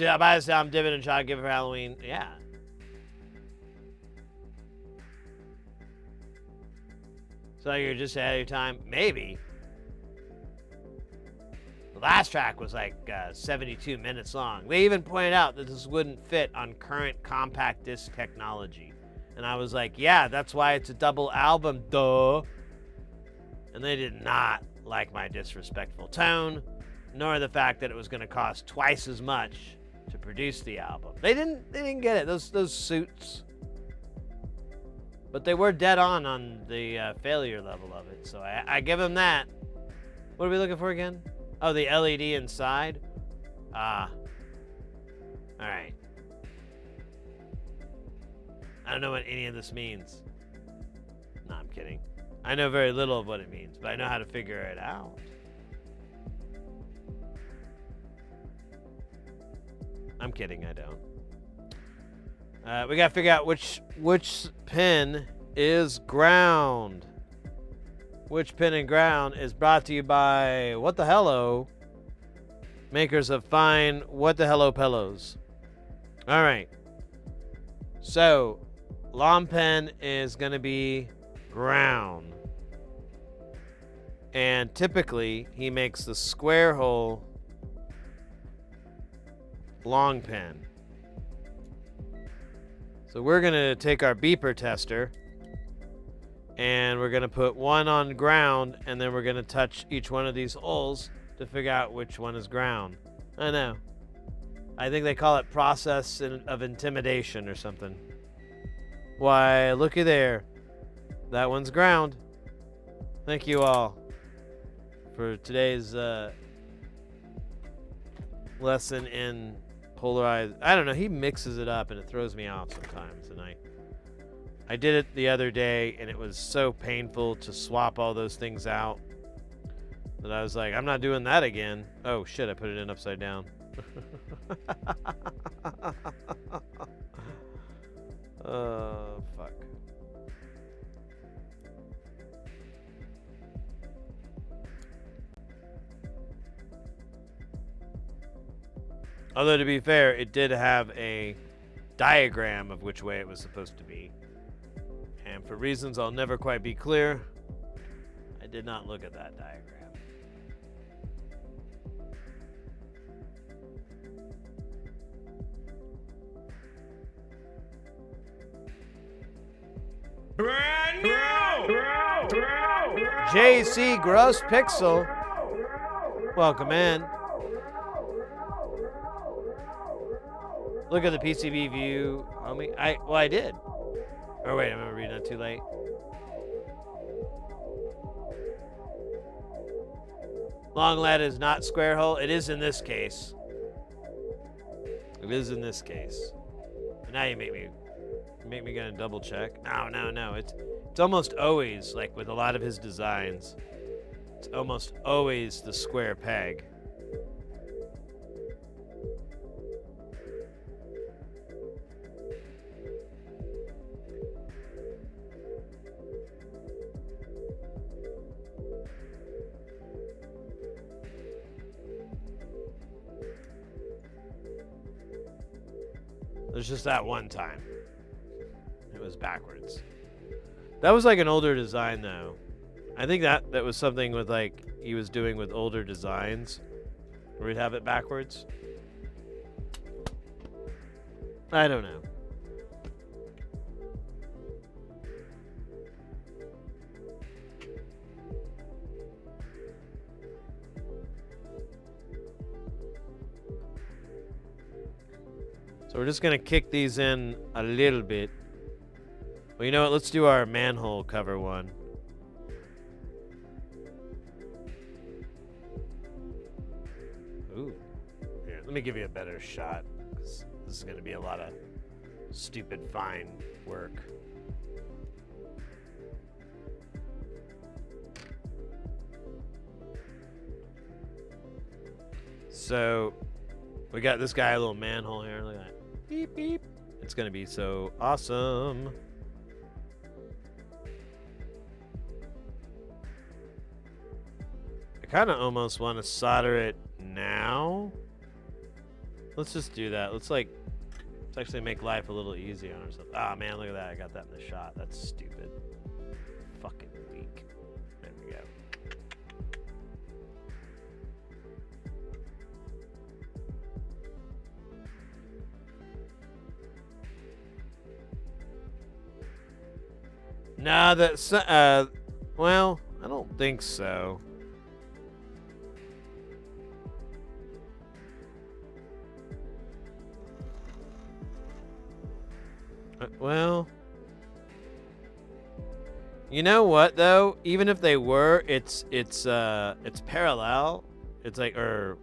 I buy some dividend shot gift for Halloween? Yeah. So you're just ahead of your time? Maybe. The last track was like 72 minutes long. They even pointed out that this wouldn't fit on current compact disc technology. And I was like, yeah, that's why it's a double album, duh. And they did not like my disrespectful tone, nor the fact that it was going to cost twice as much to produce the album. They didn't get it. Those suits. But they were dead on the failure level of it. So I give them that. What are we looking for again? Oh, the LED inside? Ah. Alright. I don't know what any of this means. No, I'm kidding. I know very little of what it means, but I know how to figure it out. I'm kidding, I don't. We gotta figure out which pin is ground. Which pin and ground is brought to you by What the Hello, makers of fine What the Hello pillows. All right. So, Lom Pen is going to be ground. And typically, he makes the square hole long pen. So we're going to take our beeper tester and we're going to put one on ground, and then we're going to touch each one of these holes to figure out which one is ground. I know. I think they call it process of intimidation or something. Why, looky there. That one's ground. Thank you all for today's lesson in polarized. I don't know. He mixes it up, and it throws me off sometimes, and I did it the other day, and it was so painful to swap all those things out that I was like, I'm not doing that again. Oh, shit, I put it in upside down. Oh, fuck. Although, to be fair, it did have a diagram of which way it was supposed to be. And for reasons I'll never quite be clear, I did not look at that diagram.
Brand new!
JC Gross Pixel, welcome in. Look at the PCB view, homie. I did. Oh wait, I'm reading it too late. Long lead is not square hole. It is in this case. It is in this case. But now you make me gonna double check. No. It's almost always, like with a lot of his designs, it's almost always the square peg. There's just that one time. It was backwards. That was like an older design, though. I think that was something with like he was doing with older designs, where he'd have it backwards. I don't know. So we're just gonna kick these in a little bit. Well, you know what? Let's do our manhole cover one. Ooh. Here, let me give you a better shot, because this is gonna be a lot of stupid fine work. So we got this guy a little manhole here. Look at that. Beep, beep. It's gonna be so awesome. I kind of almost want to solder it now. Let's just do that. Let's actually make life a little easier on ourselves. Ah, man, look at that. I got that in the shot. That's stupid. Fucking weak. There we go. Nah, that's, well, I don't think so. Well, you know what though? Even if they were, it's parallel. It's like, or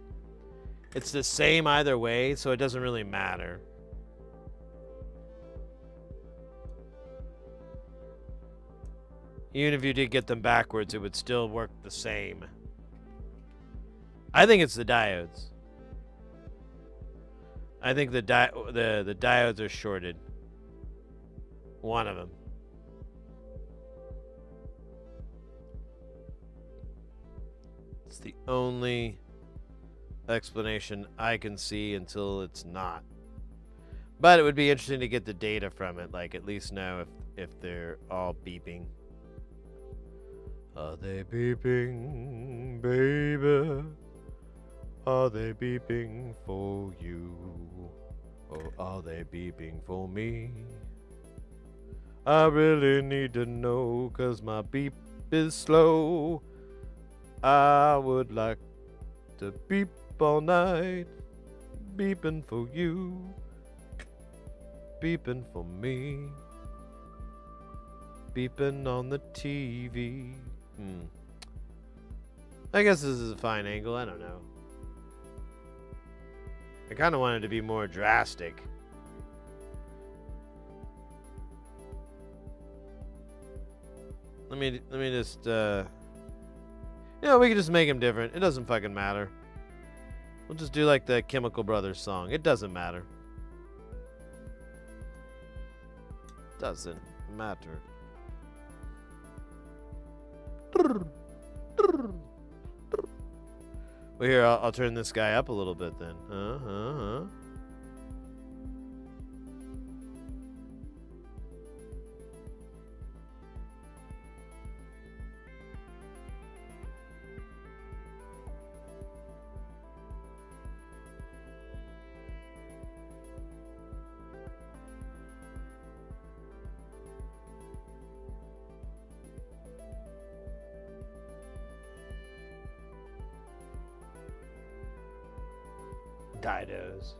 it's the same either way, so it doesn't really matter. Even if you did get them backwards, it would still work the same. I think it's the diodes. I think the diodes are shorted. One of them. It's the only explanation I can see until it's not. But it would be interesting to get the data from it, like at least know if they're all beeping. Are they beeping, baby? Are they beeping for you? Or are they beeping for me? I really need to know, 'cause my beep is slow. I would like to beep all night, beeping for you, beeping for me, beeping on the TV. I guess this is a fine angle, I don't know. I kind of wanted to be more drastic. Let me just, you know, we can just make him different. It doesn't fucking matter. We'll just do like the Chemical Brothers song. It doesn't matter. Doesn't matter. Well, here, I'll turn this guy up a little bit then. Didos.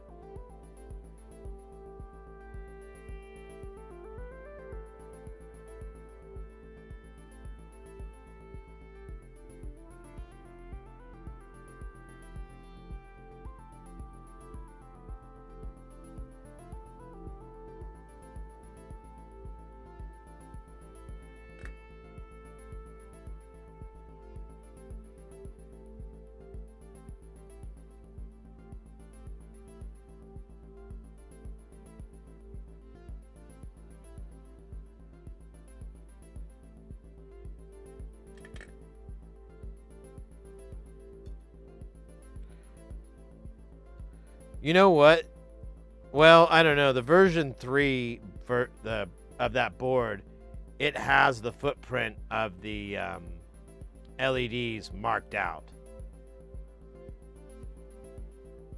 You know what? Well, I don't know. The version 3 of that board, it has the footprint of the LEDs marked out.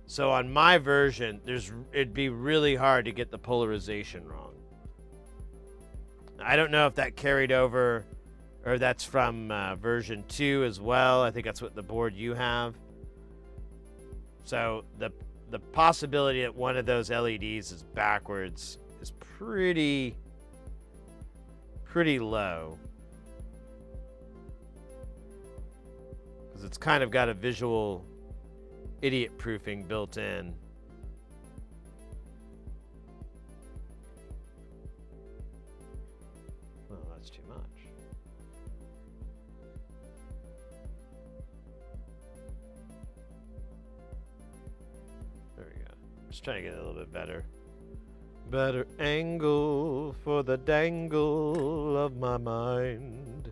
So on my version, it'd be really hard to get the polarization wrong. I don't know if that carried over, or that's from version 2 as well. I think that's what the board you have. So the possibility that one of those LEDs is backwards is pretty low. Because it's kind of got a visual idiot proofing built in. Oh, that's too much. There we go. Just trying to get it a little bit better. Better angle for the dangle of my mind.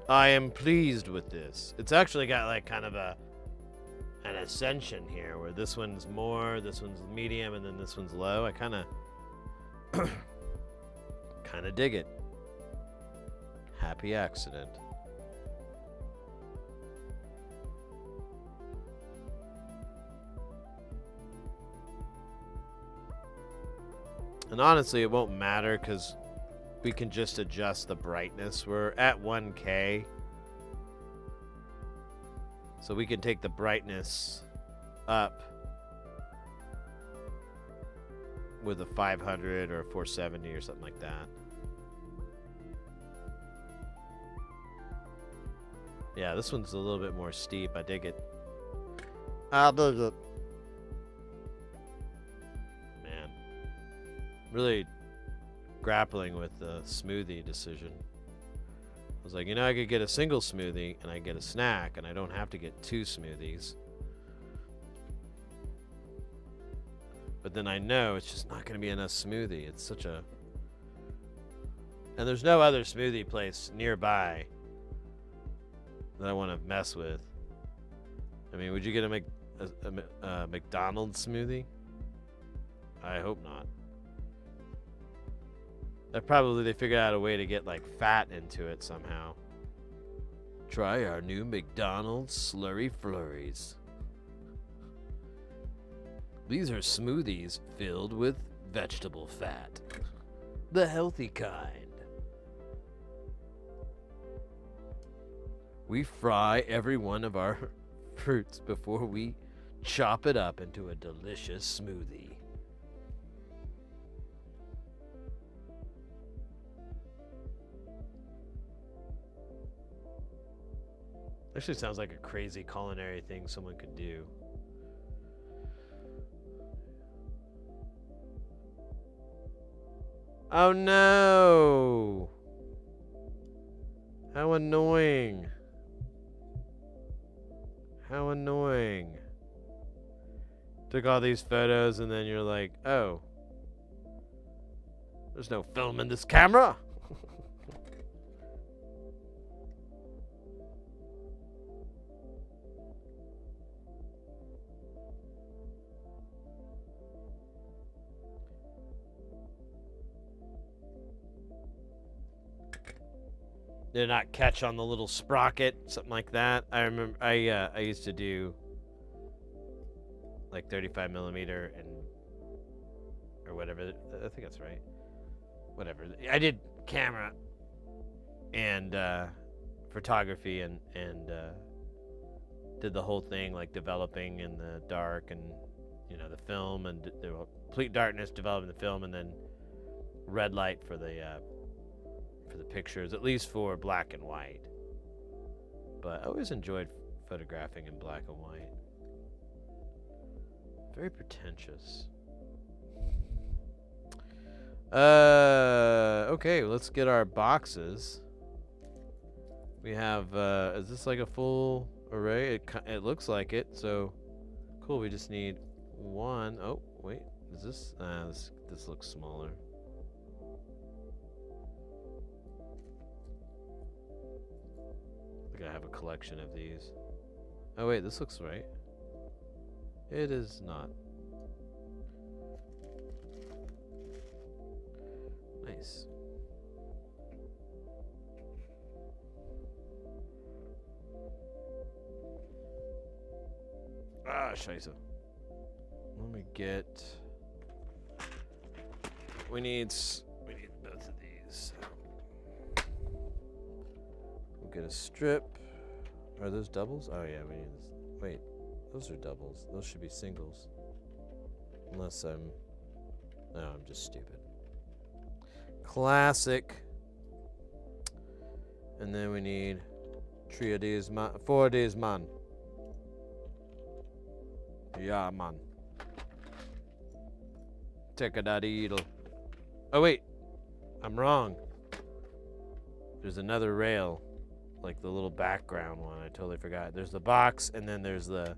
I am pleased with this. It's actually got like kind of an ascension here where this one's more, this one's medium, and then this one's low. I kind of dig it. Happy accident. And honestly, it won't matter because we can just adjust the brightness. We're at 1K. So we can take the brightness up with a 500 or a 470 or something like that. Yeah, this one's a little bit more steep. I dig it. Man. Really grappling with the smoothie decision. I was like, you know, I could get a single smoothie and I get a snack and I don't have to get 2 smoothies. But then I know it's just not going to be enough smoothie. It's such a... And there's no other smoothie place nearby that I want to mess with. I mean, would you get a McDonald's smoothie? I hope not. They figured out a way to get like fat into it somehow. Try our new McDonald's Slurry Flurries. These are smoothies filled with vegetable fat. The healthy kind. We fry every one of our fruits before we chop it up into a delicious smoothie. Actually sounds like a crazy culinary thing someone could do. Oh no! How annoying. How annoying. Took all these photos and then you're like, oh. There's no film in this camera! Did not catch on the little sprocket, something like that. I remember I used to do like 35 millimeter and or whatever. I think that's right. Whatever. I did camera and photography and did the whole thing like developing in the dark and you know the film and the complete darkness, developing the film and then red light for the pictures, at least for black and white. But I always enjoyed photographing in black and white. Very pretentious. Okay, let's get our boxes. We have, is this like a full array? It looks like it, so cool. We just need one. Oh, wait, is this, this looks smaller. I have a collection of these. Oh wait, this looks right. It is not. Nice. Ah, scheiße. Let me get... We need both of these. We'll get a strip. Are those doubles? Oh yeah, we need this. Wait, those are doubles. Those should be singles. Unless I'm... No, I'm just stupid. Classic. And then we need 4 days, man. Yeah, man. Take a daddy. Oh, wait. I'm wrong. There's another rail. Like the little background one. I totally forgot. There's the box, and then there's the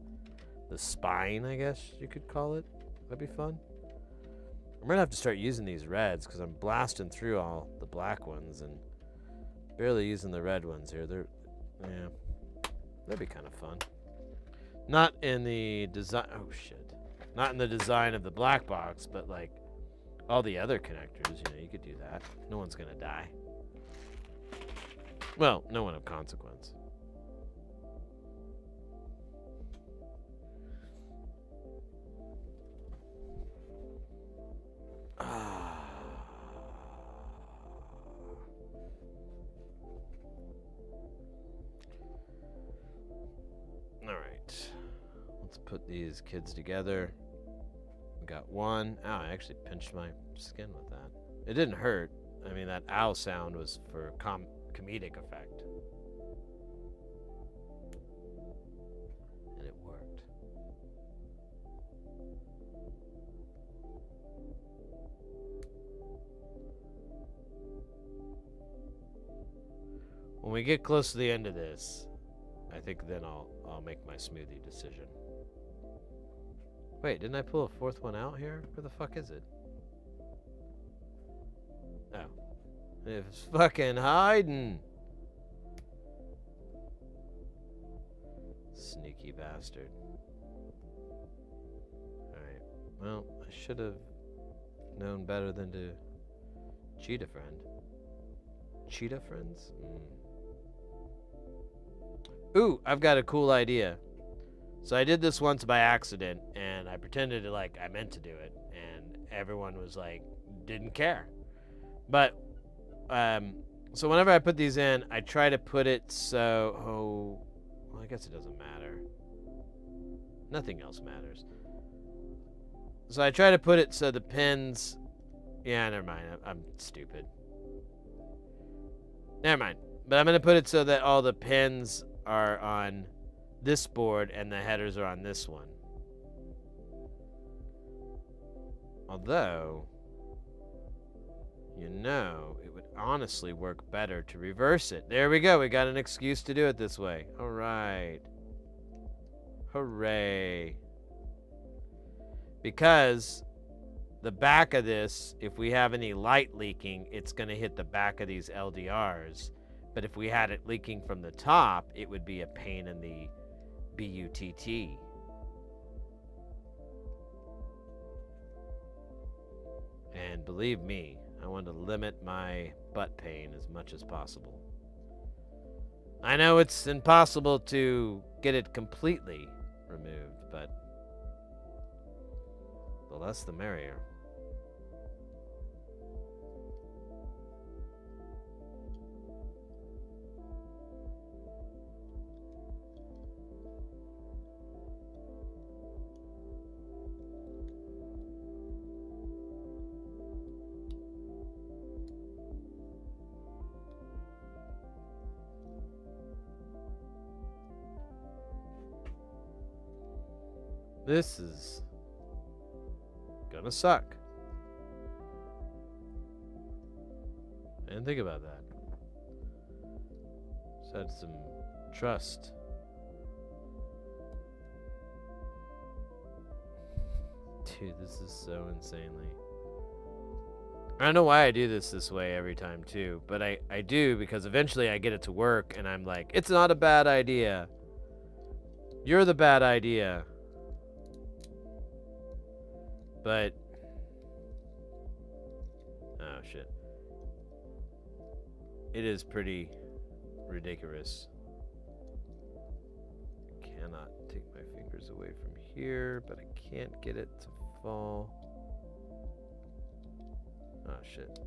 spine, I guess you could call it. That'd be fun. I'm gonna have to start using these reds because I'm blasting through all the black ones and barely using the red ones here. Yeah, that'd be kind of fun. Not in the design. Oh shit! Not in the design of the black box, but like all the other connectors. You know, you could do that. No one's gonna die. Well, no one of consequence. Alright. Let's put these kids together. We got one. Ow, I actually pinched my skin with that. It didn't hurt. I mean, that ow sound was for comedic effect. And it worked. When we get close to the end of this, I think then I'll make my smoothie decision. Wait, didn't I pull a fourth one out here? Where the fuck is it? Oh. It's fucking hiding. Sneaky bastard. Alright. Well, I should have known better than to cheat a friend. Cheetah friends? Ooh, I've got a cool idea. So I did this once by accident, and I pretended to like I meant to do it, and everyone was like, didn't care. But, so whenever I put these in, I try to put it so, well, I guess it doesn't matter. Nothing else matters. So I try to put it so the pins, yeah, never mind, I'm stupid. Never mind. But I'm going to put it so that all the pins are on this board and the headers are on this one. Although, you know, it would honestly work better to reverse it. There we go. We got an excuse to do it this way. All right. Hooray. Because the back of this, if we have any light leaking, it's going to hit the back of these LDRs. But if we had it leaking from the top, it would be a pain in the BUTT. And believe me, I want to limit my butt pain as much as possible. I know it's impossible to get it completely removed, but the less the merrier. This is gonna suck. I didn't think about that. Just had some trust. Dude, this is so insanely... I don't know why I do this way every time too, but I do because eventually I get it to work and I'm like, it's not a bad idea. You're the bad idea. But, oh shit. It is pretty ridiculous. I cannot take my fingers away from here, but I can't get it to fall. Oh shit.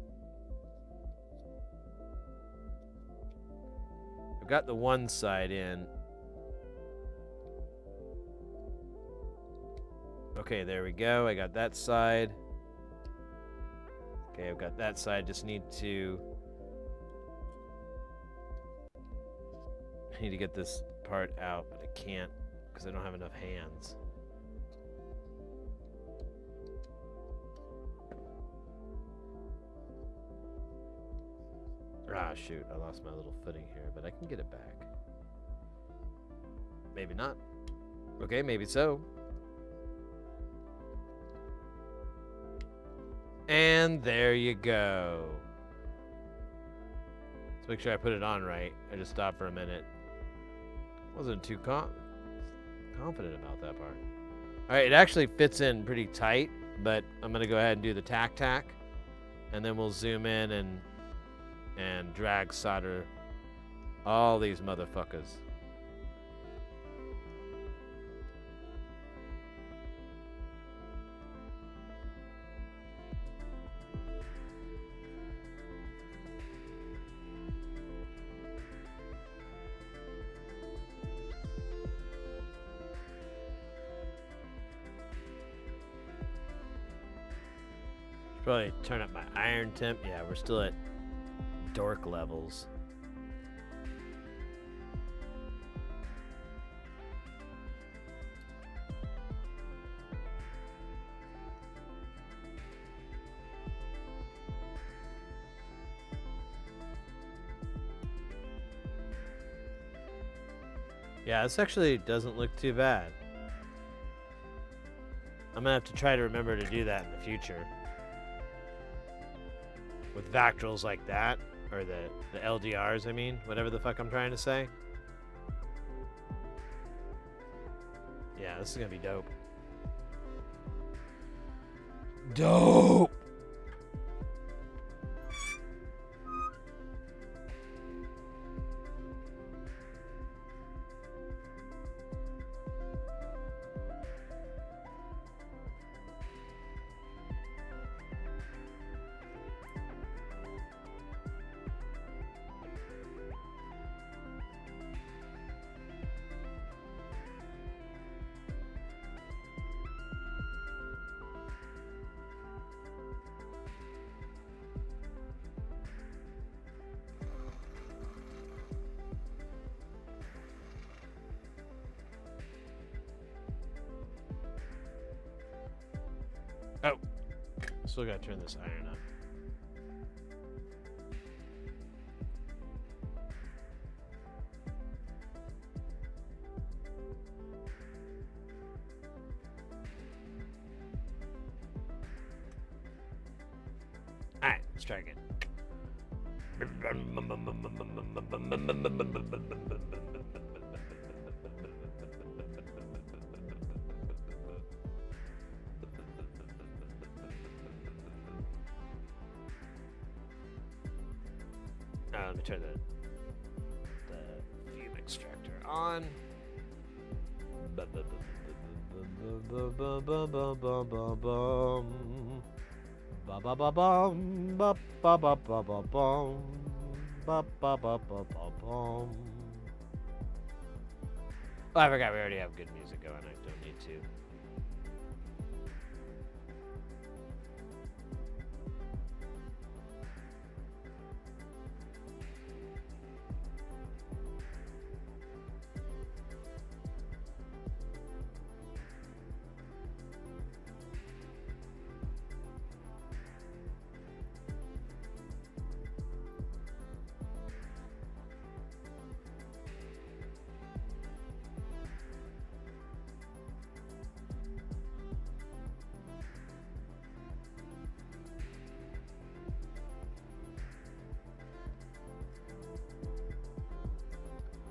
I've got the one side in. Okay, there we go. I got that side. Okay, I've got that side. Just need to get this part out, but I can't because I don't have enough hands. Ah, shoot. I lost my little footing here, but I can get it back. Maybe not. Okay, maybe so. And there you go. Let's make sure I put it on right. I just stopped for a minute. Wasn't too confident about that part. All right, it actually fits in pretty tight, but I'm gonna go ahead and do the tack, and then we'll zoom in and drag solder all these motherfuckers. Probably turn up my iron temp. Yeah, we're still at dork levels. Yeah, this actually doesn't look too bad. I'm gonna have to try to remember to do that in the future. With Vactrals like that, or the LDRs, I mean, whatever the fuck I'm trying to say. Yeah, this is gonna be dope. Dope! Oh, still gotta turn this iron up. Alright, let's try again. Let me turn the fume extractor on. Oh, I forgot we already have good music going. I don't need to.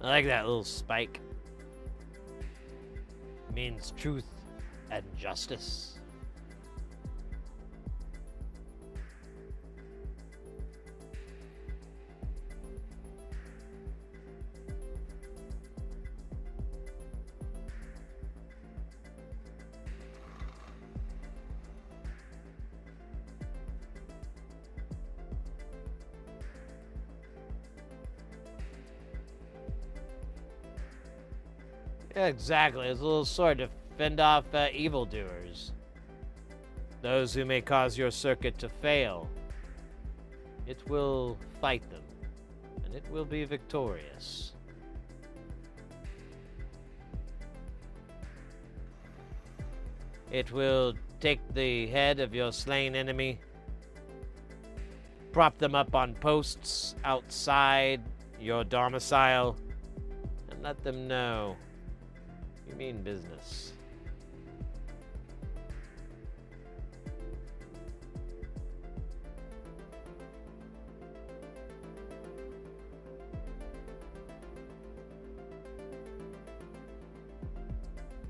I like that little spike. Means truth and justice. Yeah, exactly. It's a little sword to fend off evildoers. Those who may cause your circuit to fail. It will fight them, and it will be victorious. It will take the head of your slain enemy, prop them up on posts outside your domicile, and let them know you mean business.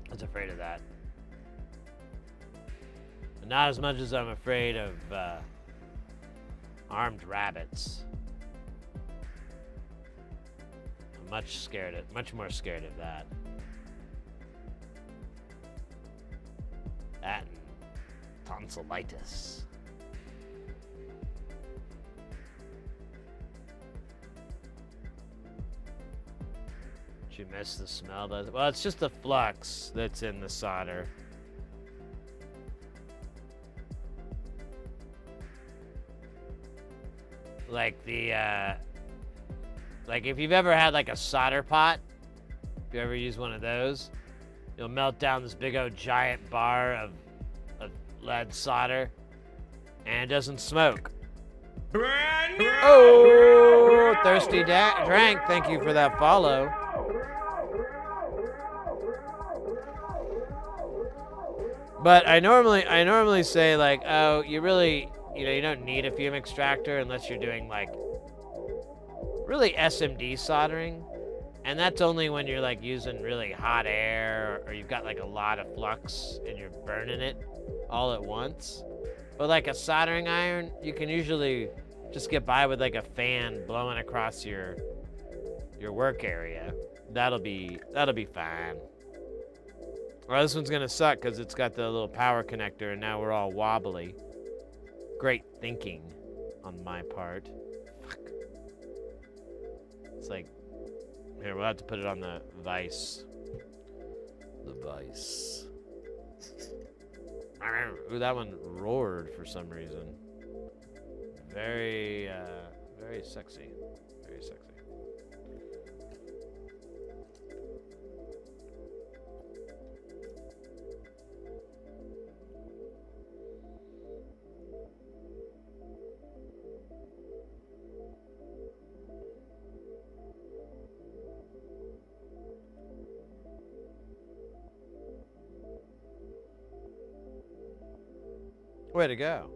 I was afraid of that. But not as much as I'm afraid of armed rabbits. I'm much more scared of that. That and tonsillitis. Did you miss the smell? Well, it's just the flux that's in the solder. Like like if you've ever had like a solder pot, if you ever use one of those, you'll melt down this big old giant bar of lead solder, and it doesn't smoke.
Brand new.
Oh, Thirsty Drank, thank you for that follow. But I normally say like, oh, you really, you don't need a fume extractor unless you're doing like really SMD soldering. And that's only when you're like using really hot air or you've got like a lot of flux and you're burning it all at once. But like a soldering iron, you can usually just get by with like a fan blowing across your work area. That'll be fine. Well, this one's gonna suck because it's got the little power connector and now we're all wobbly. Great thinking on my part. Fuck. It's like, here, we'll have to put it on the vise. The vise. Ooh, that one roared for some reason. Very sexy. Very sexy. Way to go.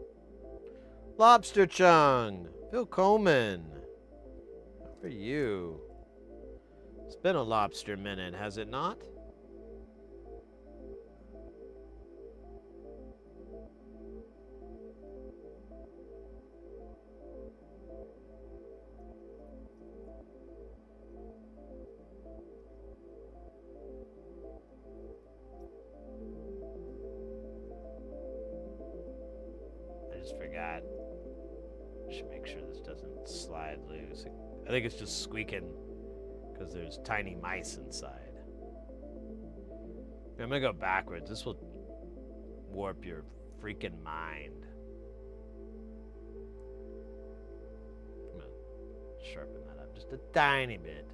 Lobster Chung. Phil Coleman. How are you? It's been a lobster minute, has it not? Forgot. Should make sure this doesn't slide loose. I think it's just squeaking because there's tiny mice inside. I'm gonna go backwards. This will warp your freaking mind. I'm gonna sharpen that up just a tiny bit.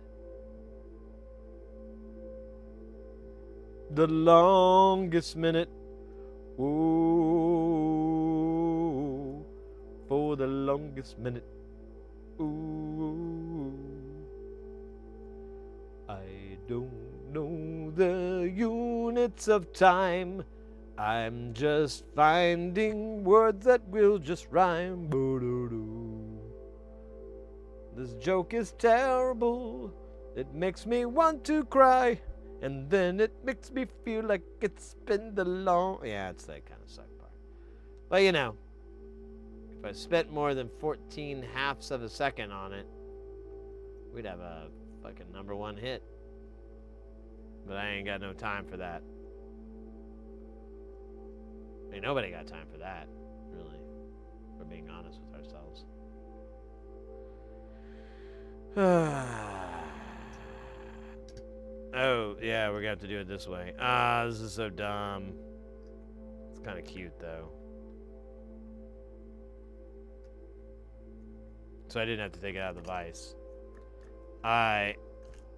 The longest minute. Ooh, for the longest minute. Ooh, I don't know the units of time. I'm just finding words that will just rhyme. Boo-doo-doo. This joke is terrible. It makes me want to cry. And then it makes me feel like it's been the long... Yeah, it's that kind of suck part. But you know, if I spent more than 14/2 of a second on it, we'd have a fucking #1 hit. But I ain't got no time for that. Ain't nobody got time for that, really. If we're being honest with ourselves. Oh, Oh, yeah, we're gonna have to do it this way. Ah, this is so dumb. It's kind of cute, though. So I didn't have to take it out of the vise. I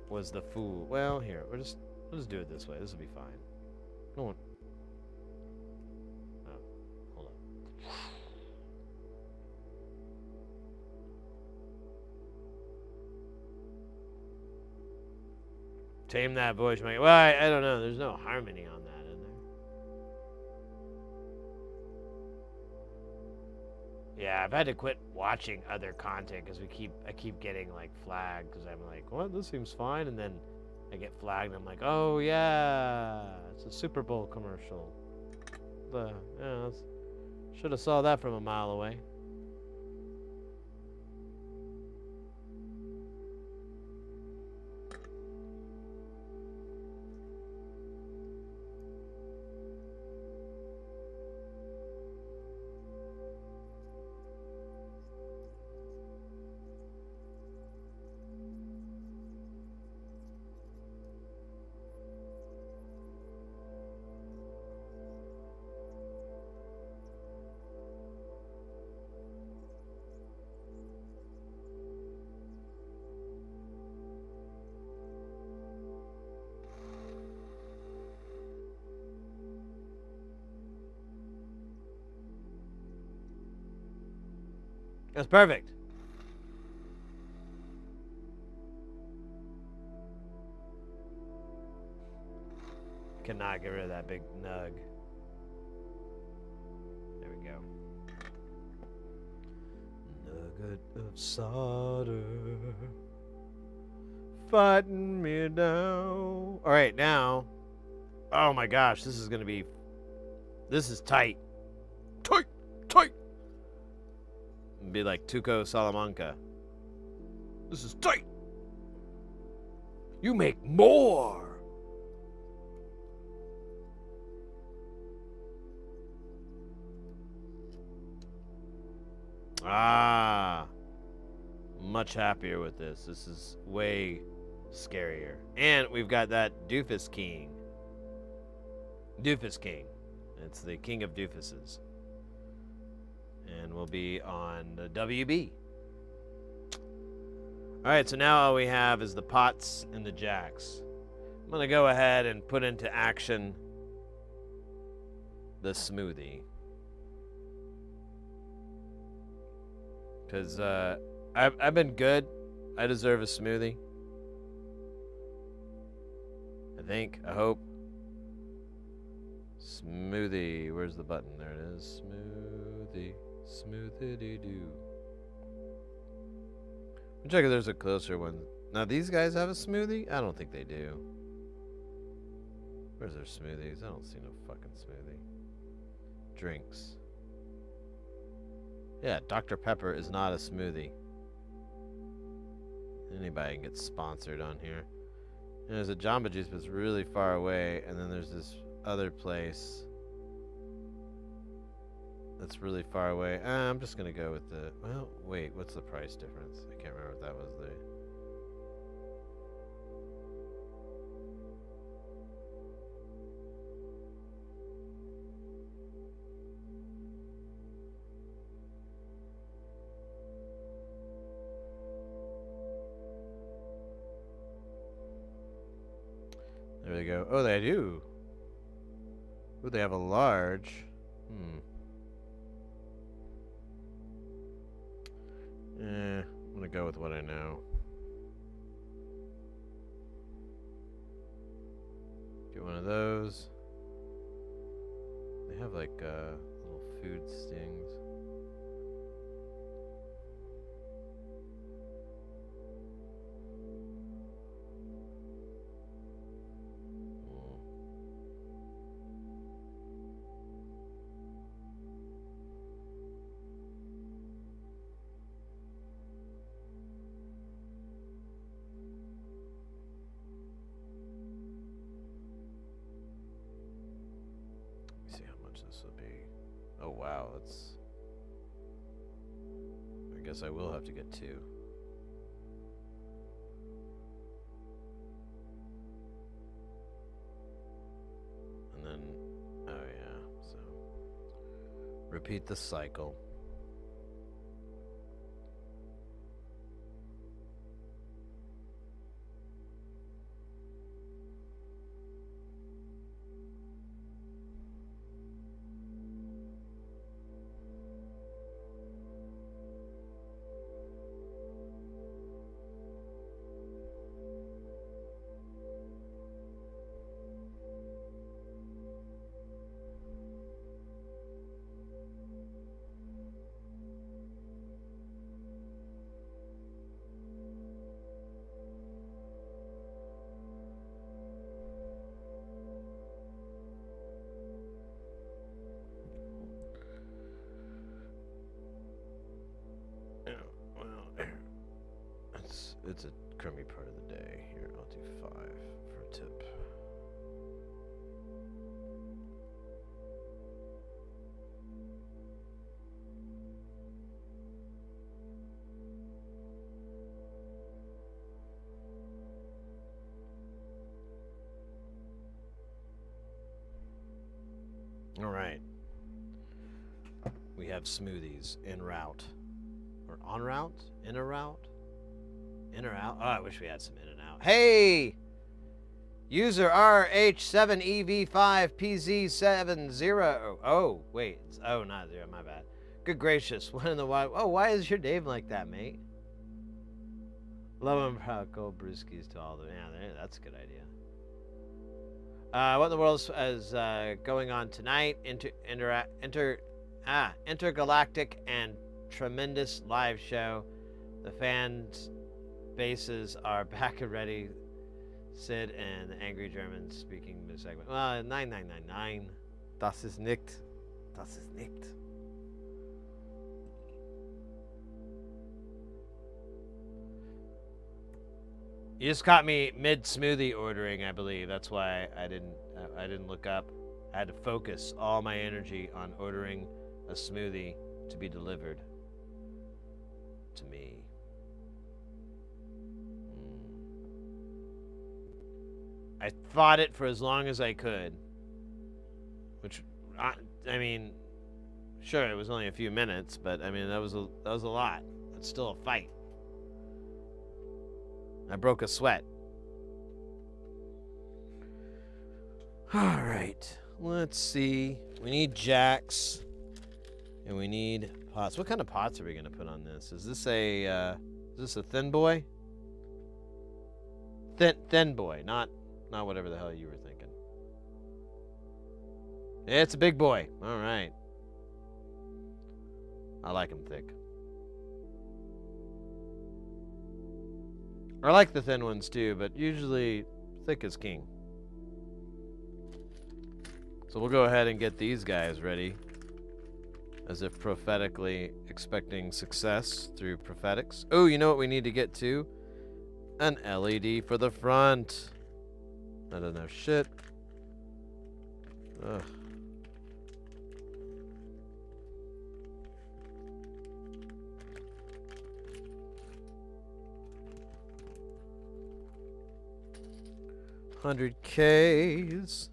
was the fool. Well, here, we'll just do it this way. This will be fine. No one. Oh, hold on. Tame that voice. Well, I don't know. There's no harmony on that in there. Yeah, I've had to quit watching other content because I keep getting like flagged because I'm like, what? This seems fine, and then I get flagged. And I'm like, oh yeah, it's a Super Bowl commercial. Should have saw that from a mile away. That's perfect. Cannot get rid of that big nug. There we go. Nugget of solder, fighting me down. All right, now. Oh my gosh, this is gonna be. This is tight. Tight, tight. Be like Tuco Salamanca. This is tight. You make more. Ah, much happier with this. This is way scarier. And we've got that Doofus King. Doofus King. It's the king of doofuses. And we'll be on the WB. Alright, so now all we have is the pots and the jacks. I'm going to go ahead and put into action the smoothie. Because I've been good. I deserve a smoothie. I think. I hope. Smoothie. Where's the button? There it is. Smoothie. Smoothity-doo. I'll check if there's a closer one. Now, these guys have a smoothie? I don't think they do. Where's their smoothies? I don't see no fucking smoothie. Drinks. Yeah, Dr. Pepper is not a smoothie. Anybody can get sponsored on here. And there's a Jamba Juice, but it's really far away. And then there's this other place that's really far away. I'm just going to go with the... Well, wait, what's the price difference? I can't remember what that was there. There we go. Oh, they do. Oh, they have a large. I'm gonna go with what I know. Get one of those. They have like little food stings. See how much this will be. Oh wow, that's... I guess I will have to get two. repeat the cycle. It's a crummy part of the day. Here, I'll do 5 for a tip. All right. We have smoothies en route. Or en route? In a route? In or out? Oh, I wish we had some in and out. Hey! User RH7EV5PZ70. Oh, wait. Oh, not 0. My bad. Good gracious. What in the wild? Oh, why is your name like that, mate? Love and proud gold brewskis to all the... Yeah, that's a good idea. What in the world is going on tonight? Intergalactic and tremendous live show. The fans... bases are back and ready. Sid and the Angry Germans speaking the segment. Well, 9999. Das ist nicht. Das ist nicht. You just caught me mid smoothie ordering, I believe. That's why I didn't look up. I had to focus all my energy on ordering a smoothie to be delivered to me. I fought it for as long as I could, which, I mean, sure, it was only a few minutes, but I mean that was a lot. It's still a fight. I broke a sweat. All right, let's see. We need jacks, and we need pots. What kind of pots are we gonna put on this? Is this a thin boy? Thin boy, not whatever the hell you were thinking. It's a big boy. All right. I like him thick. I like the thin ones too, but usually thick is king. So we'll go ahead and get these guys ready, as if prophetically expecting success through prophetics. Oh, you know what we need to get to? An LED for the front. I don't know shit. Ugh. $100Ks.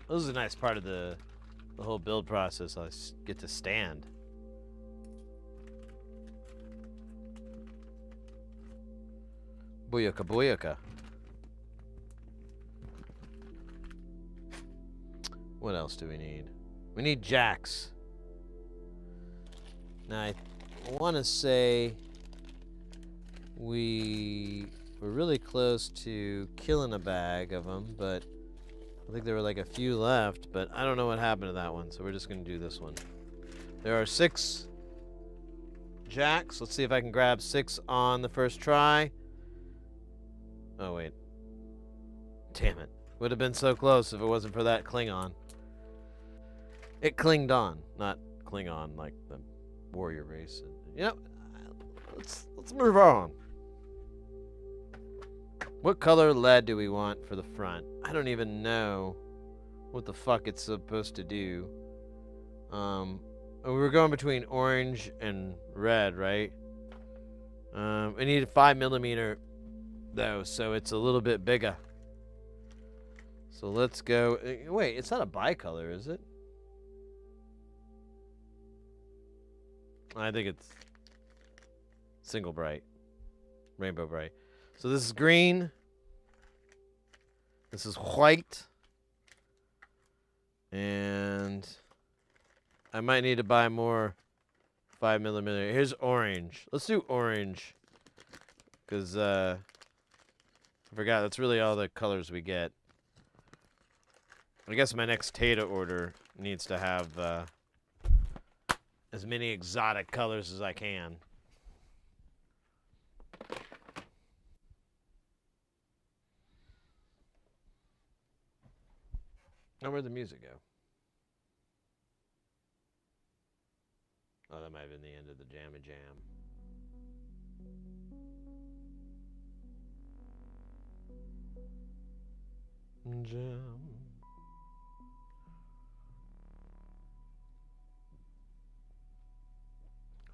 This is a nice part of the whole build process. I get to stand. Booyaka booyaka. What else do we need? We need jacks. Now, I want to say we're really close to killing a bag of them, but I think there were like a few left, but I don't know what happened to that one, so we're just going to do this one. There are 6 jacks. Let's see if I can grab 6 on the first try. Oh, wait. Damn it. Would have been so close if it wasn't for that Klingon. It clinged on, not Klingon like the warrior race. You know, let's move on. What color lead do we want for the front? I don't even know what the fuck it's supposed to do. We were going between orange and red, right? We need a 5mm though, so it's a little bit bigger. So let's go. Wait, it's not a bicolor, is it? I think it's single bright. Rainbow bright. So this is green. This is white. And I might need to buy more 5mm. Here's orange. Let's do orange. Because, I forgot, that's really all the colors we get. I guess my next Tata order needs to have, as many exotic colors as I can. Now, where'd the music go? Oh, that might have been the end of the Jammy Jam. Jam.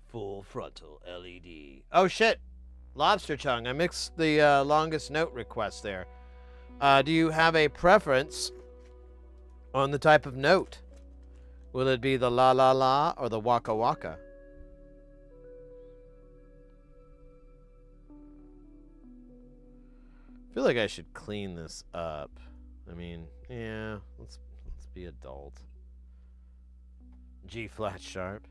Full frontal LED. Oh, shit! Lobster Chung. I mixed the longest note request there. Do you have a preference on the type of note? Will it be the la la la or the waka waka? I feel like I should clean this up. I mean, yeah, let's be adult. G flat sharp.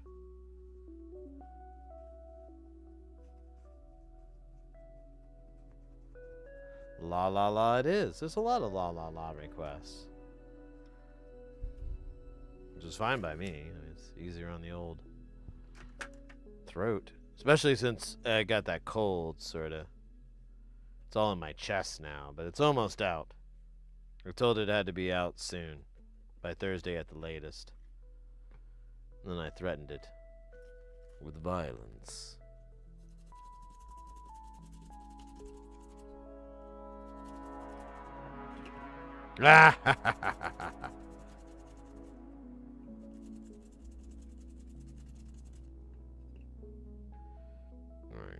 La la la it is. There's a lot of la la la requests. Which is fine by me. I mean, it's easier on the old throat. Especially since I got that cold, sort of. It's all in my chest now, but it's almost out. I told it had to be out soon. By Thursday at the latest. And then I threatened it with violence. Ah! Alright.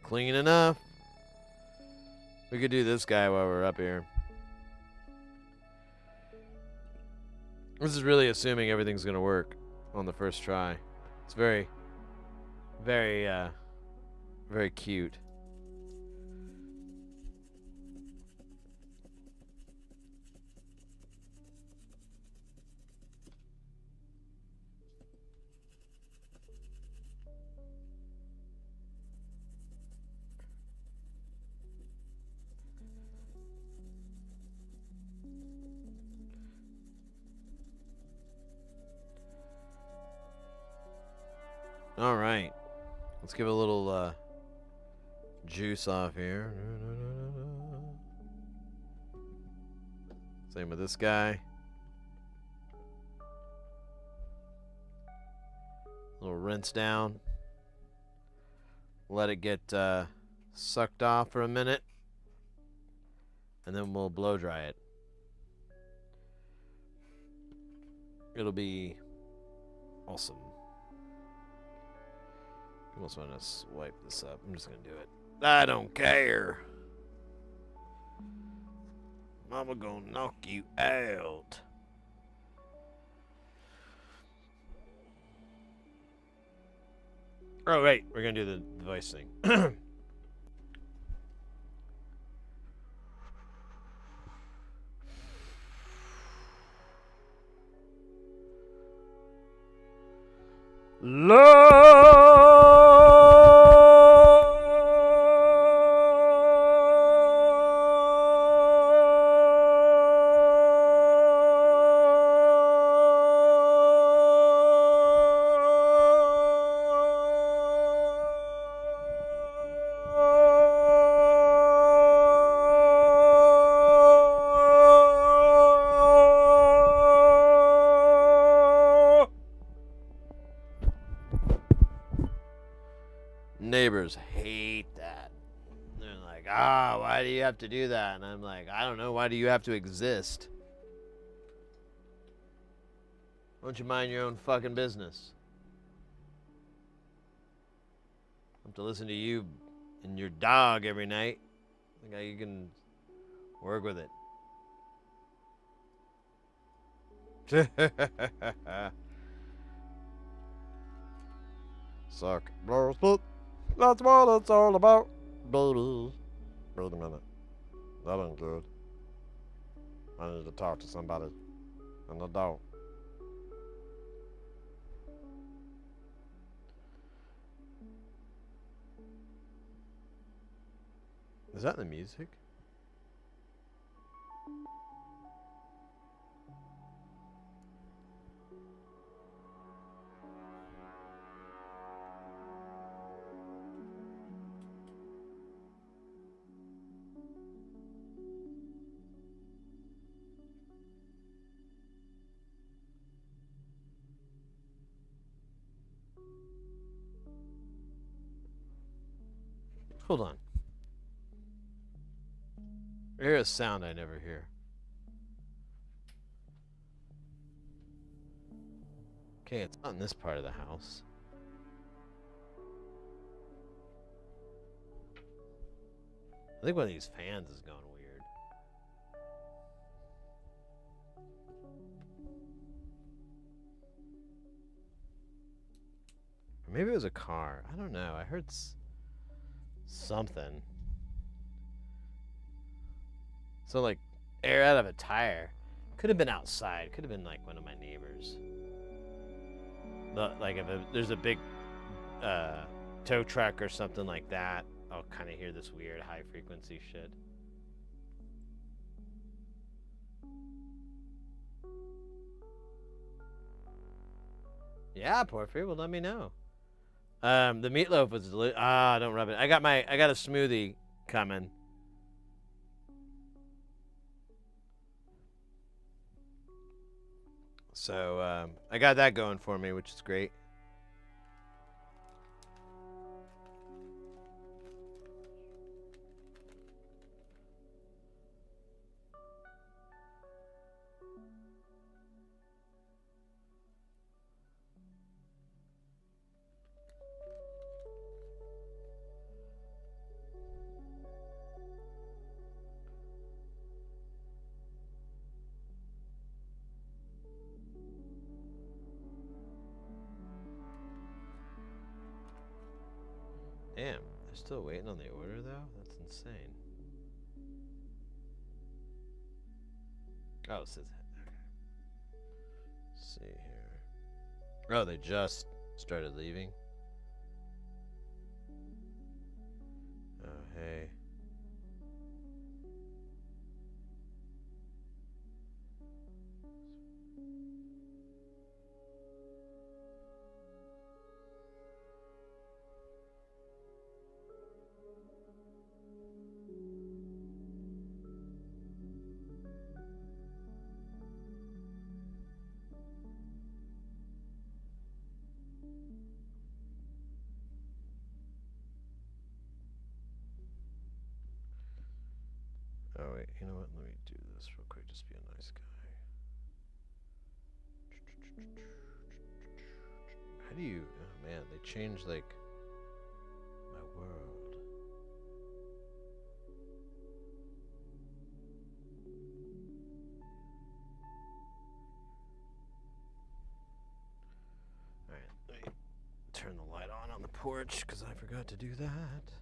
Clean enough. We could do this guy while we're up here. This is really assuming everything's gonna work on the first try. It's very, very, very cute. All right, let's give it a little juice off here. Same with this guy. A little rinse down. Let it get sucked off for a minute, and then we'll blow dry it. It'll be awesome. I almost want to swipe this up. I'm just going to do it. I don't care. Mama gonna knock you out. Oh, wait. We're going to do the voice thing. have to do that? And I'm like, I don't know. Why do you have to exist? Why don't you mind your own fucking business? I have to listen to you and your dog every night. Think how you can work with it. Suck. That's what it's all about, baby. Wait a minute. That ain't good. I need to talk to somebody. And I don't. Is that the music? Hold on. I hear a sound I never hear. Okay, it's not in this part of the house. I think one of these fans is going weird. Or maybe it was a car. I don't know. I heard something. So like air out of a tire. Could have been outside. Could have been like one of my neighbors. Like if there's a big tow truck or something like that, I'll kind of hear this weird high frequency shit. Yeah, Porphyry, well let me know. The meatloaf was don't rub it. I got a smoothie coming. So I got that going for me, which is great. Damn, they're still waiting on the order though? That's insane. Oh, it says okay. Let's see here. Oh, they just started leaving. Oh, hey. Oh, wait, you know what? Let me do this real quick. Just be a nice guy. How do you... Oh, man, they changed, like, my world. Alright, let me turn the light on the porch, because I forgot to do that.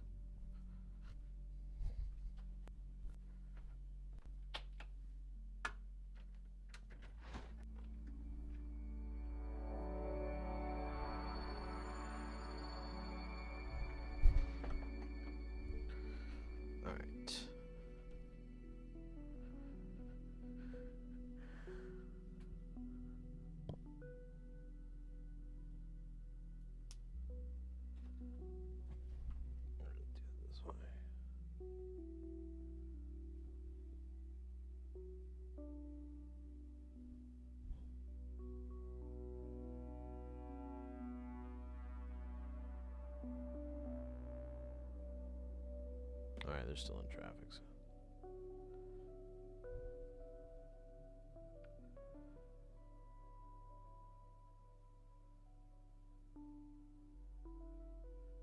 Alright, they're still in traffic, so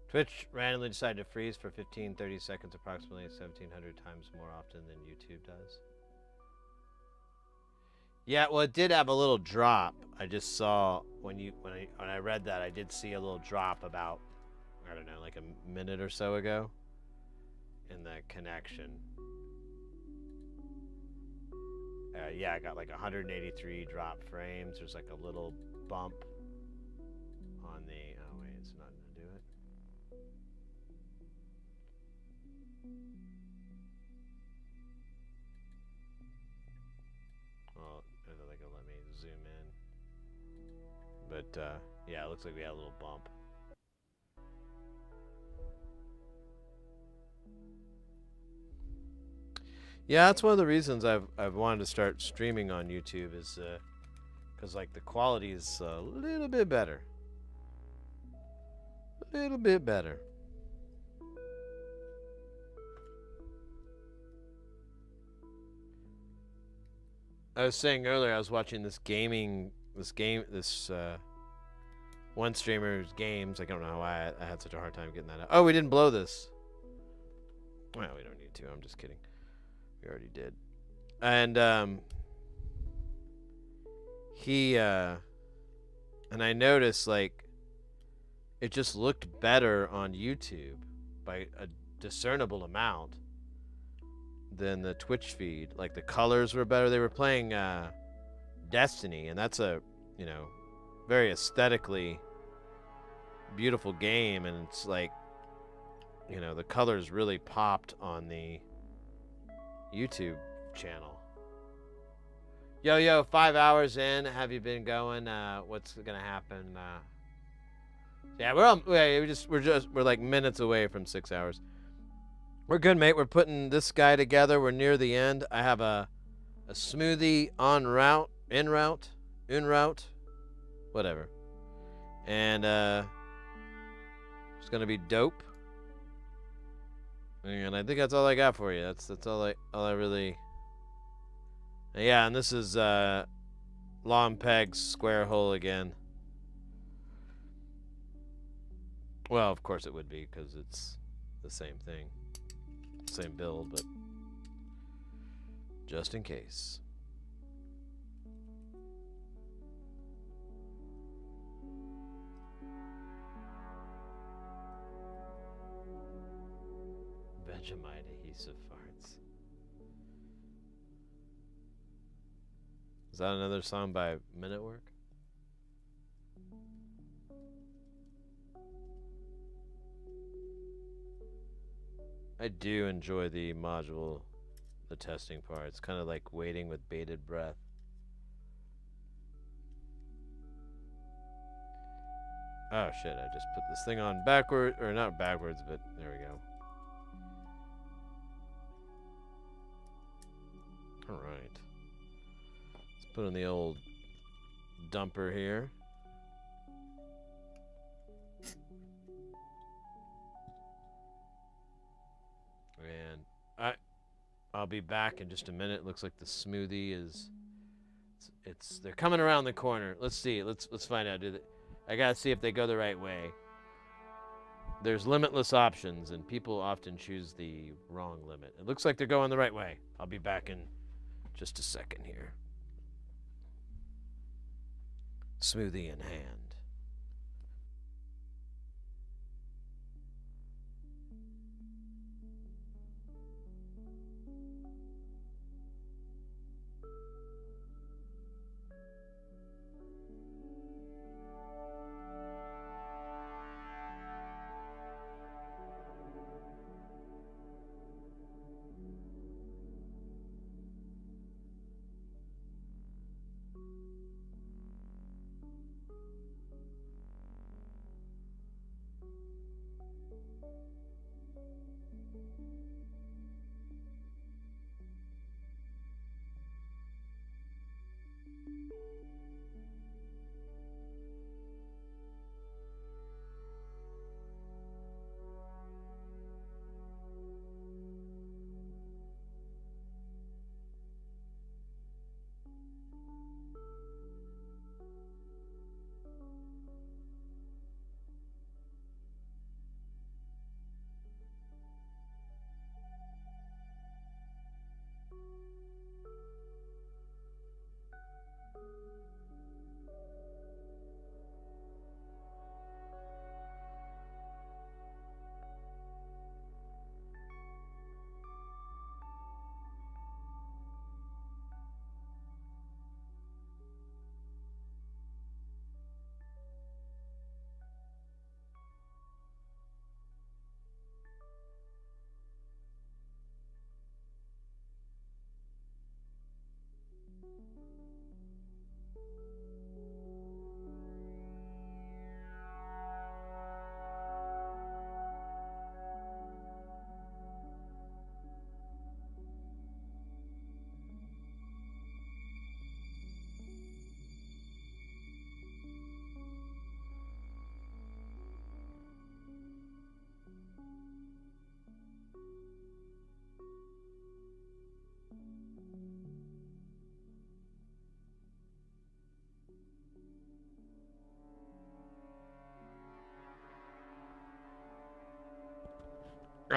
Twitch randomly decided to freeze for 15-30 seconds approximately 1,700 times more often than YouTube does. Yeah, well, it did have a little drop. I just saw when I read that, I did see a little drop about, I don't know, like a minute or so ago in the connection. Yeah, I got like 183 drop frames. There's like a little bump on the. Oh wait, it's not gonna do it. Well, I don't think it'll let me zoom in. But yeah, it looks like we had a little bump. Yeah, that's one of the reasons I've wanted to start streaming on YouTube is because like the quality is a little bit better. A little bit better. I was saying earlier I was watching this one streamer's games. I don't know why I had such a hard time getting that out. Oh, we didn't blow this. Well, we don't need to. I'm just kidding. We already did. And he and I noticed like it just looked better on YouTube by a discernible amount than the Twitch feed. Like the colors were better. They were playing Destiny, and that's a, you know, very aesthetically beautiful game, and it's like, you know, the colors really popped on the YouTube channel. Yo, 5 hours in. Have you been going? What's gonna happen? Yeah, we're like minutes away from 6 hours. We're good, mate. We're putting this guy together. We're near the end. I have a smoothie en route, whatever. And it's gonna be dope. And I think that's all I got for you. That's all I really. Yeah, and this is Long Peg's square hole again. Well, of course it would be because it's the same thing, same build, but just in case. Vegemite adhesive farts. Is that another song by Men at Work? I do enjoy the module, the testing part. It's kind of like waiting with bated breath. Oh shit, I just put this thing on backward, or not backwards, but there we go. Alright. Let's put in the old dumper here. And I'll be back in just a minute. Looks like the smoothie is they're coming around the corner. Let's see. Let's find out. I gotta see if they go the right way. There's limitless options, and people often choose the wrong limit. It looks like they're going the right way. I'll be back in just a second here. Smoothie in hand.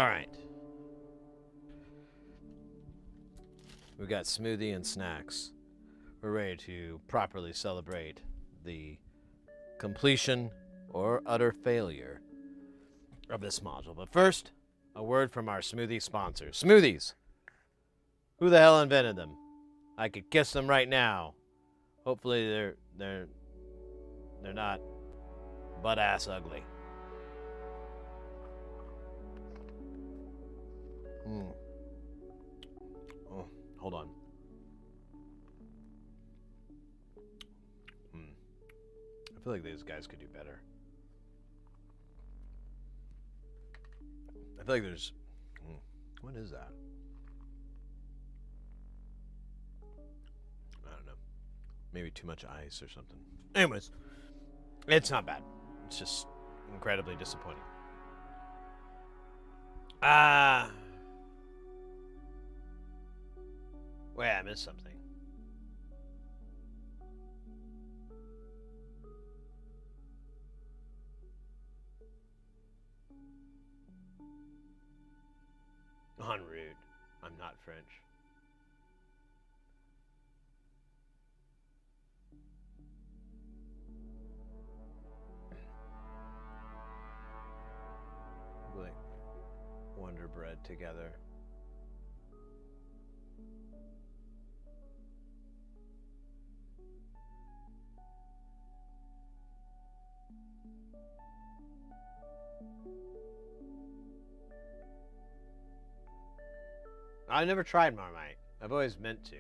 All right. We got smoothie and snacks. We're ready to properly celebrate the completion or utter failure of this module. But first, a word from our smoothie sponsors. Smoothies! Who the hell invented them? I could kiss them right now. Hopefully they're not butt ass ugly. Oh, hold on. I feel like these guys could do better. I feel like there's... what is that? I don't know. Maybe too much ice or something. Anyways, it's not bad. It's just incredibly disappointing. Wait, I missed something. En route. I'm not French. Like Wonder Bread together. I never tried Marmite. I've always meant to.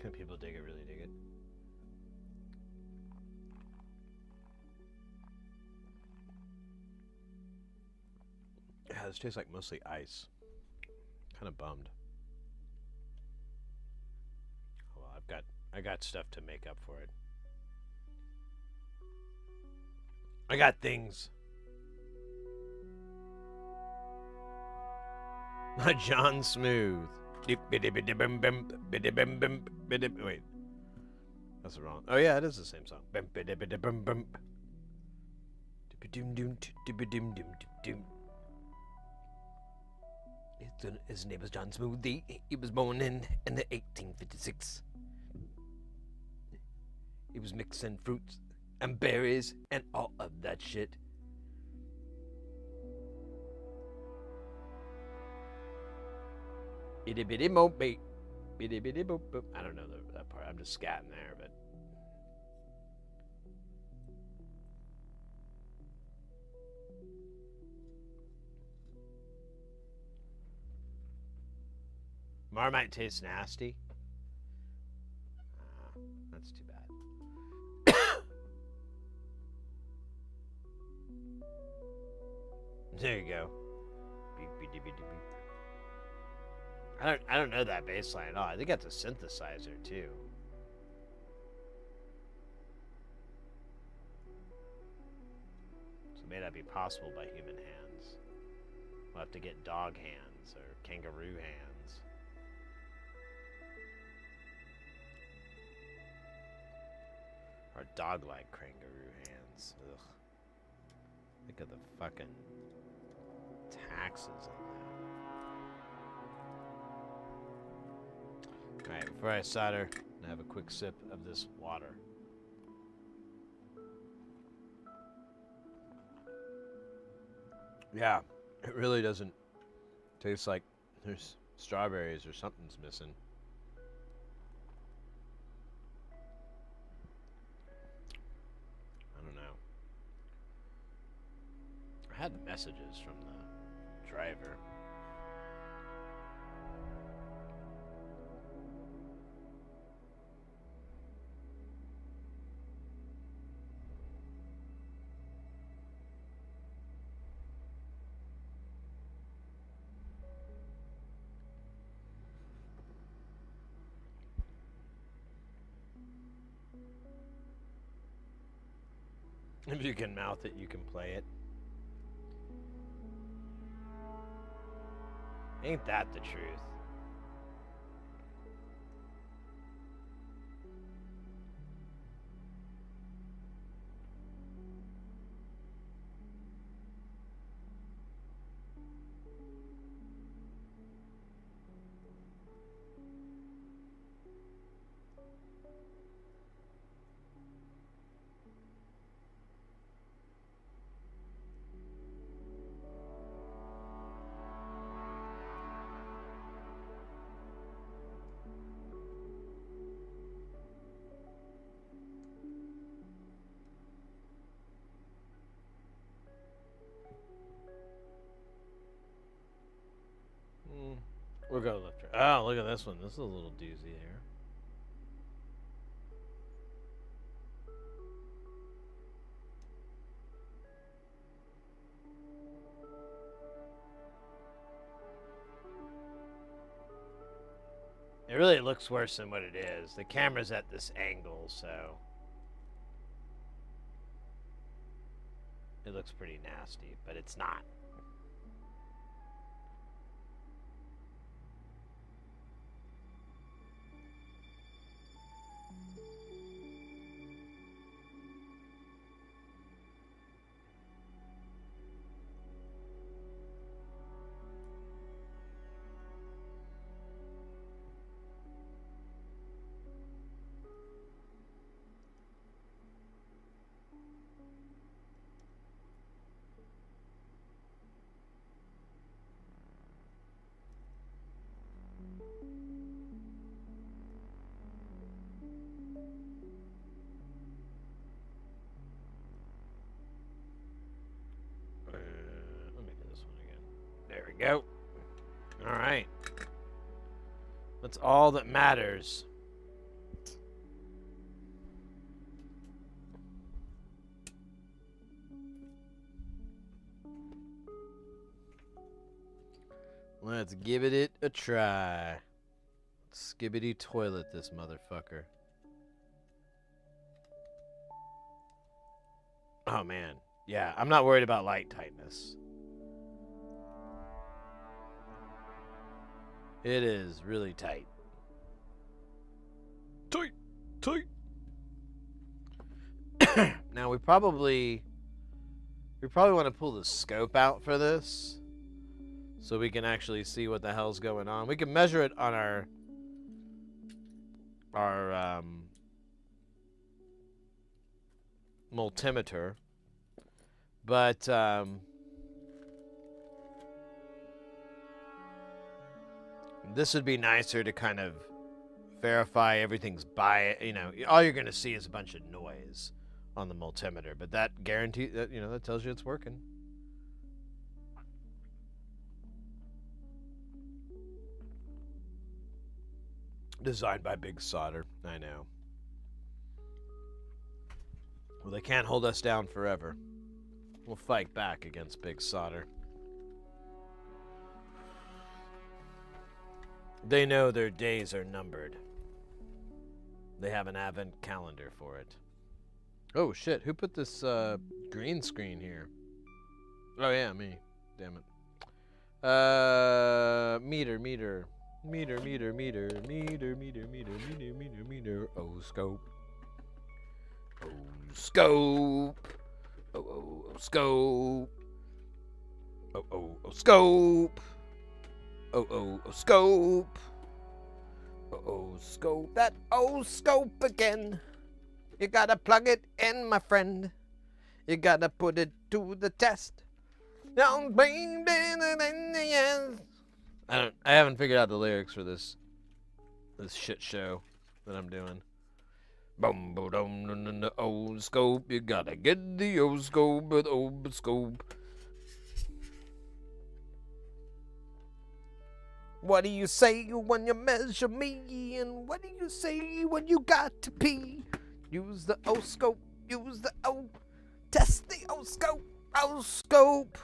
Can people dig it? Really dig it? Yeah, this tastes like mostly ice. Kind of bummed. Oh, well, I got stuff to make up for it. I got things. Not John Smooth. Wait, that's wrong. Oh yeah, it is the same song. His name was John Smooth. He was born in the 1856. He was mixing fruits and berries and all of that shit. Itty bitty mope bait. Bitty bitty boop boop. I don't know that part. I'm just scatting there, but. Marmite tastes nasty. That's too bad. There you go. Beep, beep, beep, beep, beep. I don't know that bass line at all. I think that's a synthesizer too. So it may not be possible by human hands. We'll have to get dog hands or kangaroo hands. Or dog-like kangaroo hands. Ugh. Think of the fucking taxes on that. Alright, before I solder, I have a quick sip of this water. Yeah, it really doesn't taste like there's strawberries or something's missing. I don't know. I had messages from the driver. If you can mouth it, you can play it. Ain't that the truth? We'll go left. Oh, look at this one. This is a little doozy here. It really looks worse than what it is. The camera's at this angle, so it looks pretty nasty, but it's not. Let me do this one again. There we go. All right. That's all that matters. Let's give it a try. Skibbity toilet this motherfucker. Oh man. Yeah, I'm not worried about light tightness. It is really tight. Tight. Tight. Now we probably want to pull the scope out for this so we can actually see what the hell's going on. We can measure it on our multimeter, but this would be nicer to kind of verify everything's all you're going to see is a bunch of noise on the multimeter, but that guarantee that that tells you it's working. Designed by Big Solder, I know. Well, they can't hold us down forever. We'll fight back against Big Solder. They know their days are numbered. They have an advent calendar for it. Oh shit, who put this green screen here? Oh yeah, me. Damn it. Meter. Oh, scope. Oh, scope. Oh, scope. Oh, scope. Oh, scope. Oh, scope. That scope again. You gotta plug it in, my friend. You gotta put it to the test. I haven't figured out the lyrics for this shit show that I'm doing. Boom, boom, the old scope. You gotta get the old scope with old scope. What do you say when you measure me? And what do you say when you got to pee? Use the old scope. Use the old. Test the old scope. Old scope.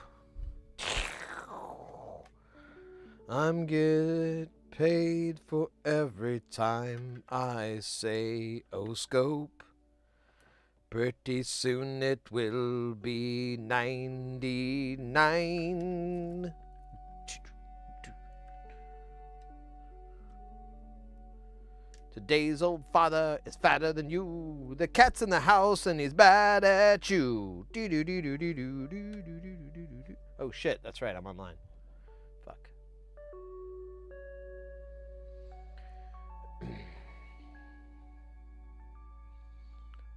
I'm get paid for every time I say scope. Pretty soon it will be 99. Today's old father is fatter than you. The cat's in the house and he's bad at you. Oh shit, that's right, I'm online. Fuck.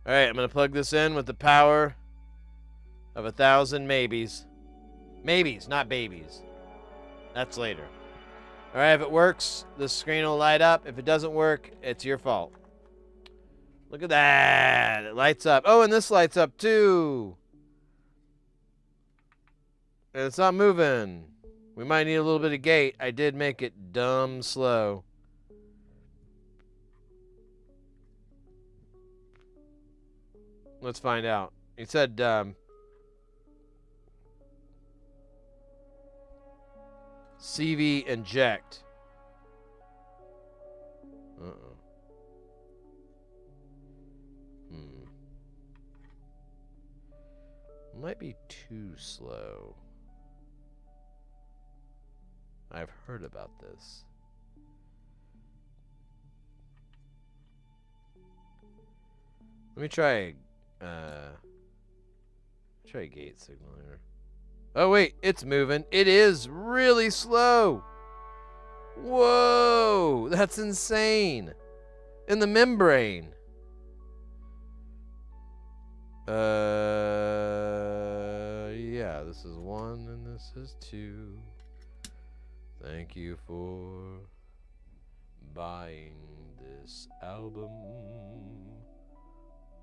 Alright, I'm gonna plug this in with the power of 1,000 maybes. Maybes, not babies. That's later. Alright, if it works, the screen will light up. If it doesn't work, it's your fault. Look at that. It lights up. Oh, and this lights up too. And it's not moving. We might need a little bit of gate. I did make it dumb slow. Let's find out. He said, CV inject. Uh-oh. Might be too slow. I've heard about this. Let me try gate signal here. Oh wait, it's moving. It is really slow. Whoa, that's insane. In the membrane. Yeah, this is 1 and this is 2. Thank you for buying this album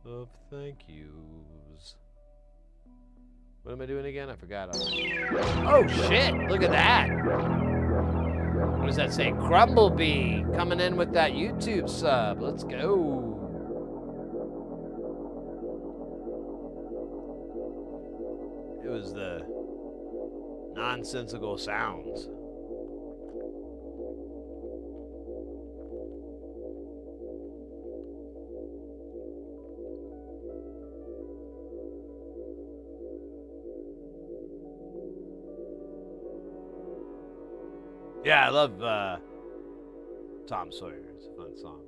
of thank yous. What am I doing again? I forgot already. Oh shit, look at that. What does that say? Crumblebee coming in with that YouTube sub. Let's go. It was the nonsensical sounds. Yeah, I love Tom Sawyer. It's a fun song.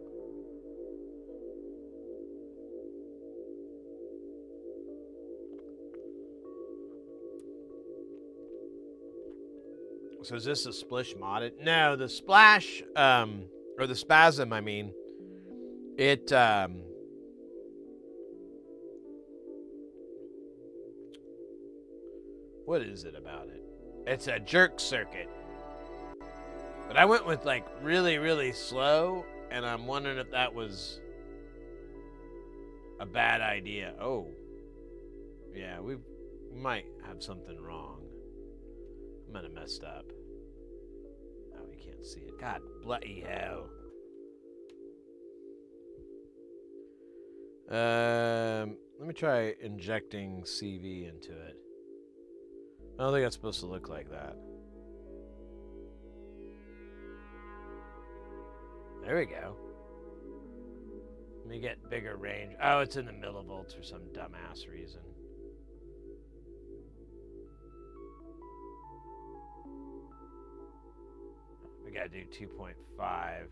So is this a splish modded? No, the splash, or the spasm, I mean, it, what is it about it? It's a jerk circuit. But I went with like really, really slow, and I'm wondering if that was a bad idea. Oh, yeah, we might have something wrong. I might have messed up. Oh, you can't see it. God bloody hell. Let me try injecting CV into it. I don't think it's supposed to look like that. There we go. Let me get bigger range. Oh, it's in the millivolts for some dumbass reason. We gotta do 2.5.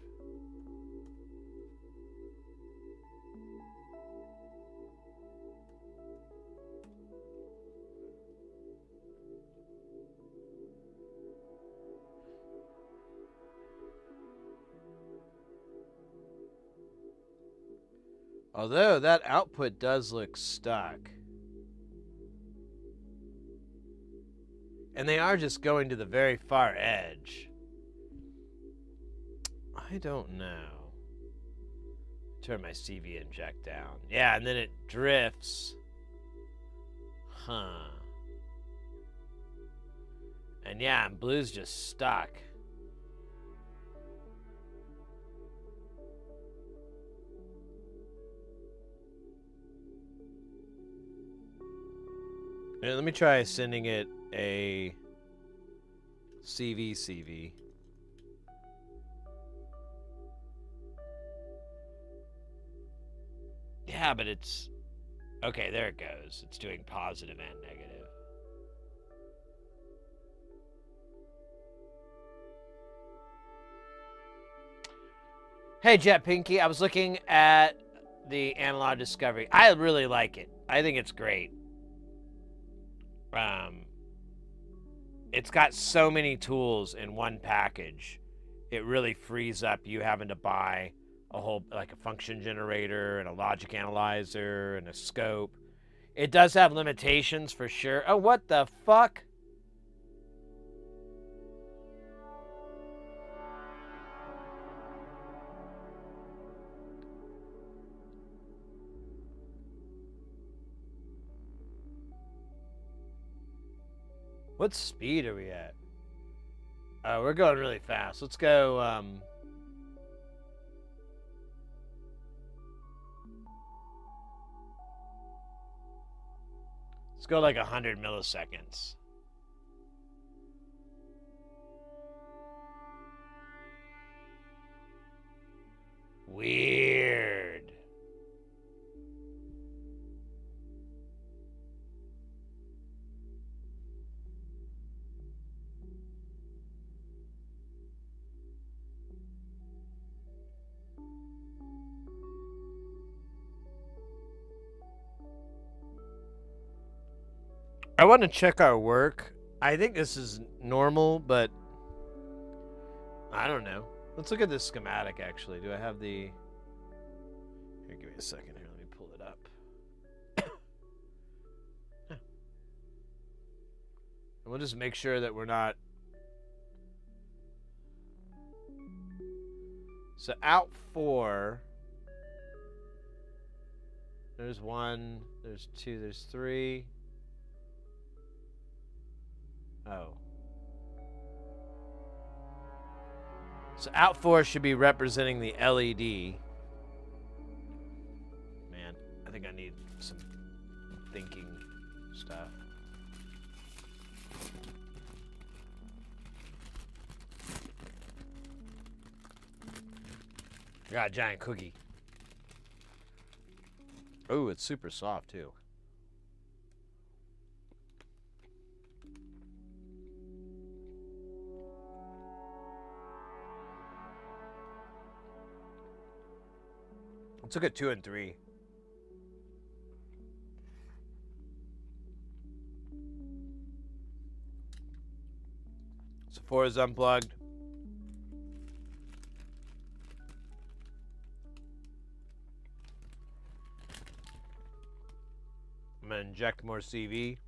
Although that output does look stuck. And they are just going to the very far edge. I don't know. Turn my CV inject down. Yeah, and then it drifts. Huh. And yeah, and blue's just stuck. And let me try sending it a CV. Yeah, but it's... Okay, there it goes. It's doing positive and negative. Hey, Jet Pinky. I was looking at the Analog Discovery. I really like it. I think it's great. It's got so many tools in one package. It really frees up you having to buy a whole, like a function generator and a logic analyzer and a scope. It does have limitations for sure. Oh, what the fuck? What speed are we at? We're going really fast. Let's go. Let's go like 100 milliseconds. Weird. I want to check our work. I think this is normal, but I don't know. Let's look at this schematic, actually. Do I have the... Here, give me a second here. Let me pull it up. And we'll just make sure that we're not... So out 4... There's 1, there's 2, there's 3... Oh. So out 4 should be representing the LED. Man, I think I need some thinking stuff. I got a giant cookie. Oh, it's super soft too. Let's look at 2 and 3. So 4 is unplugged. I'm going to inject more CV.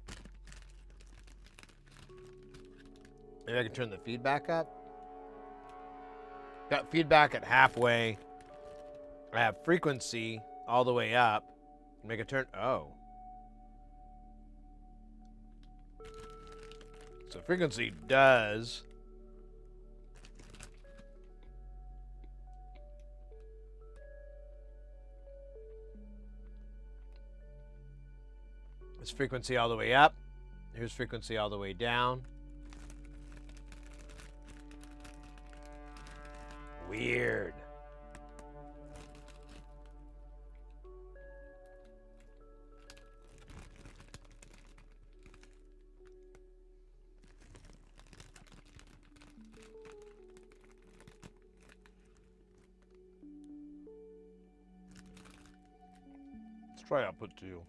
Maybe I can turn the feedback up. Got feedback at halfway. I have frequency all the way up. Make a turn. Oh. So frequency does. It's frequency all the way up. Here's frequency all the way down. Weird. Let's try output 2.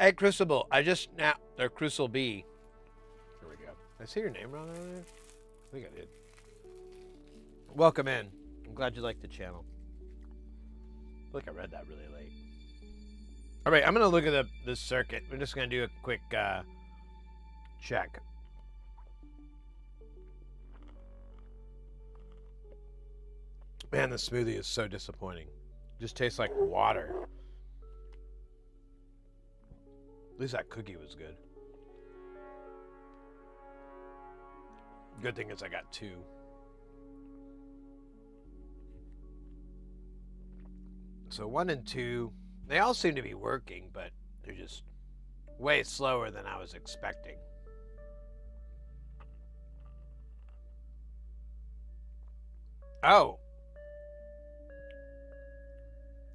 Hey, Crucible, I just snapped their Crucible B. Here we go. Did I say your name wrong over there? I think I did. Welcome in. I'm glad you liked the channel. I feel like I read that really late. All right, I'm going to look at this circuit. We're just going to do a quick check. Man, the smoothie is so disappointing. Just tastes like water. At least that cookie was good. Good thing is I got 2. So 1 and 2, they all seem to be working, but they're just way slower than I was expecting. Oh.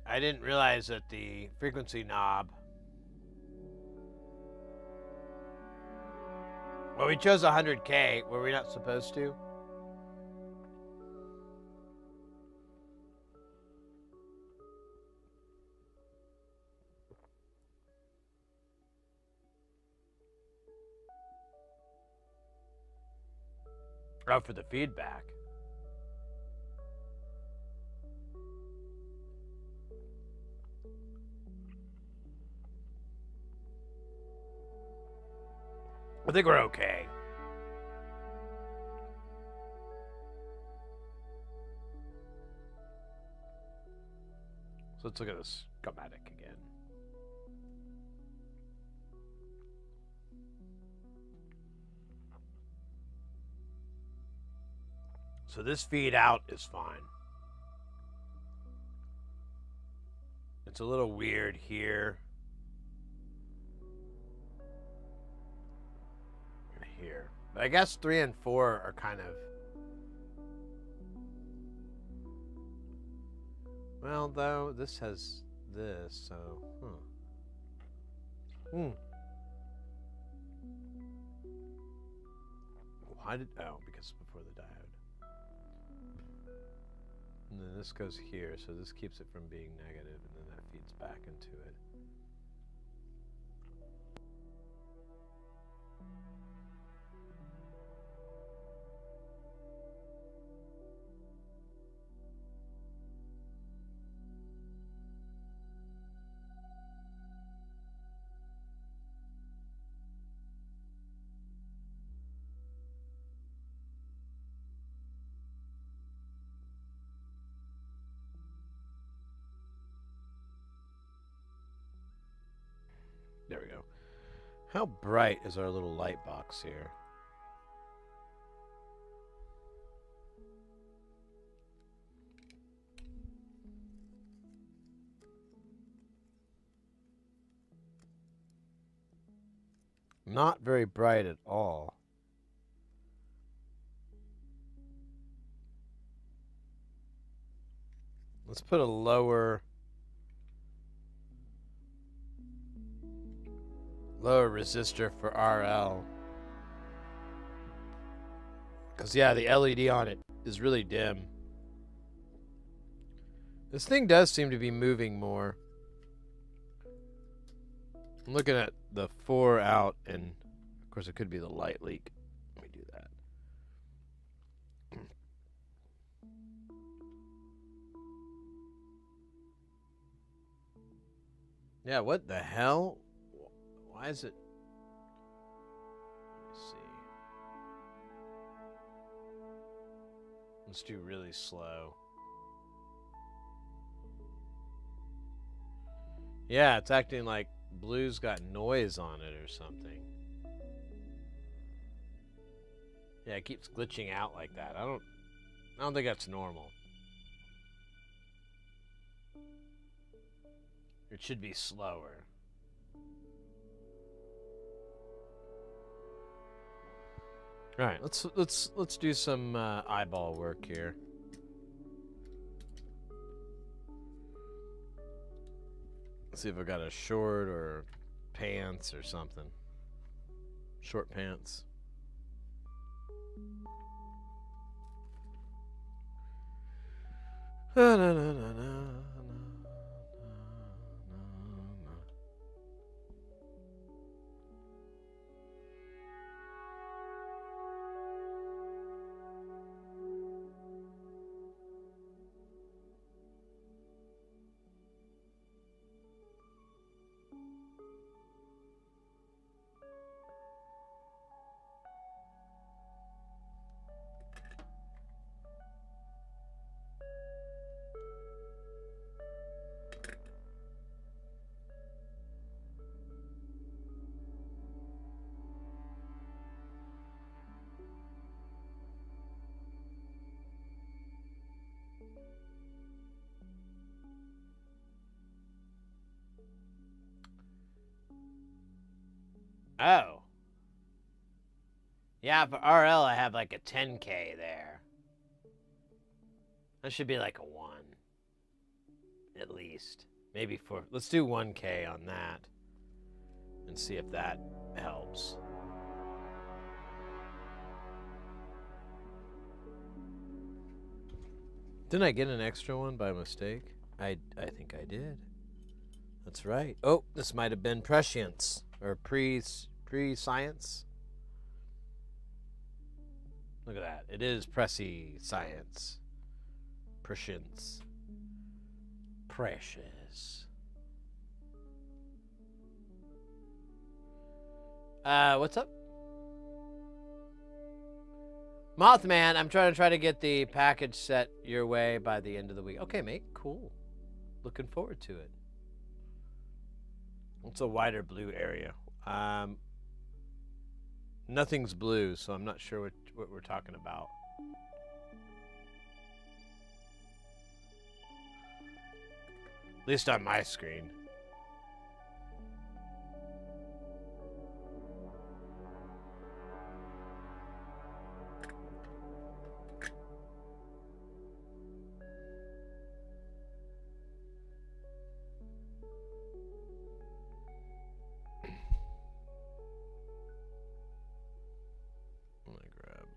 I didn't realize that the frequency knob... Well, we chose 100K. Were we not supposed to? Oh, for the feedback. I think we're okay. So let's look at this schematic again. So this feed out is fine. It's a little weird here. And here. But I guess 3 and 4 are kind of... Well, though, this has this, so... Why did... Oh, because before the diode. And then this goes here, so this keeps it from being negative, and then that feeds back into it. There we go. How bright is our little light box here? Not very bright at all. Let's put a lower resistor for RL. Because, yeah, the LED on it is really dim. This thing does seem to be moving more. I'm looking at the 4 out, and of course it could be the light leak. Let me do that. Yeah, what the hell? Why is it? Let me see. Let's do really slow. Yeah, it's acting like blue's got noise on it or something. Yeah, it keeps glitching out like that. I don't think that's normal. It should be slower. All right, let's do some eyeball work here. Let's see if I got a short or pants or something. Short pants. Na, na, na, na, na. Oh. Yeah, for RL I have like a 10K there. That should be like a 1. At least. Maybe 4. Let's do 1K on that. And see if that helps. Didn't I get an extra one by mistake? I think I did. That's right. Oh, this might have been prescience. Or pre-science. Look at that. It is Pressy Science. Prescience. Precious. What's up? Mothman, I'm trying to get the package set your way by the end of the week. Okay, mate. Cool. Looking forward to it. It's a wider blue area. Nothing's blue, so I'm not sure what we're talking about. At least on my screen. I'm gonna grab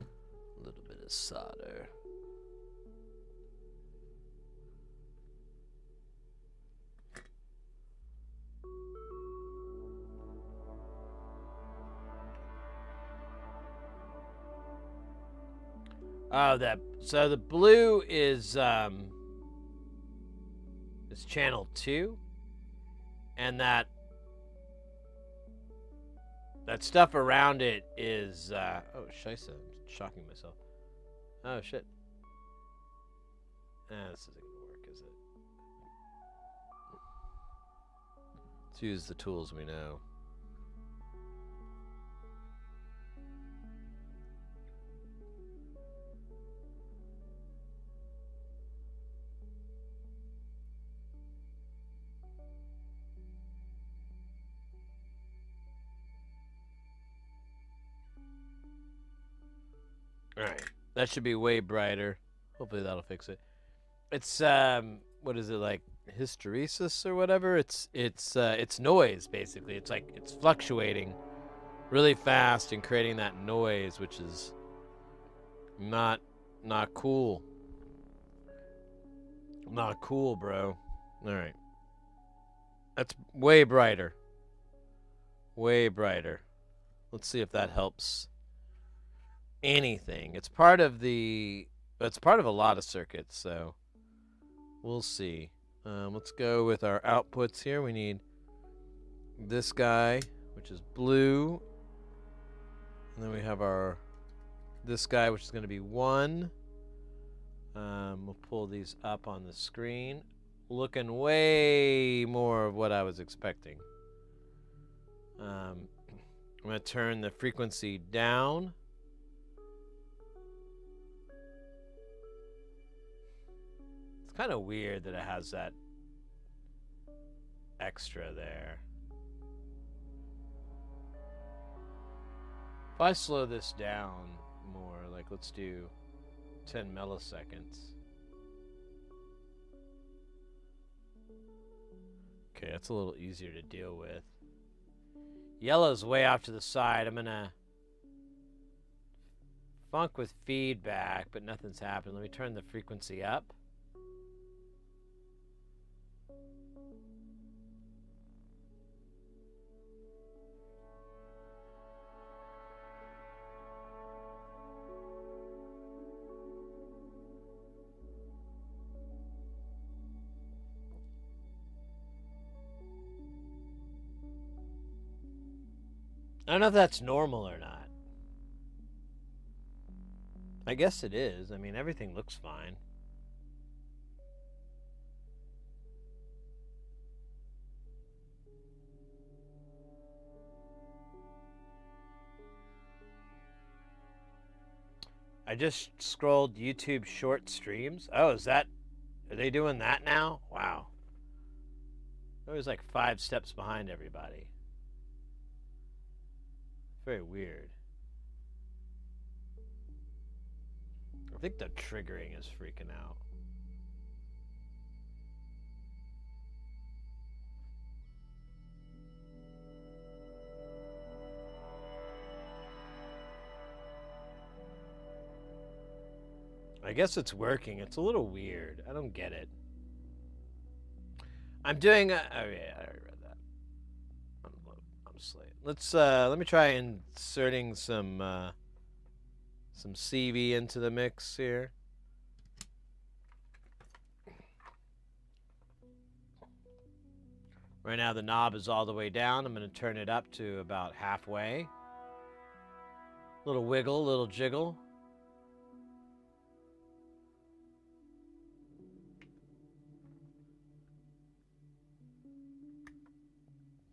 a little bit of solder. Oh, so the blue is channel 2, and that stuff around it is oh scheisse, I'm shocking myself. Oh shit. This isn't gonna work, is it? Let's use the tools we know. Alright, that should be way brighter. Hopefully that'll fix it. It's what is it, like hysteresis or whatever? It's noise basically. It's like it's fluctuating really fast and creating that noise, which is not cool. Not cool, bro. Alright. That's way brighter. Way brighter. Let's see if that helps anything. It's part of a lot of circuits, so we'll see. Let's go with our outputs here. We need this guy, which is blue, and then we have this guy, which is going to be 1. We'll pull these up on the screen. Looking way more of what I was expecting. I'm going to turn the frequency down. It's kind of weird that it has that extra there. If I slow this down more, like let's do 10 milliseconds. Okay, that's a little easier to deal with. Yellow's way off to the side. I'm gonna funk with feedback, but nothing's happened. Let me turn the frequency up. I don't know if that's normal or not. I guess it is. I mean, everything looks fine. I just scrolled YouTube short streams. Oh, are they doing that now? Wow. I was like 5 steps behind everybody. Very weird. I think the triggering is freaking out. I guess it's working. It's a little weird. I don't get it. I'm doing oh yeah, I already read that. I'm slate. Let me try inserting some some CV into the mix here. Right now the knob is all the way down. I'm going to turn it up to about halfway. Little wiggle, little jiggle.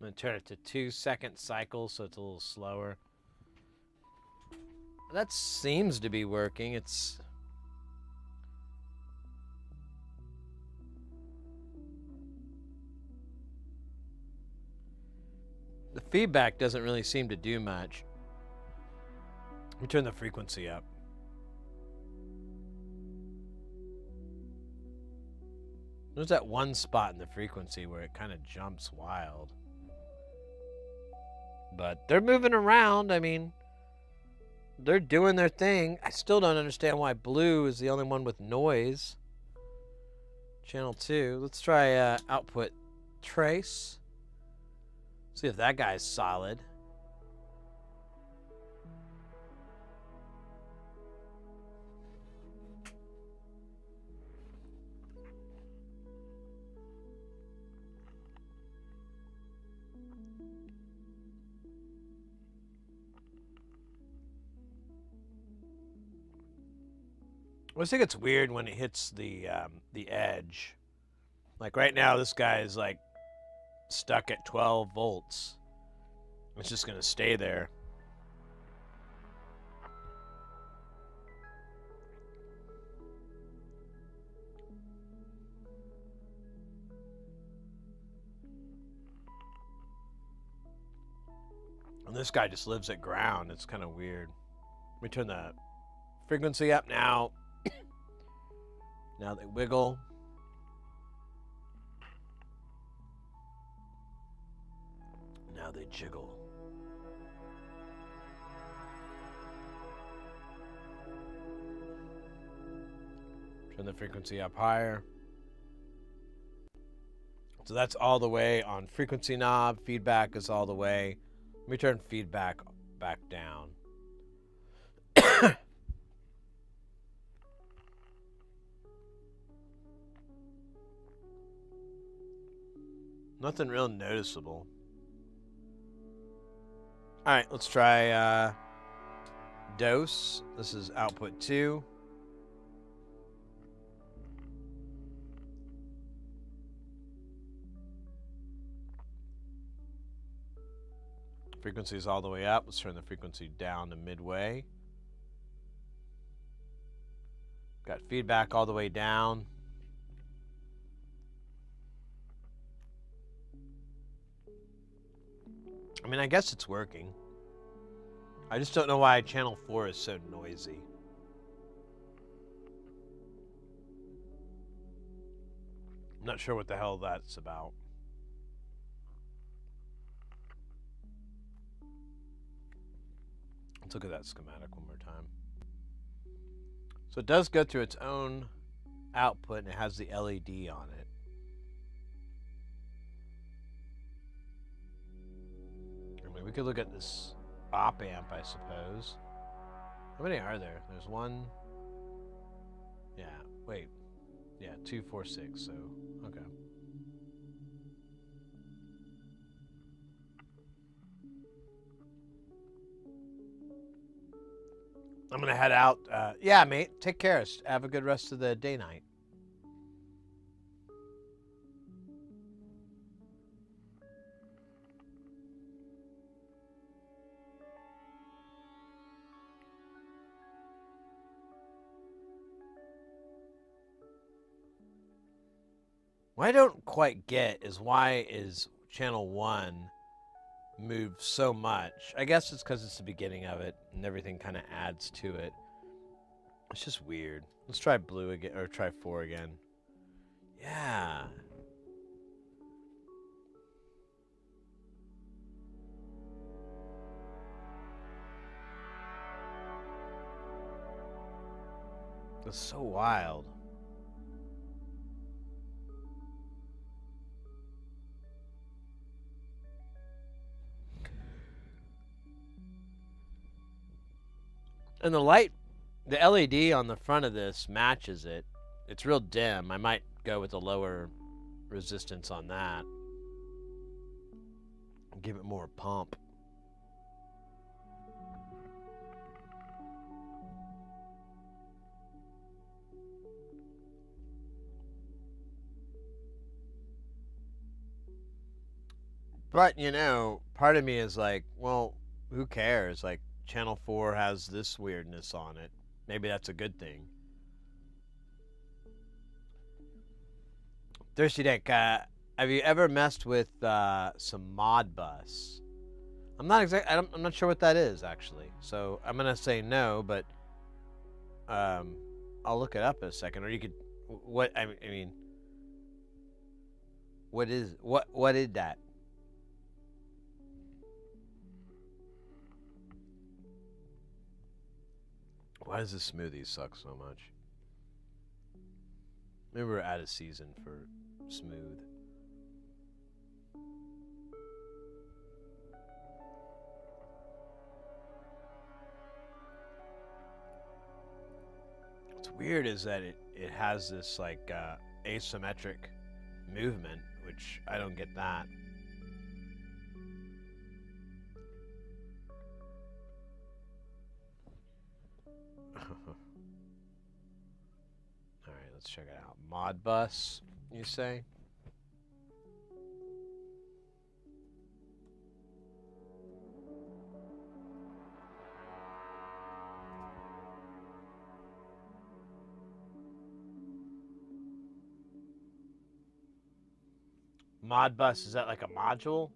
I'm going to turn it to 2-second cycles so it's a little slower. That seems to be working. It's... The feedback doesn't really seem to do much. Let me turn the frequency up. There's that one spot in the frequency where it kind of jumps wild. But they're moving around. I mean, they're doing their thing. I still don't understand why blue is the only one with noise. Channel 2. Let's try output trace. See if that guy's solid. I always think it's weird when it hits the edge. Like right now, this guy is like stuck at 12 volts. It's just gonna stay there. And this guy just lives at ground. It's kind of weird. Let me turn the frequency up now. Now they wiggle. Now they jiggle. Turn the frequency up higher. So that's all the way on frequency knob. Feedback is all the way. Let me turn feedback back down. Nothing real noticeable. All right, let's try dose. This is output 2. Frequency is all the way up. Let's turn the frequency down to midway. Got feedback all the way down. I mean, I guess it's working. I just don't know why channel 4 is so noisy. I'm not sure what the hell that's about. Let's look at that schematic one more time. So it does go through its own output and it has the LED on it. I mean, we could look at this op amp, I suppose. How many are there? There's one. Yeah, wait. Yeah, 2, 4, 6, so, okay. I'm going to head out. Yeah, mate, take care. Have a good rest of the day, night. What I don't quite get is why is channel 1 moved so much. I guess it's because it's the beginning of it and everything kind of adds to it. It's just weird. Let's try blue again, or try 4 again. Yeah. That's so wild. And the light The LED on the front of this matches it. It's real dim. I might go with a lower resistance on that. Give it more pump. But, you know, part of me is like, well, who cares? Like, Channel 4 has this weirdness on it. Maybe that's a good thing. Thirsty Dank, have you ever messed with some Modbus? I'm not sure what that is, actually. So I'm going to say no, but I'll look it up in a second. Or you could, I mean, what is that? Why does the smoothie suck so much? Maybe we're out of season for smooth. What's weird is that it has this like asymmetric movement, which I don't get that. Alright, let's check it out. Modbus, you say? Modbus, is that like a module?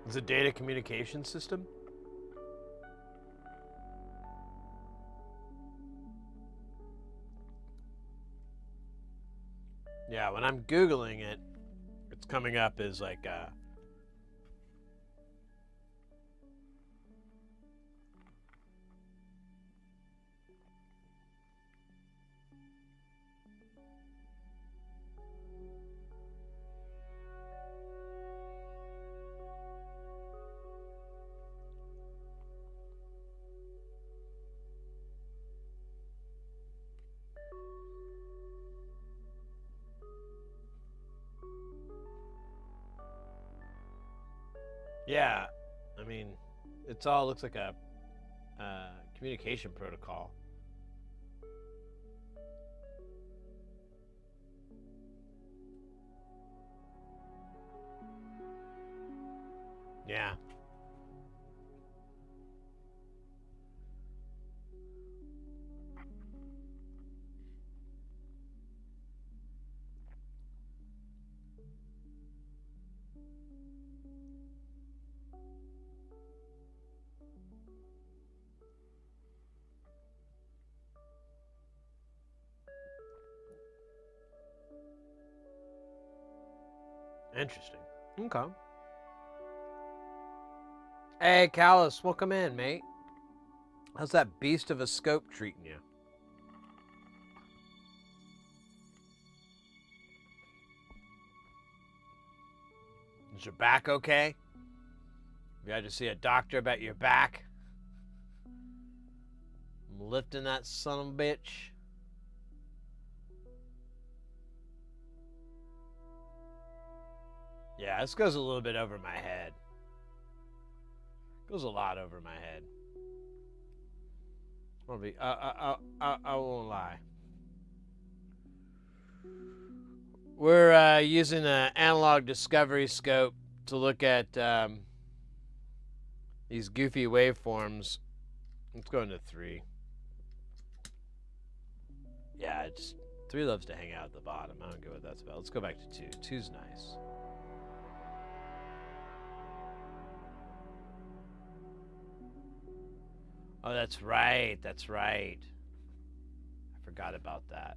Is it a data communication system? Yeah, when I'm Googling it, it's coming up as like yeah, I mean, it's all looks like a communication protocol. Yeah. Interesting. Okay. Hey, Callus, welcome in, mate. How's that beast of a scope treating you? Is your back okay? You had to see a doctor about your back? I'm lifting that son of a bitch. Yeah, this goes a little bit over my head. Goes a lot over my head. I won't lie. We're using an analog discovery scope to look at these goofy waveforms. Let's go into 3. Yeah, it's 3 loves to hang out at the bottom. I don't get what that's about. Let's go back to 2. 2's nice. Oh, that's right. That's right. I forgot about that.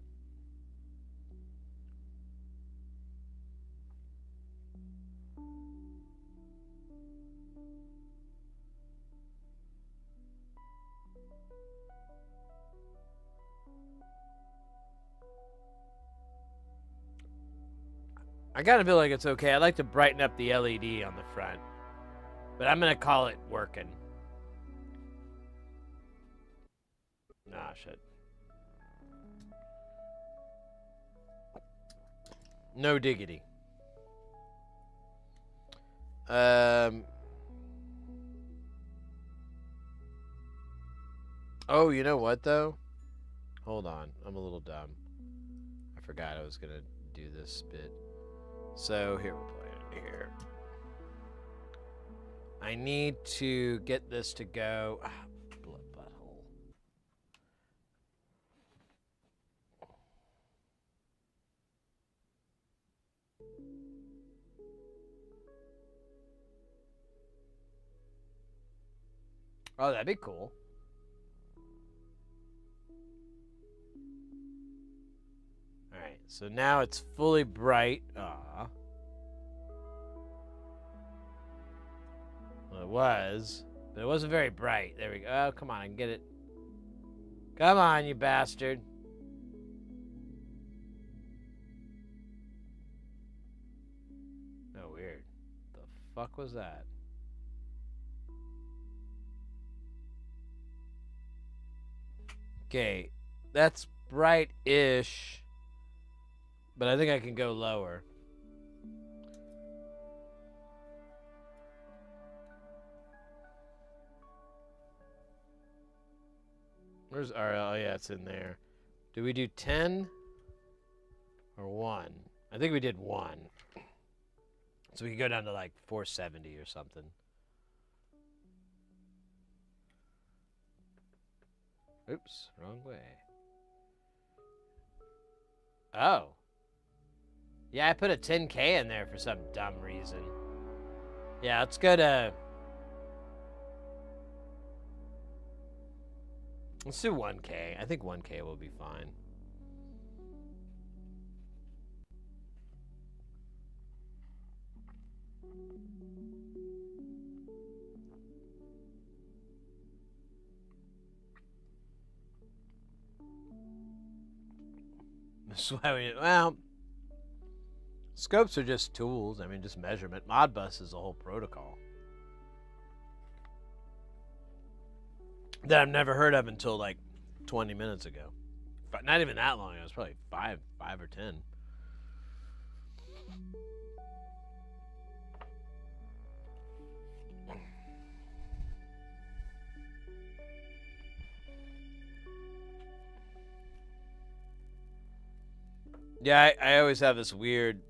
I kind of feel like it's okay. I like to brighten up the LED on the front. But I'm going to call it working. Nah, shit. No diggity. Oh, you know what, though? Hold on. I'm a little dumb. I forgot I was going to do this bit. So, here, we'll play it here. I need to get this to go... blood butthole. Oh, that'd be cool. Alright, so now it's fully bright. Aw. Well, it was, but it wasn't very bright. There we go. Oh, come on, I can get it. Come on, you bastard. Oh, weird. The fuck was that? Okay, that's bright-ish, but I think I can go lower. Where's our... Oh, yeah, it's in there. Do we do 10 or 1? I think we did 1. So we can go down to like 470 or something. Oops, wrong way. Oh. Yeah, I put a 10K in there for some dumb reason. Yeah, let's go to... Let's do 1K. I think 1K will be fine. That's why we... Well... Scopes are just tools. I mean, just measurement. Modbus is a whole protocol that I've never heard of until like 20 minutes ago. But not even that long. It was probably 5 or 10. Yeah, I always have this weird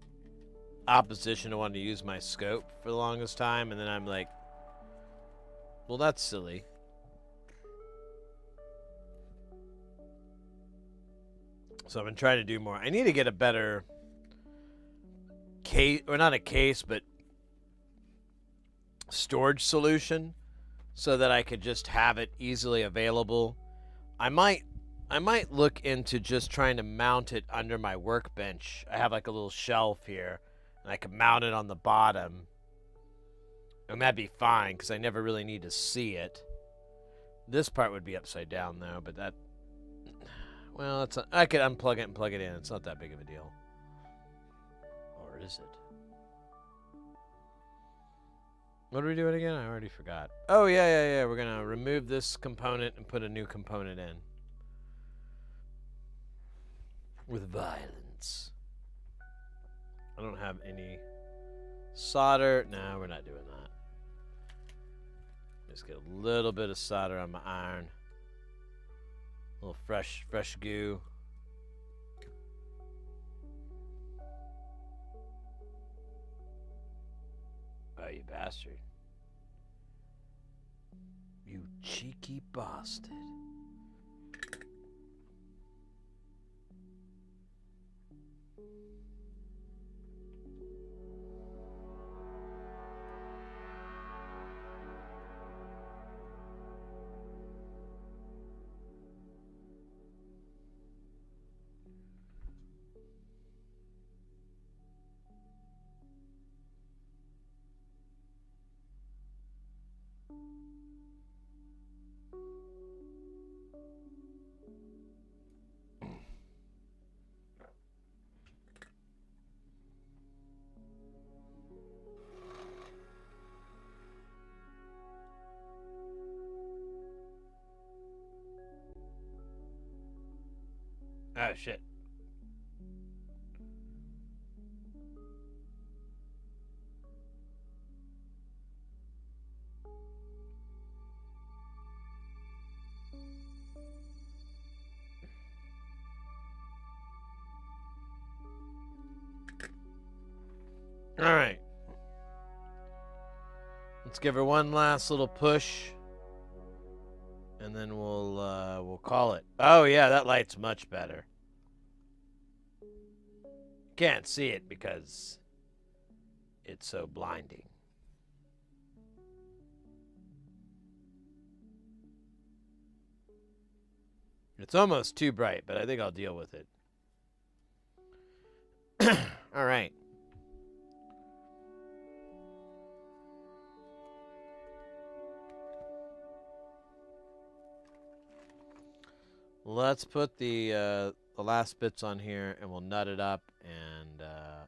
opposition to wanting to use my scope for the longest time, and then I'm like, well, that's silly. So I've been trying to do more. I need to get a better case, or not a case, but storage solution so that I could just have it easily available. I might look into just trying to mount it under my workbench. I have like a little shelf here, and I can mount it on the bottom. And that'd be fine, because I never really need to see it. This part would be upside down, though, but that... Well, it's I could unplug it and plug it in. It's not that big of a deal. Or is it? What are we doing again? I already forgot. Oh, yeah. We're going to remove this component and put a new component in. With violence. I don't have any solder. No, we're not doing that. Just get a little bit of solder on my iron. A little fresh goo. Oh, you bastard. You cheeky bastard. Oh, shit. All right. Let's give her one last little push, and then we'll call it. Oh yeah, that light's much better. Can't see it because it's so blinding. It's almost too bright, but I think I'll deal with it. All right. Let's put the last bits on here, and we'll nut it up, and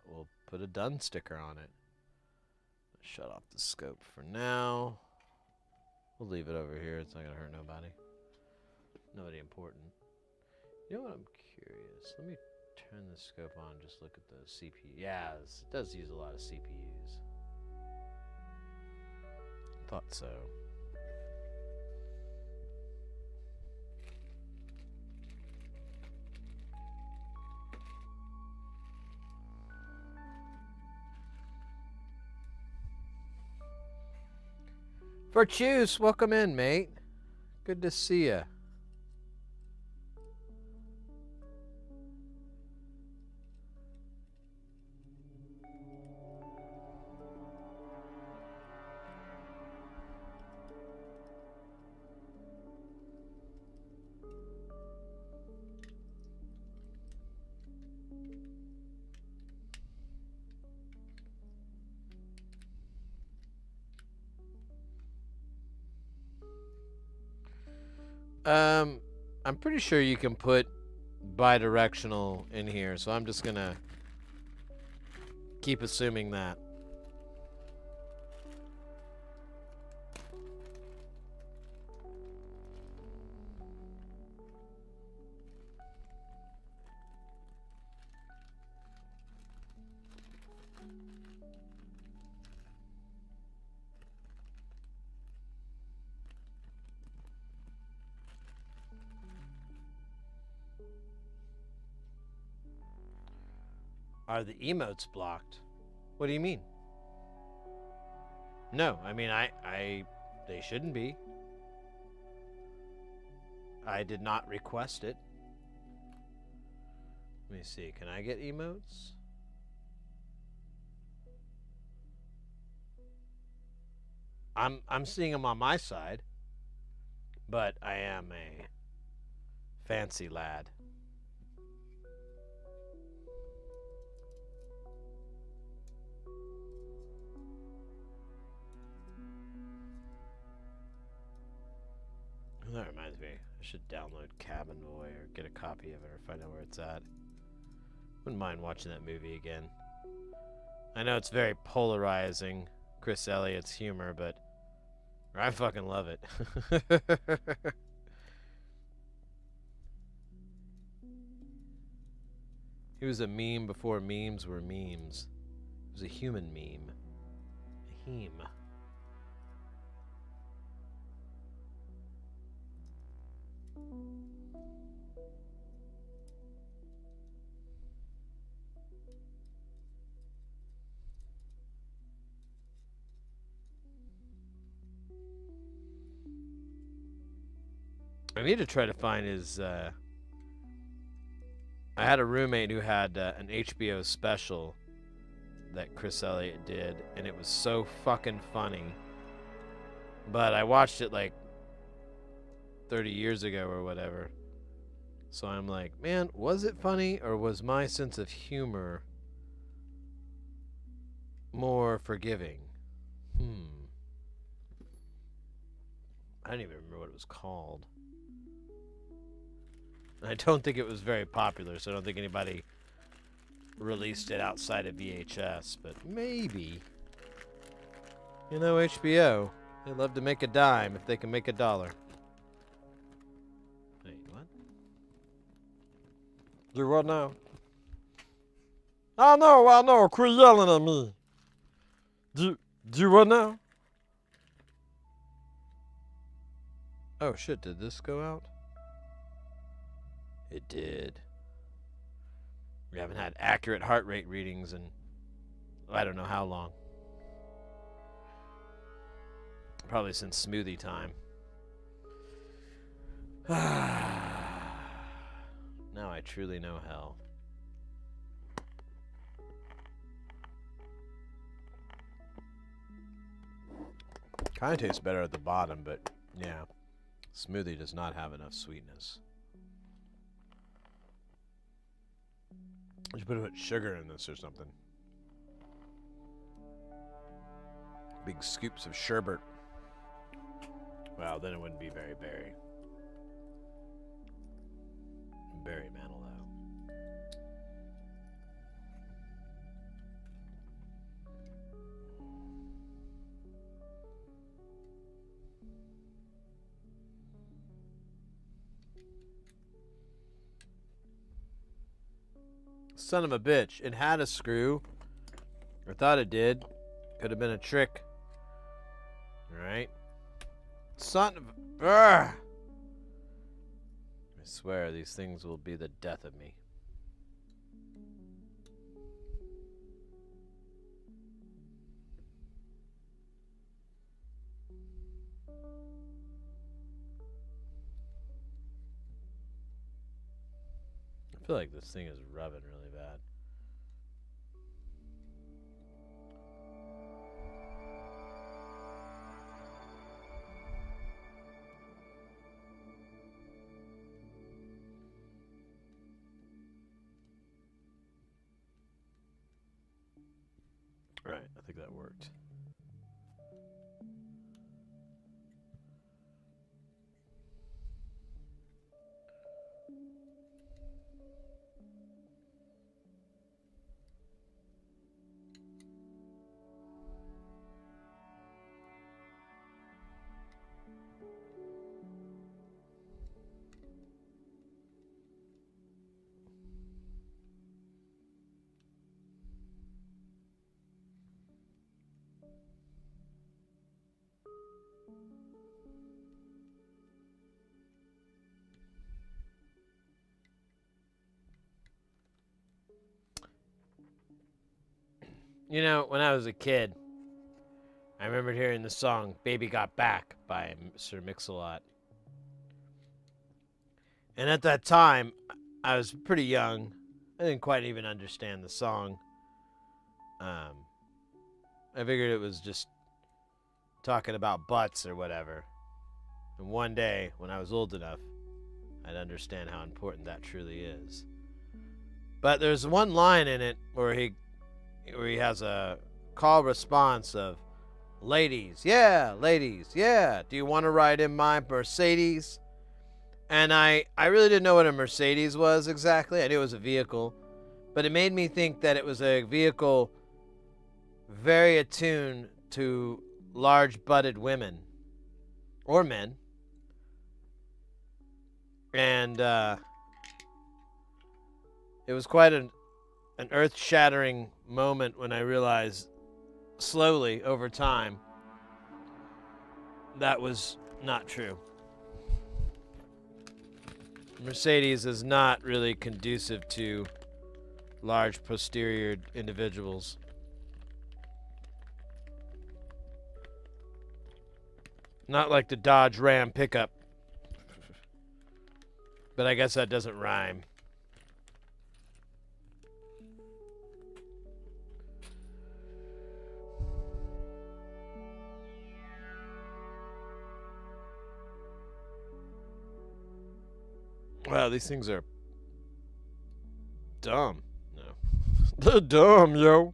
we'll put a done sticker on it. Shut off the scope for now. We'll leave it over here. It's not gonna hurt nobody. Nobody important. You know what? I'm curious. Let me turn the scope on. Just look at the CPU. Yeah, it does use a lot of CPUs. Thought so. Virtues, welcome in, mate. Good to see ya. I'm pretty sure you can put bidirectional in here, so I'm just gonna keep assuming that. Are the emotes blocked? What do you mean? No, I mean, they shouldn't be. I did not request it. Let me see, can I get emotes? I'm seeing them on my side, but I am a fancy lad. That reminds me, I should download Cabin Boy or get a copy of it or find out where it's at. Wouldn't mind watching that movie again. I know it's very polarizing, Chris Elliott's humor, but I fucking love it. He was a meme before memes were memes. He was a human meme. A heme. I need to try to find his, I had a roommate who had an HBO special that Chris Elliott did, and it was so fucking funny. But I watched it like 30 years ago or whatever. So I'm like, man, was it funny, or was my sense of humor more forgiving? I don't even remember what it was called. I don't think it was very popular, so I don't think anybody released it outside of VHS, but maybe. You know, HBO, they love to make a dime if they can make a dollar. Wait, what?
Do what now? I know. Quit yelling at me. Do what now?
Oh shit, did this go out? It did. We haven't had accurate heart rate readings in I don't know how long. Probably since smoothie time. Now I truly know hell. Kind of tastes better at the bottom, but yeah. Smoothie does not have enough sweetness. You should put sugar in this or something. Big scoops of sherbet. Well, then it wouldn't be very berry. Berry mantle, though. Son of a bitch. It had a screw. I thought it did. Could have been a trick. Alright. Son of a... Urgh! I swear these things will be the death of me. I feel like this thing is rubbing really bad. Right, I think that worked. You know, when I was a kid, I remembered hearing the song Baby Got Back by Sir Mix-a-Lot. And at that time, I was pretty young. I didn't quite even understand the song. I figured it was just talking about butts or whatever. And one day, when I was old enough, I'd understand how important that truly is. But there's one line in it where he has a call response of, ladies, yeah, do you want to ride in my Mercedes? And I really didn't know what a Mercedes was exactly. I knew it was a vehicle, but it made me think that it was a vehicle very attuned to large-butted women or men. And it was quite an earth-shattering moment when I realized slowly over time that was not true. Mercedes is not really conducive to large posterior individuals. Not like the Dodge Ram pickup. But I guess that doesn't rhyme. Wow, these things are dumb. No.
They're dumb, yo.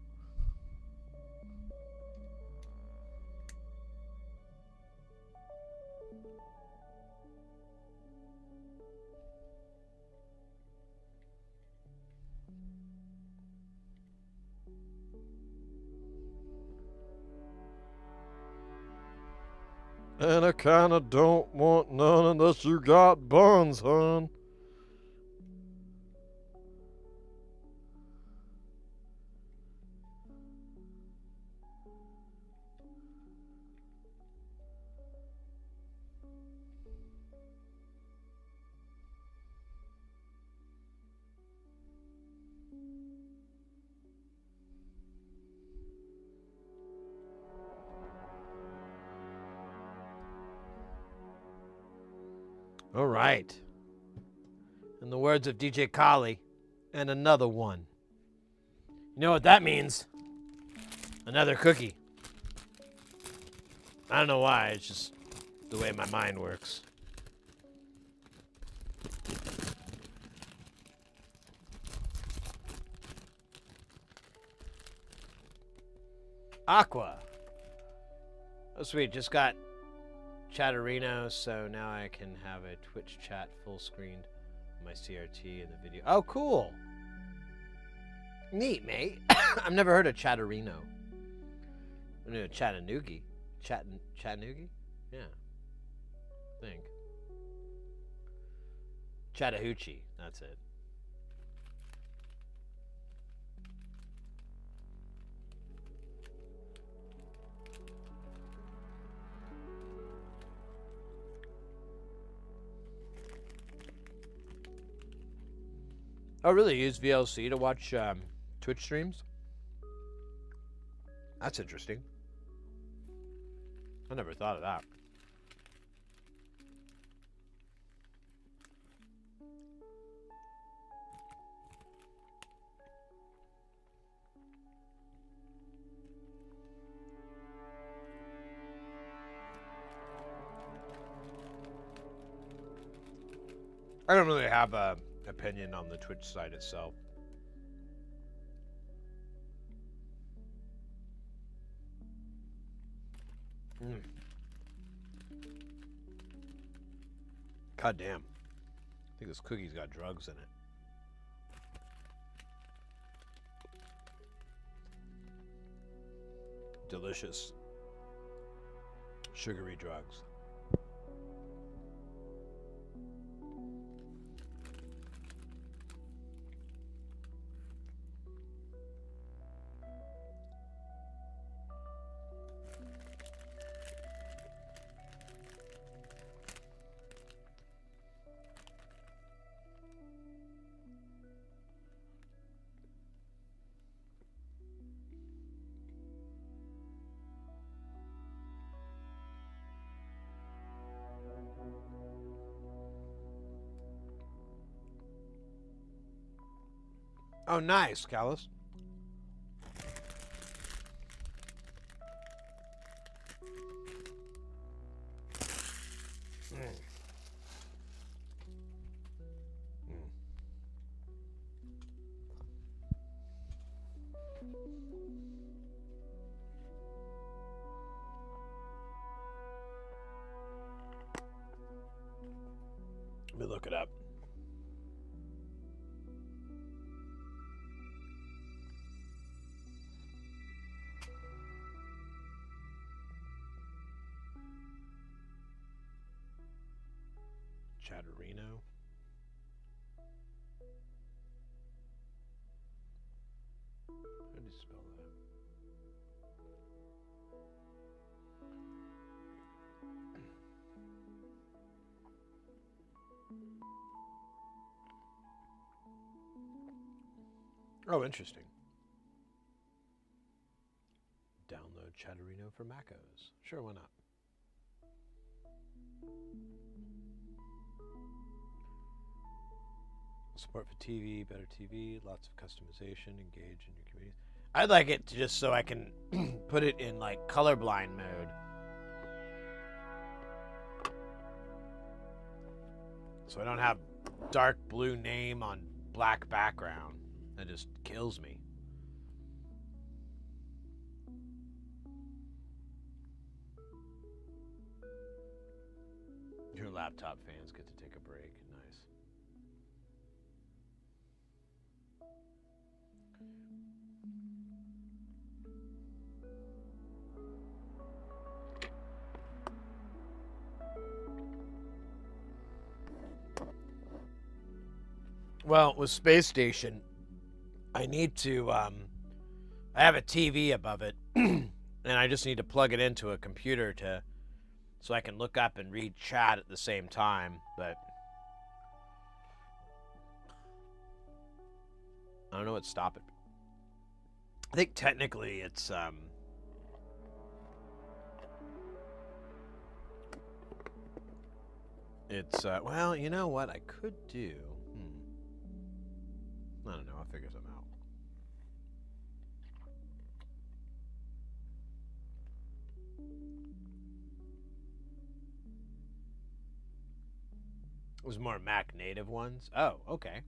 And I kinda don't want none unless you got buns, hon.
All right. In the words of DJ Kali, and another one. You know what that means? Another cookie. I don't know why, it's just the way my mind works. Aqua. Oh, sweet. Just got Chatterino, so now I can have a Twitch chat full screened on my CRT in the video. Oh, cool. Neat, mate. I've never heard of Chatterino. I knew Chattanooga. Chattanooga? Yeah. I think. Chattahoochee. That's it. Oh, really? Use VLC to watch Twitch streams? That's interesting. I never thought of that. I don't really have a opinion on the Twitch site itself. God damn. I think this cookie's got drugs in it. Delicious. Sugary drugs. Oh, nice, Callus. Let me look it up. Chatterino. How do you spell that? Oh, interesting. Download Chatterino for MacOS. Sure, why not? Support for TV, better TV, lots of customization, engage in your community. I'd like it to just so I can put it in like colorblind mode. So I don't have dark blue name on black background. That just kills me. Your laptop fans get to take a break. Nice. Well, with Space Station, I need to, I have a TV above it, and I just need to plug it into a computer so I can look up and read chat at the same time, but I don't know what's stopping me. I think technically it's, It's, well, you know what I could do? I don't know. I'll figure something out. It was more Mac native ones. Oh, okay.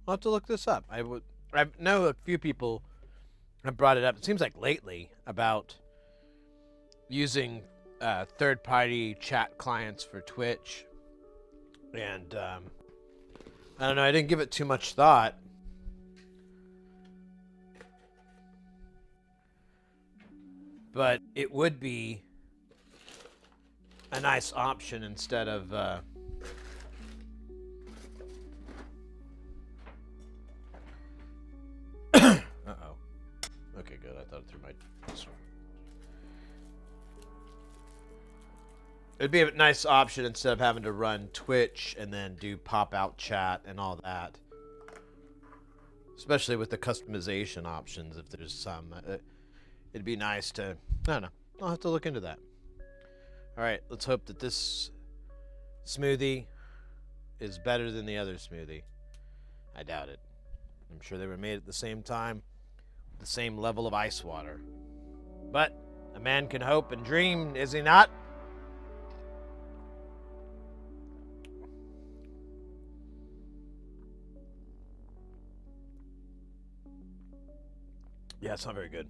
I'll have to look this up. I know a few people have brought it up. It seems like lately about using third-party chat clients for Twitch, and I don't know. I didn't give it too much thought. But it would be a nice option instead of uh-oh. Okay, good. I thought it threw my... It'd be a nice option instead of having to run Twitch and then do pop-out chat and all that. Especially with the customization options, if there's some. It'd be nice to... I don't know. I'll have to look into that. Alright, let's hope that this smoothie is better than the other smoothie. I doubt it. I'm sure they were made at the same time, the same level of ice water. But a man can hope and dream, is he not? Yeah, it's not very good.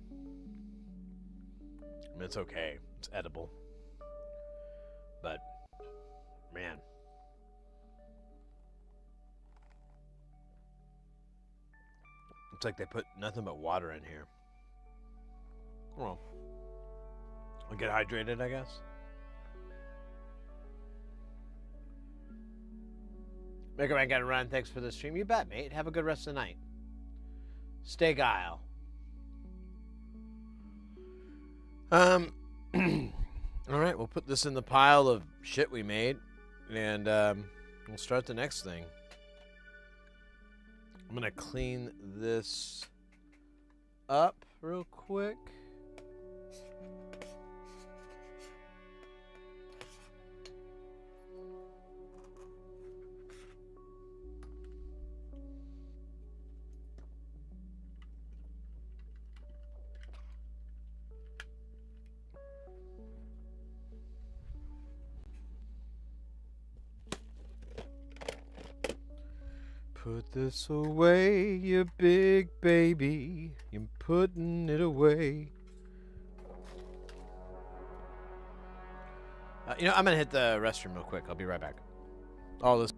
I mean, it's okay. It's edible. But, man. It's like they put nothing but water in here. Well, I'll get hydrated, I guess. Maker Man gotta run. Thanks for the stream. You bet, mate. Have a good rest of the night. Stay guile. All right, we'll put this in the pile of shit we made, and we'll start the next thing. I'm gonna clean this up real quick. Put this away, you big baby. You're putting it away. You know, I'm gonna hit the restroom real quick. I'll be right back. All this.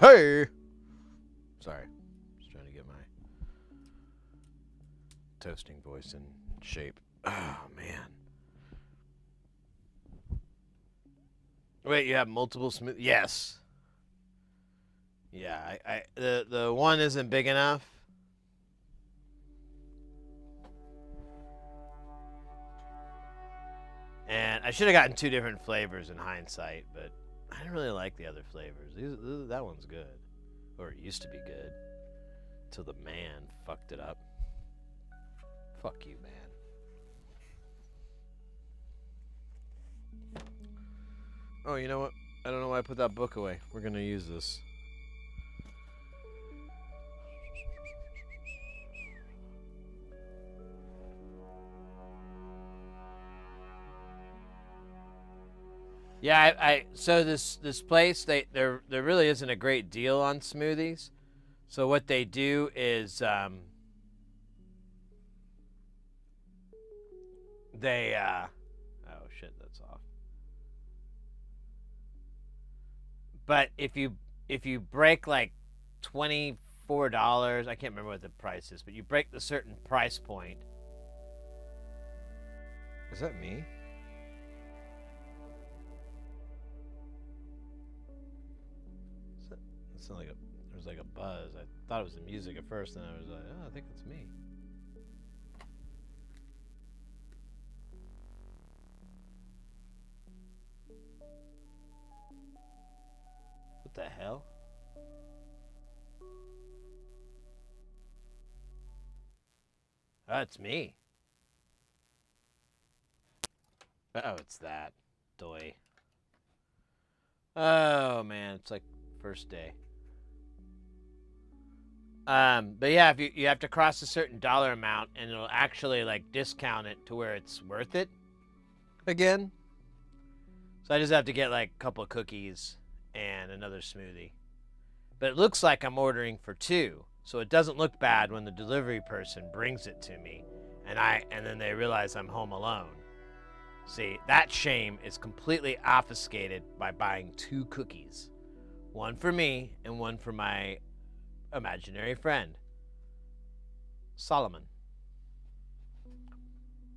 Hey! Sorry. Just trying to get my toasting voice in shape. Oh, man. Wait, you have multiple smooth... Yes. Yeah, the one isn't big enough. And I should have gotten 2 different flavors in hindsight, but I didn't really like the other flavors. That one's good. Or it used to be good. Till the man fucked it up. Fuck you, man. Oh, you know what? I don't know why I put that book away. We're gonna use this. Yeah, so this place there really isn't a great deal on smoothies. So what they do is they oh shit, that's off. But if you break like $24, I can't remember what the price is, but you break the certain price point. Is that me? It sounded like there was like a buzz. I thought it was the music at first, and I was like, oh, I think it's me. What the hell? Oh, it's me. Oh, it's that. Doy. Oh man, it's like first day. But yeah, if you have to cross a certain dollar amount, and it'll actually like discount it to where it's worth it again. So I just have to get like a couple of cookies and another smoothie. But it looks like I'm ordering for two, so it doesn't look bad when the delivery person brings it to me, and then they realize I'm home alone. See, that shame is completely obfuscated by buying two cookies, one for me and one for my imaginary friend, Solomon.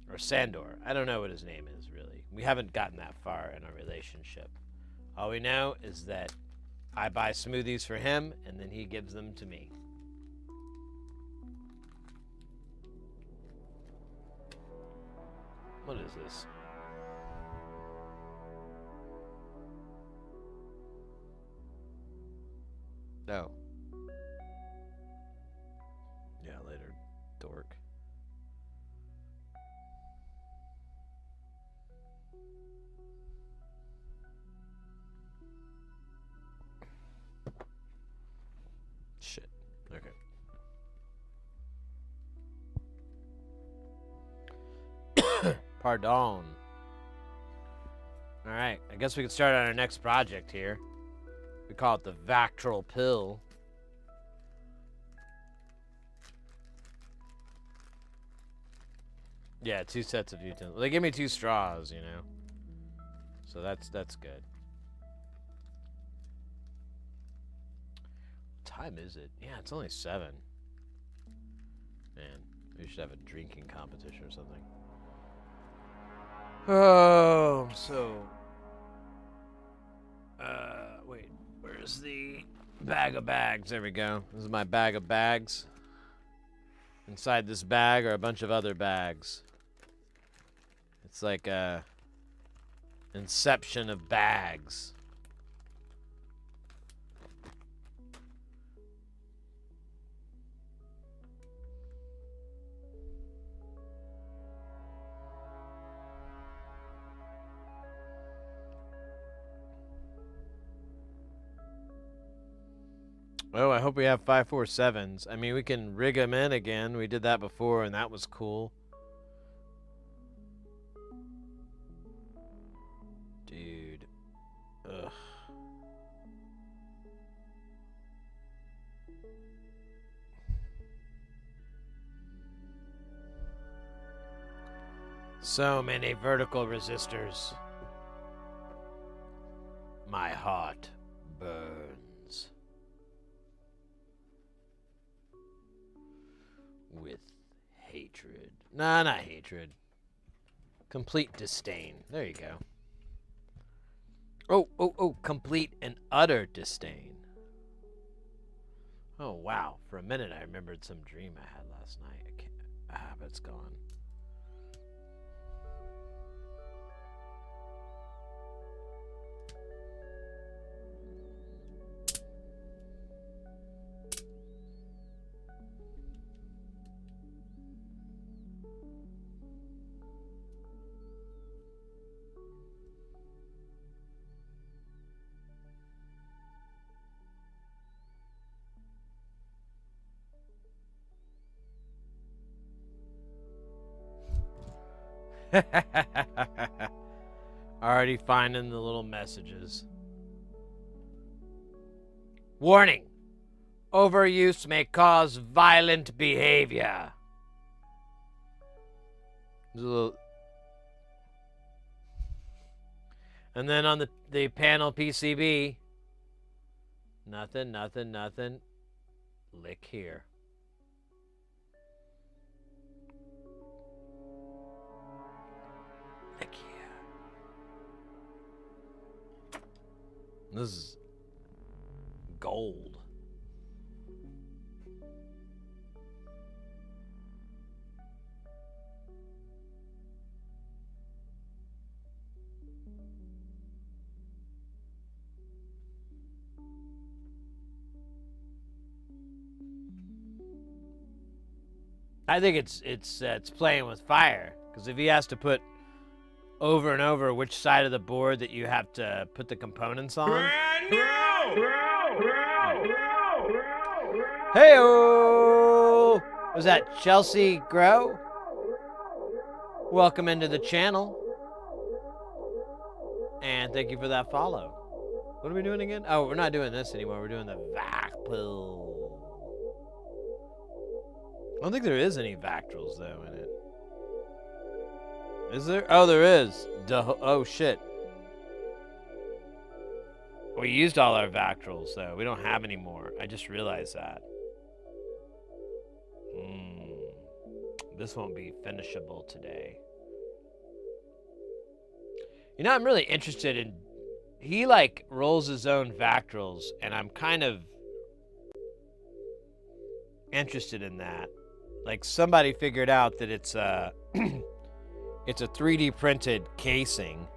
Or Sandor. I don't know what his name is, really. We haven't gotten that far in our relationship. All we know is that I buy smoothies for him, and then he gives them to me. What is this? No. Yeah, later, dork. Shit. Okay. Pardon. Alright, I guess we can start on our next project here. We call it the Vactral Pill. Yeah, 2 sets of utensils. They give me 2 straws, you know. So that's good. What time is it? Yeah, it's only 7. Man, we should have a drinking competition or something. Oh, so... wait. Where's the bag of bags? There we go. This is my bag of bags. Inside this bag are a bunch of other bags. It's like a inception of bags. Oh, I hope we have 547s. I mean, we can rig them in again. We did that before, and that was cool. Dude. Ugh. So many vertical resistors. My heart burns with hatred. Nah, not hatred. Complete disdain. There you go. Oh, complete and utter disdain. Oh, wow. For a minute, I remembered some dream I had last night. I can't, but it's gone. All Already finding the little messages. Warning. Overuse may cause violent behavior. There's a little... And then on the panel PCB, nothing. Lick here. Lick here. This is gold. I think it's playing with fire, because if he has to put over and over which side of the board that you have to put the components on. Hey-o! Was that Chelsea Grow? Welcome into the channel. And thank you for that follow. What are we doing again? Oh, we're not doing this anymore. We're doing the vac pool. I don't think there is any Vactrals, though, in it. Is there? Oh, there is. Duh. Oh, shit. We used all our Vactrals, though. We don't have any more. I just realized that. This won't be finishable today. You know, I'm really interested in... He, like, rolls his own Vactrals, and I'm kind of interested in that. Like, somebody figured out that it's a it's a 3D printed casing,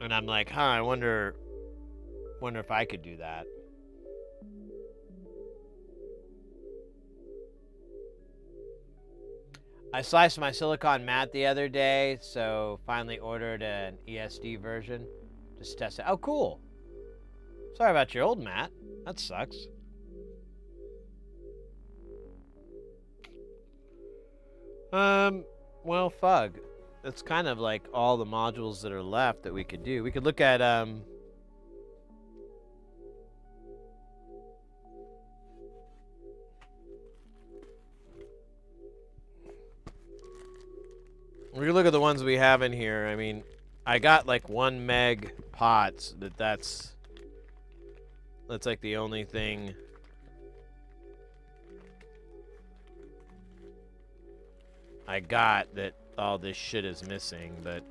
and I'm like, I wonder if I could do that. I sliced my silicon mat the other day, so finally ordered an ESD version. Just test it. Oh, cool. Sorry about your old mat. That sucks. Well, fug. That's kind of like all the modules that are left that we could do. We could look at, we could look at the ones we have in here. I mean, I got like 1 meg pots. That's like the only thing. I got that all this shit is missing, but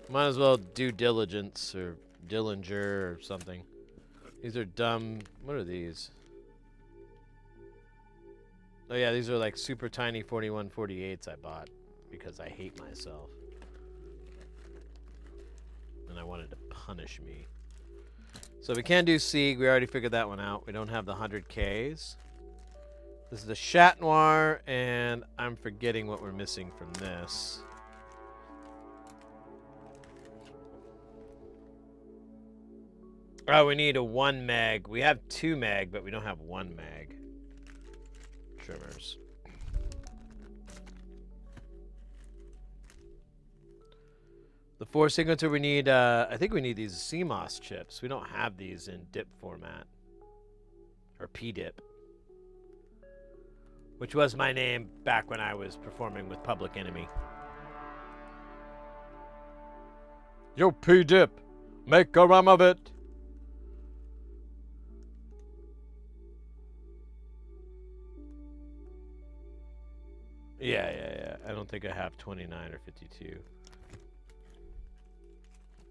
might as well do diligence or Dillinger or something. These are dumb. What are these? Oh yeah, these are like super tiny 4148s I bought because I hate myself. And I wanted to punish me. So we can't do Sieg. We already figured that one out. We don't have the 100Ks. This is the Chat Noir, and I'm forgetting what we're missing from this. Oh, we need a 1 meg. We have 2 meg, but we don't have 1 meg. Trimmers. The 4 sequencer we need, I think we need these CMOS chips. We don't have these in dip format. Or PDIP. Which was my name back when I was performing with Public Enemy.
Yo, P-Dip, make a rum of it.
Yeah. I don't think I have 29 or 52.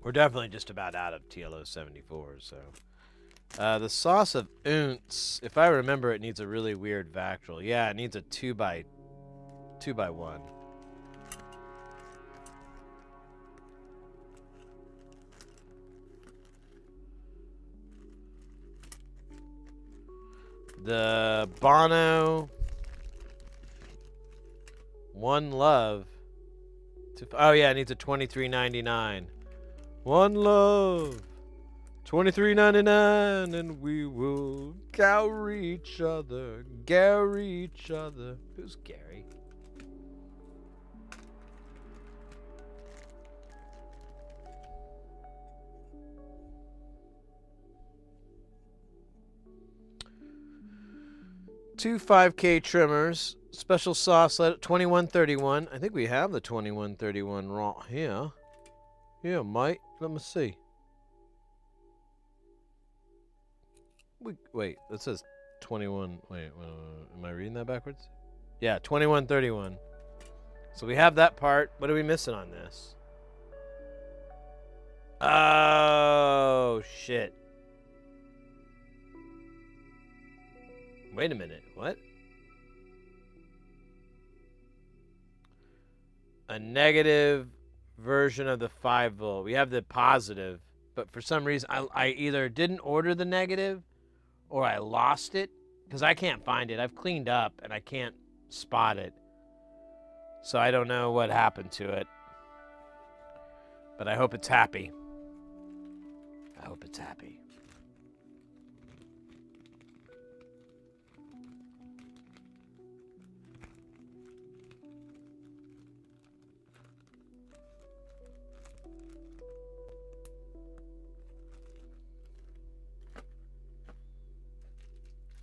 We're definitely just about out of TLO 74, so... the sauce of Ounce, if I remember, it needs a really weird Vactral. Yeah, it needs a 2x1. The Bono One Love. Oh yeah, it needs a 23.99. One Love. 23.99, and we will Gary each other. Who's Gary? Two 5K trimmers. Special sauce, 2131. I think we have the 2131 raw here. Yeah, mate. Let me see. Wait, that says 21. Wait, am I reading that backwards? Yeah, 2131. So we have that part. What are we missing on this? Oh, shit. Wait a minute. What? A negative version of the 5 volt. We have the positive, but for some reason I either didn't order the negative or I lost it because I can't find it. I've cleaned up and I can't spot it. So I don't know what happened to it. But I hope it's happy. I hope it's happy.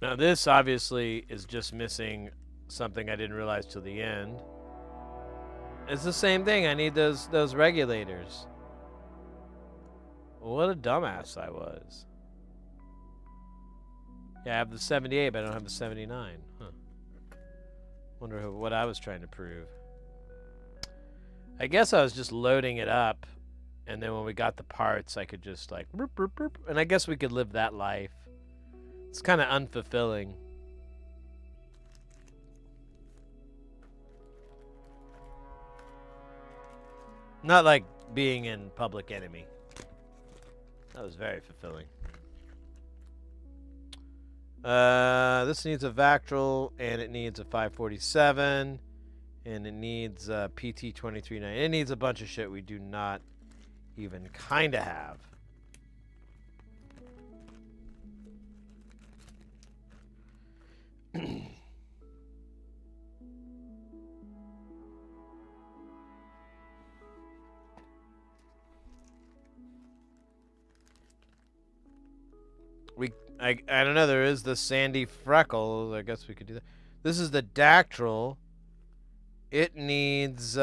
Now this obviously is just missing something I didn't realize till the end. It's the same thing. I need those regulators. What a dumbass I was. Yeah, I have the 78, but I don't have the 79. Huh. Wonder what I was trying to prove. I guess I was just loading it up, and then when we got the parts, I could just like, boop, boop, boop, and I guess we could live that life. It's kind of unfulfilling. Not like being in Public Enemy. That was very fulfilling. This needs a Vactral, and it needs a 547, and it needs a PT239. It needs a bunch of shit we do not even kind of have. I don't know. There is the Sandy Freckle. I guess we could do that. This is the Dactyl. It needs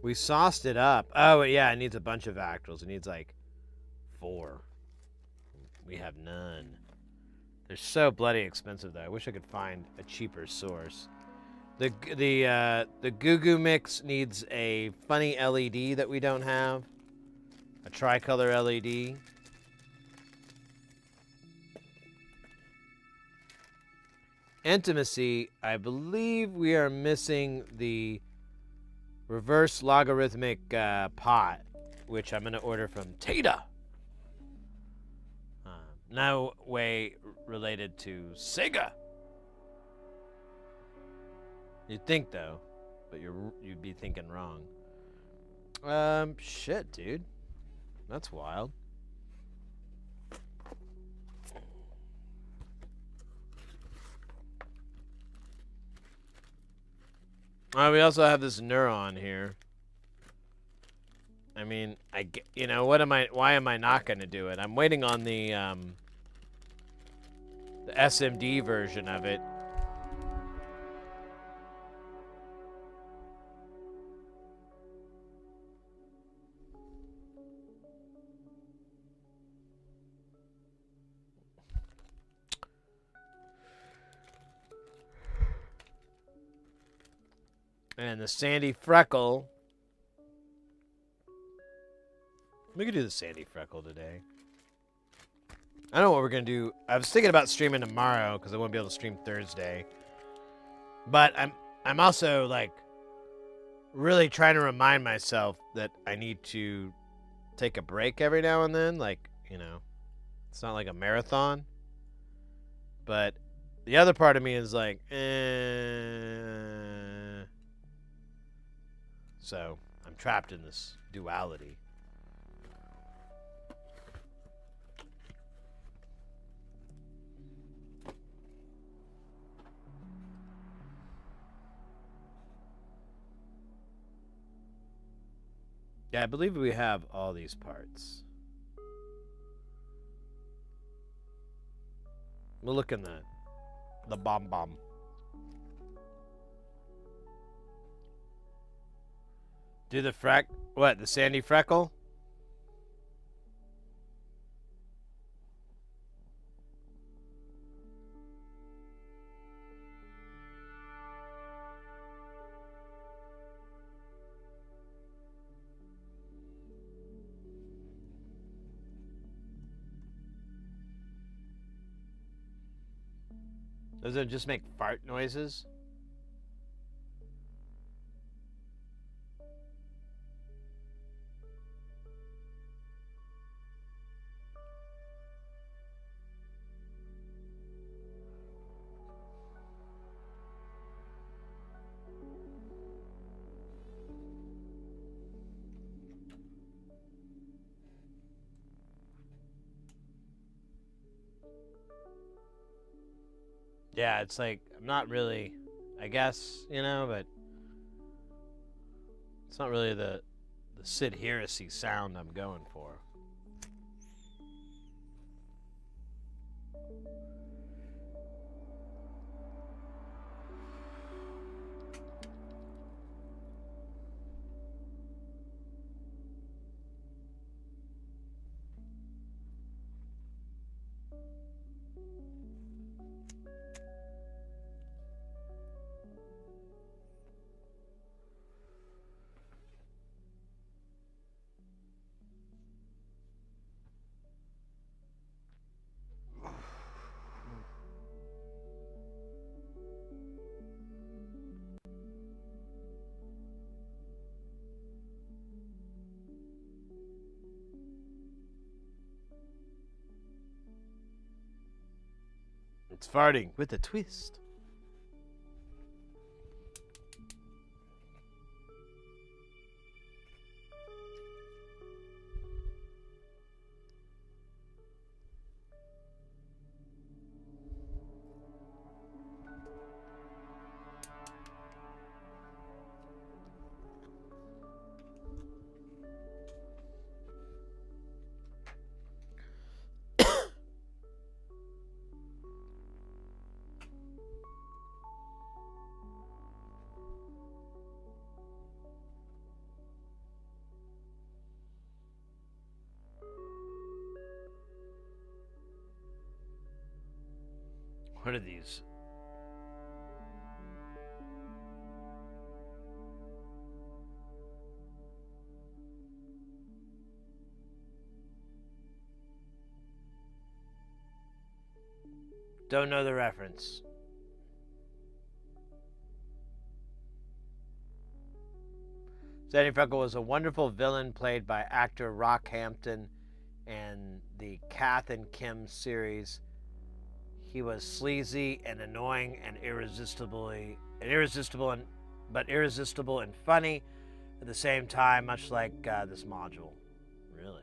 we sauced it up. Oh yeah, it needs a bunch of Vactyls. It needs like 4. We have none. They're so bloody expensive though. I wish I could find a cheaper source. The Goo Goo Mix needs a funny LED that we don't have. A tricolor LED. Intimacy, I believe we are missing the reverse logarithmic pot, which I'm going to order from Tata. No way related to Sega. You'd think though, but you'd be thinking wrong. Shit, dude. That's wild. We also have this neuron here. I mean, you know, why am I not going to do it? I'm waiting on the SMD version of it. And the Sandy Freckle. We could do the Sandy Freckle today. I don't know what we're going to do. I was thinking about streaming tomorrow because I won't be able to stream Thursday. But I'm also like really trying to remind myself that I need to take a break every now and then. Like, you know, it's not like a marathon. But the other part of me is like, So I'm trapped in this duality. Yeah, I believe we have all these parts. We'll look in the bomb. Do the the sandy freckle? Does it just make fart noises? Yeah, it's like, I'm not really, I guess, but it's not really the Sid Heresy sound I'm going for. It's farting with a twist. What are these? Don't know the reference. Sandy Freckle was a wonderful villain played by actor Rockhampton in the Kath and Kim series. He was sleazy and annoying and irresistible and funny at the same time, much like this module. Really?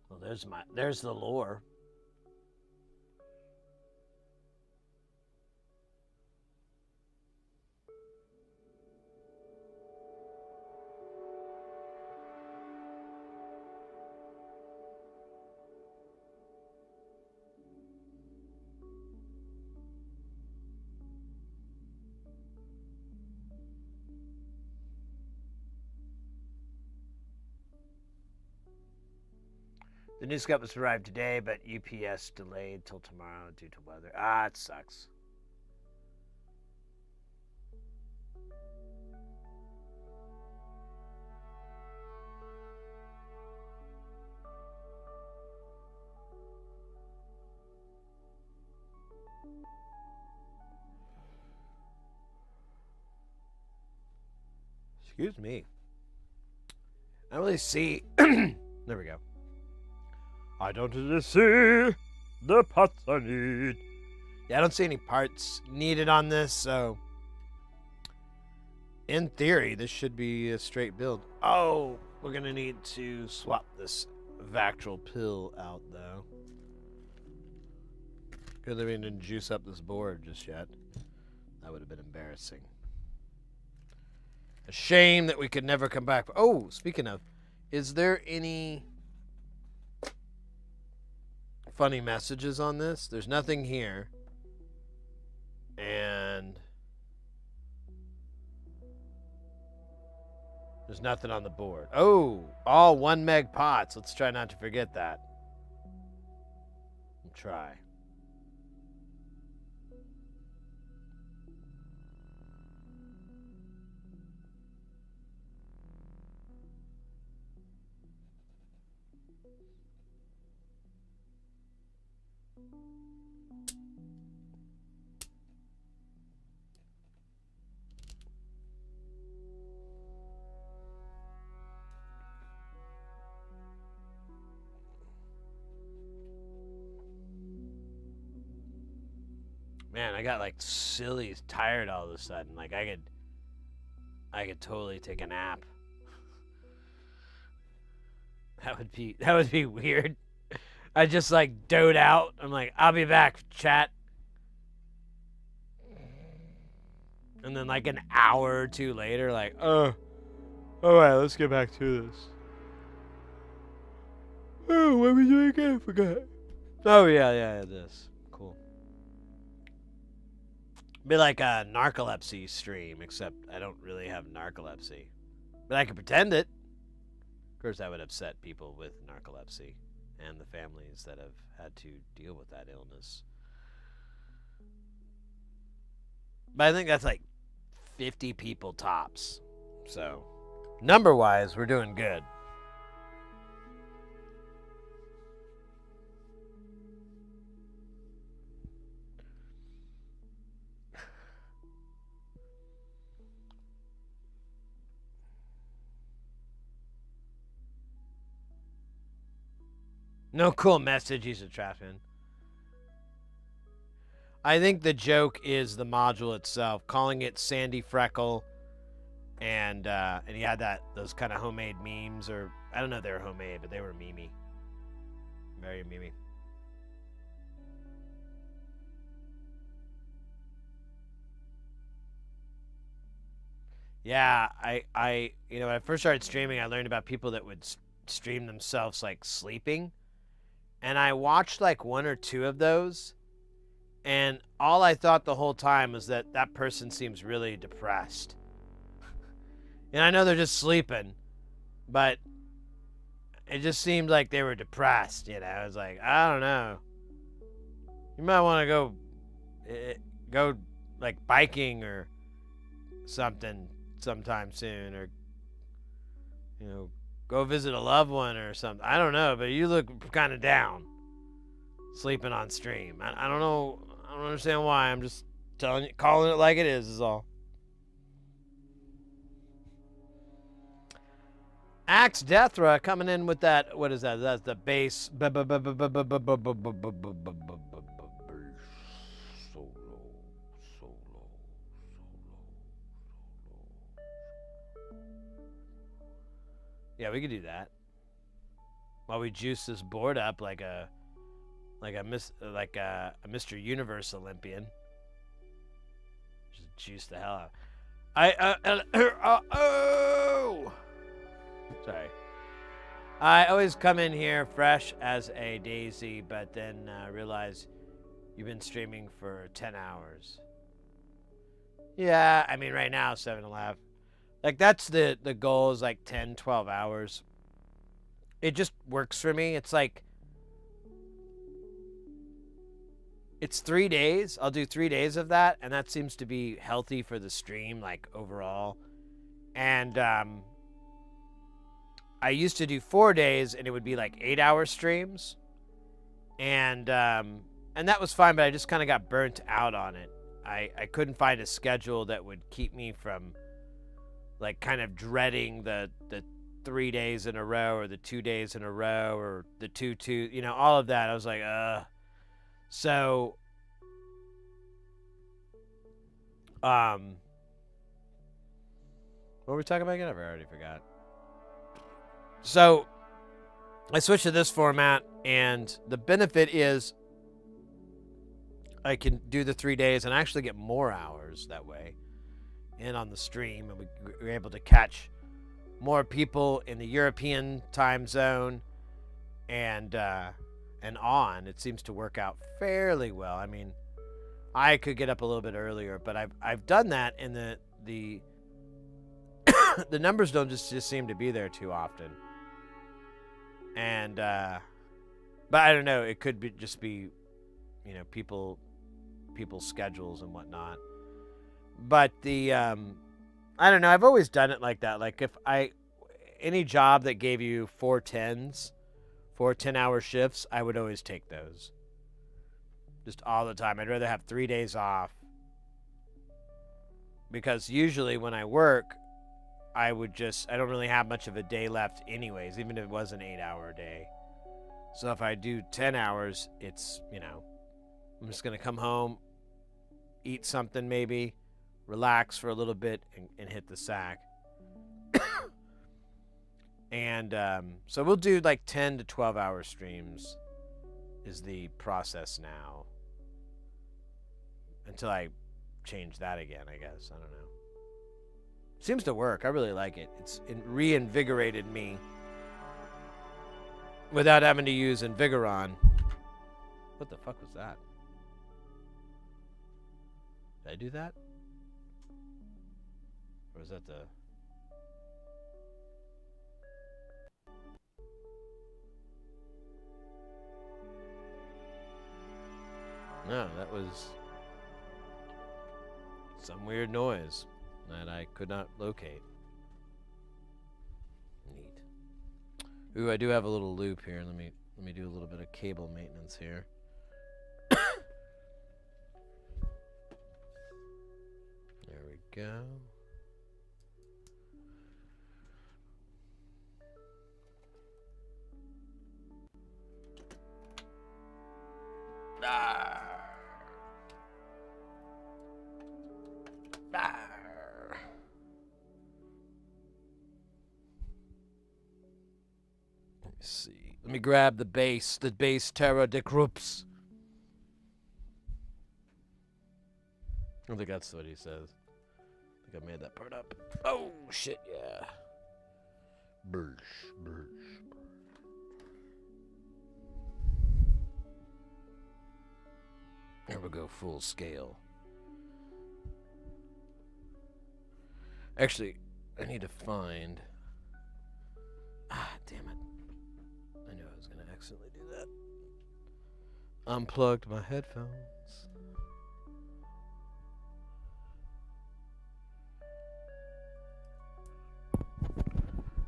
Well, there's the lore. The new scope was arrived today, but UPS delayed till tomorrow due to weather. Ah, it sucks. Excuse me. I don't really see. There we go. I don't really see the parts I need. Yeah, I don't see any parts needed on this, so in theory, this should be a straight build. Oh, we're going to need to swap this Vactral pill out, though. Good thing we didn't juice up this board just yet. That would have been embarrassing. A shame that we could never come back. Oh, speaking of, is there any funny messages on this? There's nothing here. And there's nothing on the board. Oh, all 1 meg pots. Let's try not to forget that. We'll try. Man, I got like silly tired all of a sudden. Like I could totally take a nap. That would be weird. I just like dote out. I'm like, I'll be back, chat. And then like an hour or two later, like, oh, all right, let's get back to this. Oh, what are we doing again? I forgot. Oh yeah, this. Cool. Be like a narcolepsy stream, except I don't really have narcolepsy. But I can pretend it. Of course, that would upset people with narcolepsy and the families that have had to deal with that illness. But I think that's like 50 people tops. So, number-wise, we're doing good. No cool message, he's a trashman. I think the joke is the module itself, calling it Sandy Freckle, and he had those kind of homemade memes, or I don't know if they were homemade, but they were memey. Very memey. Yeah, I when I first started streaming, I learned about people that would stream themselves like sleeping. And I watched like 1 or 2 of those, and all I thought the whole time was that that person seems really depressed. And I know they're just sleeping, but it just seemed like they were depressed, I was like, I don't know. You might want to go like biking or something sometime soon, or go visit a loved one or something. I don't know, but you look kind of down sleeping on stream. I don't know. I don't understand why. I'm just calling it like it is all. Axe Deathra coming in with that. What is that? That's the bass. Solo. Yeah, we could do that. While we juice this board up like a Mr. Universe Olympian. Just juice the hell out. Sorry. I always come in here fresh as a daisy, but then realize you've been streaming for 10 hours. Yeah, I mean right now 7-11. Like that's the goal is like 10, 12 hours. It just works for me. It's like it's 3 days. I'll do 3 days of that, and that seems to be healthy for the stream, like overall. And I used to do 4 days, and it would be like 8-hour streams, and that was fine. But I just kind of got burnt out on it. I couldn't find a schedule that would keep me from like kind of dreading the 3 days in a row, or the 2 days in a row, or the 2, all of that. I was like, So, what were we talking about again? I already forgot. So, I switched to this format, and the benefit is I can do the 3 days and actually get more hours that way. in on the stream, and we were able to catch more people in the European time zone, and on. It seems to work out fairly well. I mean, I could get up a little bit earlier, but I've done that, and the the numbers don't just seem to be there too often. And but I don't know. It could be just be, you know, people's schedules and whatnot. But the I don't know. I've always done it like that. Like if any job that gave you 4 10-hour shifts, I would always take those. Just all the time. I'd rather have 3 days off. Because usually when I work, I don't really have much of a day left anyways, even if it was an 8-hour day. So if I do 10 hours, it's, you know, I'm just going to come home, eat something maybe, relax for a little bit, and hit the sack. And so we'll do like 10 to 12-hour streams is the process now. Until I change that again, I guess. I don't know. Seems to work. I really like it. It's reinvigorated me without having to use Invigoron. What the fuck was that? Did I do that? Or was that the... No, that was some weird noise that I could not locate. Neat. Ooh, I do have a little loop here. Let me do a little bit of cable maintenance here. There we go. Let me see. Let me grab the base Terra de Krups. I don't think that's what he says. I think I made that part up. Oh, shit, yeah. Bursh. There we go, full scale. Actually, I need to find... damn it. I knew I was going to accidentally do that. Unplugged my headphones.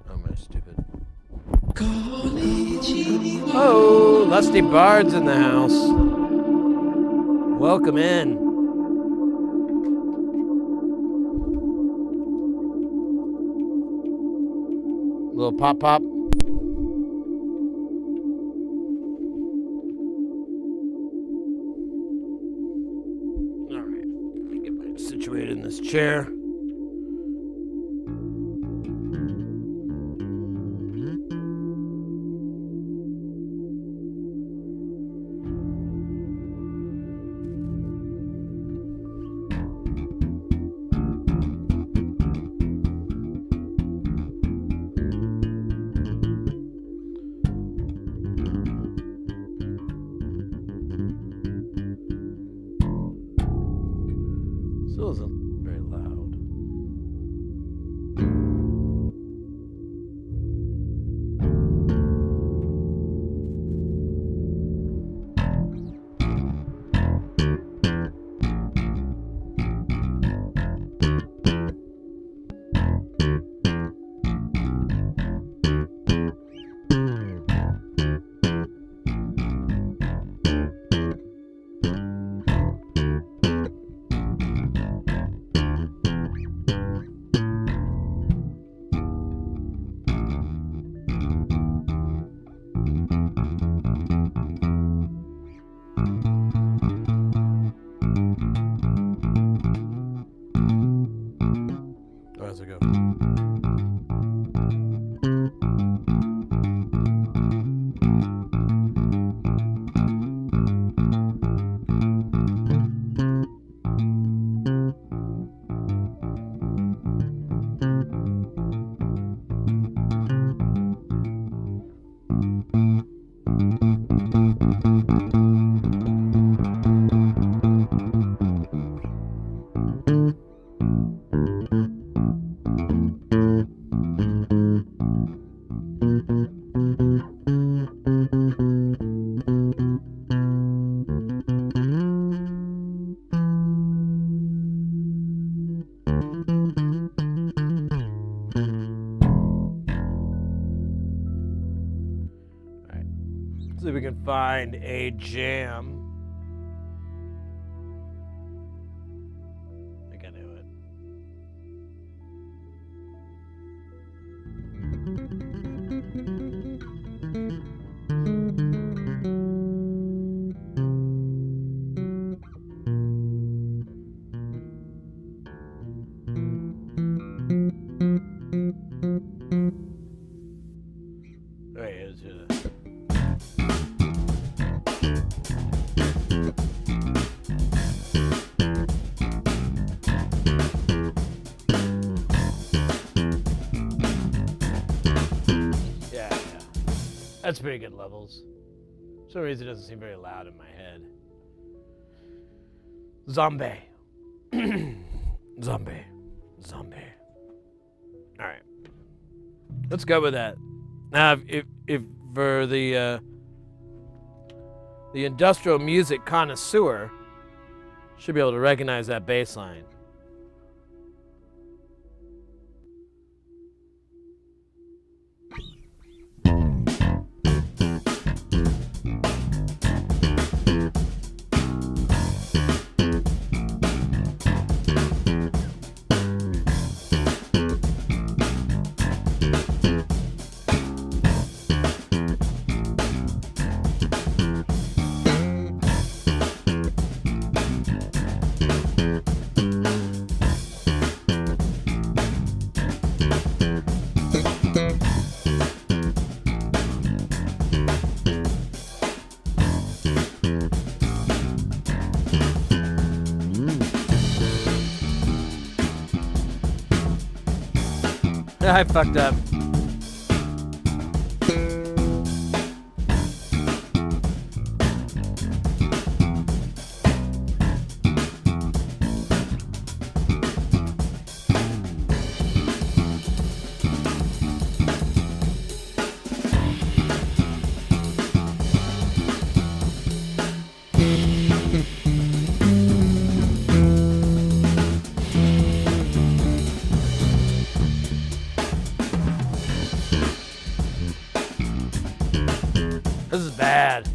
Oh, am I stupid? Oh, Lusty Bard's in the house. Welcome in. Little pop. All right, let me get situated in this chair. Still isn't very loud. find a jam. I think I knew it. Wait, it's yeah. That's pretty good levels. For some reason, it doesn't seem very loud in my head. Zombie. Zombie. All right. Let's go with that. Now, if for the industrial music connoisseur, should be able to recognize that bass line. I fucked up. This is bad.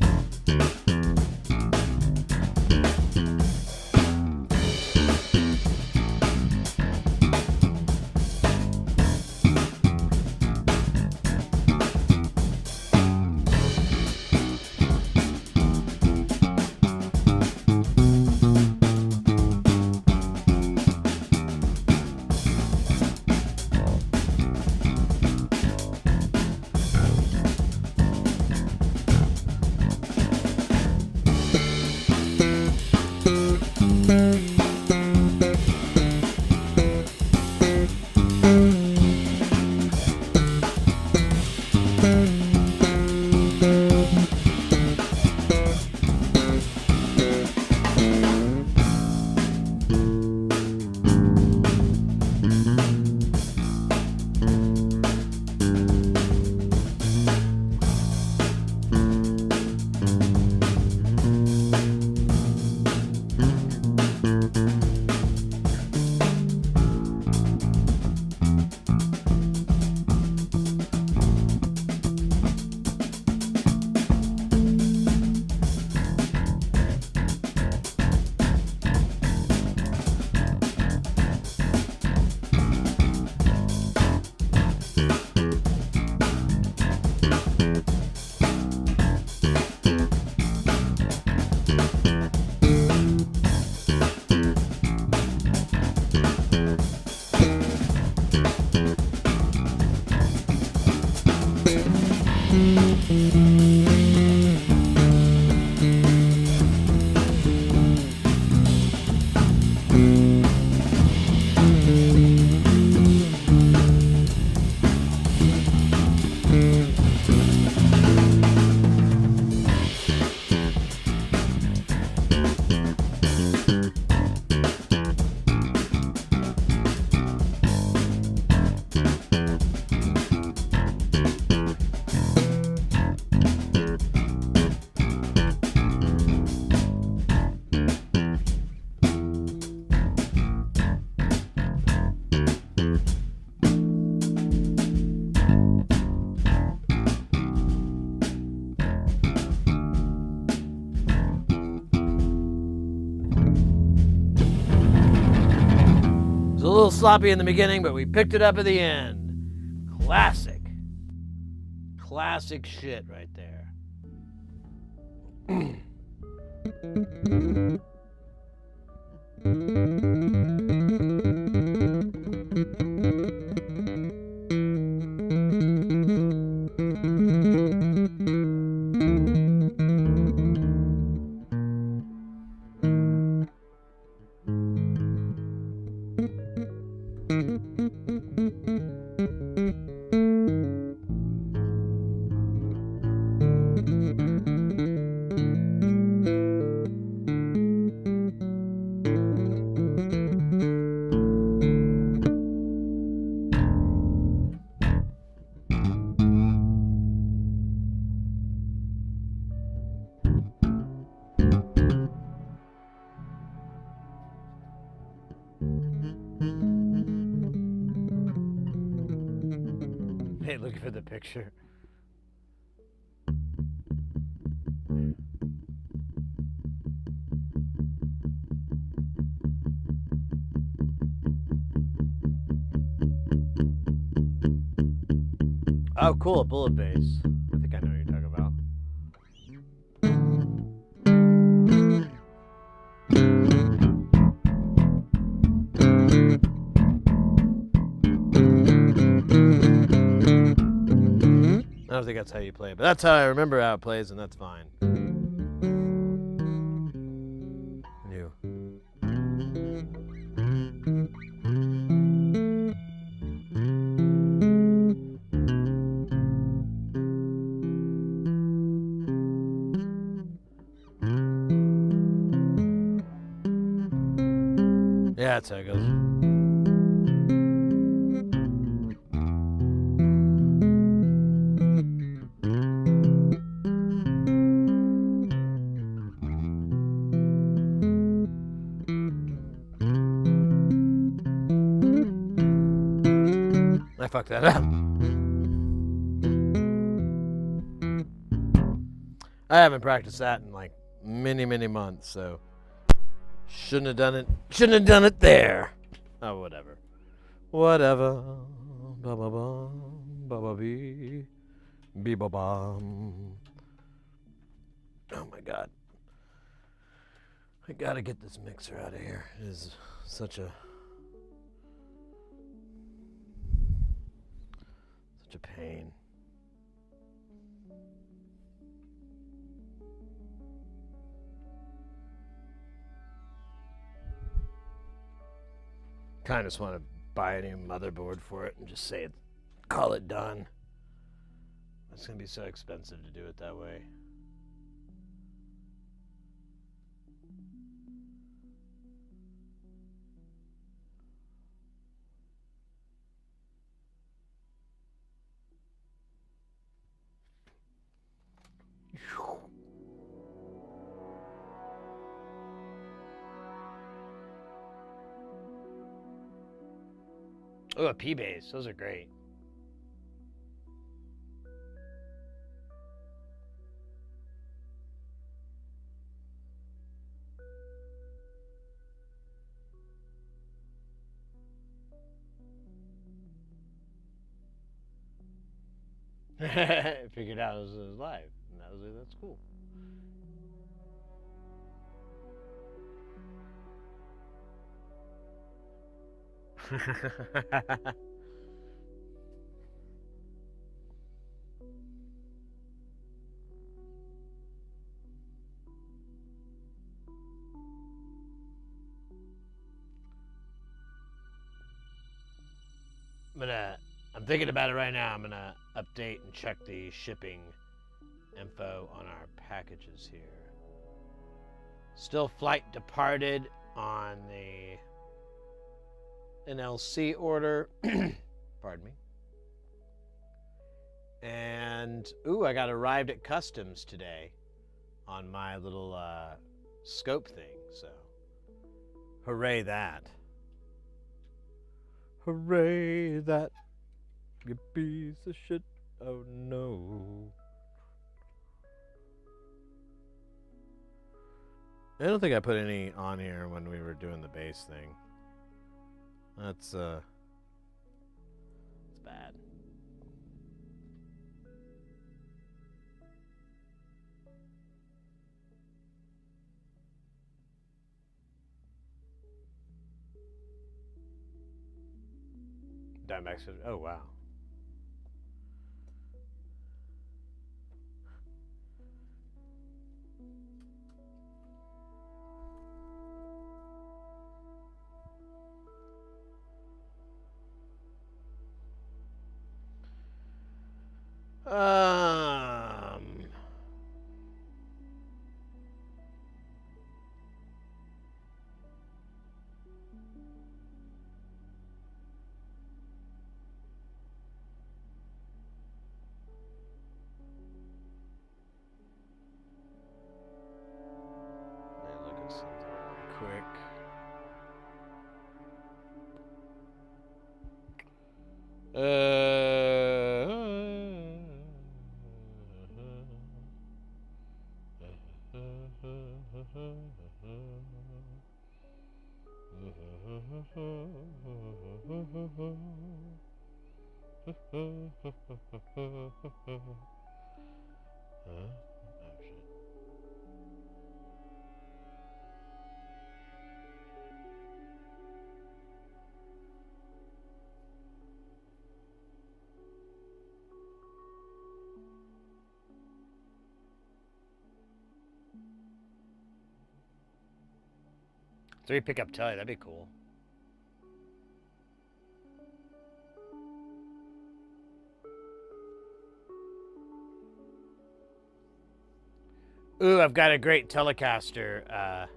little sloppy in the beginning, but we picked it up at the end. Classic. Classic shit right there. Hey, looking for the picture. Oh, cool, a bullet bass. I think I know what you're talking about. I don't think that's how you play it, but that's how I remember how it plays, and that's fine. New. Yeah, that's how it goes. I fucked that up. I haven't practiced that in like many, many months, so shouldn't have done it. Shouldn't have done it there. Oh, whatever. Whatever. Ba ba ba ba ba bee bee ba bum. Oh my god. I gotta get this mixer out of here. It is such a pain. Kind of just want to buy a new motherboard for it and just say it, call it done. It's gonna be so expensive to do it that way. Oh, a P-bass. Those are great. Figured out it was live. And that's cool. I'm thinking about it right now. I'm gonna update and check the shipping info on our packages here. Still flight departed on the NLC order. Pardon me. And, ooh, I got arrived at customs today on my little scope thing, so hooray that. Hooray that, you piece of shit, oh no. I don't think I put any on here when we were doing the bass thing. That's it's bad. Dimebacks. Oh wow. Um. Let me look at something really quick. Three pickup telly, that'd be cool. Ooh, I've got a great Telecaster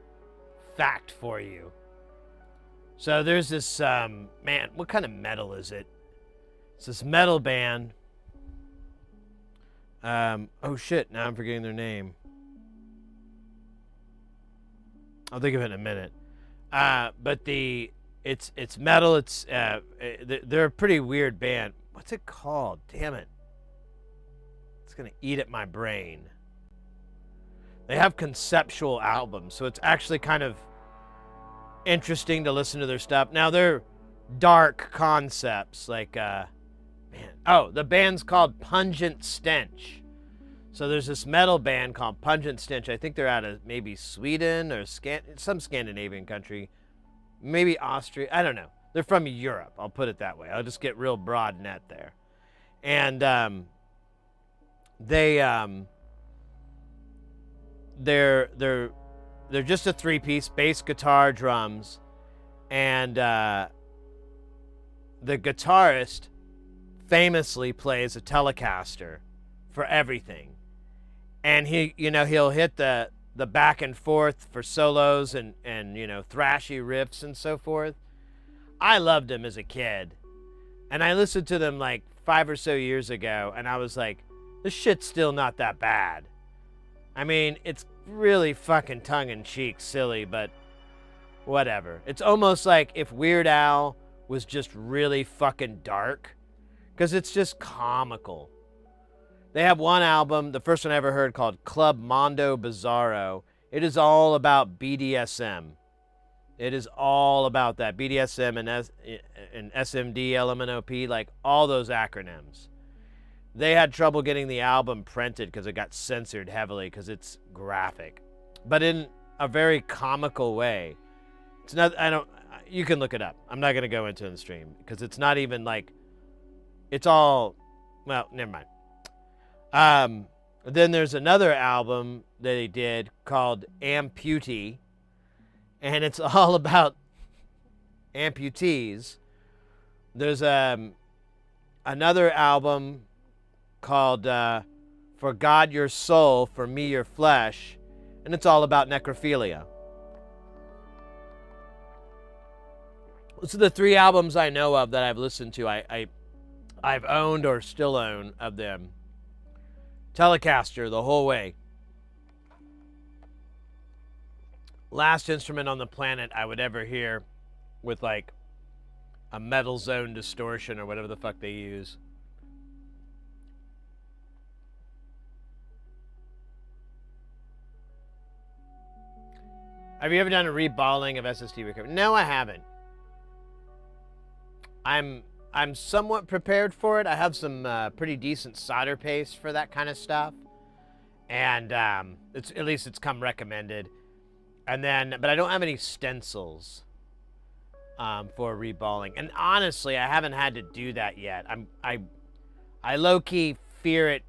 fact for you. So there's this, man, what kind of metal is it? It's this metal band. Oh shit, now I'm forgetting their name. I'll think of it in a minute. But it's metal. They're a pretty weird band. What's it called? Damn it. It's gonna eat at my brain. They have conceptual albums, so it's actually kind of interesting to listen to their stuff. Now they're dark concepts, like man. Oh, the band's called Pungent Stench. So there's this metal band called Pungent Stench. I think they're out of maybe Sweden or some Scandinavian country, maybe Austria. I don't know. They're from Europe. I'll put it that way. I'll just get real broad net there. And they're just a three-piece: bass, guitar, drums, and the guitarist famously plays a Telecaster for everything. And he'll hit the back and forth for solos and thrashy riffs and so forth. I loved him as a kid, and I listened to them like 5 or so years ago, and I was like, this shit's still not that bad. I mean, it's really fucking tongue-in-cheek silly, but whatever. It's almost like if Weird Al was just really fucking dark, because it's just comical. They have one album, the first one I ever heard, called Club Mondo Bizarro. It is all about BDSM. It is all about that. BDSM and SMD, LMNOP, like all those acronyms. They had trouble getting the album printed because it got censored heavily because it's graphic, but in a very comical way. It's not, you can look it up. I'm not going to go into it in the stream because it's not even like, it's all, well, never mind. Then there's another album that he did called Amputee, and it's all about amputees. There's another album called For God Your Soul, For Me Your Flesh, and it's all about necrophilia. Those are the 3 albums I know of that I've listened to. I've owned or still own of them. Telecaster the whole way. Last instrument on the planet I would ever hear with like a metal zone distortion or whatever the fuck they use. Have you ever done a reballing of SSD recovery? No, I haven't. I'm somewhat prepared for it. I have some pretty decent solder paste for that kind of stuff, and at least it's come recommended. And then, but I don't have any stencils for reballing. And honestly, I haven't had to do that yet. I low key fear it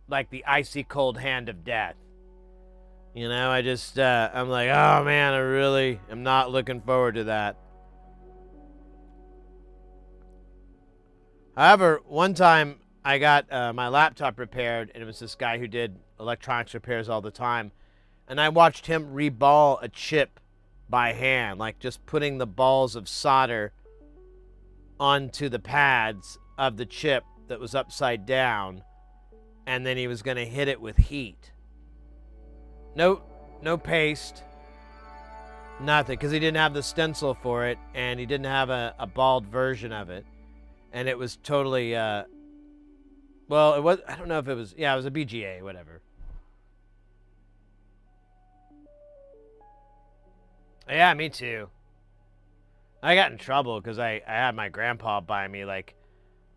like the icy cold hand of death. You know, I'm like, oh man, I really am not looking forward to that. However, one time I got my laptop repaired, and it was this guy who did electronics repairs all the time. And I watched him reball a chip by hand, like just putting the balls of solder onto the pads of the chip that was upside down, and then he was going to hit it with heat. No paste, nothing, because he didn't have the stencil for it, and he didn't have a bald version of it, and it was totally, well, it was, I don't know if it was, yeah, it was a BGA, whatever. Yeah, me too. I got in trouble because I had my grandpa buy me, like,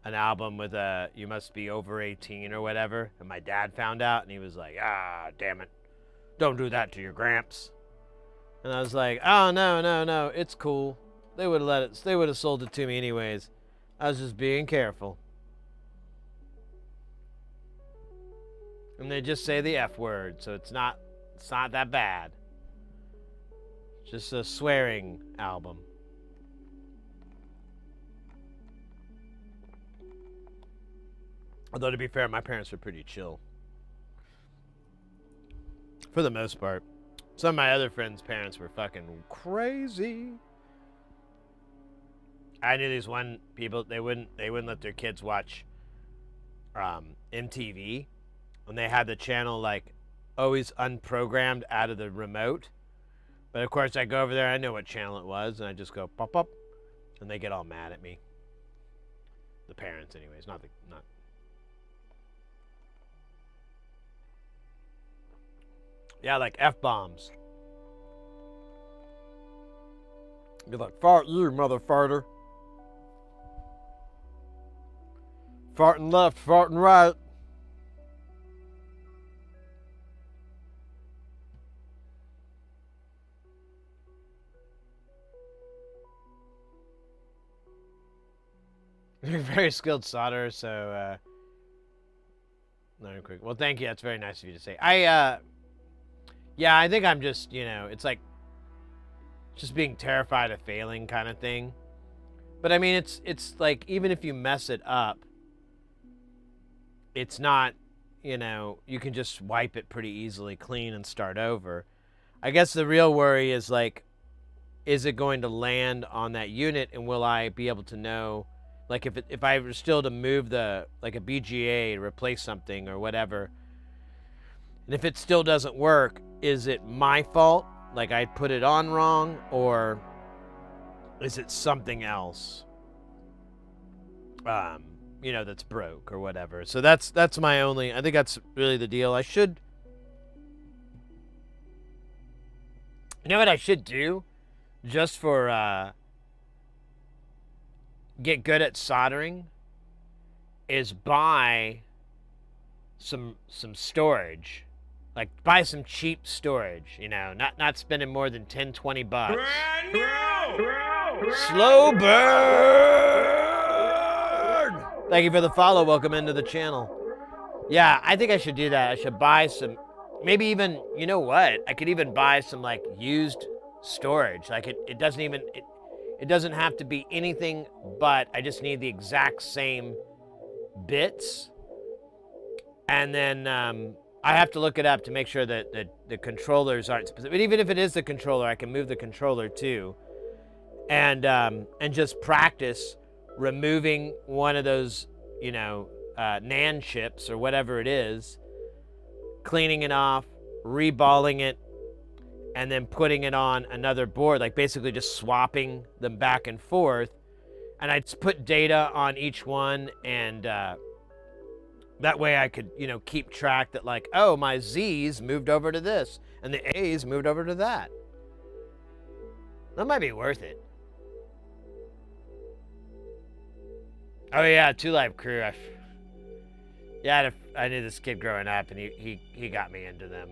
an album with a, you must be over 18 or whatever, and my dad found out, and he was like, ah, damn it. Don't do that to your gramps. And I was like, oh, no, it's cool. They would have sold it to me anyways. I was just being careful. And they just say the F word, so it's not that bad. It's just a swearing album. Although, to be fair, my parents were pretty chill. For the most part. Some of my other friends' parents were fucking crazy. I knew these one people, they wouldn't let their kids watch MTV. And they had the channel, like, always unprogrammed out of the remote. But, of course, I go over there, I know what channel it was, and I just go, pop, pop. And they get all mad at me. The parents, anyways, not. Yeah, like F-bombs.
Be like, fart you, mother farter. Farting left, farting right.
You're a very skilled solderer, so, no, quick. Well, thank you. That's very nice of you to say. Yeah, I think I'm just, it's like just being terrified of failing kind of thing. But I mean, it's like, even if you mess it up, it's not, you can just wipe it pretty easily clean and start over. I guess the real worry is like, is it going to land on that unit, and will I be able to know, like if I were still to move like a BGA to replace something or whatever, and if it still doesn't work, is it my fault? Like I put it on wrong, or is it something else? That's broke or whatever. So that's my only. I think that's really the deal. I should. You know what I should do, just for get good at soldering, is buy some storage. Like, buy some cheap storage, not spending more than 10, 20 bucks.
Brand new!
Slow burn! Thank you for the follow. Welcome into the channel. Yeah, I think I should do that. I should buy some, maybe even, you know what? I could even buy some, like, used storage. Like, it doesn't even, it doesn't have to be anything but I just need the exact same bits. And then, I have to look it up to make sure that the controllers aren't specific. But even if it is the controller, I can move the controller too, and just practice removing one of those, NAND chips or whatever it is, cleaning it off, reballing it, and then putting it on another board, like basically just swapping them back and forth. And I'd put data on each one, and that way I could, keep track that, like, oh, my Z's moved over to this, and the A's moved over to that. That might be worth it. Oh yeah, Two Live Crew. Yeah, I knew this kid growing up, and he got me into them.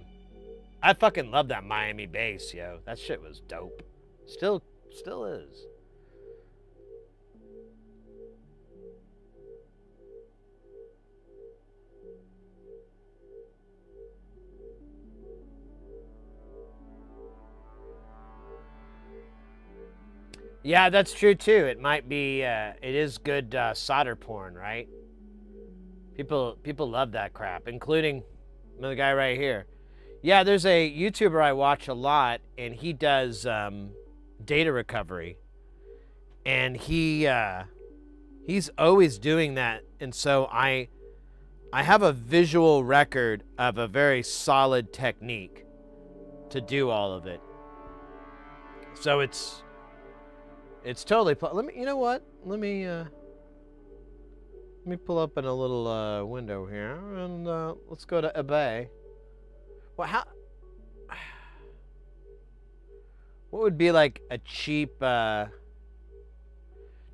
I fucking love that Miami bass, yo. That shit was dope. Still is. Yeah, that's true too. It might be. It is good solder porn, right? People love that crap, including the guy right here. Yeah, there's a YouTuber I watch a lot, and he does data recovery, and he's always doing that, and so I have a visual record of a very solid technique to do all of it. So it's totally. Let me. You know what? Let me pull up in a little window here, and let's go to eBay. Well, how? What would be like a cheap? Now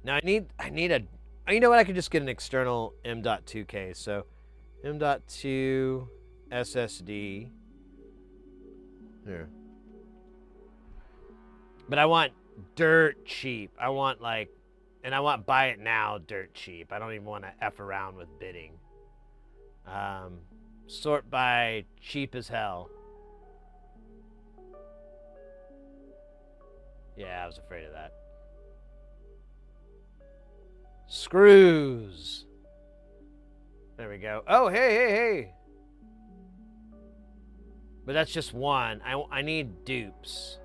I need a. You know what? I could just get an external M.2 case. So M.2 SSD. Here. But I want dirt cheap. I want and I want buy it now dirt cheap. I don't even want to F around with bidding. Sort by cheap as hell. Yeah, I was afraid of that. Screws. There we go. Oh, hey. But that's just one. I need dupes.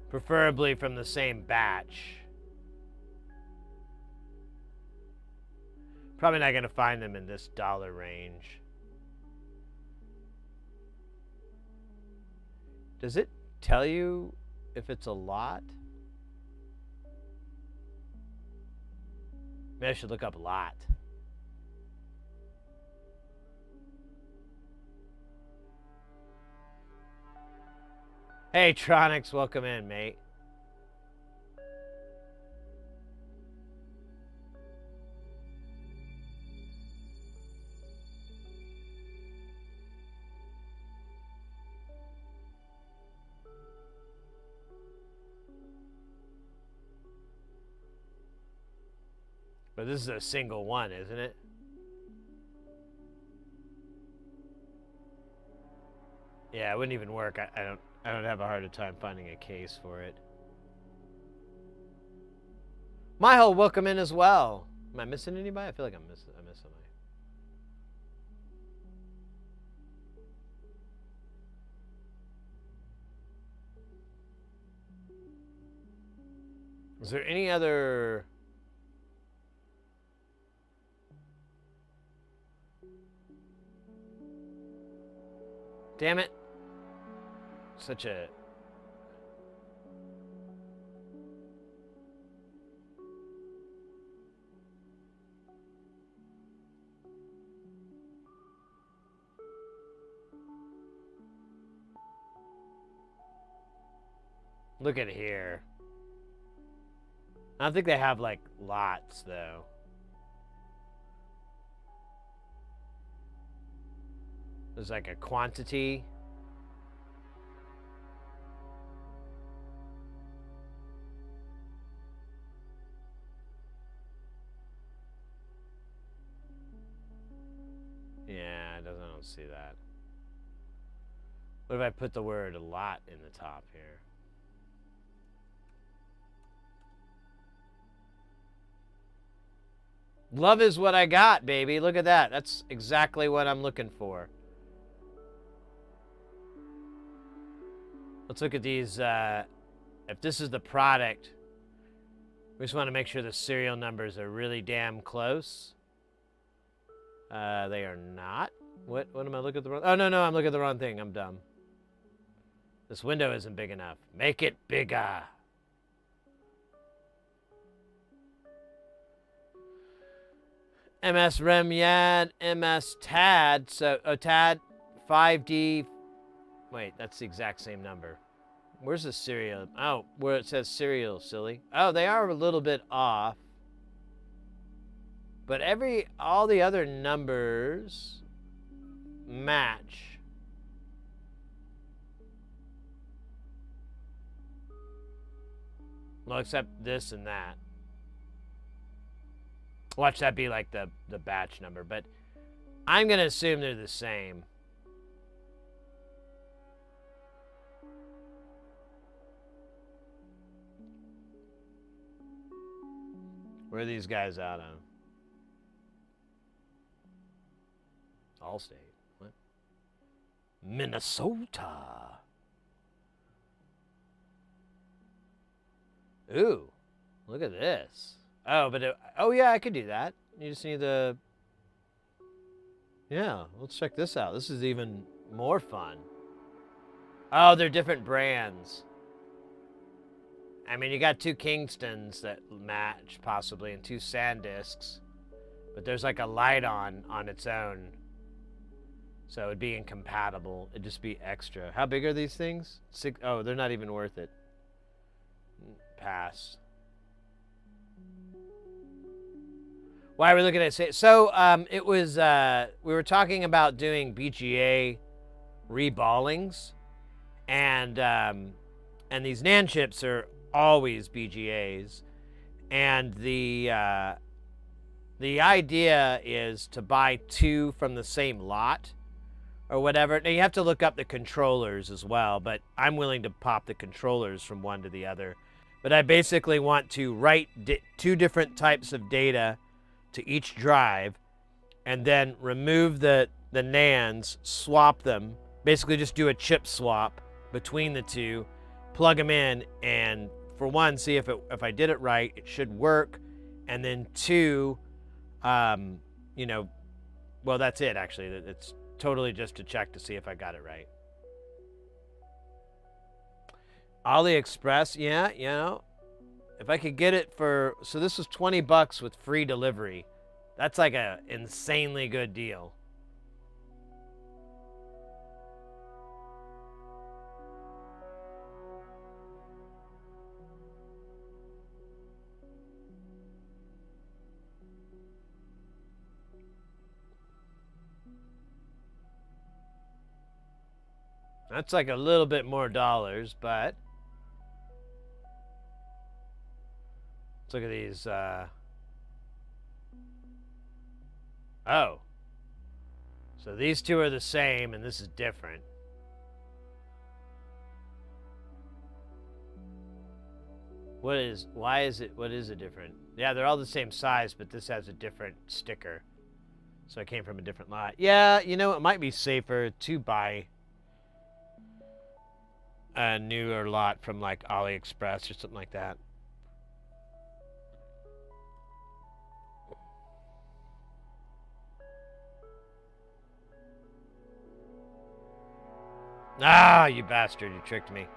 Preferably from the same batch. Probably not going to find them in this dollar range. Does it tell you if it's a lot? Maybe I should look up a lot. Hey, Tronics, welcome in, mate. But this is a single one, isn't it? Yeah, it wouldn't even work. I don't have a harder time finding a case for it. Myho, welcome in as well. Am I missing anybody? I feel like I missed somebody. Is there any other? Damn it. Such a... Look at here. I don't think they have, like, lots, though. There's, like, a quantity. Yeah, I don't see that. What if I put the word a lot in the top here? Love is what I got, baby. Look at that. That's exactly what I'm looking for. Let's look at these. If this is the product, we just want to make sure the serial numbers are really damn close. They are not. What am I looking at the wrong? Oh, no, I'm looking at the wrong thing. I'm dumb. This window isn't big enough. Make it bigger. MS Remyad, MS Tad. So, Tad, 5D. Wait, that's the exact same number. Where's the serial? Oh, where it says serial, silly. Oh, they are a little bit off. But all the other numbers match. Well, except this and that. Watch that be like the batch number, but I'm going to assume they're the same. Where are these guys out of? Allstate. What? Minnesota. Ooh, look at this. Oh, but oh yeah, I could do that. You just need the. Yeah, let's check this out. This is even more fun. Oh, they're different brands. I mean, you got 2 Kingstons that match possibly, and 2 SanDisks, but there's like a light on its own, so it'd be incompatible. It'd just be extra. How big are these things? 6. Oh, they're not even worth it. Pass. Why are we looking at it? So it was we were talking about doing BGA reballings, and these NAND chips are always BGAs, and the idea is to buy 2 from the same lot or whatever. Now you have to look up the controllers as well, but I'm willing to pop the controllers from one to the other. But I basically want to write 2 different types of data to each drive, and then remove the NANDs, swap them, basically just do a chip swap between the 2, plug them in, and for 1, see if I did it right. It should work, and then 2, you know, well, that's it actually. It's totally just to check to see if I got it right. AliExpress, yeah, you know, if I could get it for, so this was $20 with free delivery. That's like a insanely good deal. That's like a little bit more dollars, but let's look at these. Oh. So these 2 are the same, and this is different. What is it different? Yeah, they're all the same size, but this has a different sticker. So it came from a different lot. Yeah, you know, it might be safer to buy a newer lot from like AliExpress or something like that. Ah, you bastard, you tricked me.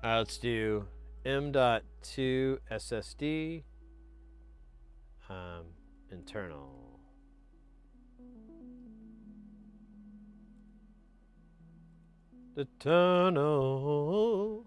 Let's do M.2 SSD, internal. The tunnel.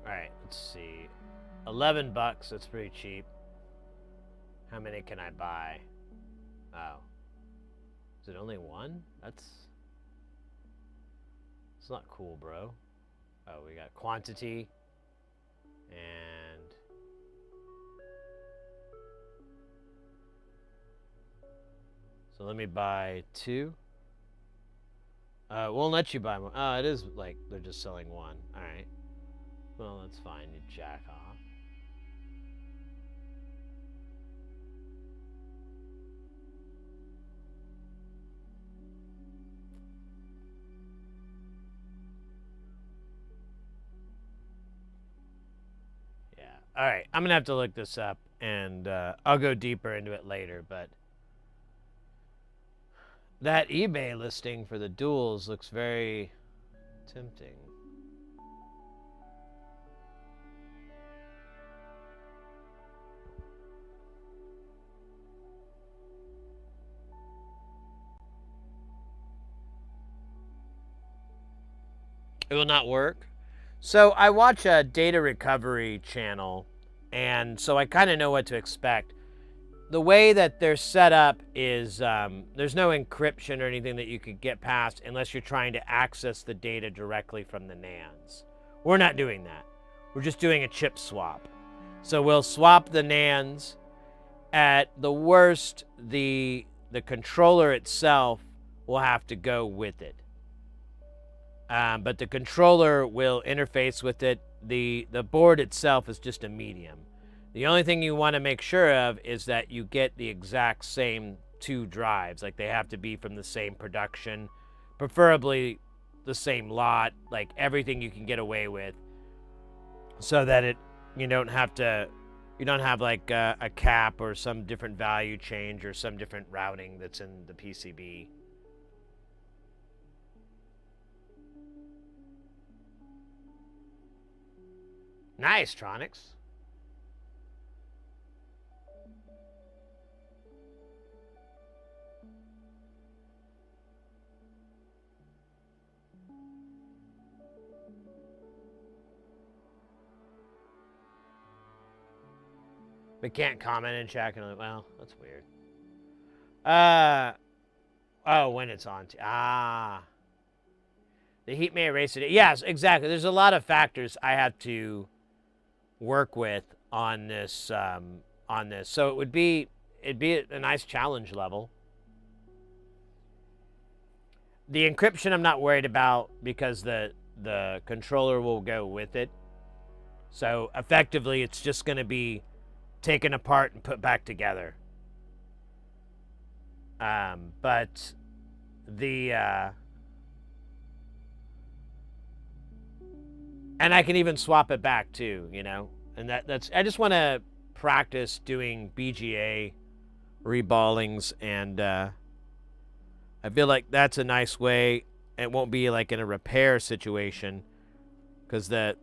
Alright, let's see. $11, that's pretty cheap. How many can I buy? Oh. Is it only 1? It's not cool, bro. Oh, we got quantity. And so let me buy 2. Won't let you buy more. Oh, it is like they're just selling 1. Alright. Well, that's fine, you jack off. All right, I'm gonna have to look this up, and I'll go deeper into it later. But that eBay listing for the duals looks very tempting. It will not work. So I watch a data recovery channel, and so I kind of know what to expect. The way that they're set up is there's no encryption or anything that you could get past unless you're trying to access the data directly from the NANDs. We're not doing that. We're just doing a chip swap. So we'll swap the NANDs. At the worst, the controller itself will have to go with it. But the controller will interface with it. The board itself is just a medium. The only thing you want to make sure of is that you get the exact same 2 drives. Like, they have to be from the same production, preferably the same lot, like everything you can get away with, so that you don't have like a cap or some different value change or some different routing that's in the PCB. Nice, Tronics. We can't comment in chat. And well, that's weird. Oh, when it's on. The heat may erase it. Yes, exactly. There's a lot of factors I have to work with on this. So it'd be a nice challenge level. The encryption I'm not worried about because the controller will go with it. So effectively, it's just going to be taken apart and put back together. But the and I can even swap it back too, and that's I just want to practice doing BGA reballings, and I feel like that's a nice way. It won't be like in a repair situation because the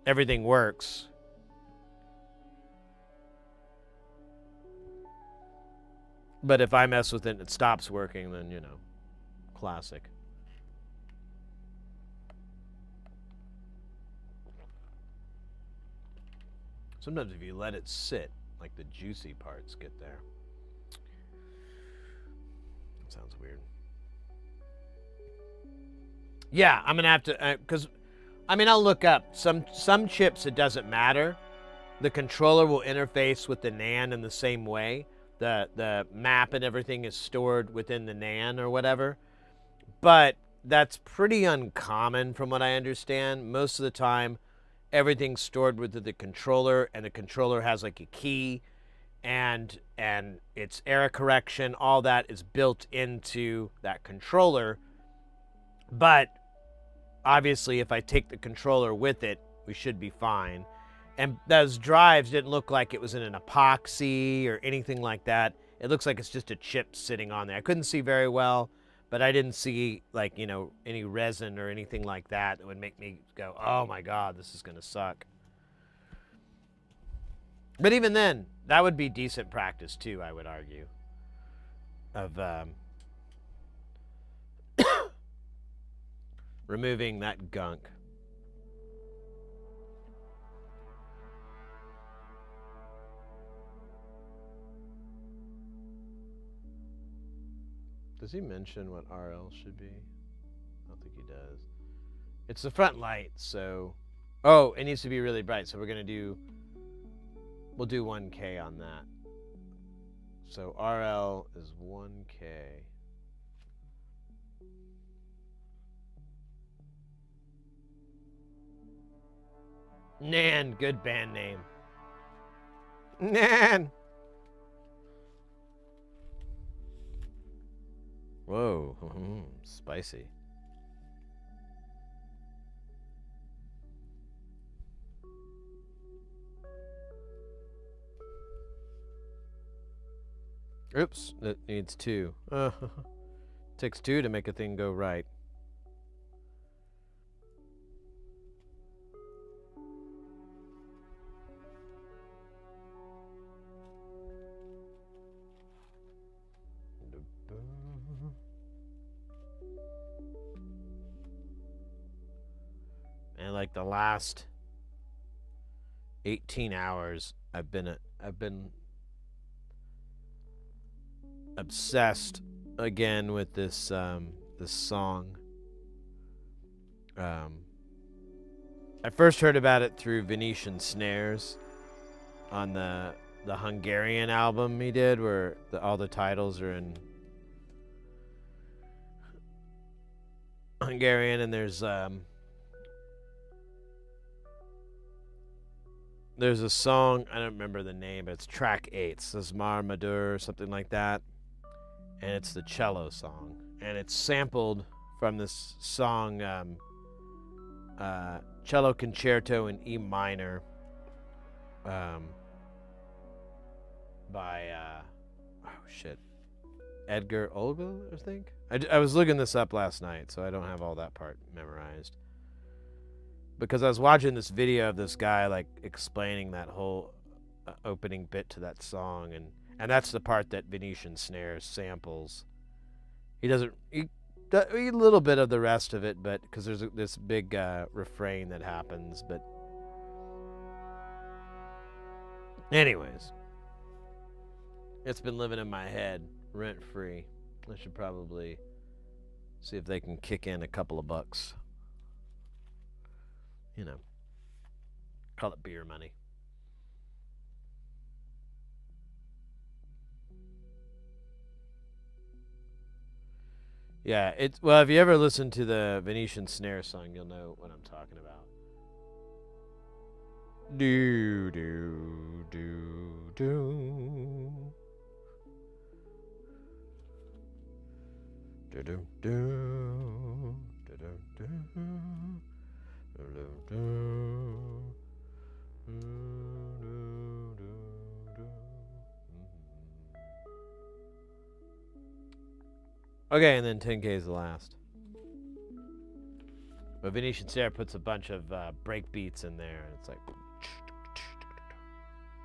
everything works. But if I mess with it and it stops working, then, classic. Sometimes if you let it sit, like the juicy parts get there. That sounds weird. Yeah, I'm going to have to, because, I'll look up. Some chips, it doesn't matter. The controller will interface with the NAND in the same way. The map and everything is stored within the NAND or whatever. But that's pretty uncommon from what I understand. Most of the time, everything's stored with the controller, and the controller has like a key, and its error correction, all that is built into that controller. But obviously, if I take the controller with it, we should be fine. And those drives didn't look like it was in an epoxy or anything like that. It looks like it's just a chip sitting on there. I couldn't see very well, but I didn't see like, any resin or anything like that would make me go, oh my God, this is going to suck. But even then, that would be decent practice too, I would argue, of removing that gunk. Does he mention what RL should be? I don't think he does. It's the front light, so... Oh, it needs to be really bright, so we'll do 1K on that. So RL is 1K. Nan, good band name. Nan! Whoa, spicy. Oops, it needs 2. Takes 2 to make a thing go right. And like the last 18 hours, I've been obsessed again with this this song. I first heard about it through Venetian Snares on the Hungarian album he did, where all the titles are in Hungarian, and there's a song, I don't remember the name, but it's track 8, Sazmar Madur or something like that, and it's the cello song, and it's sampled from this song, Cello Concerto in E minor, by Edgar Olgo, I think. I was looking this up last night, so I don't have all that part memorized. Because I was watching this video of this guy like explaining that whole opening bit to that song, and that's the part that Venetian Snares samples. He doesn't. A little bit of the rest of it, but because there's this big refrain that happens. But anyways, it's been living in my head rent free. I should probably see if they can kick in a couple of bucks. You know, call it beer money. Yeah, well, if you ever listen to the Venetian Snare song, you'll know what I'm talking about. Do do do do. Do do do do do do. Okay, and then 10K is the last. But Venetian Snare puts a bunch of break beats in there, and it's like,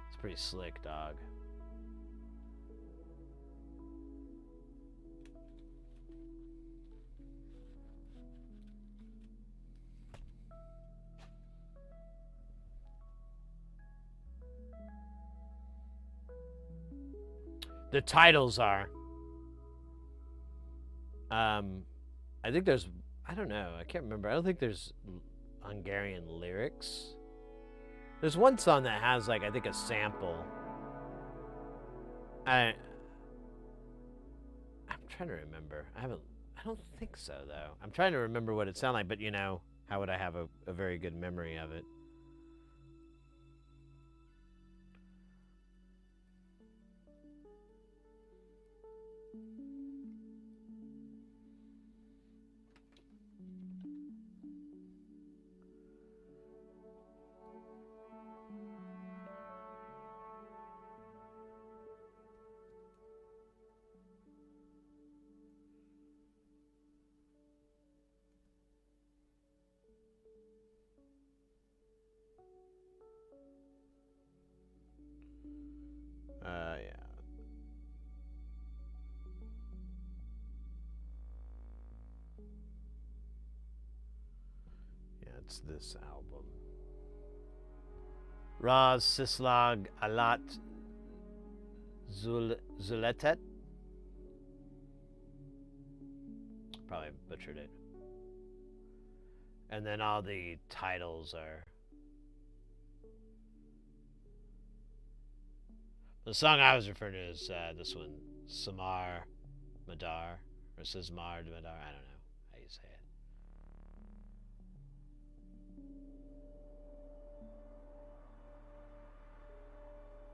it's pretty slick, dog. The titles are, I think there's, I don't know, I can't remember. I don't think there's Hungarian lyrics. There's one song that has like, I think, a sample. I'm trying to remember. I don't think so though. I'm trying to remember what it sounded like, but you know, how would I have a very good memory of it? Yeah. Yeah, it's this album. Raz Sislag Alat Zuletet. Probably butchered it. And then all the titles are. The song I was referring to is this one, Samar Madar, or Sismar Madar. I don't know how you say it.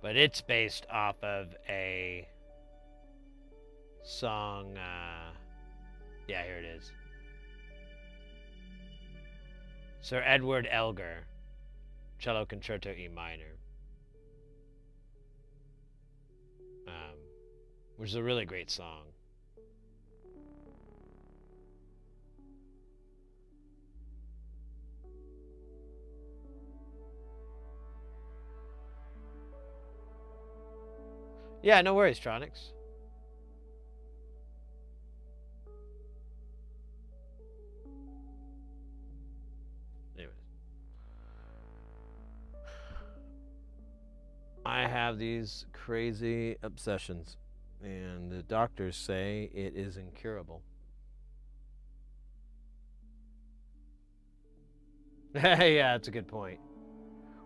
But it's based off of a song. Yeah, here it is. Sir Edward Elgar, Cello Concerto E minor. which is a really great song. Yeah, no worries, Tronics. Anyways. I have these crazy obsessions, and the doctors say it is incurable. Yeah, that's a good point.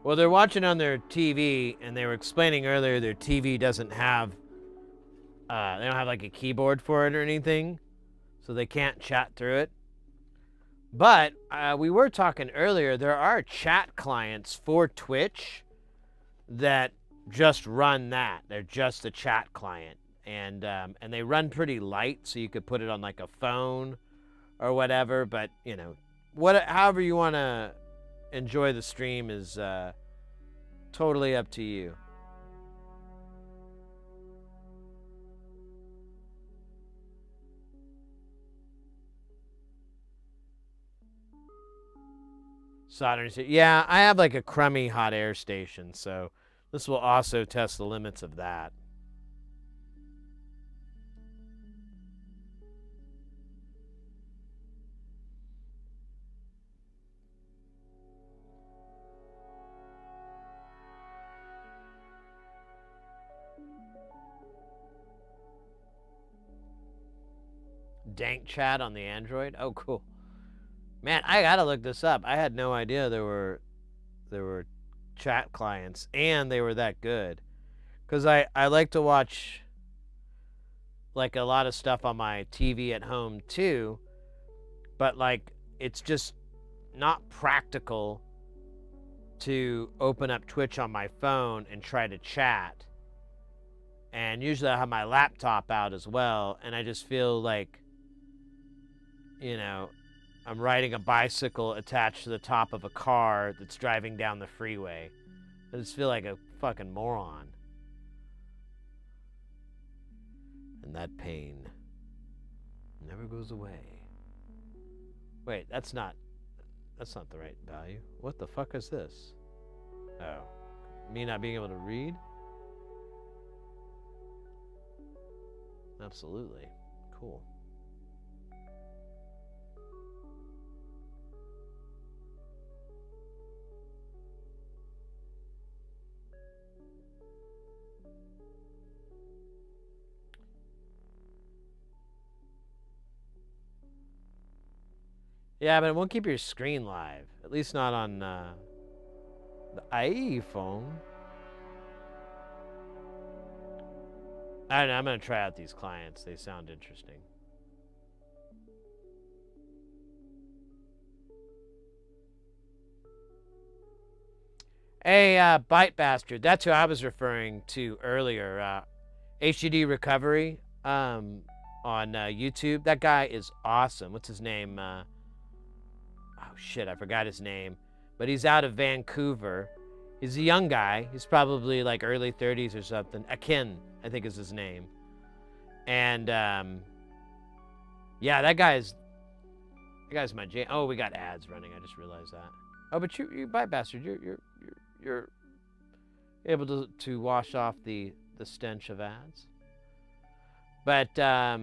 Well, they're watching on their TV, and they were explaining earlier their TV doesn't have, they don't have like a keyboard for it or anything, so they can't chat through it. But we were talking earlier, there are chat clients for Twitch that just run that. They're just a chat client, and they run pretty light, so you could put it on like a phone or whatever. But you know, however you want to enjoy the stream is totally up to you. Soldering. Yeah, I have like a crummy hot air station, so this will also test the limits of that. Dank chat on the Android. Oh, cool. Man, I gotta look this up. I had no idea there were chat clients and they were that good. Cause I like to watch like a lot of stuff on my TV at home too, but like it's just not practical to open up Twitch on my phone and try to chat. And usually I have my laptop out as well, and I just feel like, you know, I'm riding a bicycle attached to the top of a car that's driving down the freeway. I just feel like a fucking moron. And that pain never goes away. Wait, that's not the right value. What the fuck is this? Oh, me not being able to read? Absolutely. Cool. Yeah, but it won't keep your screen live. At least not on the iPhone. I don't know. I'm going to try out these clients. They sound interesting. Hey, Bite Bastard. That's who I was referring to earlier. HDD Recovery on YouTube. That guy is awesome. What's his name? Oh, shit. I forgot his name. But he's out of Vancouver. He's a young guy. He's probably like early 30s or something. Akin, I think is his name. And, yeah, that guy's my jam. Oh, we got ads running. I just realized that. Oh, but you Bite Bastard, you're able to wash off the stench of ads. But, yeah,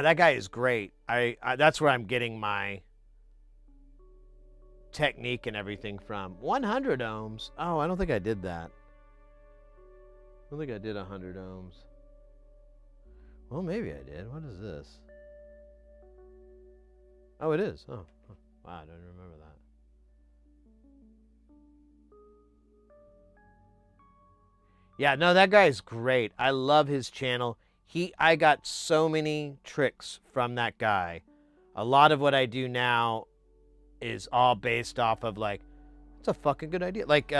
that guy is great. I that's where I'm getting my technique and everything from. 100 ohms. Oh, I don't think I did that. I don't think I did 100 ohms. Well, maybe I did. What is this? Oh, it is. Oh, wow, I don't remember that. Yeah, no, that guy is great. I love his channel. I got so many tricks from that guy. A lot of what I do now is all based off of like, it's a fucking good idea. Like,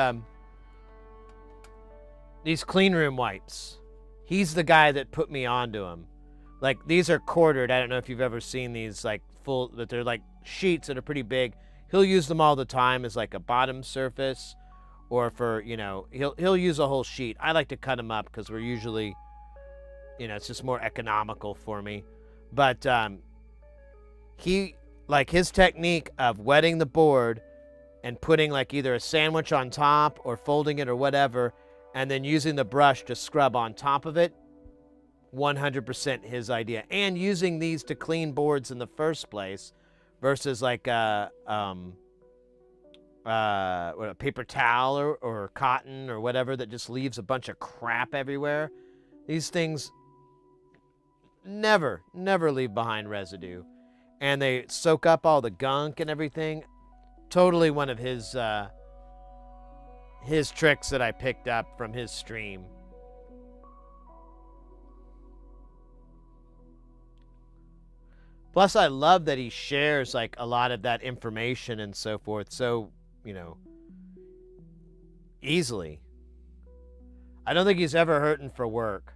these clean room wipes. He's the guy that put me onto them. Like, these are quartered. I don't know if you've ever seen these like full, but they're like sheets that are pretty big. He'll use them all the time as like a bottom surface, or for, you know, he'll use a whole sheet. I like to cut them up because we're usually it's just more economical for me. But he, like, his technique of wetting the board and putting like either a sandwich on top or folding it or whatever, and then using the brush to scrub on top of it, 100% his idea. And using these to clean boards in the first place versus like a paper towel or cotton or whatever that just leaves a bunch of crap everywhere. These things never leave behind residue, and they soak up all the gunk and everything. Totally one of his tricks that I picked up from his stream. Plus, I love that he shares like a lot of that information and so forth, so easily. I don't think he's ever hurting for work.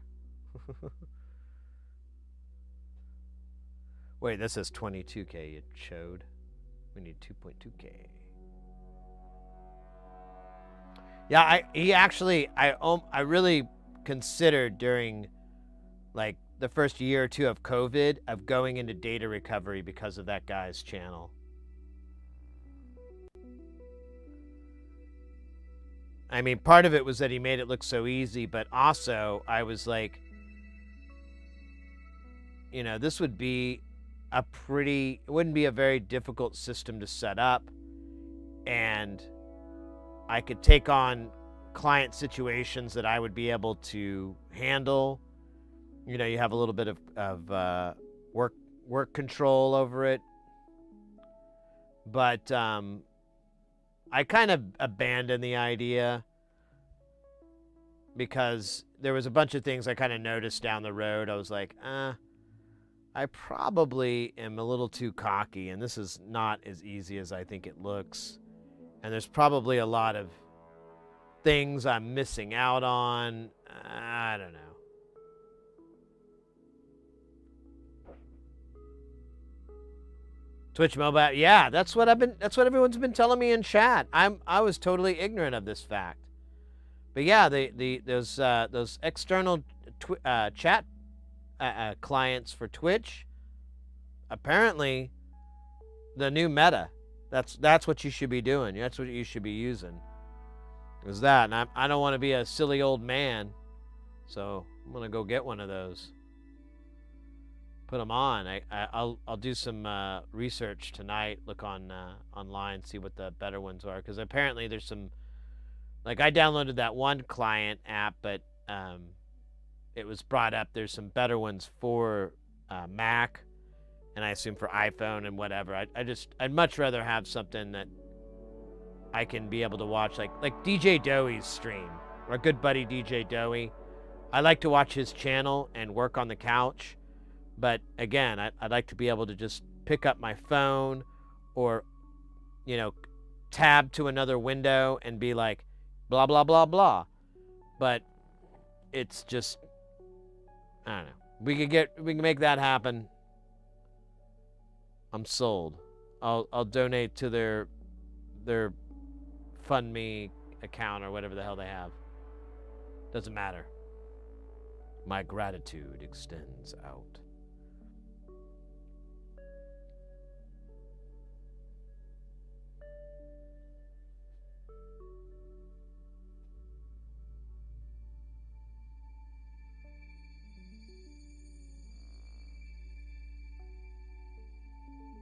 Wait, this is 22K, you chode. We need 2.2K. Yeah, I really considered during like the first year or two of COVID of going into data recovery because of that guy's channel. I mean, part of it was that he made it look so easy, but also I was like, this would be it wouldn't be a very difficult system to set up, and I could take on client situations that I would be able to handle. You have a little bit of work control over it, but I kind of abandoned the idea because there was a bunch of things I kind of noticed down the road. I was like, I probably am a little too cocky, and this is not as easy as I think it looks. And there's probably a lot of things I'm missing out on. I don't know. Twitch mobile, yeah, that's what everyone's been telling me in chat. I was totally ignorant of this fact. But yeah, those external chat clients for Twitch, apparently the new meta. That's what you should be doing. That's what you should be using. Is that? And I don't want to be a silly old man, so I'm gonna go get one of those. Put them on. I'll do some research tonight. Look online, see what the better ones are, because apparently there's some. Like, I downloaded that one client app, but it was brought up there's some better ones for Mac, and I assume for iPhone and whatever. I'd much rather have something that I can be able to watch, like DJ Doey's stream. Our good buddy DJ Doey. I like to watch his channel and work on the couch. But again, I'd like to be able to just pick up my phone or, tab to another window and be like, blah, blah, blah, blah. But it's just, I don't know. We can make that happen. I'm sold. I'll donate to their Fund Me account or whatever the hell they have. Doesn't matter. My gratitude extends out.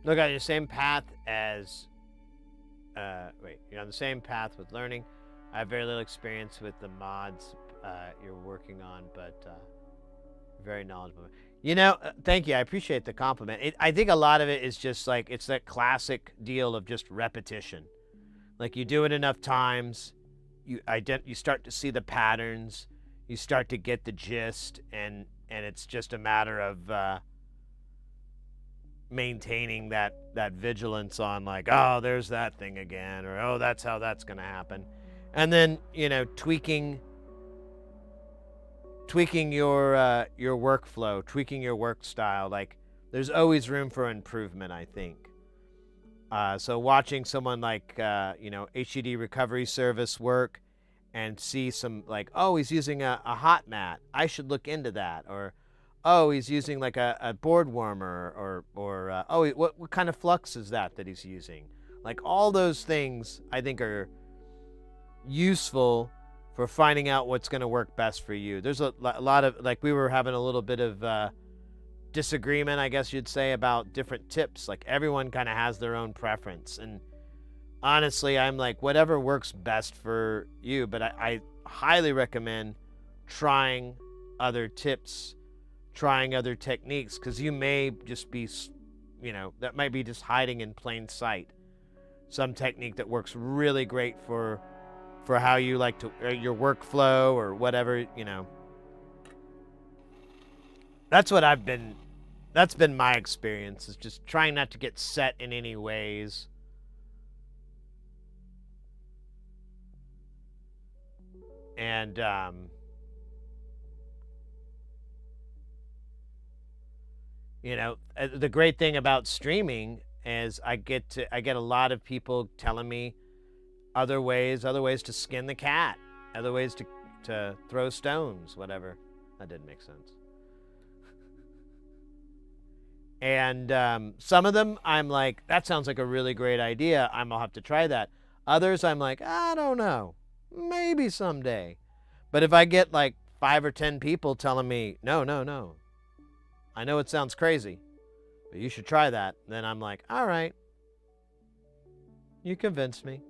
Look, on the same path as, you're on the same path with learning. I have very little experience with the mods you're working on, but very knowledgeable. Thank you. I appreciate the compliment. I think a lot of it is just like, it's that classic deal of just repetition. Like, you do it enough times, you start to see the patterns, you start to get the gist, and it's just a matter of maintaining that vigilance on, like, oh, there's that thing again, or oh, that's how that's going to happen. And then, tweaking your workflow, tweaking your work style. Like, there's always room for improvement, I think. So watching someone like, HDD recovery service work and see some, like, oh, he's using a hot mat, I should look into that. Or, oh, he's using like a board warmer, or oh, what kind of flux is that he's using? Like all those things, I think are useful for finding out what's going to work best for you. There's a lot of, like, we were having a little bit of disagreement, I guess you'd say, about different tips. Like everyone kind of has their own preference, and honestly, I'm like, whatever works best for you. But I highly recommend trying other tips, trying other techniques, because you may just be, that might be just hiding in plain sight. Some technique that works really great for how you like to, your workflow or whatever, That's been my experience, is just trying not to get set in any ways. And the great thing about streaming is I get a lot of people telling me other ways to skin the cat, other ways to throw stones, whatever. That didn't make sense. And some of them I'm like, that sounds like a really great idea. I'll have to try that. Others I'm like, I don't know, maybe someday. But if I get like 5 or 10 people telling me, no, I know it sounds crazy, but you should try that, then I'm like, all right, you convinced me.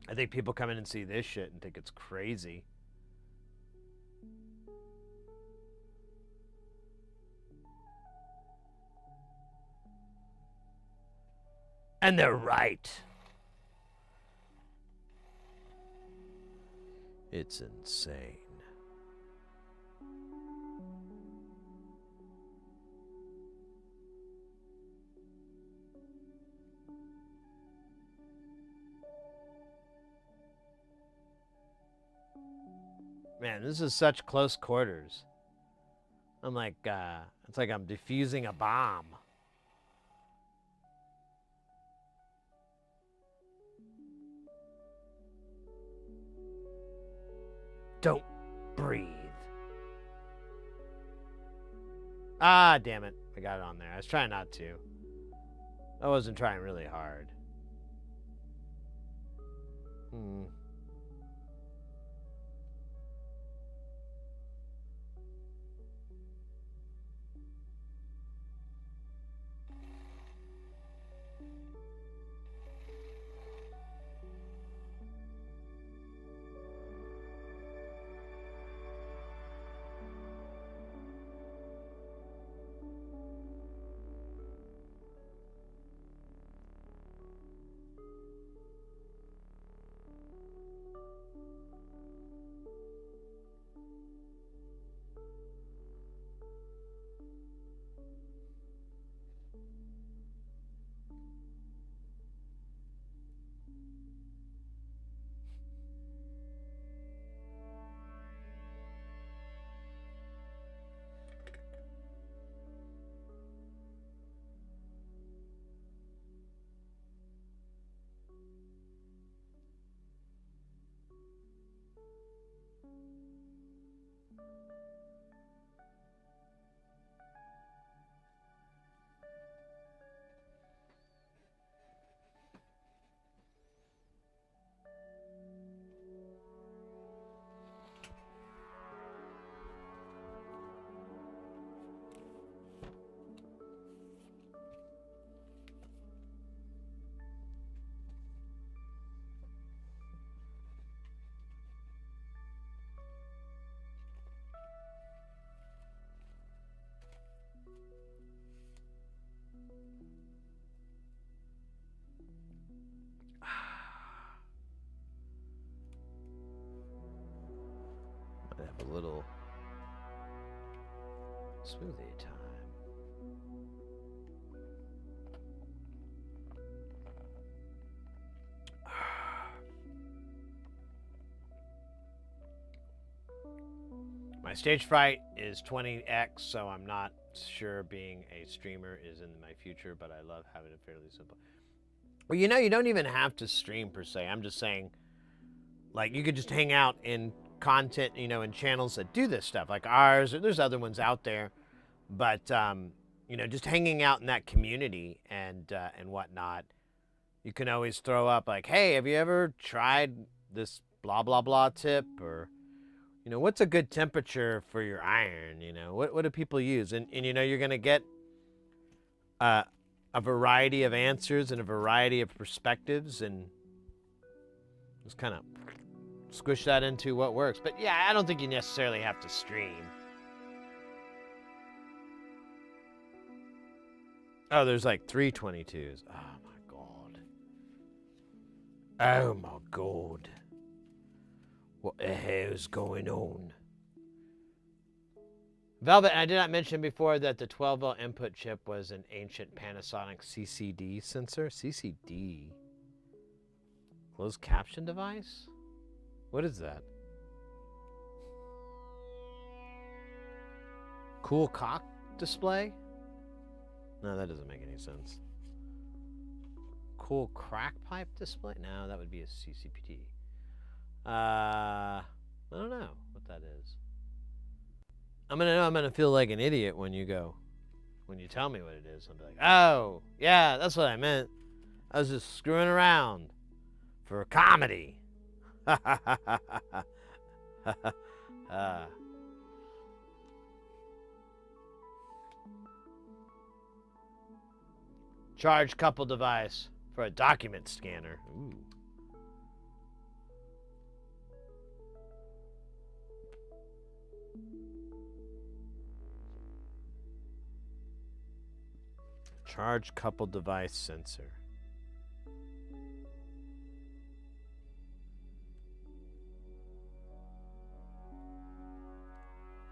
I think people come in and see this shit and think it's crazy. And they're right. It's insane. Man, this is such close quarters. I'm like, it's like I'm defusing a bomb. Don't breathe. Ah, damn it. I got it on there. I was trying not to. I wasn't trying really hard. I have a little smoothie time. My stage fright is 20x, so I'm not sure being a streamer is in my future, but I love having it fairly simple. Well, you know, you don't even have to stream per se. I'm just saying, like, you could just hang out in content, you know, in channels that do this stuff, like ours, or there's other ones out there. But, you know, just hanging out in that community and whatnot, you can always throw up, like, hey, have you ever tried this blah, blah, blah tip? Or, you know, what's a good temperature for your iron? You know, what do people use? And you know, you're going to get a variety of answers and a variety of perspectives, and just kind of squish that into what works. But yeah, I don't think you necessarily have to stream. Oh, there's like 322s. Oh my god. Oh my god. What the hell's going on? Velvet, I did not mention before that the 12-volt input chip was an ancient Panasonic CCD sensor. CCD? Closed caption device? What is that? Cool cock display? No, that doesn't make any sense. Cool crack pipe display? No, that would be a CCPT. I don't know what that is. I'm gonna feel like an idiot when you tell me what it is. I'll be like, oh, yeah, that's what I meant. I was just screwing around for comedy. Charge couple device for a document scanner. Ooh. Charge couple device sensor.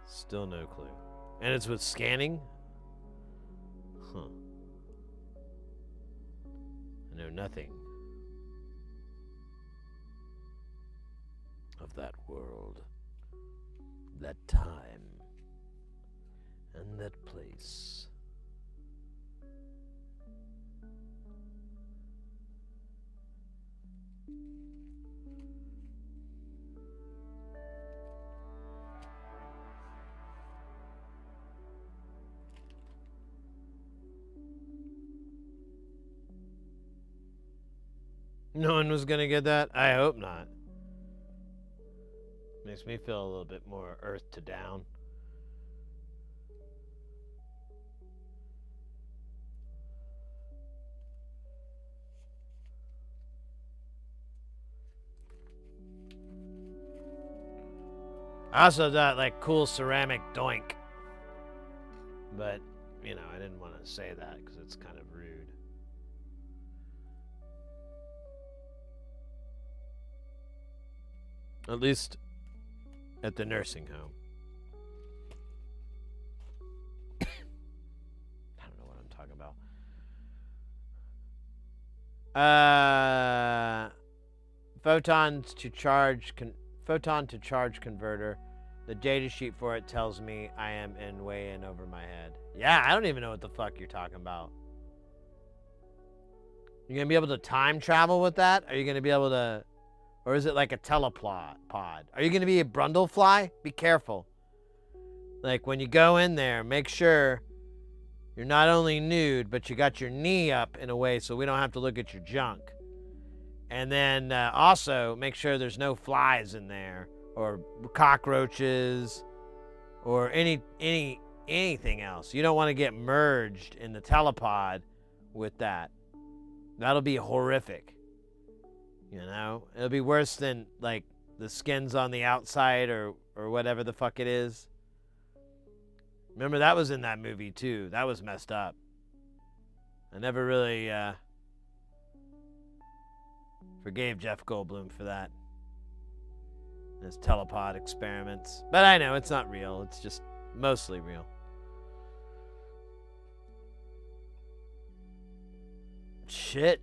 Still no clue. And it's with scanning? Huh. I know nothing of that world, that time, and that place. No one was gonna get that? I hope not. Makes me feel a little bit more earth to down. I also got like cool ceramic doink. But, you know, I didn't want to say that because it's kind of rude. At least at the nursing home. I don't know what I'm talking about. Photon to charge converter. The data sheet for it tells me I am way in over my head. Yeah, I don't even know what the fuck you're talking about. You're gonna be able to time travel with that? Are you gonna be able to, or is it like a telepod? Are you gonna be a Brundlefly? Be careful. Like when you go in there, make sure you're not only nude, but you got your knee up in a way so we don't have to look at your junk. And then also make sure there's no flies in there, or cockroaches, or anything else. You don't want to get merged in the telepod with that. That'll be horrific. You know, it'll be worse than like the skins on the outside or whatever the fuck it is. Remember that was in that movie too. That was messed up. I never really forgave Jeff Goldblum for that. His telepod experiments. But I know it's not real. It's just mostly real. Shit.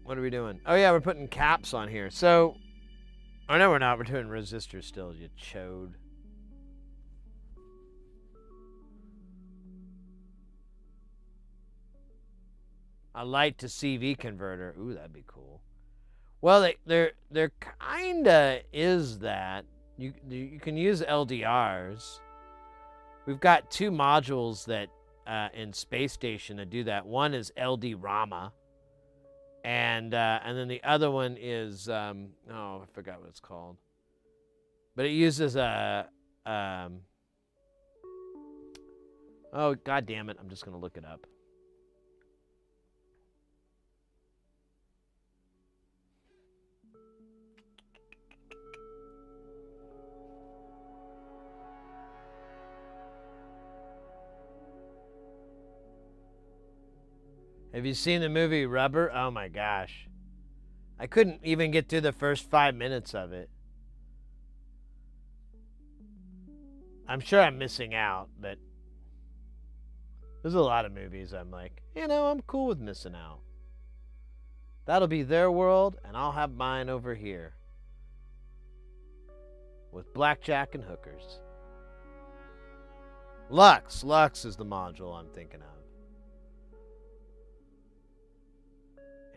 What are we doing? Oh yeah, we're putting caps on here. So, oh no, we're not. We're doing resistors still, you chode. A light to CV converter. Ooh, that'd be cool. Well, there kinda is that. You can use LDRs. We've got 2 modules that in Space Station that do that. One is LD-RAMA, and then the other one is I forgot what it's called, but it uses a oh god damn it! I'm just gonna look it up. Have you seen the movie Rubber? Oh my gosh. I couldn't even get through the first 5 minutes of it. I'm sure I'm missing out, but there's a lot of movies I'm like, I'm cool with missing out. That'll be their world, and I'll have mine over here. With blackjack and hookers. Lux is the module I'm thinking of.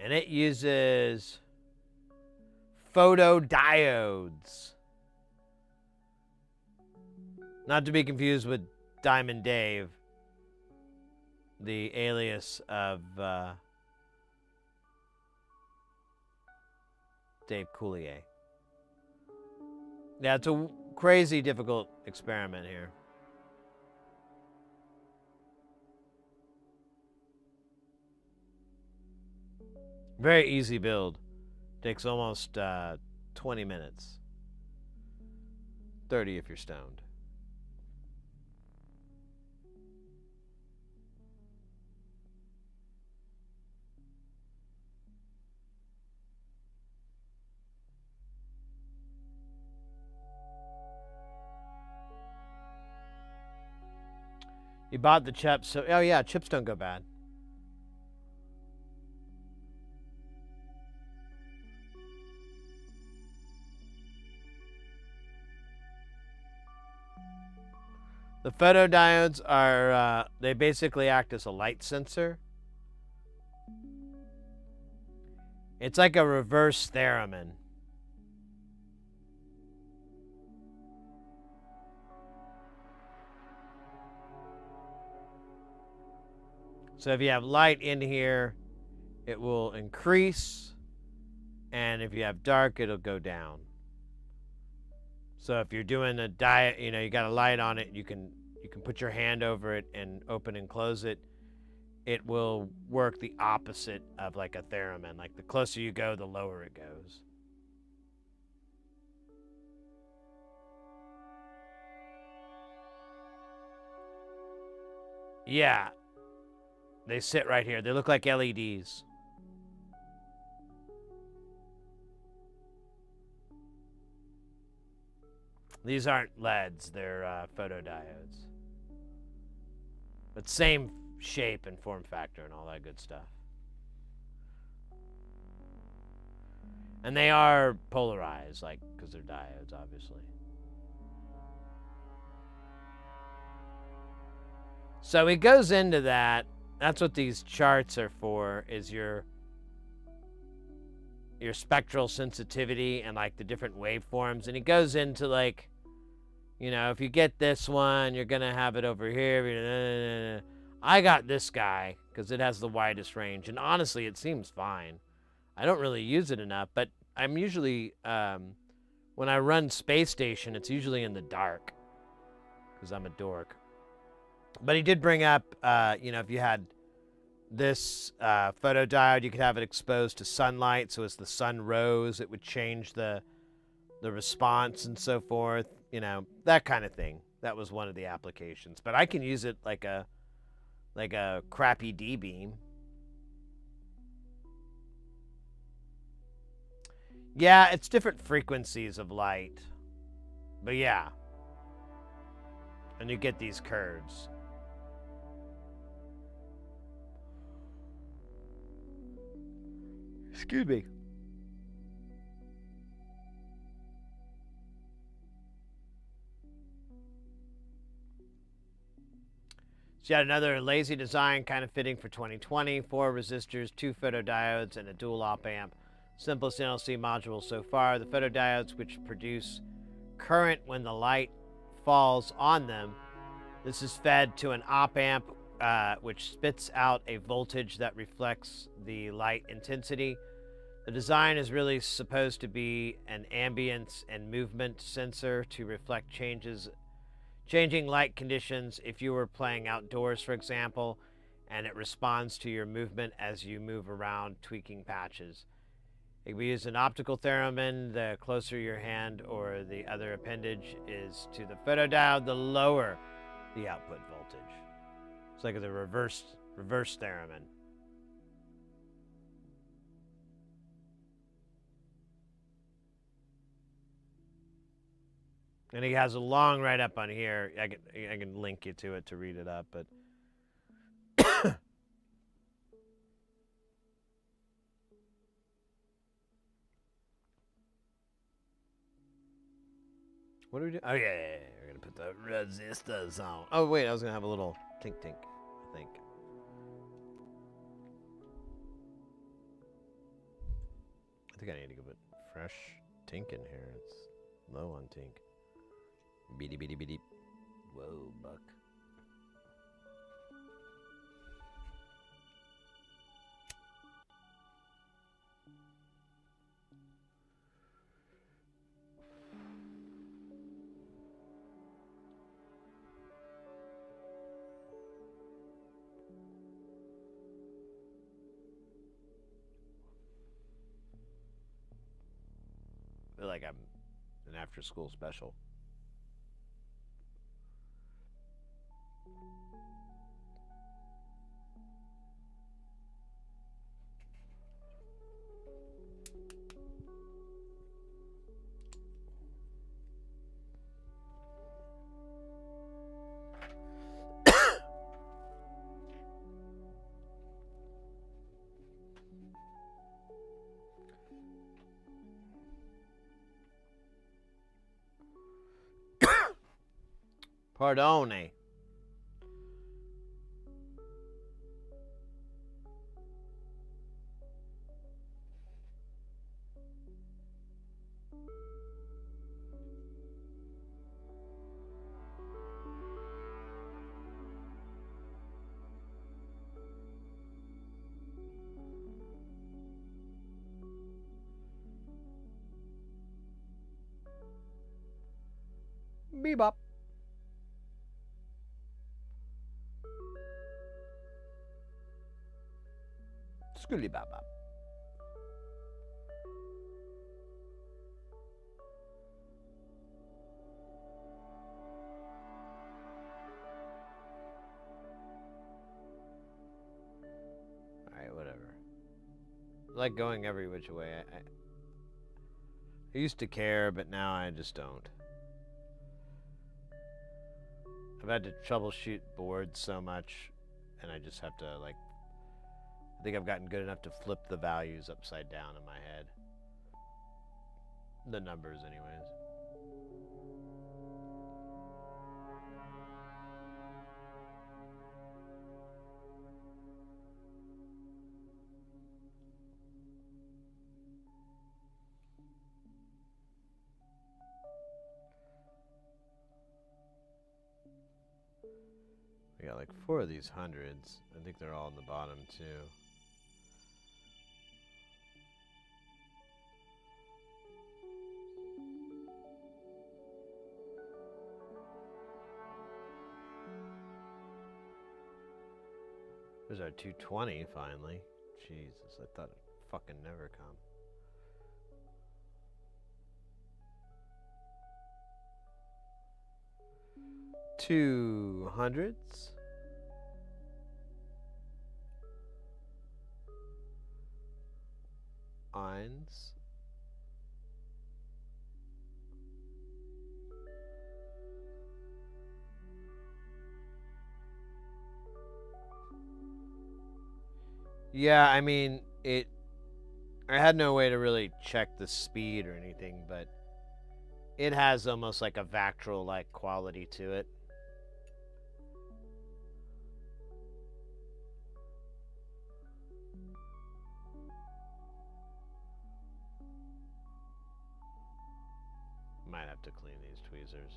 And it uses photodiodes. Not to be confused with Diamond Dave, the alias of Dave Coulier. Yeah, it's a crazy difficult experiment here. Very easy build. Takes almost 20 minutes. 30 if you're stoned. You bought the chips, so oh yeah, chips don't go bad. The photodiodes are, they basically act as a light sensor. It's like a reverse theremin. So if you have light in here, it will increase, and if you have dark, it'll go down. So if you're doing a diet, you got a light on it, you can put your hand over it and open and close it. It will work the opposite of like a theremin. Like the closer you go, the lower it goes. Yeah. They sit right here. They look like LEDs. These aren't LEDs, they're photodiodes. But same shape and form factor and all that good stuff. And they are polarized, like, because they're diodes, obviously. So he goes into that. That's what these charts are for, is your spectral sensitivity and like the different waveforms. And he goes into like, if you get this one, you're going to have it over here. I got this guy because it has the widest range. And honestly, it seems fine. I don't really use it enough, but I'm usually, when I run Space Station, it's usually in the dark because I'm a dork. But he did bring up, if you had this photodiode, you could have it exposed to sunlight. So as the sun rose, it would change the response and so forth. That kind of thing. That was one of the applications. But I can use it like a crappy D-beam. Yeah, it's different frequencies of light. But yeah. And you get these curves. Excuse me. So you got another lazy design, kind of fitting for 2020. 4 resistors, 2 photodiodes, and a dual op amp. Simplest NLC module so far. The photodiodes, which produce current when the light falls on them. This is fed to an op amp, which spits out a voltage that reflects the light intensity. The design is really supposed to be an ambience and movement sensor to reflect changing light conditions. If you were playing outdoors, for example, and it responds to your movement as you move around, tweaking patches. It can be used an optical theremin. The closer your hand or the other appendage is to the photodiode, the lower the output voltage. It's like the reverse theremin. And he has a long write-up on here. I can link you to it to read it up, but what do we do? Oh yeah. We're gonna put the resistors on. Oh wait, I was gonna have a little tink, I think. I think I need to go put fresh tink in here. It's low on tink. Beady. Whoa, buck. I feel like I'm an after-school special. Pardone. Bebop. Skooly bop bop. Alright, whatever. I like going every which way. I used to care, but now I just don't. I've had to troubleshoot boards so much, and I just have to, like, I think I've gotten good enough to flip the values upside down in my head. The numbers, anyways. We got like 4 of these hundreds. I think they're all in the bottom too. There's our 220 finally. Jesus, I thought it'd fucking never come. Two hundreds. Eins. Yeah, I mean, I had no way to really check the speed or anything, but it has almost like a Vactrol-like quality to it. have to clean these tweezers.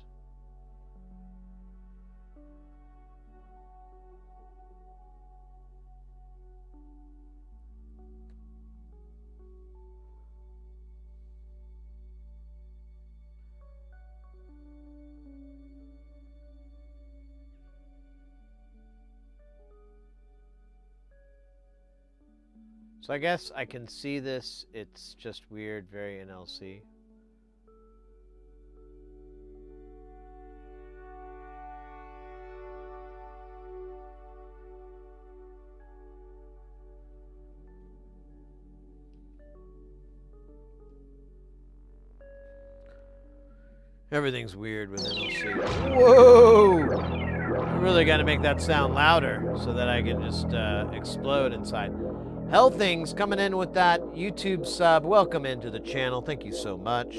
So I guess I can see this. It's just weird, very NLC. Everything's weird with NLC. Whoa! I really got to make that sound louder so that I can just explode inside. Hell Things coming in with that YouTube sub. Welcome into the channel. Thank you so much.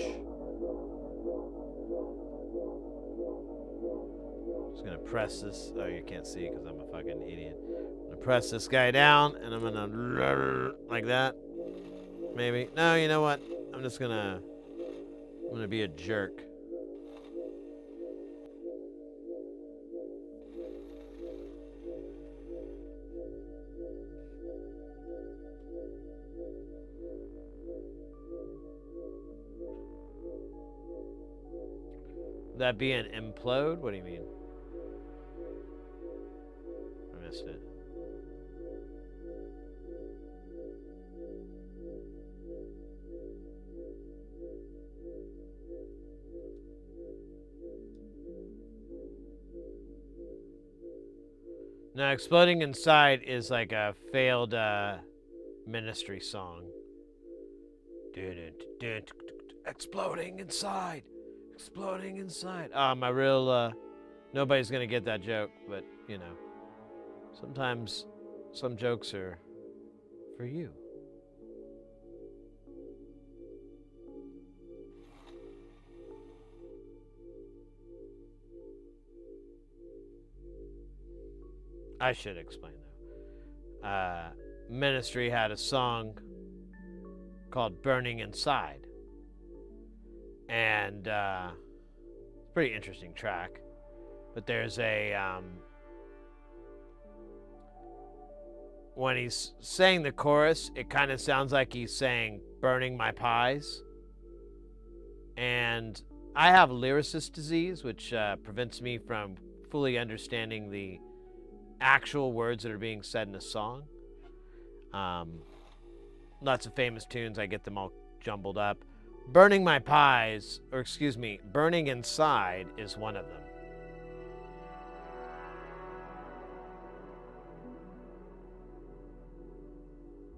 Just gonna press this. Oh, you can't see because I'm a fucking idiot. I'm gonna press this guy down and I'm gonna like that. Maybe. No, you know what? I'm gonna be a jerk. Would that be an implode? What do you mean? I missed it. No, Exploding Inside is like a failed ministry song. Exploding inside. Exploding inside. My real, nobody's gonna get that joke, but, you know, sometimes some jokes are for you. I should explain, though. Ministry had a song called Burning Inside. And pretty interesting track, but there's a when he's saying the chorus, it kind of sounds like he's saying burning my pies, and I have lyricist disease, which prevents me from fully understanding the actual words that are being said in a song. Lots of famous tunes, I get them all jumbled up. Burning my pies, or excuse me, Burning Inside is one of them.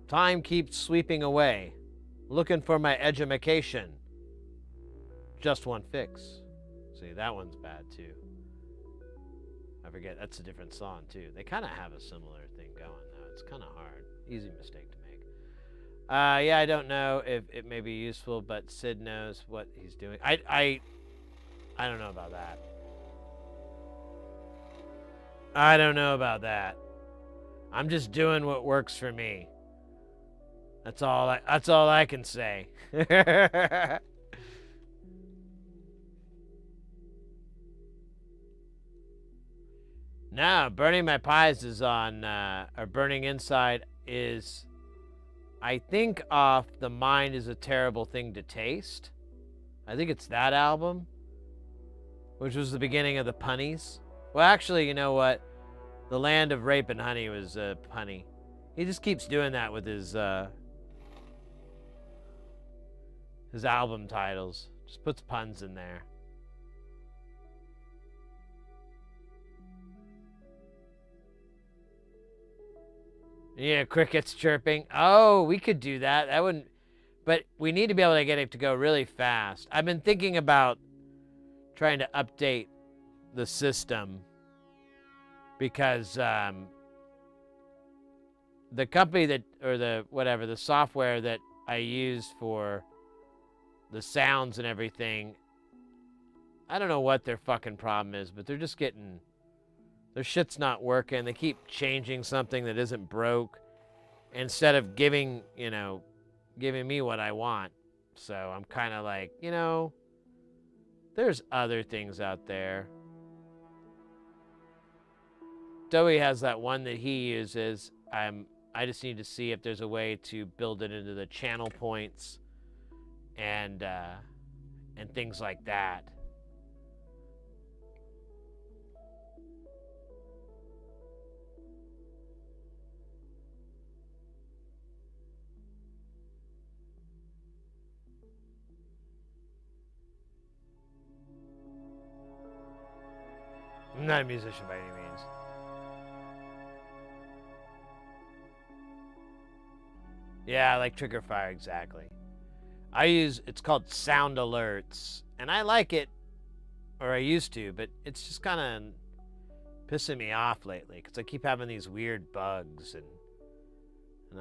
Time keeps sweeping away, looking for my edumacation. Just one fix. See, that one's bad too. I forget, that's a different song too. They kind of have a similar thing going though. It's kind of hard. Easy mistake to make. Yeah, I don't know if it may be useful, but Sid knows what he's doing. I don't know about that. I don't know about that. I'm just doing what works for me. That's all I can say. No, Burning My Pies is on, or Burning Inside is, I think, off The Mind is a Terrible Thing to Taste. I think it's that album, which was the beginning of the punnies. Well, actually, you know what? The Land of Rape and Honey was punny. He just keeps doing that with his album titles. Just puts puns in there. Yeah, crickets chirping. Oh, we could do that. That wouldn't... But we need to be able to get it to go really fast. I've been thinking about trying to update the system because the company that, or the whatever, the software that I use for the sounds and everything, I don't know what their fucking problem is, but they're just getting... Their shit's not working. They keep changing something that isn't broke instead of giving me what I want. So I'm kind of like, There's other things out there. Dowie has that one that he uses. I just need to see if there's a way to build it into the channel points and things like that. I'm not a musician by any means. Yeah, like trigger fire, exactly. It's called Sound Alerts, and I like it, or I used to, but it's just kind of pissing me off lately, because I keep having these weird bugs, and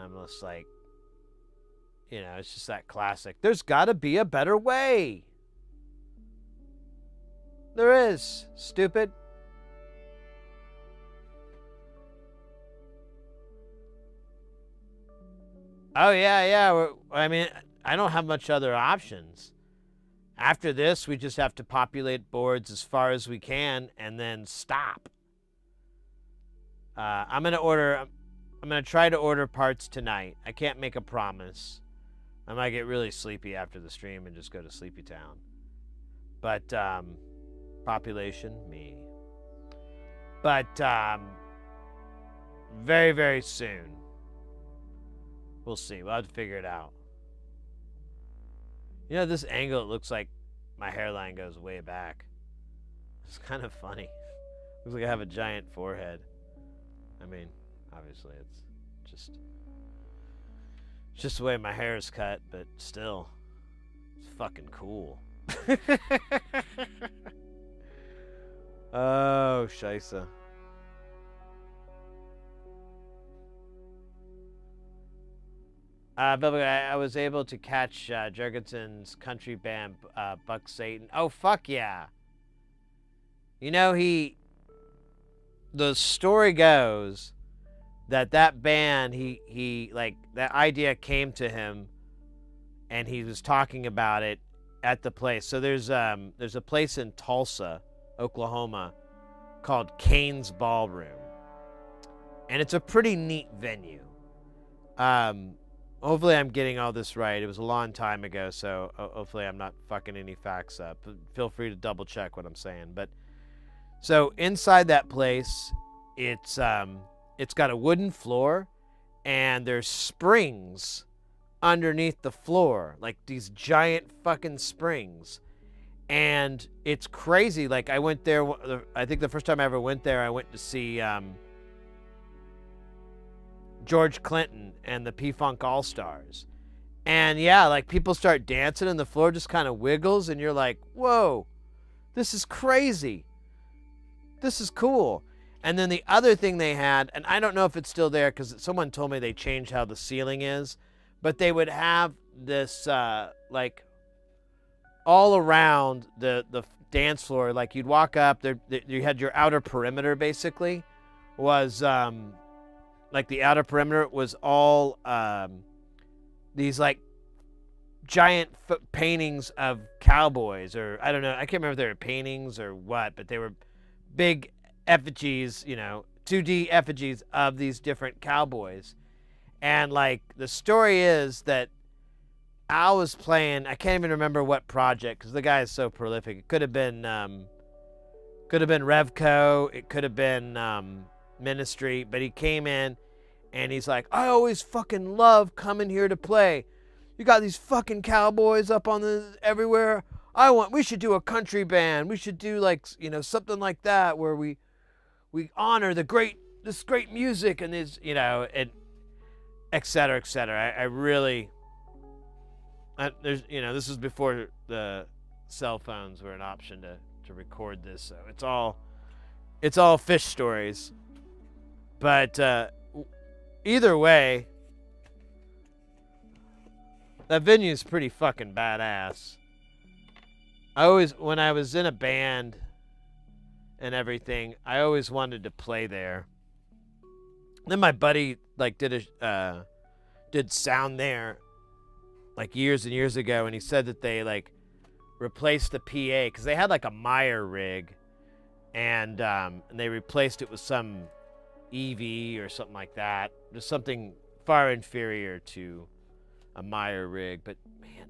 I'm just like, it's just that classic. There's got to be a better way. There is, stupid. Oh, yeah. I mean, I don't have much other options. After this, we just have to populate boards as far as we can and then stop. I'm going to try to order parts tonight. I can't make a promise. I might get really sleepy after the stream and just go to Sleepy Town. But, population, me. But, very, very soon. We'll see. We'll have to figure it out. This angle, it looks like my hairline goes way back. It's kind of funny. Looks like I have a giant forehead. I mean, obviously, it's just the way my hair is cut, but still, it's fucking cool. Oh, scheisse. I was able to catch Jurgensen's country band, Buck Satan. Oh, fuck yeah. The story goes that band, he that idea came to him, and he was talking about it at the place. So there's a place in Tulsa, Oklahoma, called Kane's Ballroom, and it's a pretty neat venue. Hopefully I'm getting all this right. It was a long time ago, so hopefully I'm not fucking any facts up. Feel free to double check what I'm saying. But so inside that place, it's got a wooden floor, and there's springs underneath the floor, like these giant fucking springs. And it's crazy. Like, I went there, I think the first time I ever went there, I went to see George Clinton and the P-Funk All-Stars. And yeah, like, people start dancing and the floor just kind of wiggles, and you're like, whoa, this is crazy. This is cool. And then the other thing they had, and I don't know if it's still there because someone told me they changed how the ceiling is, but they would have this, like, all around the dance floor. Like, you'd walk up there, you had your outer perimeter, basically, was, like, the outer perimeter was all these, like, giant paintings of cowboys, or I don't know, I can't remember if they were paintings or what, but they were big effigies, 2D effigies of these different cowboys. And, like, the story is that Al was playing, I can't even remember what project, because the guy is so prolific. It could have been Revco, it could have been Ministry, but he came in and he's like, I always fucking love coming here to play. You got these fucking cowboys up on the everywhere. We should do a country band. We should do, like, something like that where we honor this great music and this, and et cetera, et cetera. I really, this is before the cell phones were an option to record this, so it's all fish stories. But either way, that venue is pretty fucking badass. When I was in a band and everything, I always wanted to play there. Then my buddy, like, did sound there, like, years and years ago, and he said that they, like, replaced the PA because they had like a Meyer rig, and they replaced it with some EV or something like that. Just something far inferior to a Meyer rig. But man,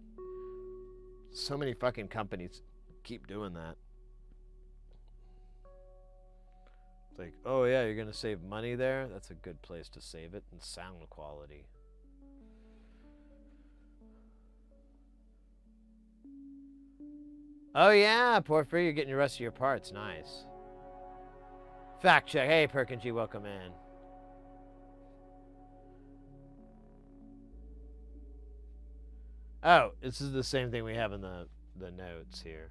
so many fucking companies keep doing that. It's like, oh yeah, you're gonna save money there? That's a good place to save it. And sound quality. Oh yeah, Porphyry, you're getting the rest of your parts. Nice. Fact check. Hey, Perkins, you welcome in. Oh, this is the same thing we have in the notes here.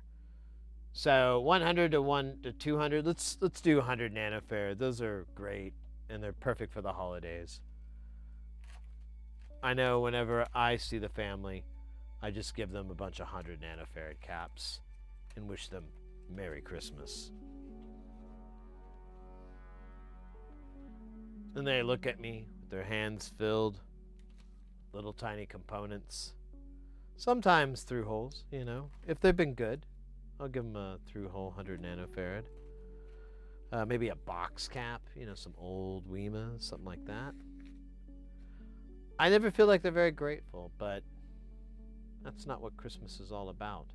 So 100 to 200. Let's do 100 nanofarad. Those are great, and they're perfect for the holidays. I know whenever I see the family, I just give them a bunch of 100 nanofarad caps and wish them Merry Christmas. And they look at me with their hands filled, little tiny components. Sometimes through holes, you know. If they've been good, I'll give them a through hole 100 nanofarad. Maybe a box cap, you know, some old WEMA, something like that. I never feel like they're very grateful, but that's not what Christmas is all about.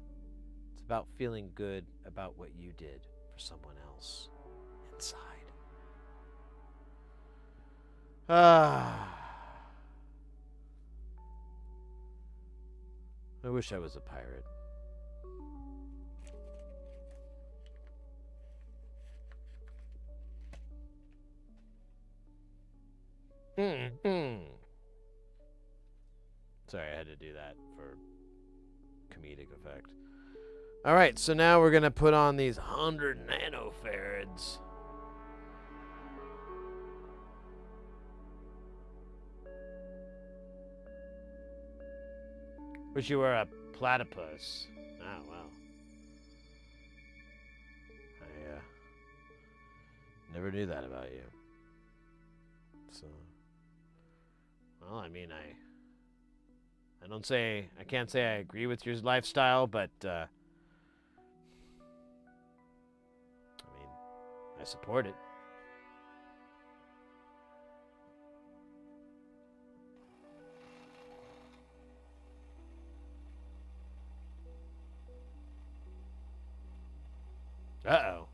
It's about feeling good about what you did for someone else inside. I wish I was a pirate. Sorry, I had to do that for comedic effect. All right, so now we're going to put on these 100 nanofarads. Wish you were a platypus. Oh, well. I never knew that about you. So, well, I mean, I can't say I agree with your lifestyle, but I mean, I support it. Uh-oh.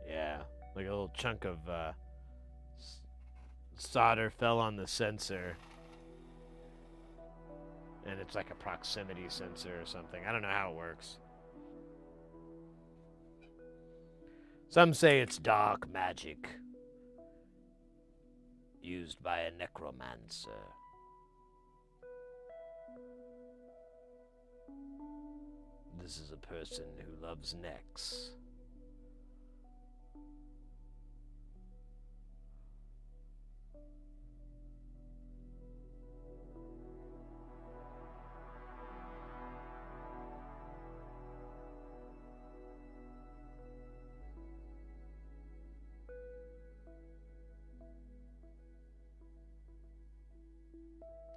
Yeah, like a little chunk of solder fell on the sensor. And it's like a proximity sensor or something. I don't know how it works. Some say it's dark magic used by a necromancer. This is a person who loves necks.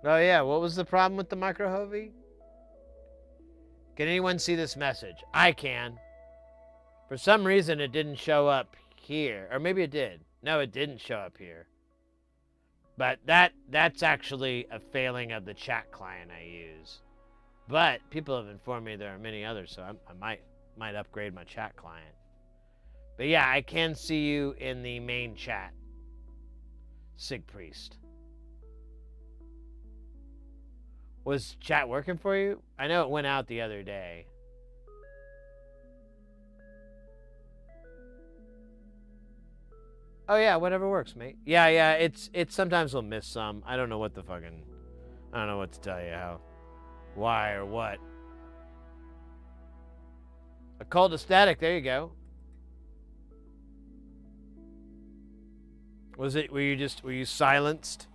Oh yeah, what was the problem with the microhovey? Can anyone see this message? I can. For some reason it didn't show up here. Or maybe it did. No, it didn't show up here. But that's actually a failing of the chat client I use. But people have informed me there are many others, so I might upgrade my chat client. But yeah, I can see you in the main chat. Sig Priest. Was chat working for you? I know it went out the other day. Oh yeah, whatever works, mate. Yeah, it's sometimes we'll miss some. I don't know what to tell you how, why or what. A call to static, there you go. Were you silenced?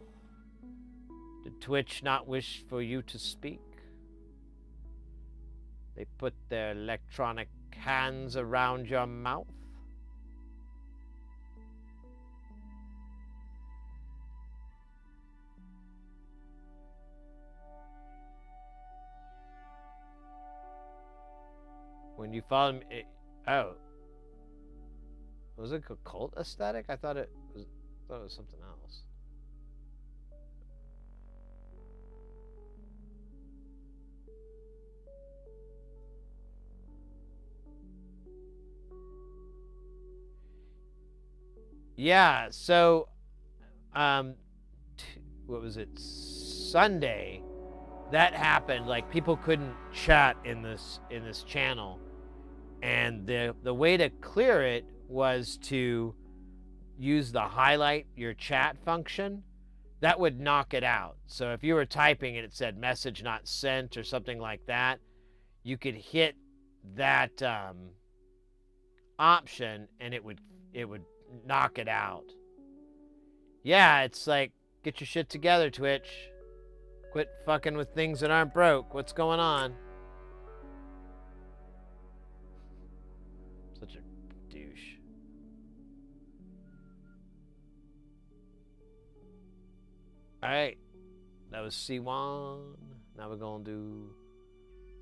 Did Twitch not wish for you to speak? They put their electronic hands around your mouth? When you follow me, oh, was it a cult aesthetic? I thought it was something else. Yeah, so what was it? Sunday, that happened. Like, people couldn't chat in this channel, and the way to clear it was to use the highlight your chat function. That would knock it out. So if you were typing and it said message not sent or something like that, you could hit that option and it would knock it out. Yeah, it's like, get your shit together, Twitch. Quit fucking with things that aren't broke. What's going on? Such a douche. Alright. That was C1. Now we're going to do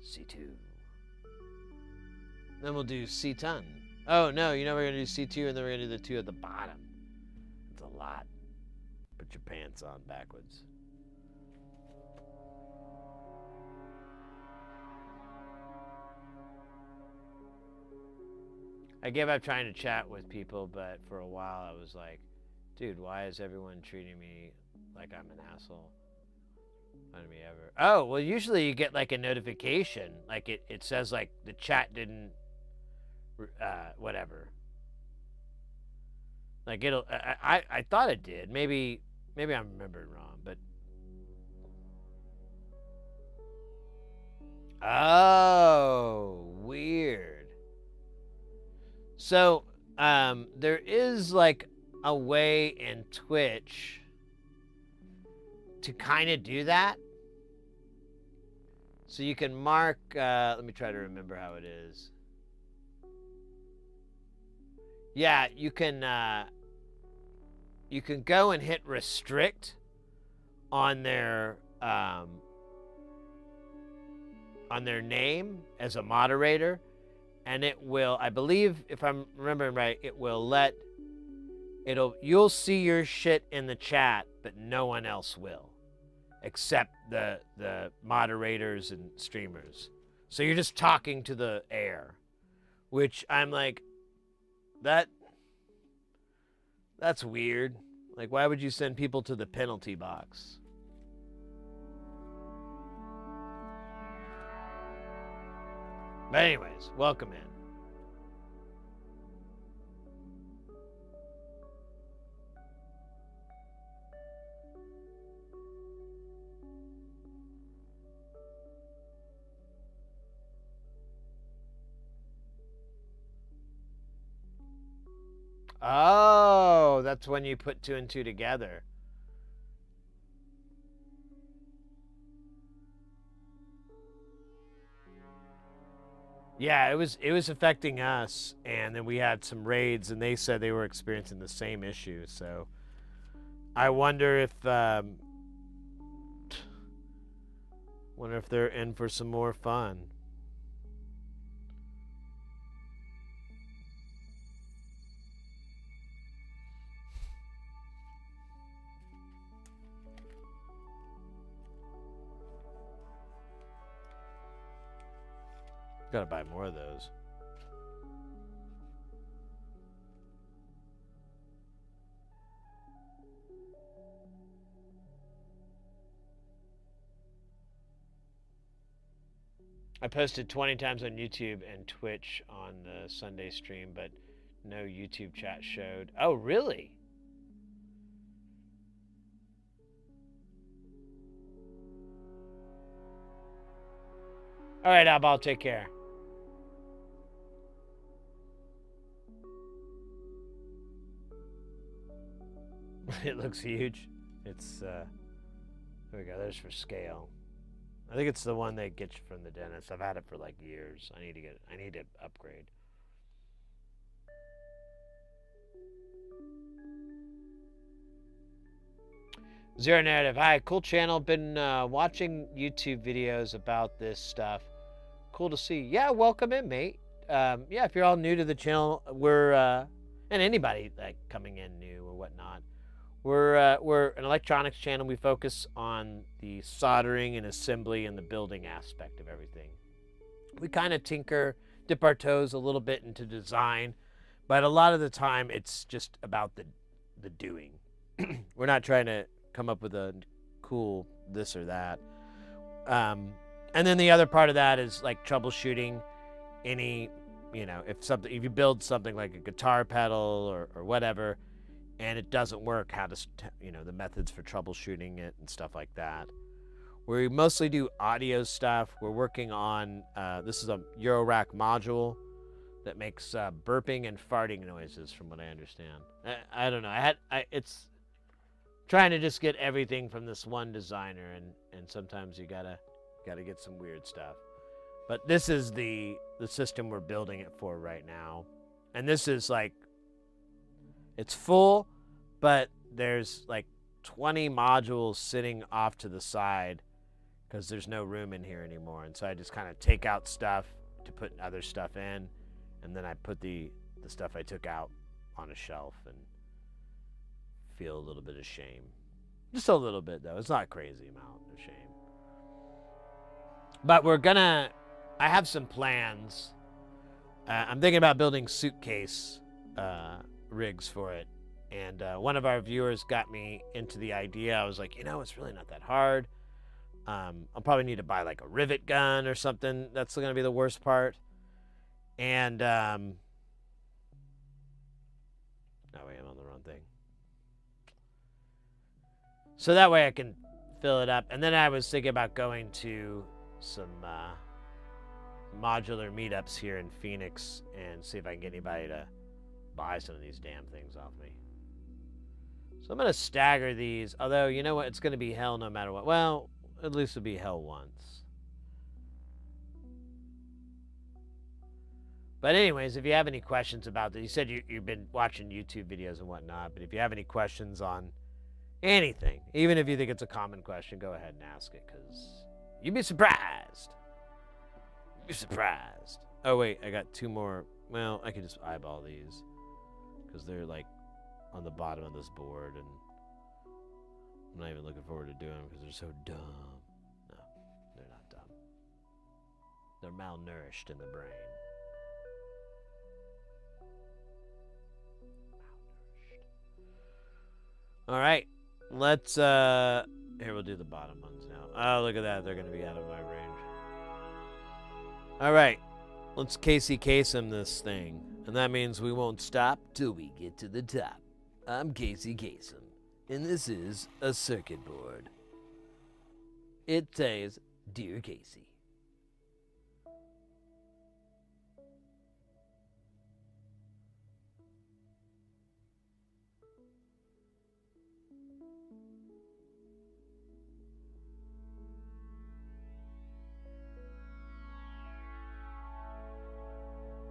C2. Then we'll do C10. Oh, no, you know we're going to do C2 and then we're going to do the 2 at the bottom. It's a lot. Put your pants on backwards. I gave up trying to chat with people, but for a while I was like, dude, why is everyone treating me like I'm an asshole? Why do me ever? Oh, well, usually you get like a notification. Like it says like the chat didn't, whatever. Like it'll, I thought it did. Maybe I'm remembering wrong, but. Oh, weird. So, there is like a way in Twitch to kind of do that. So you can mark, let me try to remember how it is. Yeah, you can go and hit restrict on their name as a moderator, and it will, I believe, if I'm remembering right, it will you'll see your shit in the chat, but no one else will, except the moderators and streamers. So you're just talking to the air, which I'm like, that's weird. Like, why would you send people to the penalty box? But anyways, welcome in. Oh, that's when you put 2 and 2 together. Yeah, it was affecting us, and then we had some raids, and they said they were experiencing the same issue. So I wonder if they're in for some more fun. Gotta buy more of those. I posted 20 times on YouTube and Twitch on the Sunday stream, but no YouTube chat showed. Oh, really? All right, Al, take care. It looks huge. It's there we go. There's for scale. I think it's the one they get you from the dentist. I've had it for like years. I need to upgrade. Zero Narrative. Hi, cool channel. Been watching YouTube videos about this stuff. Cool to see. Yeah, welcome in, mate. yeah, if you're all new to the channel, we're and anybody like coming in new or whatnot, we're an electronics channel. We focus on the soldering and assembly and the building aspect of everything. We kind of tinker, dip our toes a little bit into design, but a lot of the time it's just about the doing. We're not trying to come up with a cool this or that. And then the other part of that is like troubleshooting any, if you build something like a guitar pedal or whatever, and it doesn't work, how to, the methods for troubleshooting it and stuff like that. We mostly do audio stuff. We're working on, this is a eurorack module that makes burping and farting noises, from what I understand. I don't know. It's trying to just get everything from this one designer, and sometimes you gotta get some weird stuff. But this is the system we're building it for right now, and this is like, it's full, but there's like 20 modules sitting off to the side because there's no room in here anymore. And so I just kind of take out stuff to put other stuff in, and then I put the stuff I took out on a shelf and feel a little bit of shame. Just a little bit, though. It's not a crazy amount of shame. But I have some plans. I'm thinking about building suitcase rigs for it. And one of our viewers got me into the idea. I was like, it's really not that hard. I'll probably need to buy like a rivet gun or something. That's going to be the worst part. And, no, wait, I'm on the wrong thing. So that way I can fill it up. And then I was thinking about going to some modular meetups here in Phoenix and see if I can get anybody to buy some of these damn things off me. So I'm going to stagger these. Although, you know what? It's going to be hell no matter what. Well, at least it'll be hell once. But anyways, if you have any questions about this, you said you've been watching YouTube videos and whatnot, but if you have any questions on anything, even if you think it's a common question, go ahead and ask it, because you'd be surprised. You'd be surprised. Oh, wait, I got two more. Well, I could just eyeball these, because they're like on the bottom of this board, and I'm not even looking forward to doing them because they're so dumb. No, they're not dumb. They're malnourished in the brain. All right, let's, here, we'll do the bottom ones now. Oh, look at that. They're going to be out of my range. All right, let's Casey Kasem this thing. And that means we won't stop till we get to the top. I'm Casey Kasem, and this is a circuit board. It says, Dear Casey.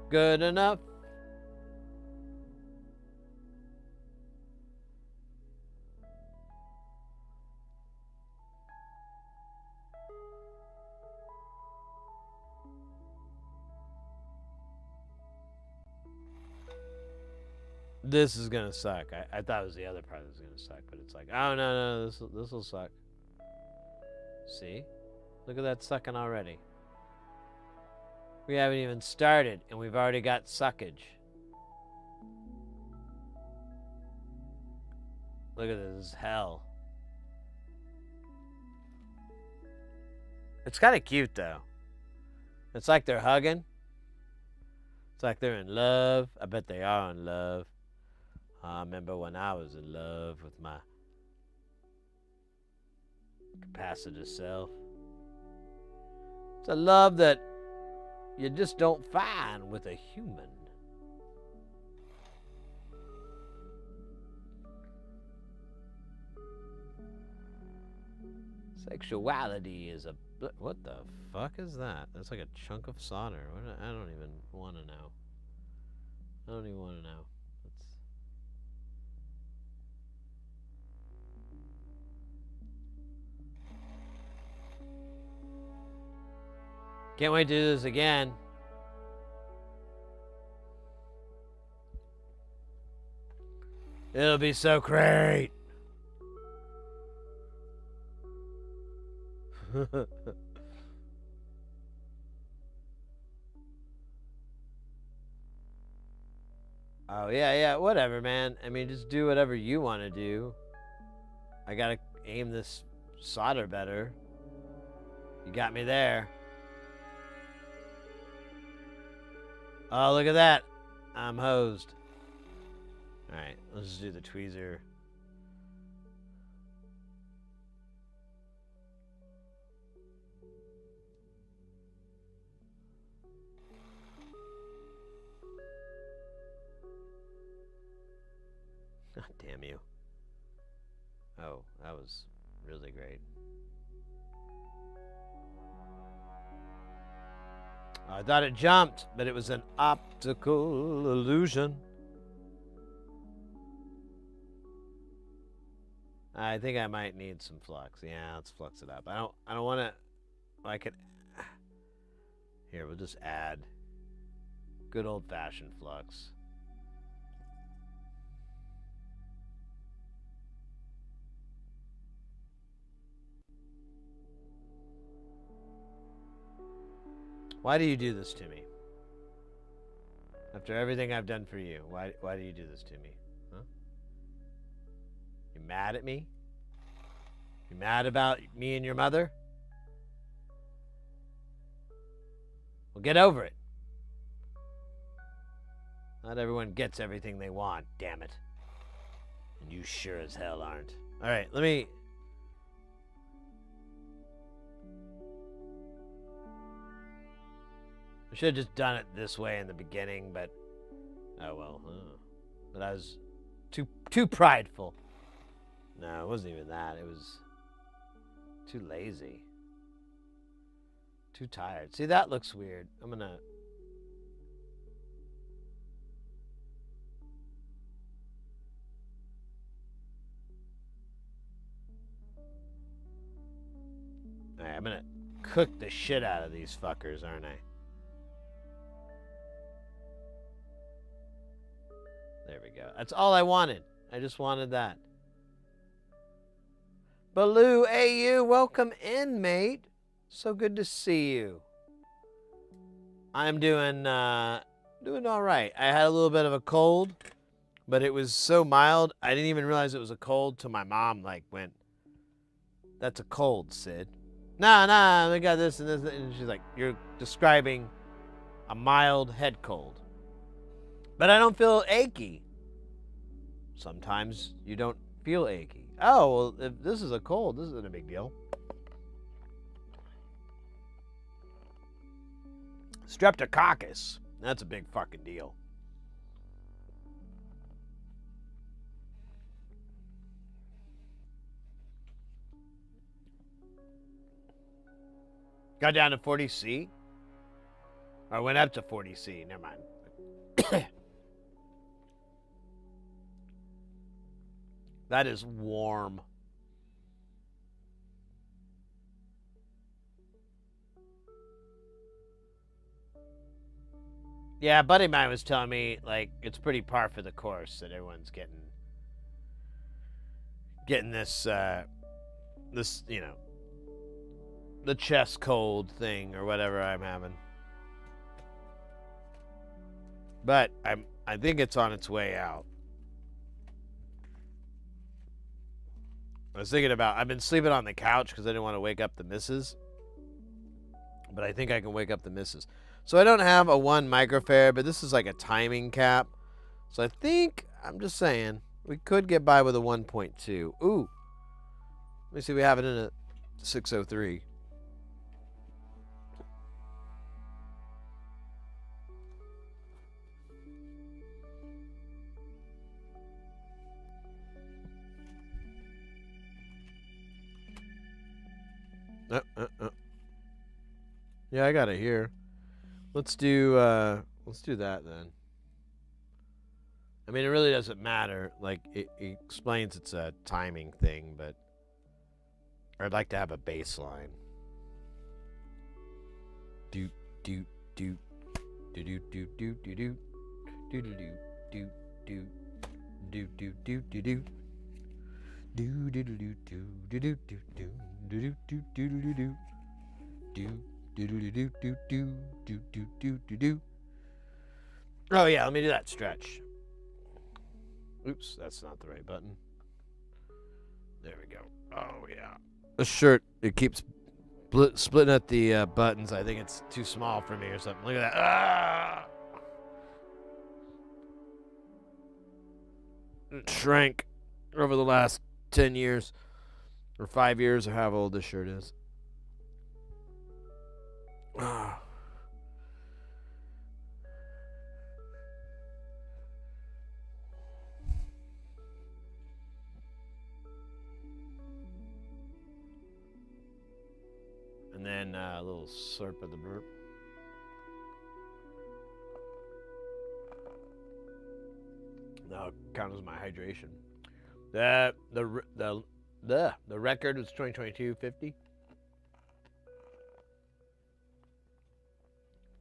Good enough. This is gonna suck. I thought it was the other part that was gonna suck, but it's like, oh no, this will suck. See? Look at that sucking already. We haven't even started, and we've already got suckage. Look at this, this is hell. It's kind of cute, though. It's like they're hugging. It's like they're in love. I bet they are in love. I remember when I was in love with my capacitor self. It's a love that you just don't find with a human. Sexuality is a... What the fuck is that? That's like a chunk of solder. I don't even want to know. I don't even want to know. Can't wait to do this again. It'll be so great. Oh, yeah, whatever, man. I mean, just do whatever you want to do. I gotta aim this solder better. You got me there. Oh, look at that. I'm hosed. Alright, let's just do the tweezer. God damn you. Oh, that was really great. I thought it jumped, but it was an optical illusion. I think I might need some flux. Yeah, let's flux it up. I don't want to. I could. Here, we'll just add good old-fashioned flux. Why do you do this to me? After everything I've done for you, why do you do this to me? Huh? You mad at me? You mad about me and your mother? Well, get over it. Not everyone gets everything they want, damn it. And you sure as hell aren't. Alright, let me... I should have just done it this way in the beginning, but... Oh, well. But I was too prideful. No, it wasn't even that. It was too lazy. Too tired. See, that looks weird. I'm gonna... Alright, I'm gonna cook the shit out of these fuckers, aren't I? There we go. That's all I wanted. I just wanted that. Baloo AU, welcome in, mate. So good to see you. I'm doing all right. I had a little bit of a cold, but it was so mild, I didn't even realize it was a cold till my mom went, "That's a cold, Sid." Nah, we got this and this, and she's like, "You're describing a mild head cold." But I don't feel achy. Sometimes you don't feel achy. Oh, well, if this is a cold, this isn't a big deal. Streptococcus. That's a big fucking deal. Got down to 40C? Or went up to 40C. Never mind. That is warm. Yeah, a buddy of mine was telling me, it's pretty par for the course that everyone's getting this, the chest cold thing or whatever I'm having. But I think it's on its way out. I was thinking about, I've been sleeping on the couch because I didn't want to wake up the missus. But I think I can wake up the missus. So I don't have a 1 microfarad, but this is like a timing cap. So I think, I'm just saying, we could get by with a 1.2. Ooh. Let me see, we have it in a 603. Yeah, I got it here. Let's do that then. I mean, it really doesn't matter. It explains it's a timing thing, but I'd like to have a baseline. Do do do do do do do do do do do do do Do do do do do. Do do do do do do do do do do do do do do. Do do do do do do do do do do do. Oh yeah, let me do that stretch. Oops, that's not the right button. There we go. Oh yeah. The shirt, it keeps splitting at the buttons. I think it's too small for me or something. Look at that. Ah! It shrank over the last 10 years or 5 years or however old this shirt is. Ah. And then a little slurp of the burp. That'll count as my hydration. The record was 2022-50.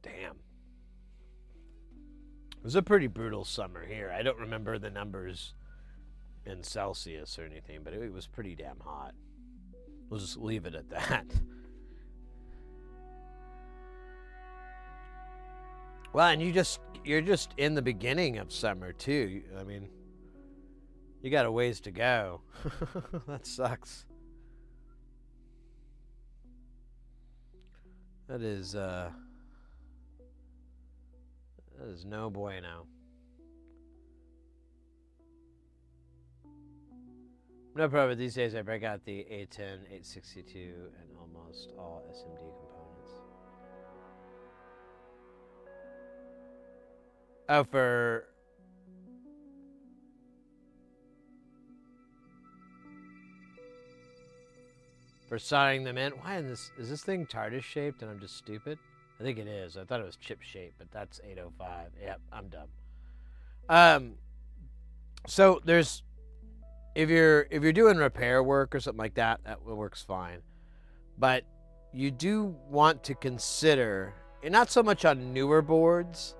Damn. It was a pretty brutal summer here. I don't remember the numbers in Celsius or anything, but it was pretty damn hot. We'll just leave it at that. Well, and you're just in the beginning of summer too. I mean, you got a ways to go. That sucks. That is no bueno. No problem. These days I break out the A10, 862, and almost all SMD components. Oh, for soldering them in. Why is this thing TARDIS shaped and I'm just stupid? I think it is. I thought it was chip shaped, but that's 805. Yep, I'm dumb. So there's if you're doing repair work or something like that, that works fine. But you do want to consider, and not so much on newer boards,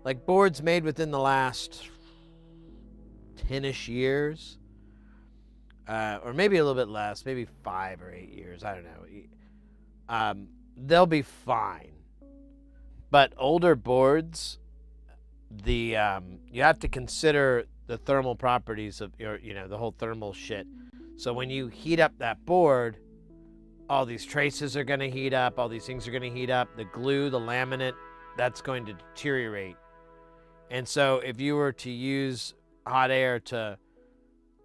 like boards made within the last 10-ish years, or maybe a little bit less, maybe 5 or 8 years, I don't know. They'll be fine. But older boards, you have to consider the thermal properties of the whole thermal shit. So when you heat up that board, all these traces are going to heat up, all these things are going to heat up, the glue, the laminate, that's going to deteriorate. And so if you were to use hot air to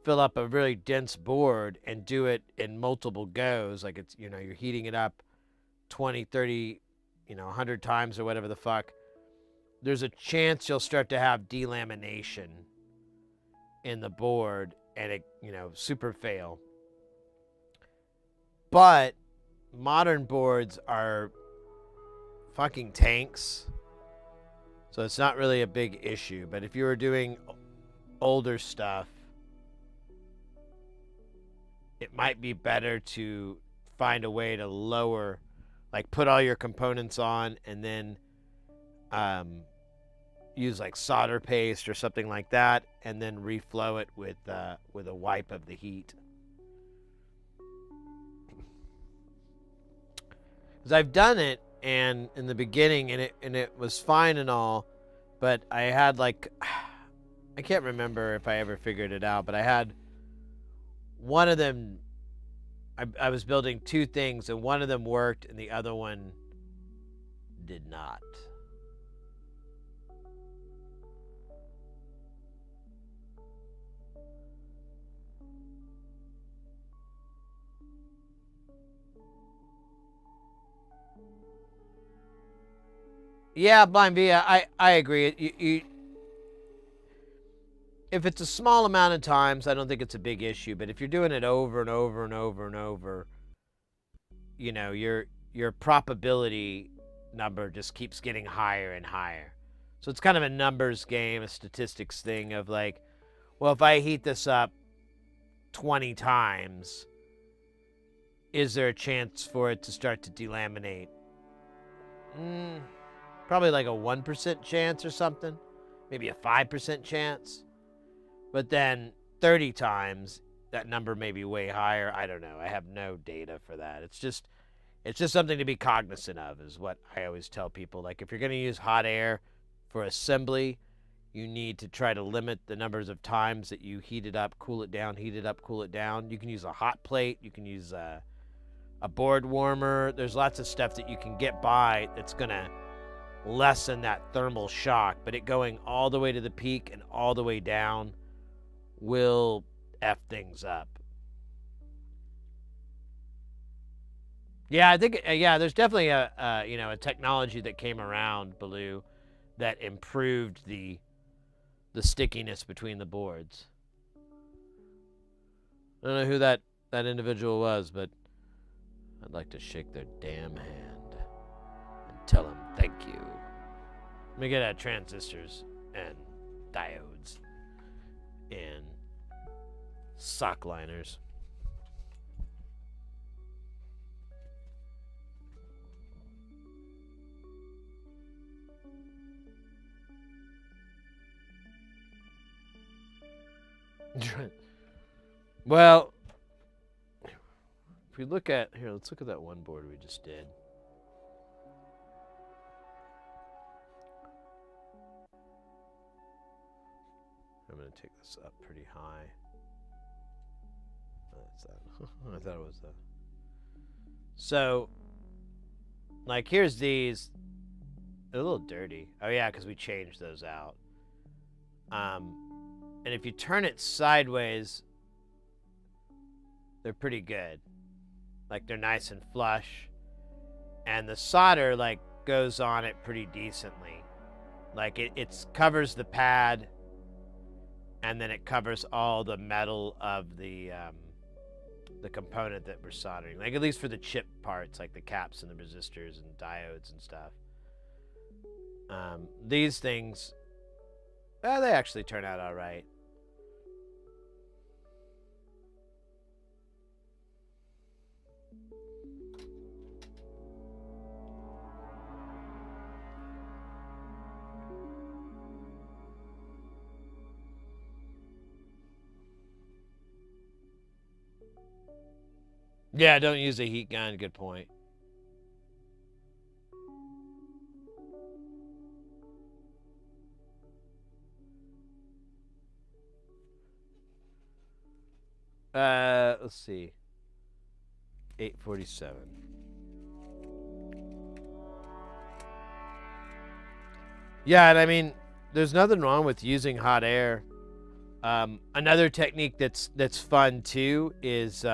fill up a really dense board and do it in multiple goes, like it's, you're heating it up 20, 30, 100 times or whatever the fuck, there's a chance you'll start to have delamination in the board and it, super fail. But modern boards are fucking tanks, so it's not really a big issue. But if you were doing older stuff, it might be better to find a way to lower, like put all your components on and then use like solder paste or something like that, and then reflow it with a wipe of the heat. Because I've done it, and in the beginning, and it was fine and all, but I had like, I can't remember if I ever figured it out, but I had one of them. I was building two things, and one of them worked, and the other one did not. Yeah, Blind V, I agree. If it's a small amount of times, I don't think it's a big issue. But if you're doing it over and over and over and over, your probability number just keeps getting higher and higher. So it's kind of a numbers game, a statistics thing of like, well, if I heat this up 20 times, is there a chance for it to start to delaminate? Probably like a 1% chance or something. Maybe a 5% chance. But then 30 times, that number may be way higher. I don't know. I have no data for that. It's just something to be cognizant of, is what I always tell people. Like, if you're going to use hot air for assembly, you need to try to limit the numbers of times that you heat it up, cool it down, heat it up, cool it down. You can use a hot plate. You can use a board warmer. There's lots of stuff that you can get by that's going to lessen that thermal shock, but it going all the way to the peak and all the way down will F things up. Yeah, I think, there's definitely a technology that came around, Baloo, that improved the stickiness between the boards. I don't know who that individual was, but I'd like to shake their damn hand and tell them thank you. Let me get transistors and diodes and sock liners. Well, if we look at here, let's look at that one board we just did. I'm going to take this up pretty high. That's that. I thought it was that. So, like, here's these. They're a little dirty. Oh yeah, because we changed those out. And if you turn it sideways, they're pretty good. Like, they're nice and flush. And the solder, like, goes on it pretty decently. Like, it covers the pad, and then it covers all the metal of the component that we're soldering. Like, at least for the chip parts, like the caps and the resistors and diodes and stuff. These things, well, they actually turn out all right. Yeah, don't use a heat gun. Good point. Let's see. 847. Yeah, and I mean, there's nothing wrong with using hot air. Another technique that's fun too is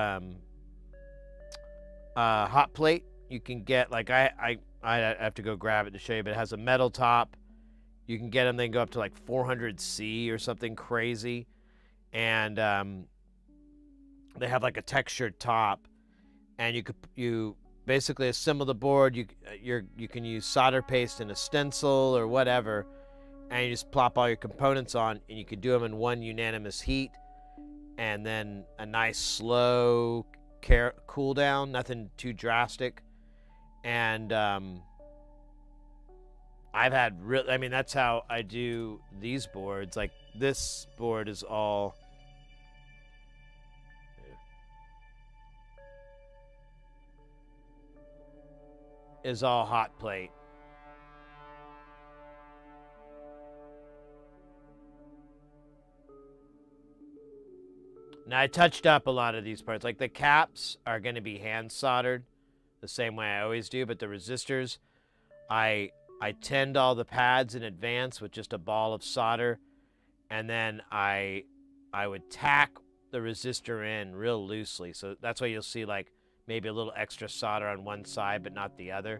hot plate. You can get, like, I have to go grab it to show you, but it has a metal top. You can get them. They can go up to like 400C or something crazy, and they have like a textured top, and you basically assemble the board. You can use solder paste and a stencil or whatever, and you just plop all your components on, and you can do them in one unanimous heat, and then a nice slow cool down, nothing too drastic. And I've had I mean, that's how I do these boards. Like, this board is all hot plate. Now, I touched up a lot of these parts. Like, the caps are going to be hand soldered the same way I always do, but the resistors, I tinned all the pads in advance with just a ball of solder, and then I would tack the resistor in real loosely. So that's why you'll see, like, maybe a little extra solder on one side but not the other,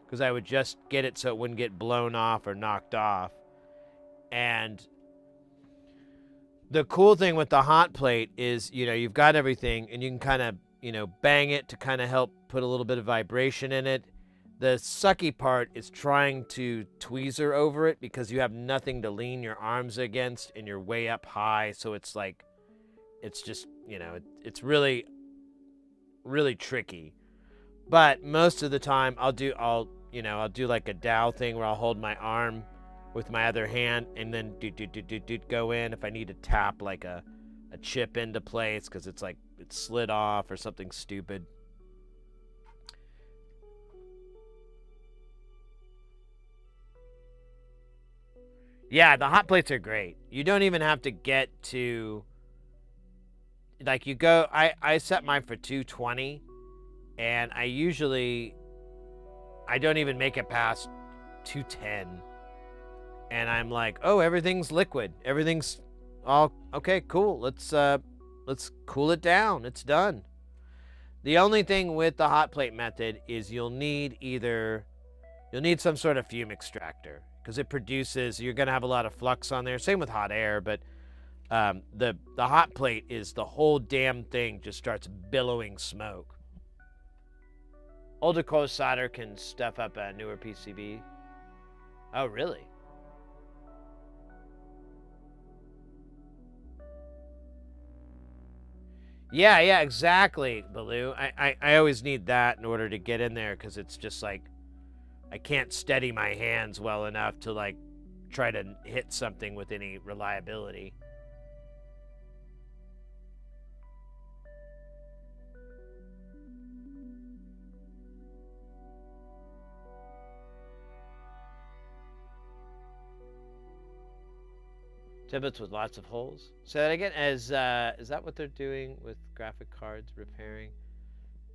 because I would just get it so it wouldn't get blown off or knocked off. And the cool thing with the hot plate is, you've got everything, and you can kind of, bang it to kind of help put a little bit of vibration in it. The sucky part is trying to tweezer over it, because you have nothing to lean your arms against, and you're way up high. So it's like, it's just, it's really, really tricky. But most of the time, I'll do like a Dow thing where I'll hold my arm with my other hand, and then go in if I need to tap like a chip into place because it's like it slid off or something stupid. Yeah, the hot plates are great. You don't even have to get to, like, you go, I set mine for 220, and I don't even make it past 210. And I'm like, oh, everything's liquid. Everything's all okay, cool. Let's cool it down. It's done. The only thing with the hot plate method is you'll need some sort of fume extractor because it produces, you're going to have a lot of flux on there. Same with hot air, but the hot plate is the whole damn thing just starts billowing smoke. Older coil solder can stuff up a newer PCB. Oh, really? Yeah, exactly, Baloo. I always need that in order to get in there because it's just like I can't steady my hands well enough to like try to hit something with any reliability. Tablets with lots of holes. So that again, is that what they're doing with graphic cards repairing?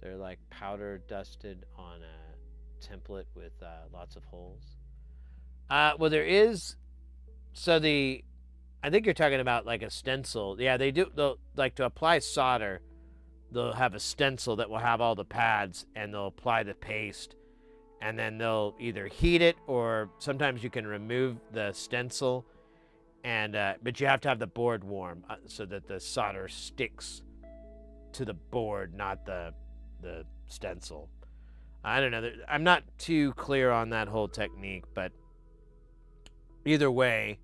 They're like powder dusted on a template with lots of holes. Well, there is. So I think you're talking about like a stencil. Yeah, they do. They'll like to apply solder. They'll have a stencil that will have all the pads, and they'll apply the paste, and then they'll either heat it or sometimes you can remove the stencil. And but you have to have the board warm so that the solder sticks to the board, not the stencil. I don't know. I'm not too clear on that whole technique, but either way,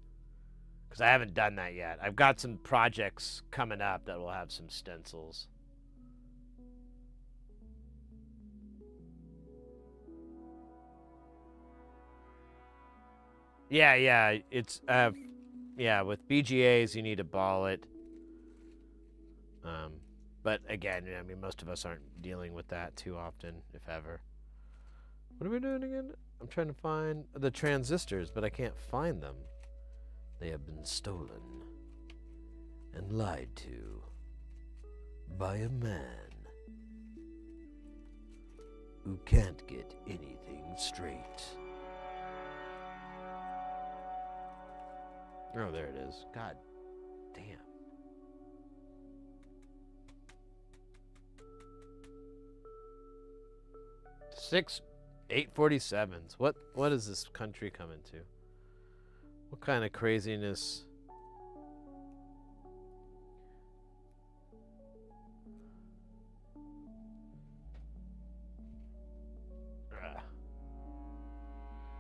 because I haven't done that yet. I've got some projects coming up that will have some stencils. Yeah. It's yeah, with BGAs you need to ball it. But again, I mean, most of us aren't dealing with that too often, if ever. What are we doing again? I'm trying to find the transistors, but I can't find them. They have been stolen and lied to by a man who can't get anything straight. Oh, there it is. God damn. 847s. What is this country coming to? What kind of craziness?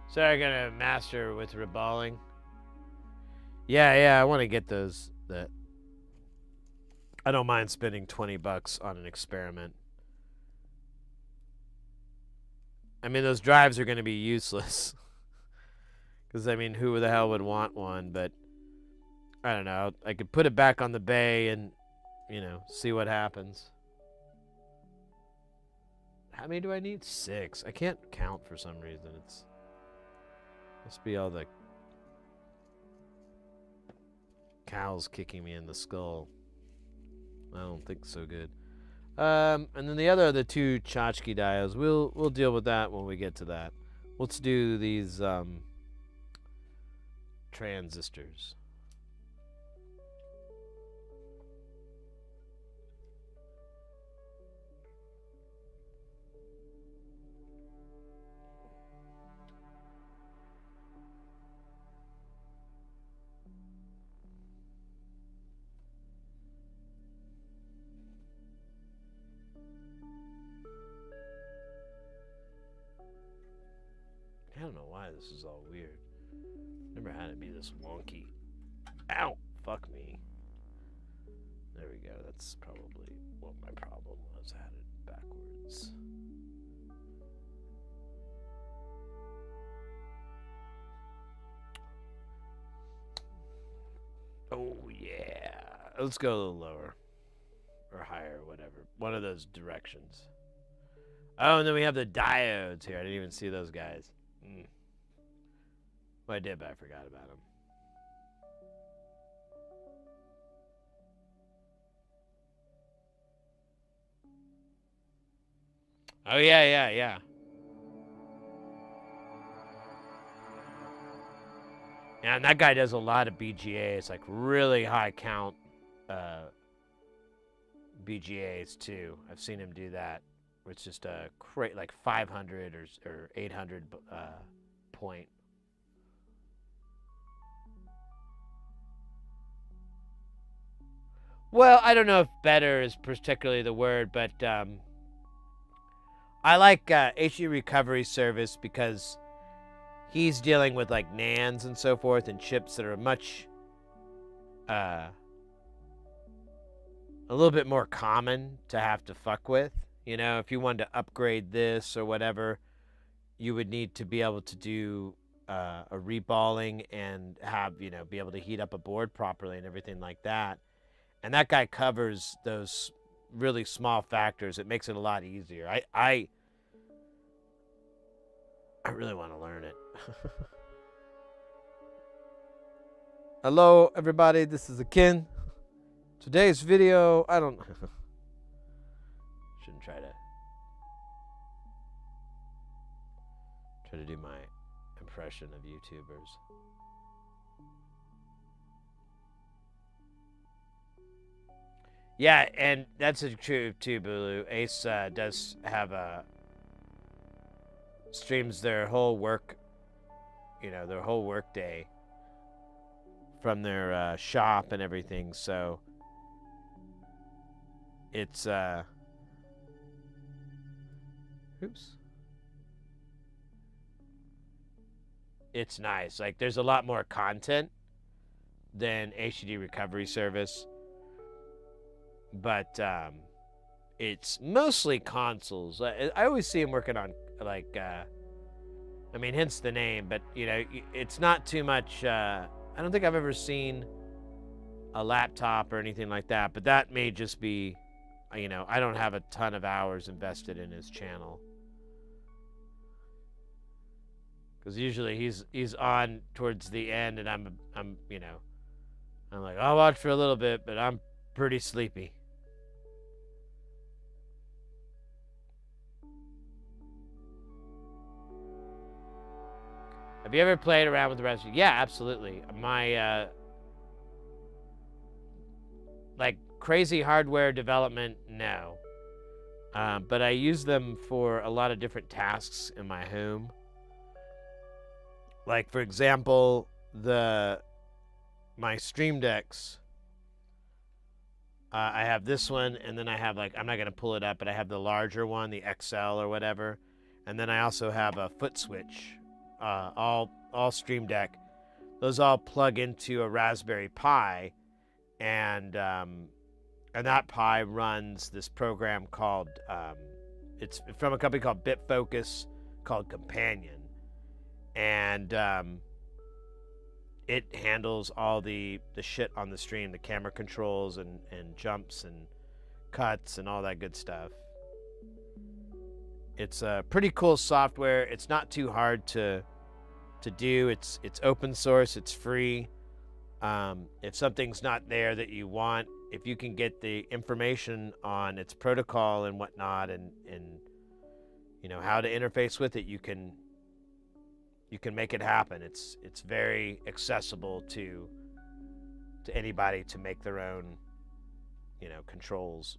Sorry, I'm gonna master with reballing. Yeah, I want to get those. That I don't mind spending $20 on an experiment. I mean, those drives are going to be useless. Because, I mean, who the hell would want one? But, I don't know. I could put it back on the bay and, see what happens. How many do I need? 6. I can't count for some reason. Must be all the cows kicking me in the skull. I don't think so good. And then the 2 tchotchke diodes. We'll deal with that when we get to that. Let's do these transistors. I don't know why this is all weird. Never had it be this wonky. Ow! Fuck me. There we go. That's probably what my problem was. I had it backwards. Oh, yeah. Let's go a little lower. Or higher, whatever. One of those directions. Oh, and then we have the diodes here. I didn't even see those guys. Well, I did, but I forgot about them. Oh, yeah. Yeah, and that guy does a lot of BGAs, like really high count BGAs too. I've seen him do that. Where it's just a like 500 or 800 point. Well, I don't know if better is particularly the word, but I like HD Recovery Service because he's dealing with like NANDs and so forth and chips that are much a little bit more common to have to fuck with. You know, if you wanted to upgrade this or whatever, you would need to be able to do a reballing and have, you know, be able to heat up a board properly and everything like that. And that guy covers those really small factors. It makes it a lot easier. I really want to learn it. Hello, everybody. This is Akin. Today's video, I don't... Shouldn't try to do my impression of YouTubers. Yeah, and that's true too, Bulu. Ace does have streams their whole work, you know, their whole work day from their shop and everything. So it's oops. It's nice. Like there's a lot more content than HD Recovery Service. But it's mostly consoles. I always see him working on, like, I mean, hence the name, but, you know, it's not too much. I don't think I've ever seen a laptop or anything like that, but that may just be, you know, I don't have a ton of hours invested in his channel. Because usually he's on towards the end, and I'm you know, I'm like, I'll watch for a little bit, but I'm pretty sleepy. Have you ever played around with the Raspberry? Yeah, absolutely. My like crazy hardware development, no. But I use them for a lot of different tasks in my home. Like for example, my Stream Decks. I have this one, and then I have, like, I'm not gonna pull it up, but I have the larger one, the XL or whatever, and then I also have a foot switch. All Stream Deck. Those all plug into a Raspberry Pi, and that Pi runs this program called it's from a company called BitFocus called Companion, and it handles all the shit on the stream, the camera controls and jumps and cuts and all that good stuff. It's a pretty cool software. It's not too hard to do. It's open source. It's free. If something's not there that you want, if you can get the information on its protocol and whatnot, and you know how to interface with it, you can make it happen. It's very accessible to anybody to make their own, you know, controls.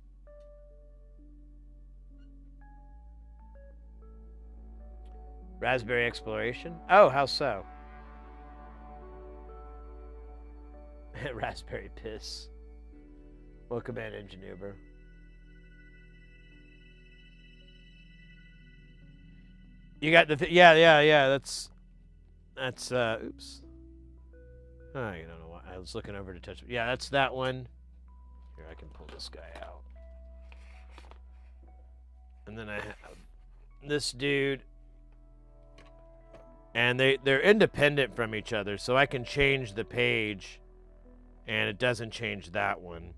Raspberry Exploration? Oh, how so? Raspberry Piss. Welcome in, Ingenuber. You got the yeah. That's oops. Oh, you don't know why. I was looking over to touch. Yeah, that's that one. Here, I can pull this guy out. And then I have this dude. And they're independent from each other, so I can change the page and it doesn't change that one.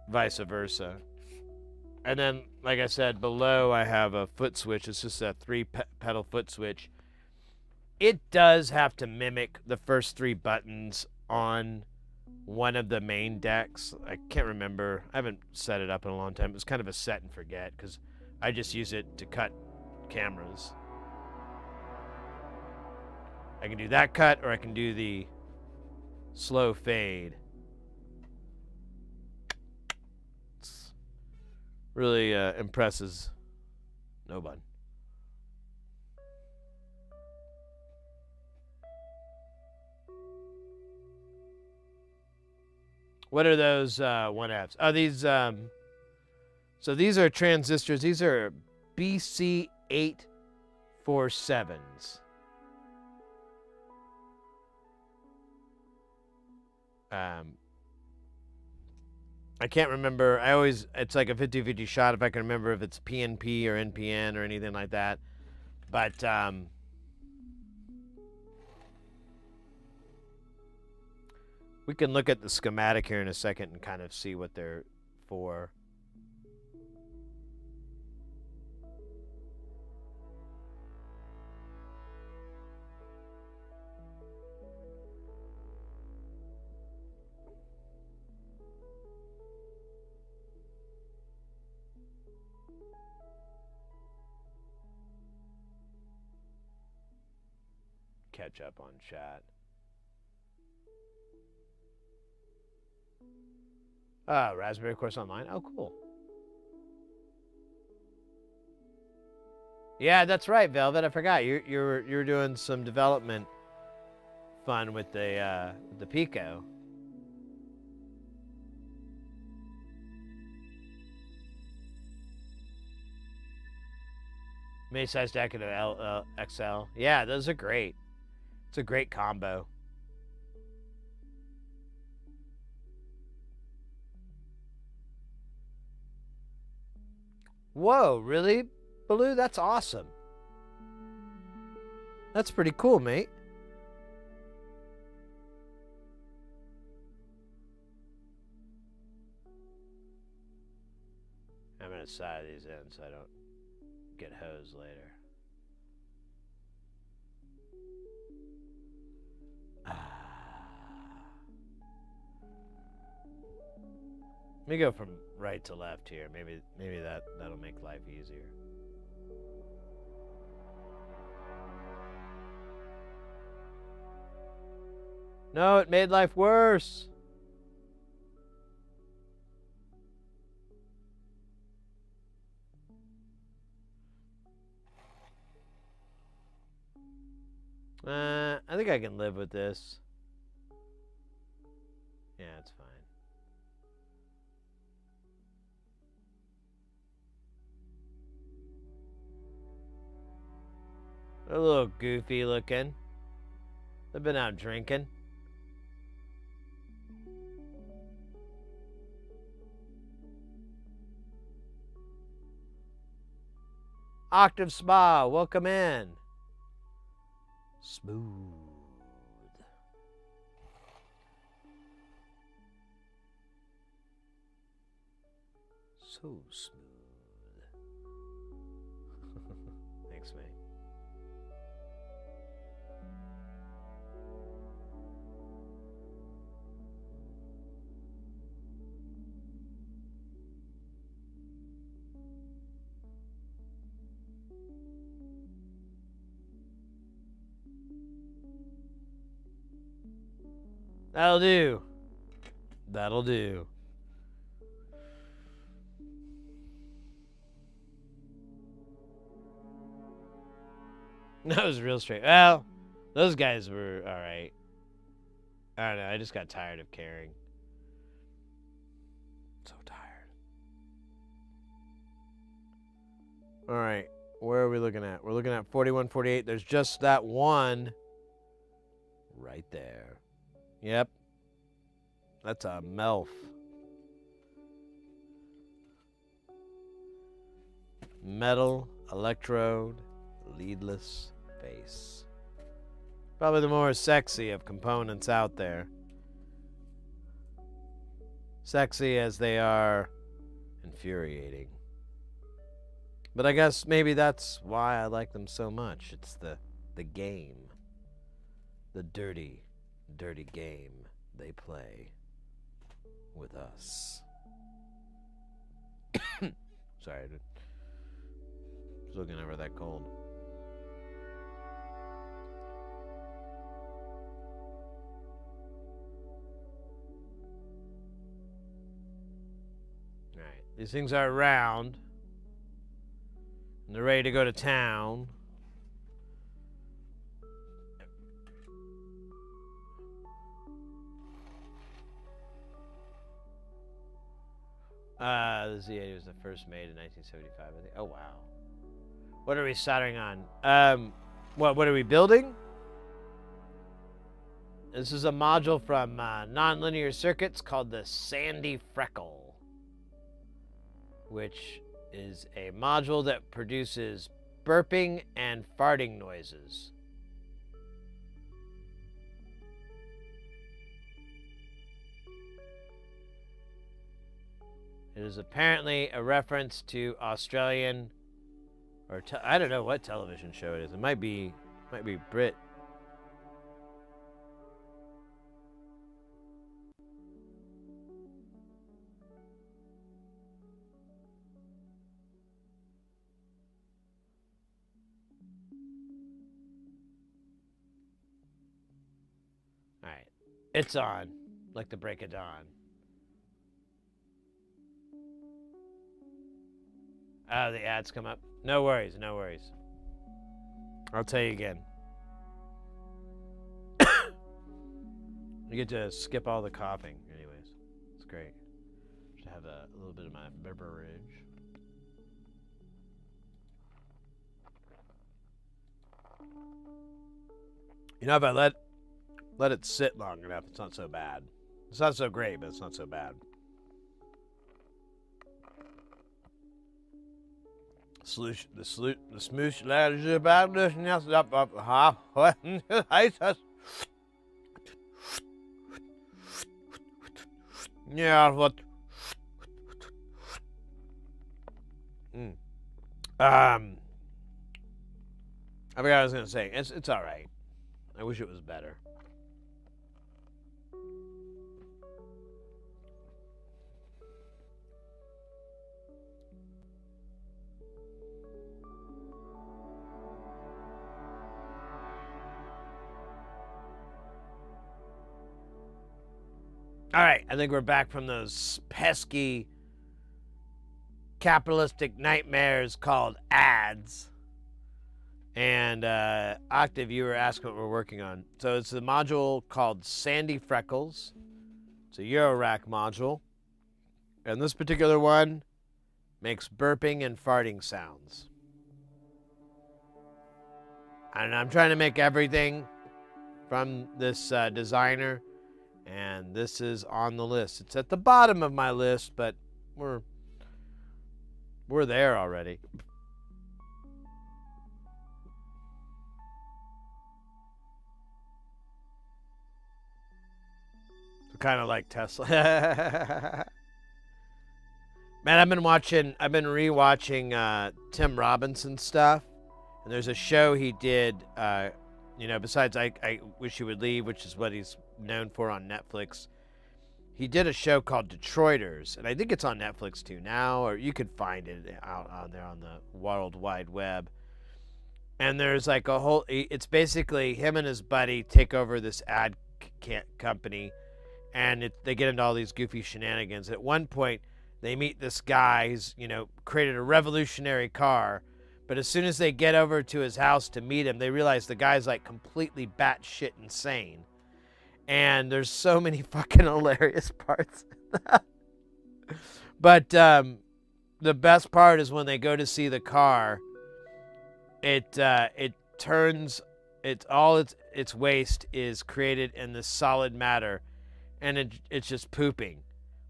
Vice versa. And then, like I said, below I have a foot switch. It's just a 3-pedal foot switch. It does have to mimic the first 3 buttons on one of the main decks. I can't remember. I haven't set it up in a long time. It was kind of a set and forget because I just use it to cut cameras. I can do that cut, or I can do the slow fade. It's really impresses nobody. What are those 1Fs? Oh, these. So these are transistors. These are BC847s. I can't remember. It's like a 50-50 shot if I can remember if it's PNP or NPN or anything like that. But we can look at the schematic here in a second and kind of see what they're for. Catch up on chat. Raspberry Course Online. Oh, cool. Yeah, that's right, Velvet. I forgot you're doing some development fun with the Pico. Mini size deck and an XL. Yeah, those are great. It's a great combo. Whoa, really, Baloo? That's awesome. That's pretty cool, mate. I'm gonna side these in so I don't get hosed later. Let me go from right to left here. Maybe that'll make life easier. No, it made life worse. I think I can live with this. Yeah, it's fine. They're a little goofy looking. They've been out drinking. Octave Spa, welcome in. Smooth. So smooth. Thanks, mate. That'll do. That'll do. That was real straight. Well, those guys were alright. I don't know. I just got tired of caring. So tired. Alright. Where are we looking at? We're looking at 41, 48. There's just that one right there. Yep. That's a MILF. Metal electrode leadless face. Probably the more sexy of components out there. Sexy as they are infuriating. But I guess maybe that's why I like them so much. It's the game. The dirty, dirty game they play with us. Sorry, I was looking over that cold. Alright, these things are round. And they're ready to go to town. The Z80 was the first made in 1975, I think. Oh, wow. What are we soldering on? What are we building? This is a module from Nonlinear Circuits called the Sandy Freckle, which is a module that produces burping and farting noises. It is apparently a reference to Australian, or I don't know what television show it is. It might be Brit. All right, it's on, like the break of dawn. Oh, the ads come up. No worries, no worries. I'll tell you again. You get to skip all the coughing, anyways. It's great. Should have a little bit of my beverage. You know, if I let it sit long enough, it's not so bad. It's not so great, but it's not so bad. The smooch ladders about this. Yeah, what? I forgot what I was gonna say. It's all right. I wish it was better. All right, I think we're back from those pesky capitalistic nightmares called ads. And Octave, you were asking what we're working on. So it's a module called Sandy Freckles. It's a eurorack module. And this particular one makes burping and farting sounds. And I'm trying to make everything from this designer. And this is on the list. It's at the bottom of my list, but we're there already. So kind of like Tesla. Man, I've been rewatching Tim Robinson stuff, and there's a show he did. Besides I Wish You Would Leave, which is what he's known for on Netflix. He did a show called Detroiters, and I think it's on Netflix too now, or you could find it out on there on the World Wide Web. And there's like it's basically him and his buddy take over this ad company, and they get into all these goofy shenanigans. At one point, they meet this guy who's, created a revolutionary car, but as soon as they get over to his house to meet him, they realize the guy's like completely batshit insane. And there's so many fucking hilarious parts. But the best part is when they go to see the car, it turns its waste is created in this solid matter, and it's just pooping.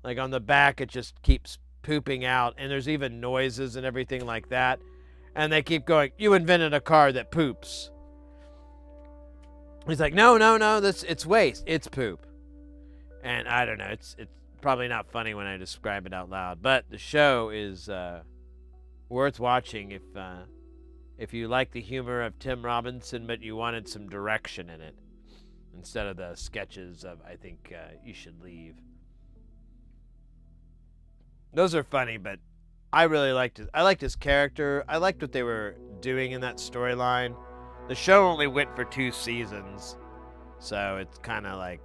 Like on the back, it just keeps pooping out, and there's even noises and everything like that. And they keep going, "You invented a car that poops." He's like, no, it's waste. It's poop. And I don't know. It's probably not funny when I describe it out loud, but the show is worth watching if you like the humor of Tim Robinson, but you wanted some direction in it instead of the sketches of I think you should leave. Those are funny, but I really liked it. I liked his character. I liked what they were doing in that storyline. The show only went for 2 seasons, so it's kind of like,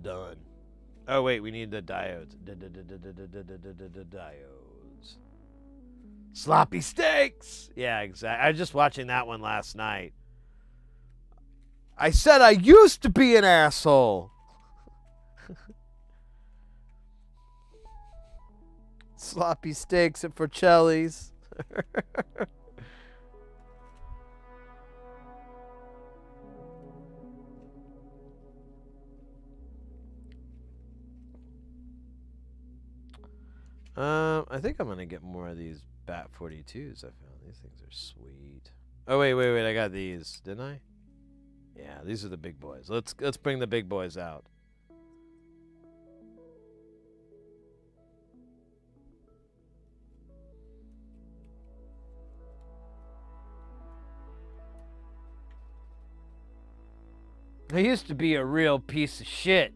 done. Oh wait, we need the diodes. Diodes. Sloppy steaks. Yeah, exactly. I was just watching that one last night. I said I used to be an asshole. Sloppy steaks at Forcelli's. I think I'm gonna get more of these Bat 42s I found. These things are sweet. Oh wait, I got these, didn't I? Yeah, these are the big boys. Let's bring the big boys out. I used to be a real piece of shit.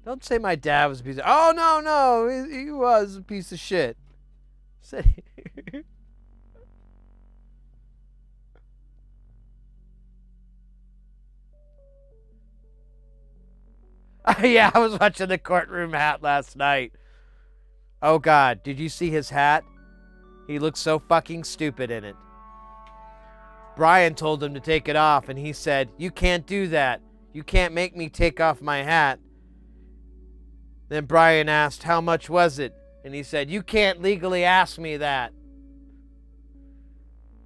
Don't say my dad was a piece of... Oh, no. He was a piece of shit. Say... Yeah, I was watching the courtroom hat last night. Oh, God. Did you see his hat? He looks so fucking stupid in it. Brian told him to take it off, and he said, "You can't do that. You can't make me take off my hat." Then Brian asked, "How much was it?" And he said, "You can't legally ask me that."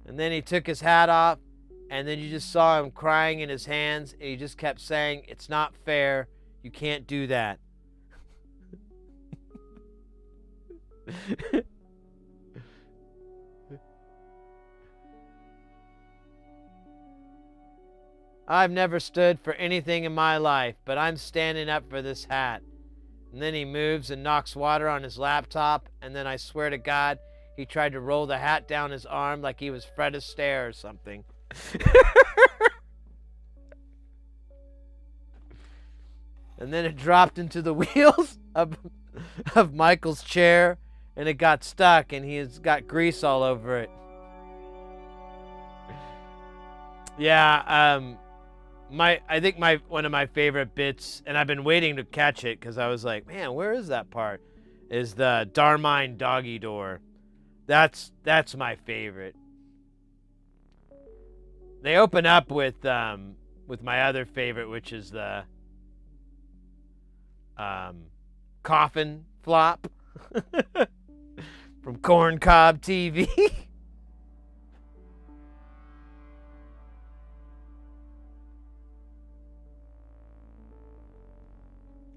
And then he took his hat off, and then you just saw him crying in his hands, and he just kept saying, "It's not fair. You can't do that." I've never stood for anything in my life, but I'm standing up for this hat. And then he moves and knocks water on his laptop, and then I swear to God, he tried to roll the hat down his arm like he was Fred Astaire or something. And then it dropped into the wheels of Michael's chair, and it got stuck, and he's got grease all over it. Yeah, I think one of my favorite bits, and I've been waiting to catch it because I was like, man, where is that part? Is the Darmine doggy door. That's my favorite. They open up with my other favorite, which is the coffin flop from Corncob TV.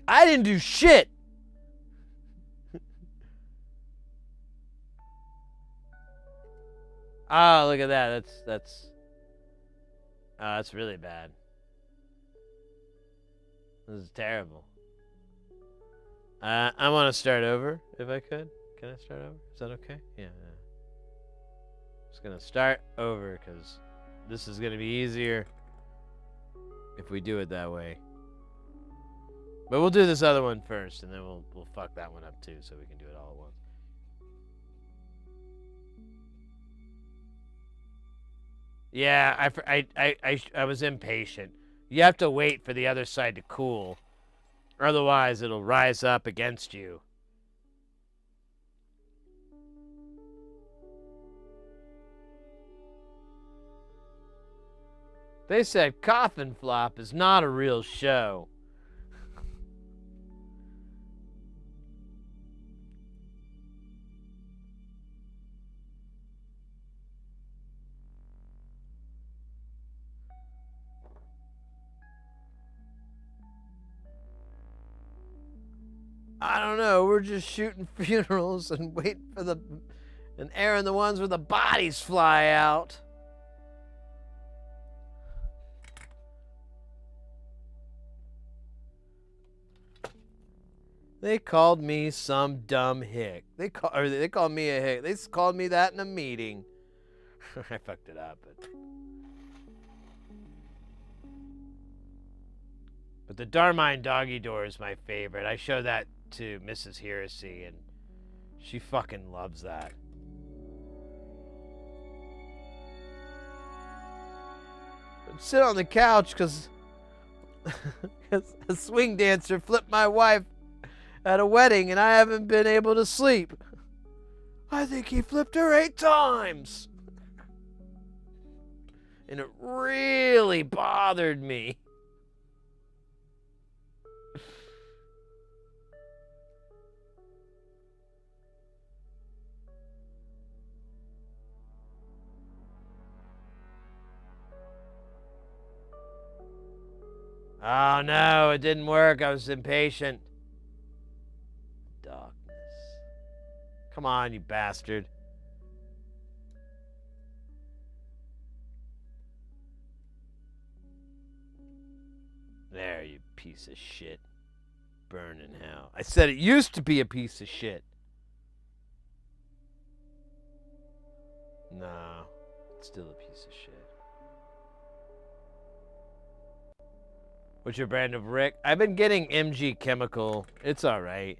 I didn't do shit. Oh, look at that. That's really bad. This is terrible. I want to start over if I could. Can I start over? Is that okay? Yeah. Just gonna start over because this is gonna be easier if we do it that way. But we'll do this other one first, and then we'll fuck that one up too, so we can do it all at once. Yeah, I was impatient. You have to wait for the other side to cool, otherwise it'll rise up against you. They said Coffin Flop is not a real show. I don't know. We're just shooting funerals and waiting for and airing the ones where the bodies fly out. They called me some dumb hick. They called me a hick. They called me that in a meeting. I fucked it up, but the Darmine doggy door is my favorite. I show that to Mrs. Heresy, and she fucking loves that. I'm sitting on the couch because a swing dancer flipped my wife at a wedding, and I haven't been able to sleep. I think he flipped her 8 times. And it really bothered me. Oh no, it didn't work. I was impatient. Darkness. Come on, you bastard. There, you piece of shit. Burn in hell. I said it used to be a piece of shit. No, it's still a piece of shit. What's your brand of Rick? I've been getting MG Chemical. It's all right.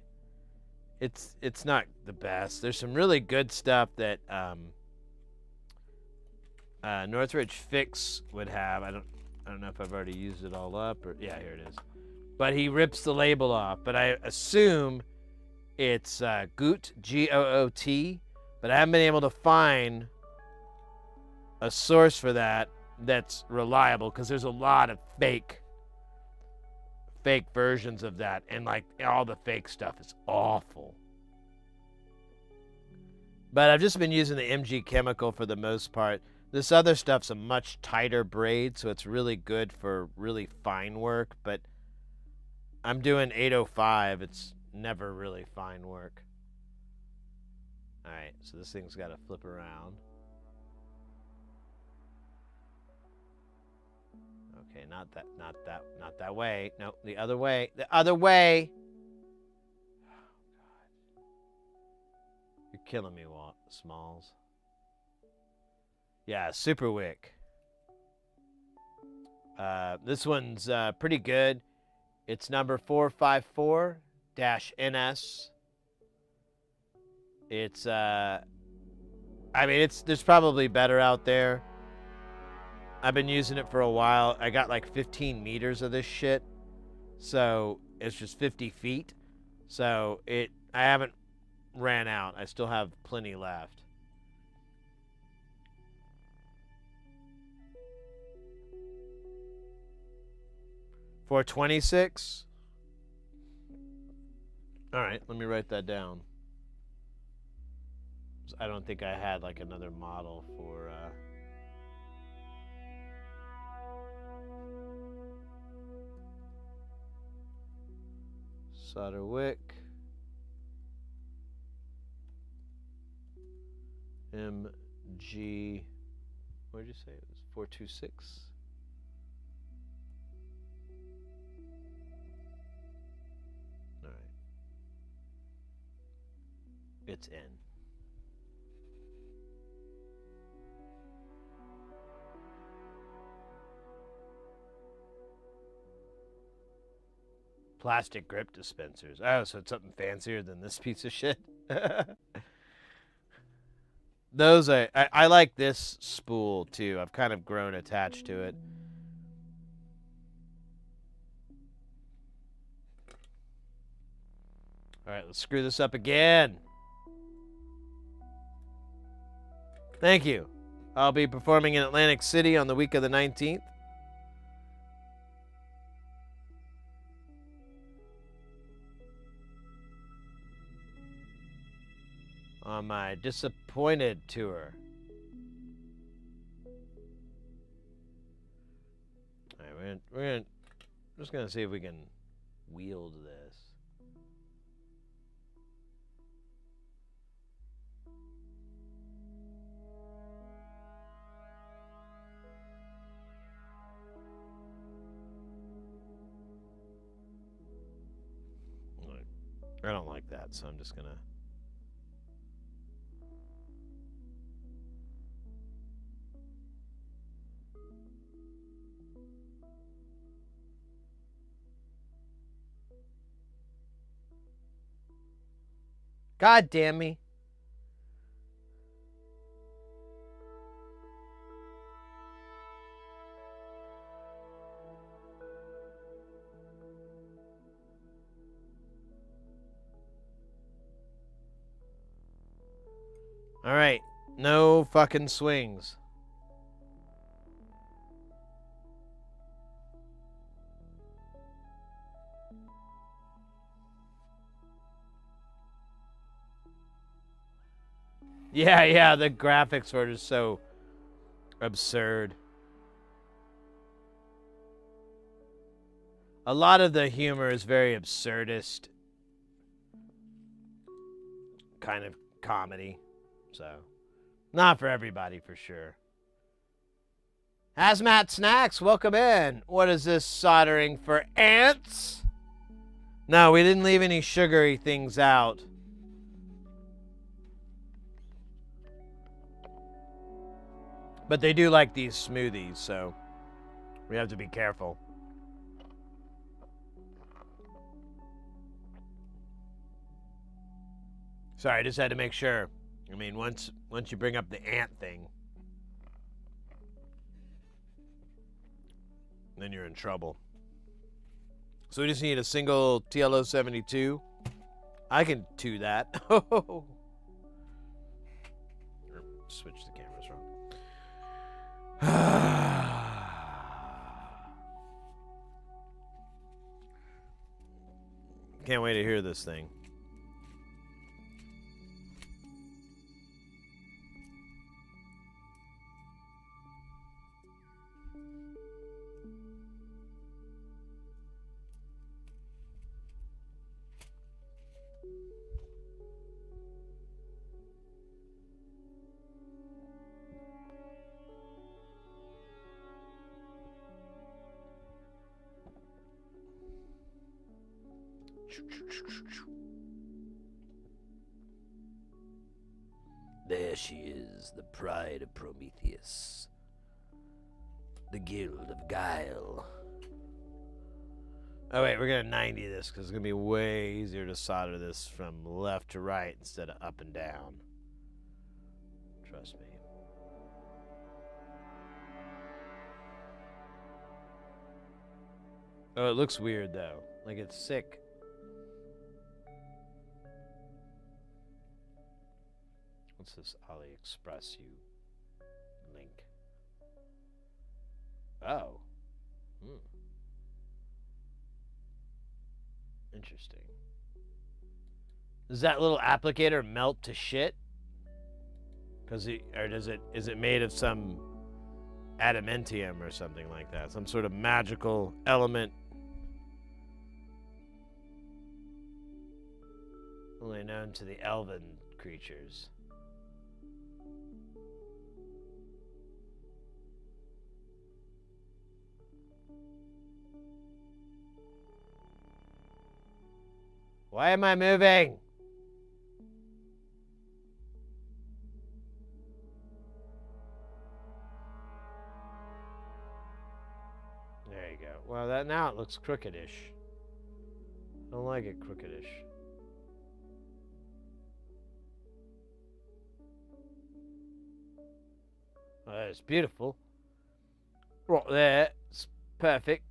It's not the best. There's some really good stuff that Northridge Fix would have. I don't know if I've already used it all up or yeah, here it is. But he rips the label off. But I assume it's Goot, Goot. But I haven't been able to find a source for that that's reliable because there's a lot of fake versions of that, and like all the fake stuff is awful. But I've just been using the MG Chemical for the most part. This other stuff's a much tighter braid, so it's really good for really fine work, but I'm doing 805. It's never really fine work. All right, so this thing's got to flip around. Okay, not that way. No, the other way. The other way. Oh, God. You're killing me, Smalls. Yeah, Super Wick. This one's pretty good. It's number 454-NS. It's I mean, there's probably better out there. I've been using it for a while. I got like 15 meters of this shit. So it's just 50 feet. So I haven't ran out. I still have plenty left. For 26. All right, let me write that down. I don't think I had like another model for solder wick. MG, what did you say? It was 426. All right. It's in. Plastic grip dispensers. Oh, so it's something fancier than this piece of shit. Those I like this spool too. I've kind of grown attached to it. All right, let's screw this up again. Thank you. I'll be performing in Atlantic City on the week of the 19th. On my Disappointed tour. All right, we're just gonna see if we can wield this. All I don't like that, so I'm just gonna... God damn me. All right, no fucking swings. Yeah, the graphics were just so absurd. A lot of the humor is very absurdist kind of comedy, so not for everybody for sure. Hazmat Snacks, welcome in. What is this soldering for ants? No, we didn't leave any sugary things out. But they do like these smoothies, so we have to be careful. Sorry, I just had to make sure. I mean, once you bring up the ant thing, then you're in trouble. So we just need a single TLO 72. I can do that. Switch the cameras wrong. Can't wait to hear this thing. There she is, the pride of Prometheus. The Guild of Guile. Oh wait, we're gonna 90 this because it's gonna be way easier to solder this from left to right instead of up and down. Trust me. Oh, it looks weird though. Like it's sick. What's this AliExpress you link? Oh. Interesting. Does that little applicator melt to shit? Is it made of some adamantium or something like that? Some sort of magical element only known to the elven creatures. Why am I moving? There you go. Well, now it looks crookedish. I don't like it crookedish. Oh, that's beautiful. Right there. It's perfect.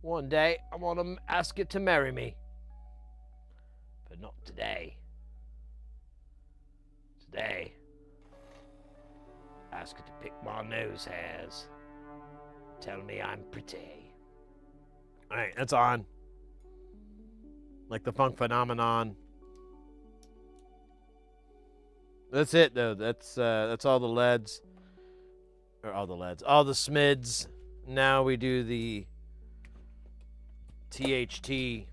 One day, I want to ask it to marry me. But not today. Today, ask it to pick my nose hairs. Tell me I'm pretty. Alright, that's on. Like the funk phenomenon. That's it though. That's all the LEDs. Or all the LEDs. All the SMIDs. Now we do the THT.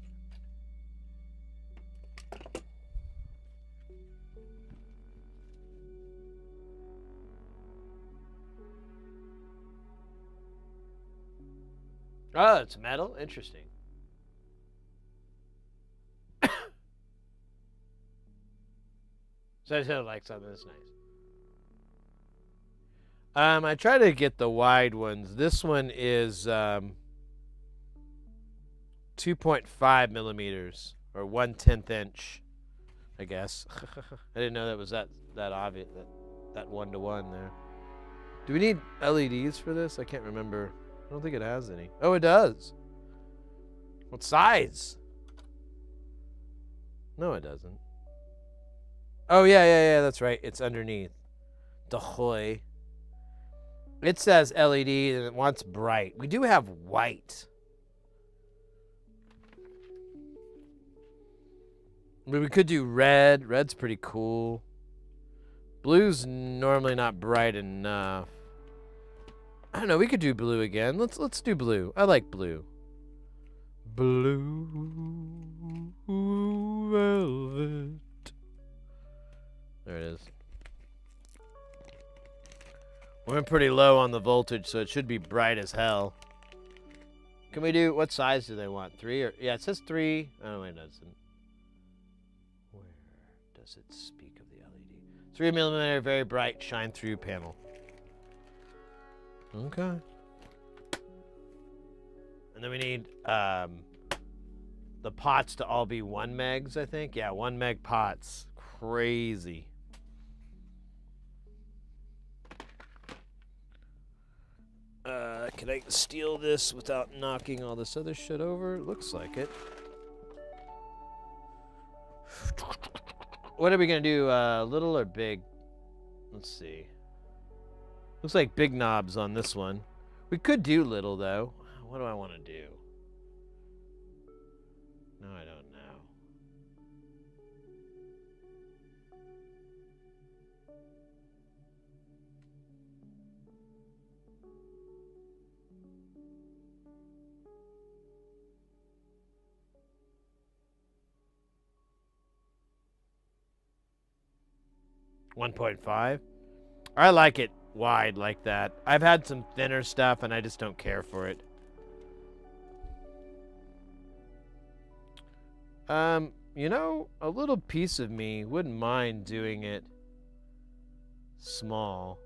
Oh, it's metal? Interesting. So I said like something that's nice. I try to get the wide ones. This one is 2.5 millimeters or 1/10 inch, I guess. I didn't know that was that obvious, that 1-to-1 there. Do we need LEDs for this? I can't remember. I don't think it has any. Oh, it does. What size? No, it doesn't. Oh, yeah, that's right. It's underneath. Dahoy. It says LED and it wants bright. We do have white. But we could do red. Red's pretty cool. Blue's normally not bright enough. I don't know. We could do blue again. Let's do blue. I like blue. Blue velvet. There it is. We're pretty low on the voltage, so it should be bright as hell. Can we do, what size do they want? 3 or, yeah, it says 3. Oh, it doesn't. Where does it speak of the LED? 3 millimeter, very bright, shine through panel. Okay. And then we need the pots to all be 1 megs, I think. Yeah, 1 meg pots. Crazy. Can I steal this without knocking all this other shit over? Looks like it. What are we gonna do? Little or big? Let's see. Looks like big knobs on this one. We could do little though. What do I want to do? No, I don't know. $1.5. I like it wide like that. I've had some thinner stuff and I just don't care for it. You know, a little piece of me wouldn't mind doing it small.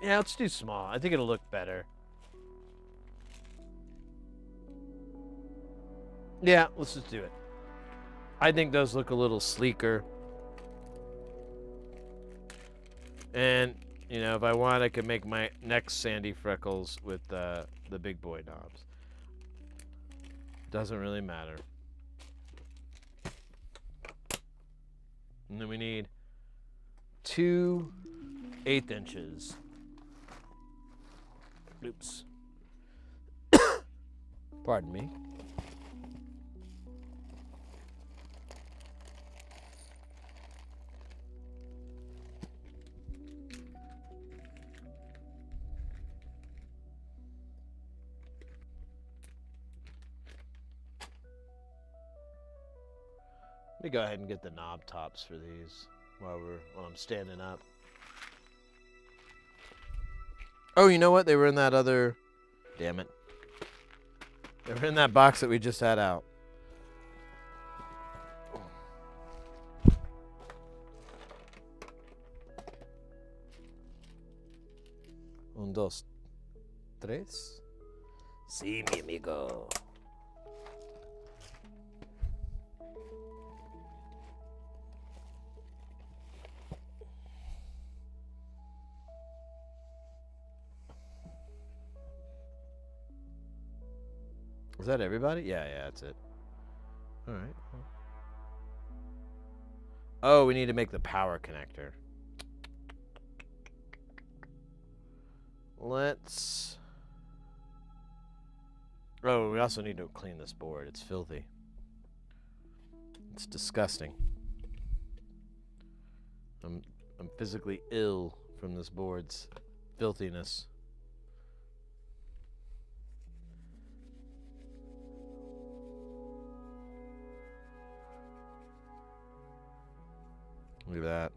Yeah, let's do small. I think it'll look better. Yeah, let's just do it. I think those look a little sleeker. And, you know, if I want, I could make my next Sandy Freckles with the big boy knobs. Doesn't really matter. And then we need 2 1/8 inches. Oops. Pardon me. Let me go ahead and get the knob tops for these while I'm standing up. Oh, you know what? They were in that other... Damn it. They were in that box that we just had out. Un, dos, tres. Sí, mi amigo. Is that everybody? Yeah, that's it. All right. Oh, we need to make the power connector. Let's... Oh, we also need to clean this board. It's filthy. It's disgusting. I'm physically ill from this board's filthiness. Look at that.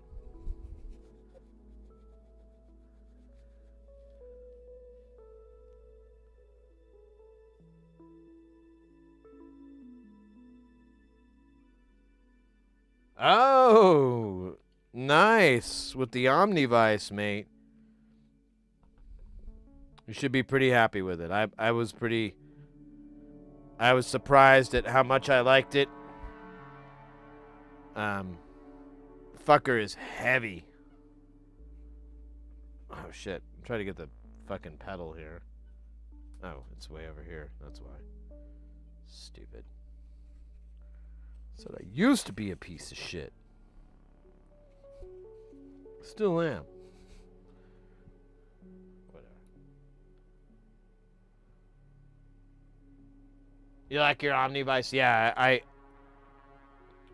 Oh, nice. With the Omnivice, mate. You should be pretty happy with it. I was surprised at how much I liked it. Fucker is heavy. Oh shit. I'm trying to get the fucking pedal here. Oh, it's way over here. That's why. Stupid. Said I used to be a piece of shit. Still am. Whatever. You like your Omnivice? Yeah,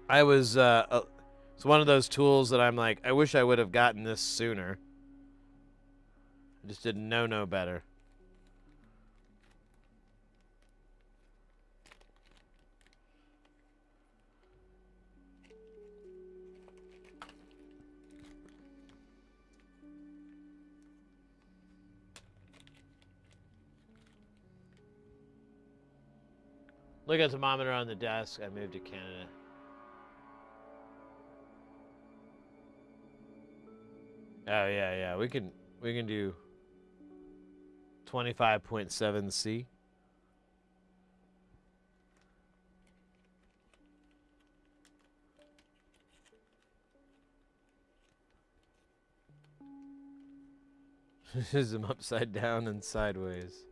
I was it's one of those tools that I'm like, I wish I would have gotten this sooner. I just didn't know no better. Look at the thermometer on the desk. I moved to Canada. Oh yeah. We can do 25.7 C. Is them upside down and sideways.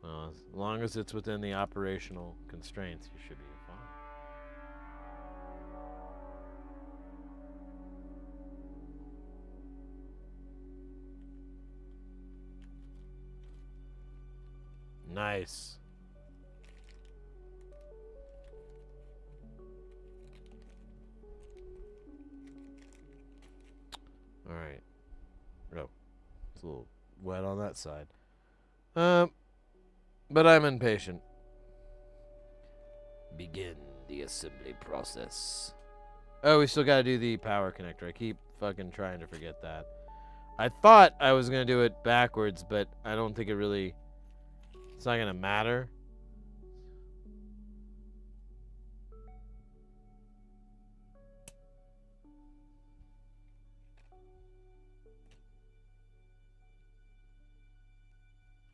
Well, as long as it's within the operational constraints, you should be fine. Nice. All right. Oh, it's a little wet on that side. But I'm impatient. Begin the assembly process. Oh, we still gotta do the power connector. I keep fucking trying to forget that. I thought I was gonna do it backwards, but I don't think it's not gonna matter.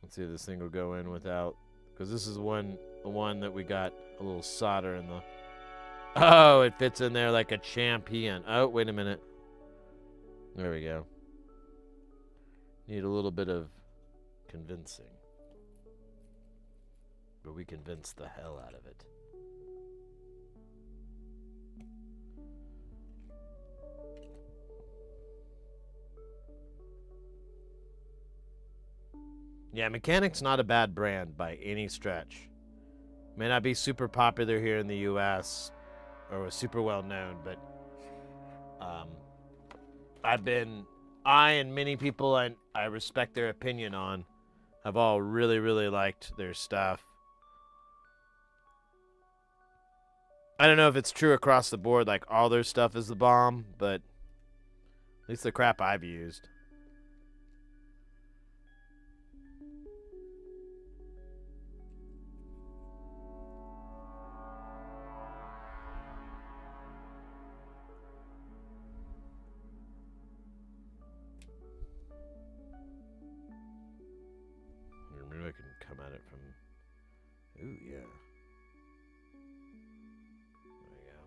Let's see if this thing will go in without, because this is the one that we got a little solder in the. Oh, it fits in there like a champion. Oh, wait a minute. There we go. Need a little bit of convincing. But we convinced the hell out of it. Yeah, Mechanic's not a bad brand by any stretch. May not be super popular here in the US or was super well known, but I and many people I respect their opinion on have all really, really liked their stuff. I don't know if it's true across the board, like all their stuff is the bomb, but at least the crap I've used. Maybe I can come at it from. Ooh, yeah. There we go.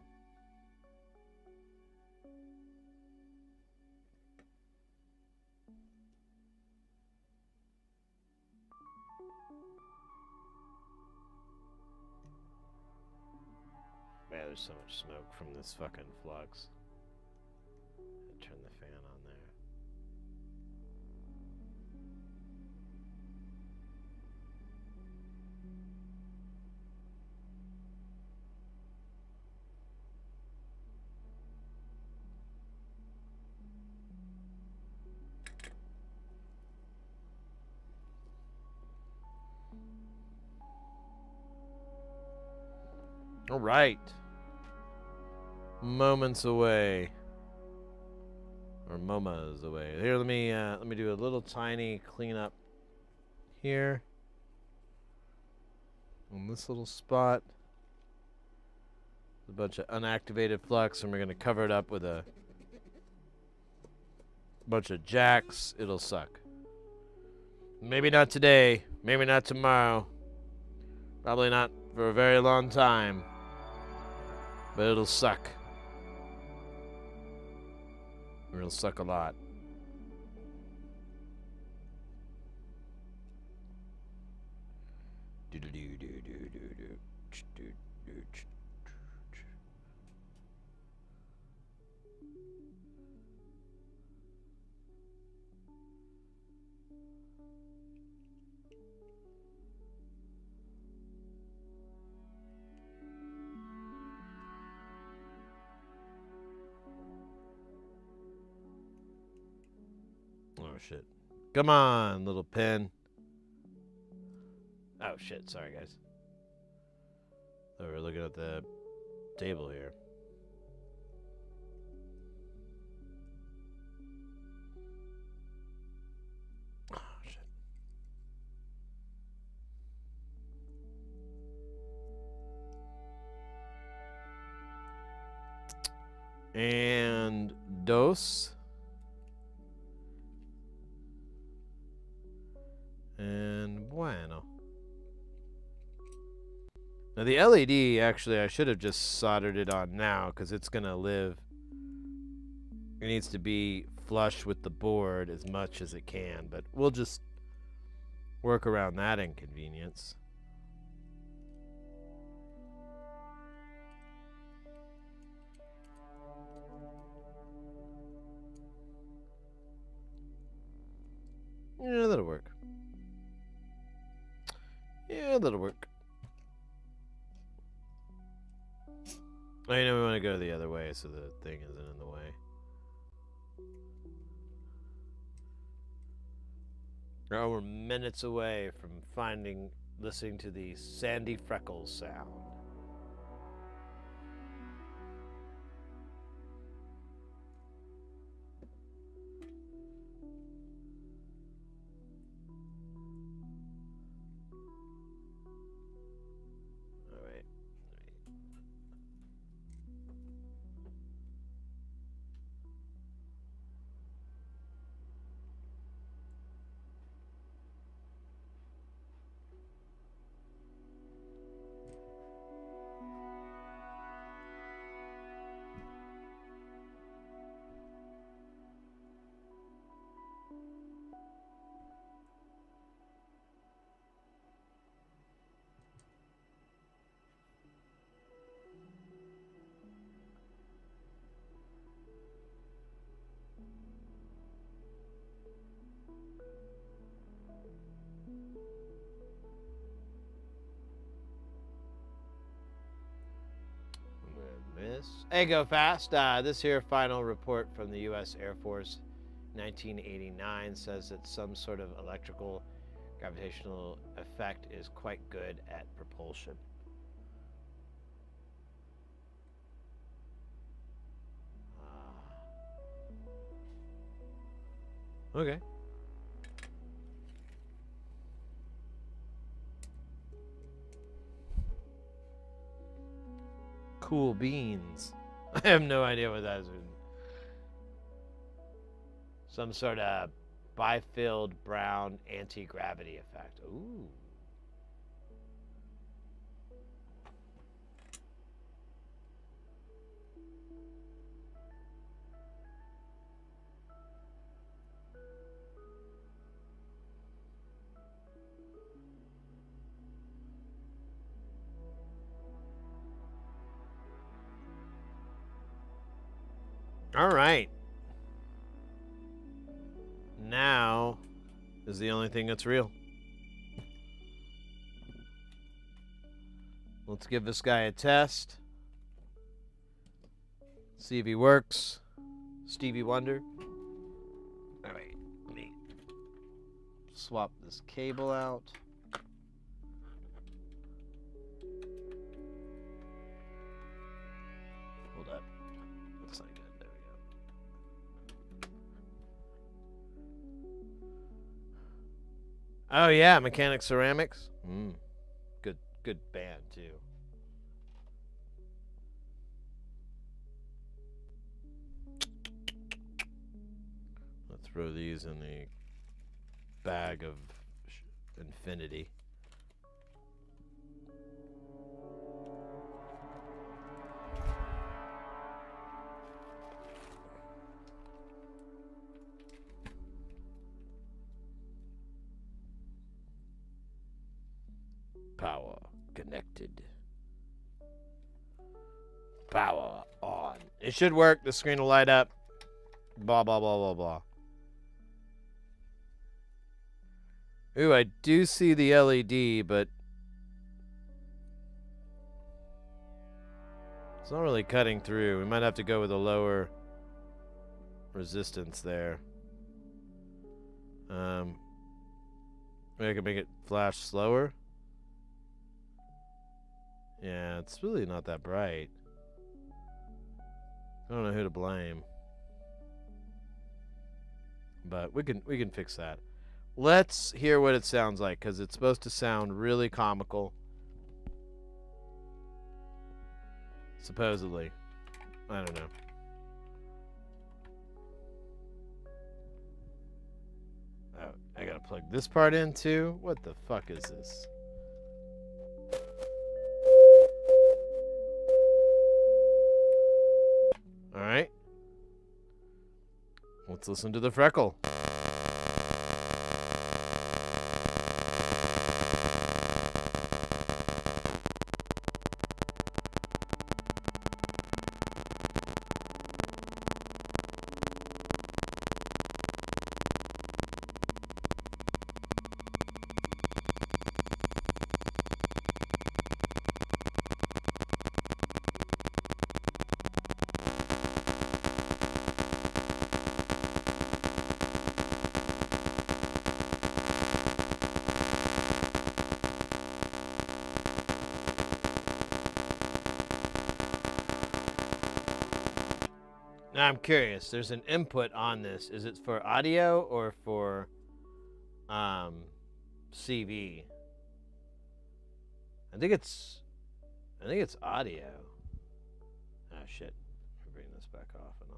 Man, there's so much smoke from this fucking flux. Turn the fan on there. All right. Moments away. Or MoMAs away. Here, let me do a little tiny cleanup here. On this little spot. a bunch of unactivated flux, and we're gonna cover it up with a bunch of jacks. It'll suck. Maybe not today. Maybe not tomorrow. Probably not for a very long time. But it'll suck. Or it'll suck a lot. Oh shit. Come on, little pin. Oh shit, sorry guys. So we're looking at the table here. Oh shit. And dos. And bueno. Now the LED, actually, I should have just soldered it on now because it's going to live. It needs to be flush with the board as much as it can, but we'll just work around that inconvenience. Yeah, that'll work. Yeah, that'll work. I know we want to go the other way so the thing isn't in the way. Now we're minutes away from listening to the Sandy Freckles sound. Hey, go fast. This here final report from the U.S. Air Force, 1989, says that some sort of electrical gravitational effect is quite good at propulsion. Okay. Cool beans. I have no idea what that is. Some sort of bifilled brown anti-gravity effect. Ooh. All right. Now is the only thing that's real. Let's give this guy a test. See if he works. Stevie Wonder. All right. Let me swap this cable out. Hold up. That's not good. There we go. Oh yeah, Mechanic Ceramics. Good band too. throw these in the bag of infinity. Power connected. Power on. It should work. The screen will light up. Blah, blah, blah, blah, blah. Ooh, I do see the LED, but it's not really cutting through. We might have to go with a lower resistance there. Maybe I can make it flash slower. Yeah, it's really not that bright. I don't know who to blame. But we can fix that. Let's hear what it sounds like, because it's supposed to sound really comical. Supposedly. I don't know. Oh, I gotta plug this part in too? What the fuck is this? Alright. Let's listen to the freckle. Now I'm curious. There's an input on this. Is it for audio or for CV? I think it's audio. Oh shit. I'll bring this back off and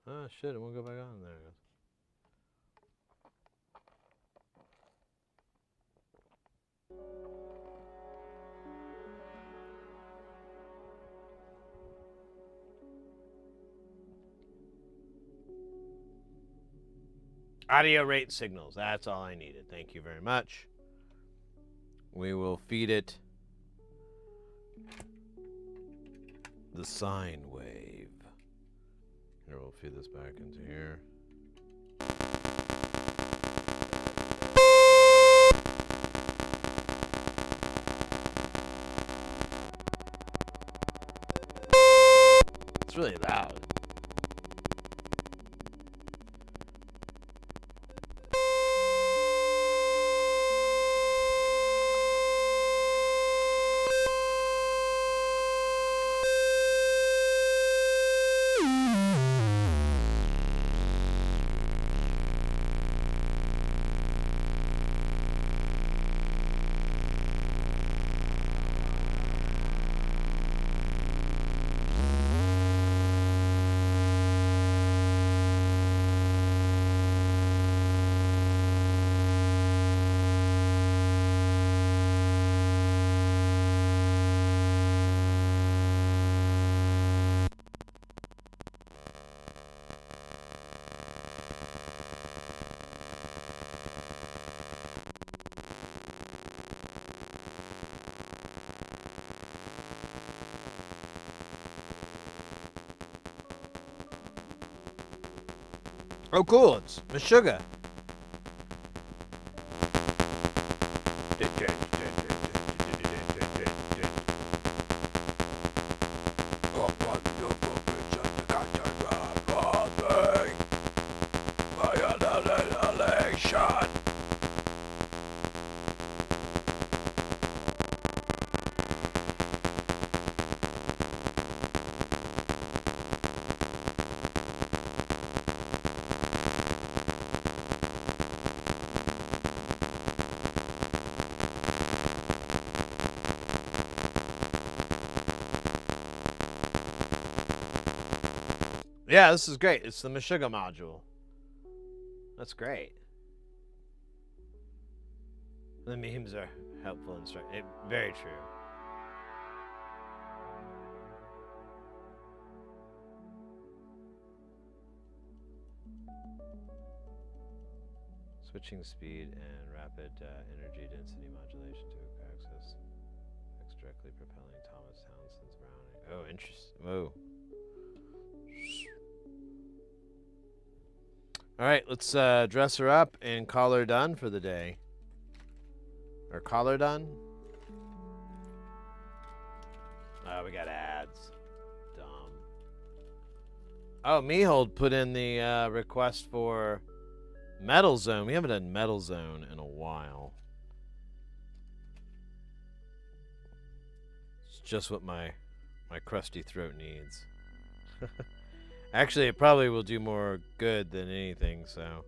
on. Oh shit, it won't go back on. There it goes. Audio rate signals. That's all I needed. Thank you very much. We will feed it the sine wave. Here, we'll feed this back into here. It's really loud. Oh, cool. It's Meshuggah. Yeah, this is great. It's the Meshuggah module. That's great. The memes are helpful and very true. Switching speed and rapid energy density modulation to access effects directly propelling Thomas Townsend's Browning. Oh, interesting. Whoa. All right, let's dress her up and call her done for the day. Or call her done? Oh, we got ads. Dumb. Oh, Mehold put in the request for Metal Zone. We haven't done Metal Zone in a while. It's just what my crusty throat needs. Actually, it probably will do more good than anything, so...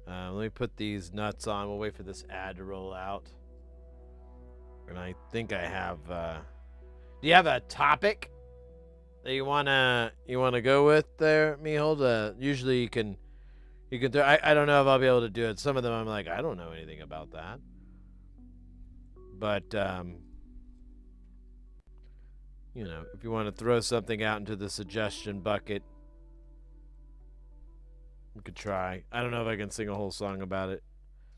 let me put these nuts on. We'll wait for this ad to roll out. And I think I have... do you have a topic that you wanna go with there, Mehold? Usually you can throw... I don't know if I'll be able to do it. Some of them I'm like, I don't know anything about that. But, you know, if you want to throw something out into the suggestion bucket, we could try. I don't know if I can sing a whole song about it.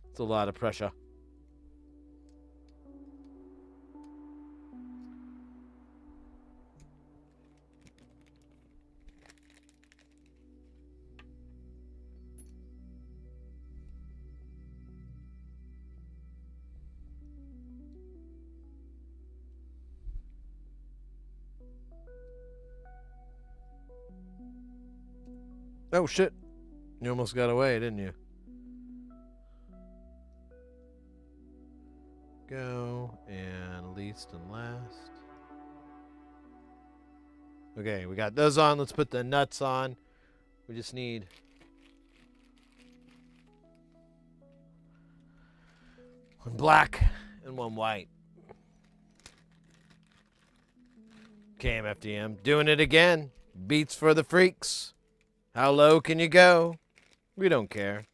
It's a lot of pressure. Oh, shit. You almost got away, didn't you? Go, and least and last. Okay, we got those on. Let's put the nuts on. We just need... one black and one white. KMFDM. Doing it again. Beats for the freaks. How low can you go? We don't care.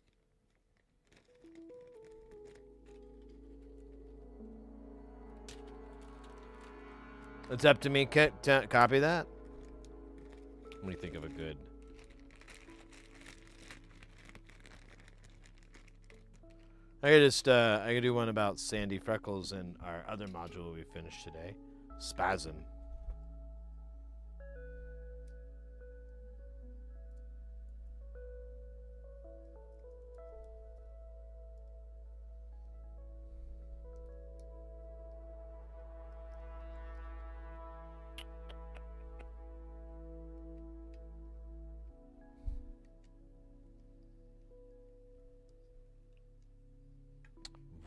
It's up to me. Copy that. Let me think of a good... I could do one about Sandy Freckles and our other module we finished today. Spasm.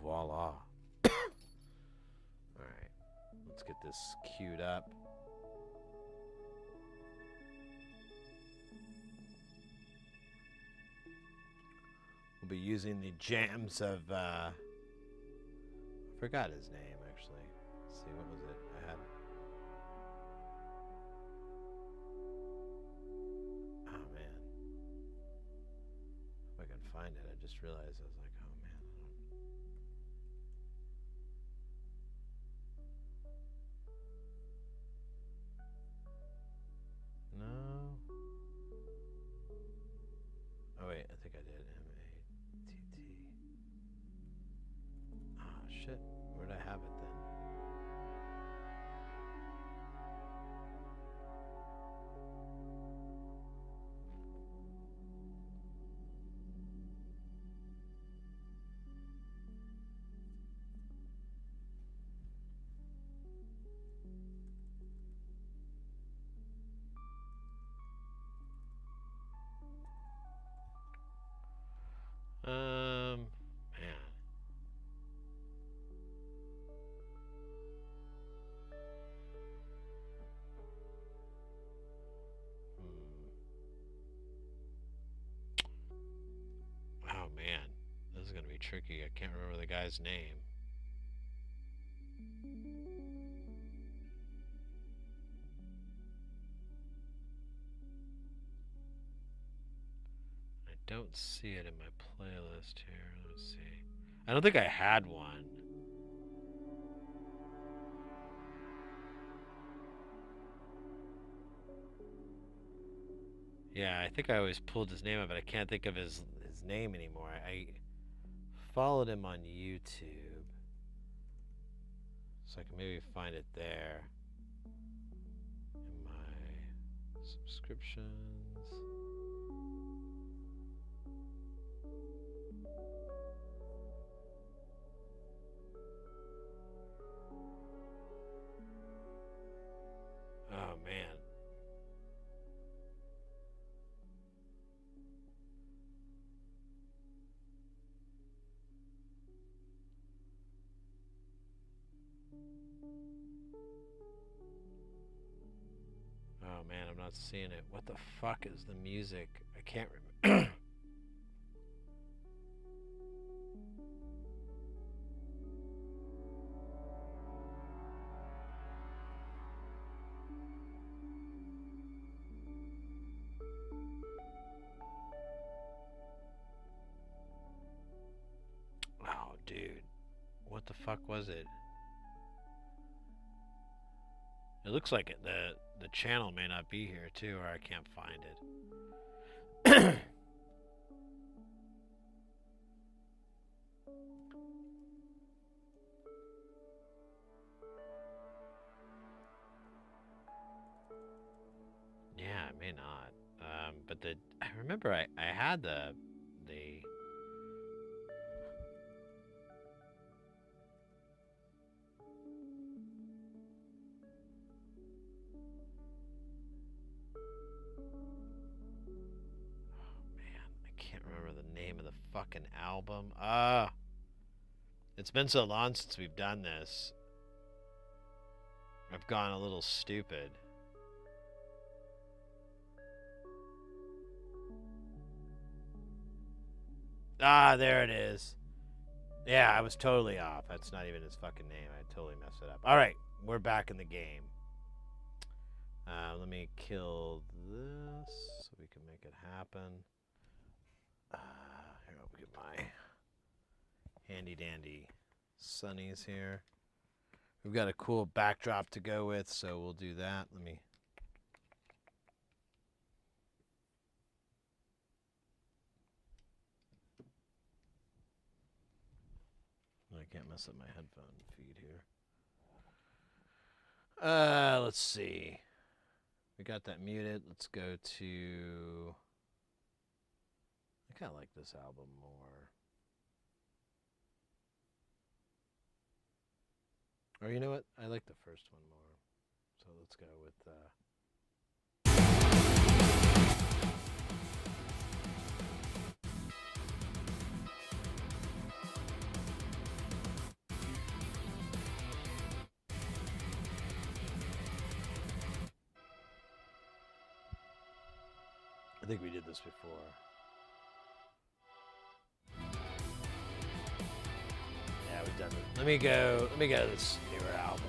Voila. Alright. Let's get this queued up. We'll be using the jams of, I forgot his name, actually. Let's see, what was it? I had... Oh, man. If I can find it, I just realized I was like, oh, man, I don't... No. Oh, wait, I think I did. M-A-T-T. Ah, shit. Where'd I have it then? Man. Oh, man. This is going to be tricky. I can't remember the guy's name. don't see it in my playlist here. Let's see. I don't think I had one. Yeah, I think I always pulled his name up, but I can't think of his name anymore. I followed him on YouTube, so I can maybe find it there in my subscriptions. Oh man. Oh man, I'm not seeing it. What the fuck is the music? I can't remember. Oh, dude. What the fuck was it? It looks like it, the channel may not be here too, or I can't find it. Yeah, it may not. But I remember I had the can't remember the name of the fucking album. It's been so long since we've done this. I've gone a little stupid. Ah, there it is. Yeah, I was totally off. That's not even his fucking name. I totally messed it up. All right, we're back in the game. Let me kill this so we can make it happen. Here, I'll get my handy dandy sunnies here. We've got a cool backdrop to go with, so we'll do that. Let me. I can't mess up my headphone feed here. Let's see. We got that muted. Let's go to. I kind of like this album more. Or you know what? I like the first one more. So let's go with. I think we did this before. Yeah, we've done it. Let me go to this newer album.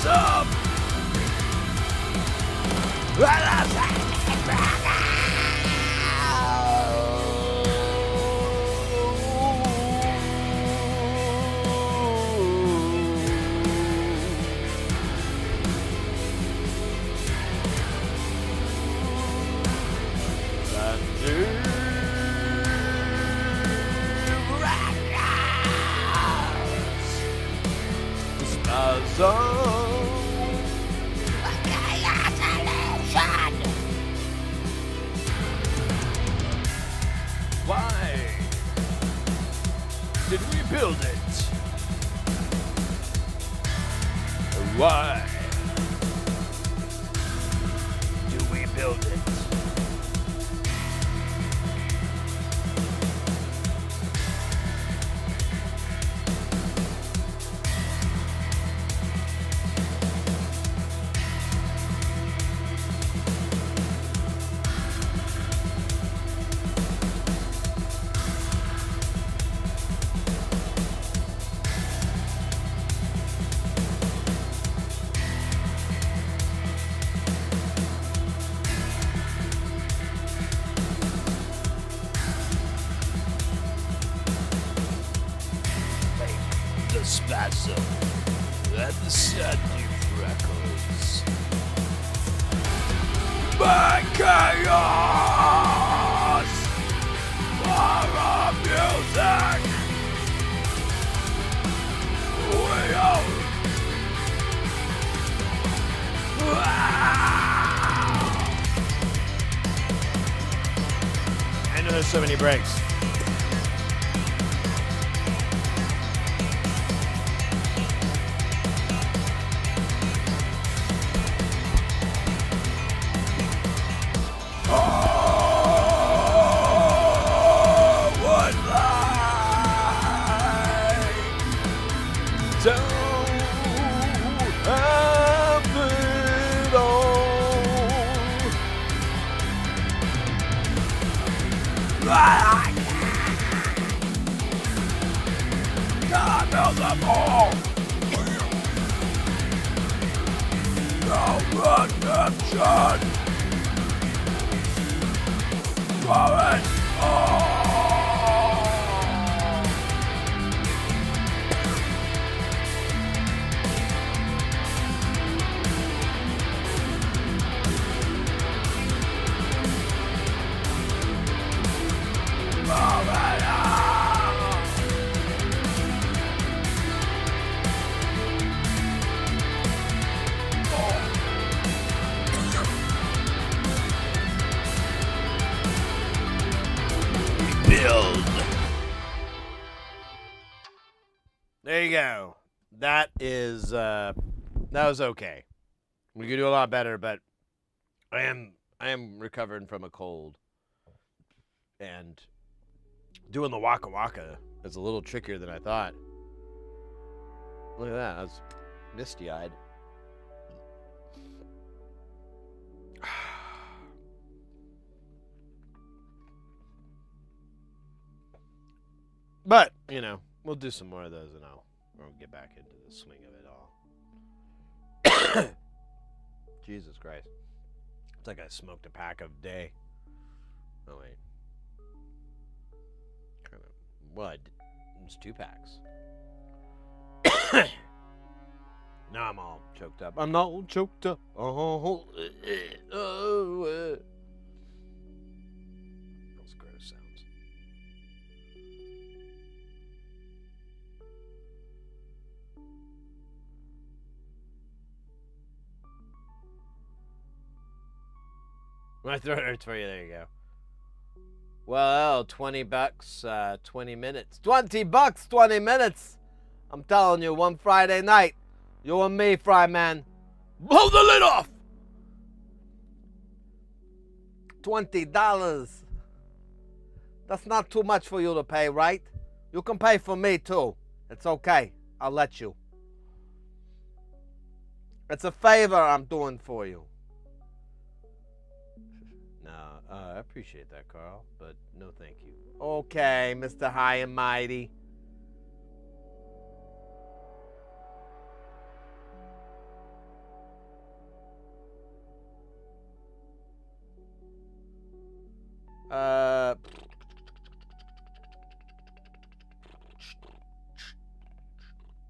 awesome! Why did we build it? Why do we build it? The spasm and the sandy freckles. My chaos for our music. We own. I know there's so many breaks. God, build them all! No redemption! For it all! Build. There you go. That is that was okay. We could do a lot better, but I am recovering from a cold. And doing the waka waka is a little trickier than I thought. Look at that. I was misty-eyed. But, you know, we'll do some more of those and I'll get back into the swing of it all. Jesus Christ. It's like I smoked a pack a day. Oh, wait. Well, it was 2 packs. Now I'm all choked up. I'm not all choked up. Those gross sounds. My throat hurts for you. There you go. Well, $20, 20 minutes. $20, 20 minutes. I'm telling you, one Friday night, you and me, Fry Man, blow the lid off. $20. That's not too much for you to pay, right? You can pay for me too. It's okay. I'll let you. It's a favor I'm doing for you. I appreciate that, Carl, but no thank you. Okay, Mr. High and Mighty.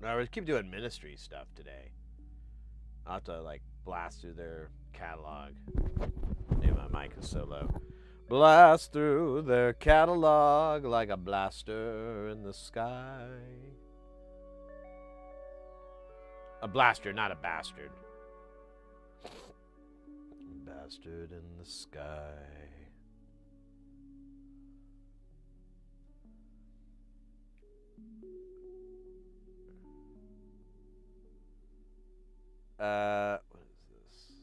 I would keep doing ministry stuff today. I'll have to like blast through their catalog. Maybe my mic is so low. Blast through their catalog like a blaster in the sky. A blaster, not a bastard. Bastard in the sky. What is this?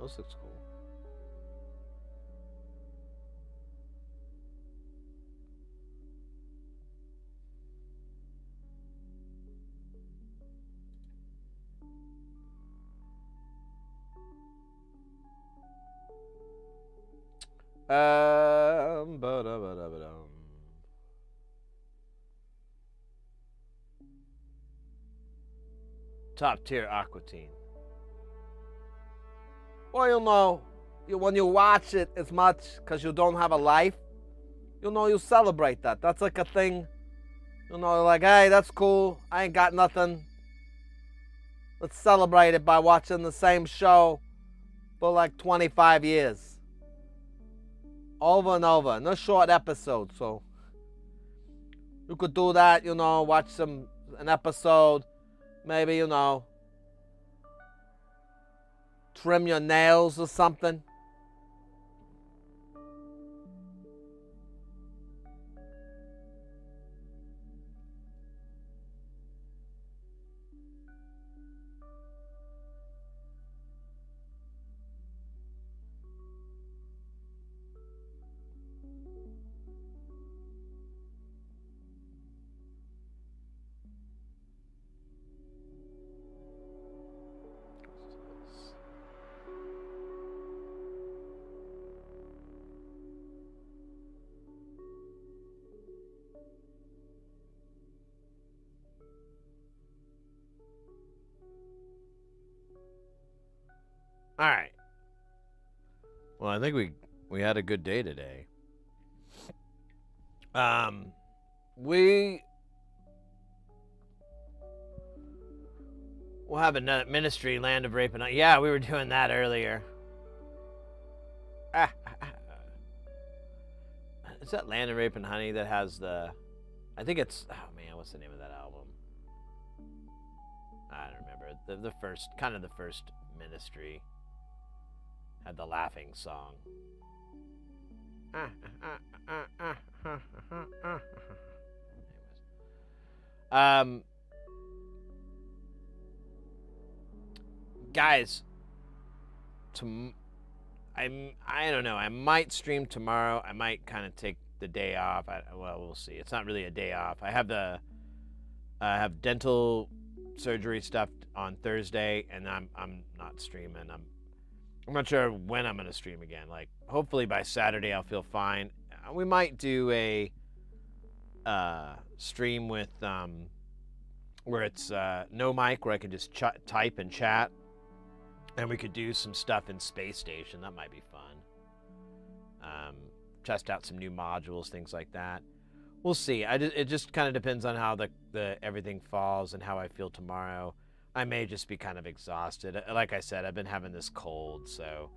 This looks cool. Ba-da-ba-da-ba-dum. Top tier Aquatine. Well, when you watch it as much because you don't have a life, you celebrate that. That's like a thing. Like, hey, that's cool. I ain't got nothing. Let's celebrate it by watching the same show for like 25 years. Over and over. No short episodes, so you could do that, watch an episode, maybe, trim your nails or something. All right. Well, I think we had a good day today. We'll have a ministry, Land of Rape and Honey. Yeah, we were doing that earlier. Is that Land of Rape and Honey that has the... I think it's... Oh, man, what's the name of that album? I don't remember. The first ministry had the laughing song. Guys, I don't know. I might stream tomorrow. I might kind of take the day off. Well, we'll see. It's not really a day off. I have dental surgery stuff on Thursday, and I'm not streaming. I'm not sure when I'm gonna stream again. Like, hopefully by Saturday I'll feel fine. We might do a stream with where it's no mic, where I can just type and chat, and we could do some stuff in Space Station. That might be fun. Test out some new modules, things like that. We'll see. It just kind of depends on how the everything falls and how I feel tomorrow. I may just be kind of exhausted. Like I said, I've been having this cold, so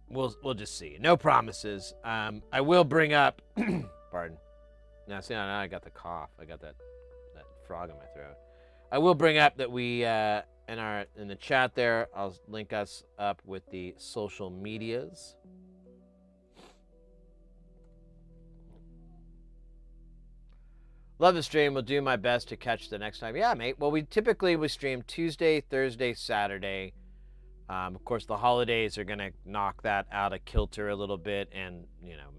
we'll just see. No promises. I will bring up. Pardon. Now I got the cough. I got that frog in my throat. I will bring up that we in the chat there. I'll link us up with the social medias. Love the stream. Will do my best to catch the next time. Yeah, mate. Well, we stream Tuesday, Thursday, Saturday. Of course, the holidays are going to knock that out of kilter a little bit, and,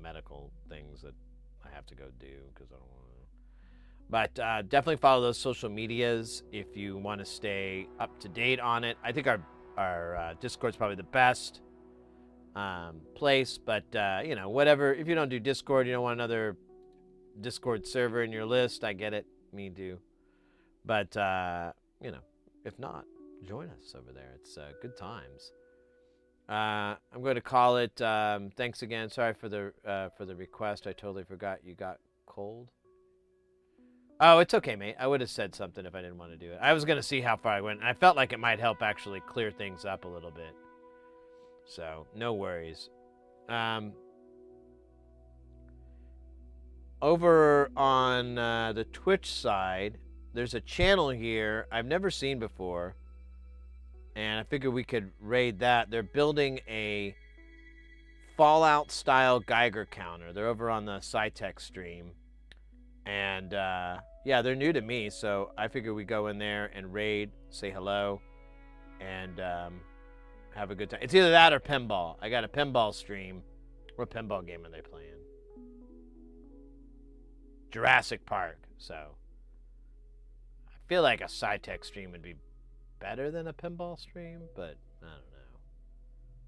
medical things that I have to go do because I don't want to. But definitely follow those social medias if you want to stay up to date on it. I think our Discord's probably the best place, but, whatever. If you don't do Discord, you don't want another Discord server in your list. I get it. Me too. But, if not, join us over there. It's good times. I'm going to call it. Thanks again. Sorry for the request. I totally forgot you got cold. Oh, it's okay, mate. I would have said something if I didn't want to do it. I was going to see how far I went, and I felt like it might help actually clear things up a little bit. So, no worries. Over on the Twitch side, there's a channel here I've never seen before, and I figured we could raid that. They're building a Fallout-style Geiger counter. They're over on the SciTech stream. And, yeah, they're new to me, so I figure we go in there and raid, say hello, and have a good time. It's either that or pinball. I got a pinball stream. What pinball game are they playing? Jurassic Park. So, I feel like a SciTech stream would be better than a pinball stream, but I don't know.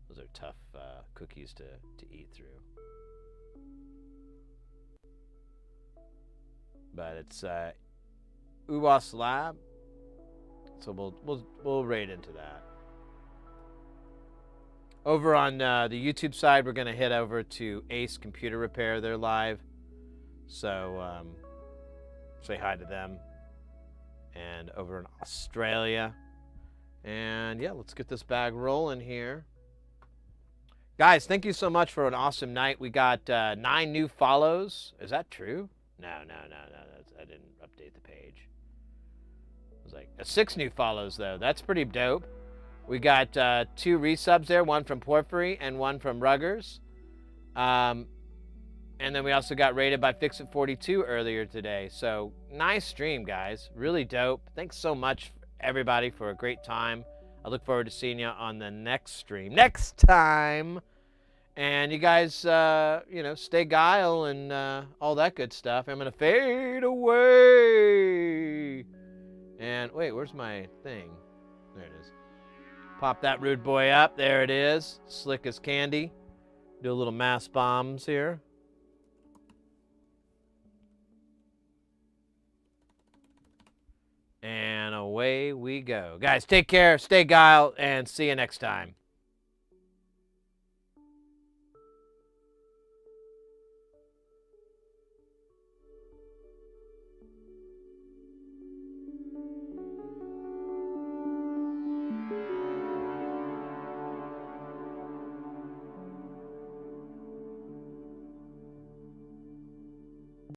Those are tough cookies to eat through. But it's UWAS Lab, so we'll raid into that. Over on the YouTube side, we're gonna head over to Ace Computer Repair. They're live, so say hi to them. And over in Australia, and yeah, let's get this bag rolling here. Guys, thank you so much for an awesome night. We got 9 new follows. Is that true? No. I didn't update the page. It was like 6 new follows, though. That's pretty dope. We got 2 resubs there, one from Porphyry and one from Ruggers. And then we also got rated by Fixit42 earlier today. So, nice stream, guys. Really dope. Thanks so much, everybody, for a great time. I look forward to seeing you on the next stream. Next time! And you guys, stay guile and all that good stuff. I'm going to fade away. And, wait, where's my thing? There it is. Pop that rude boy up. There it is. Slick as candy. Do a little mass bombs here. And away we go. Guys, take care, stay guile, and see you next time.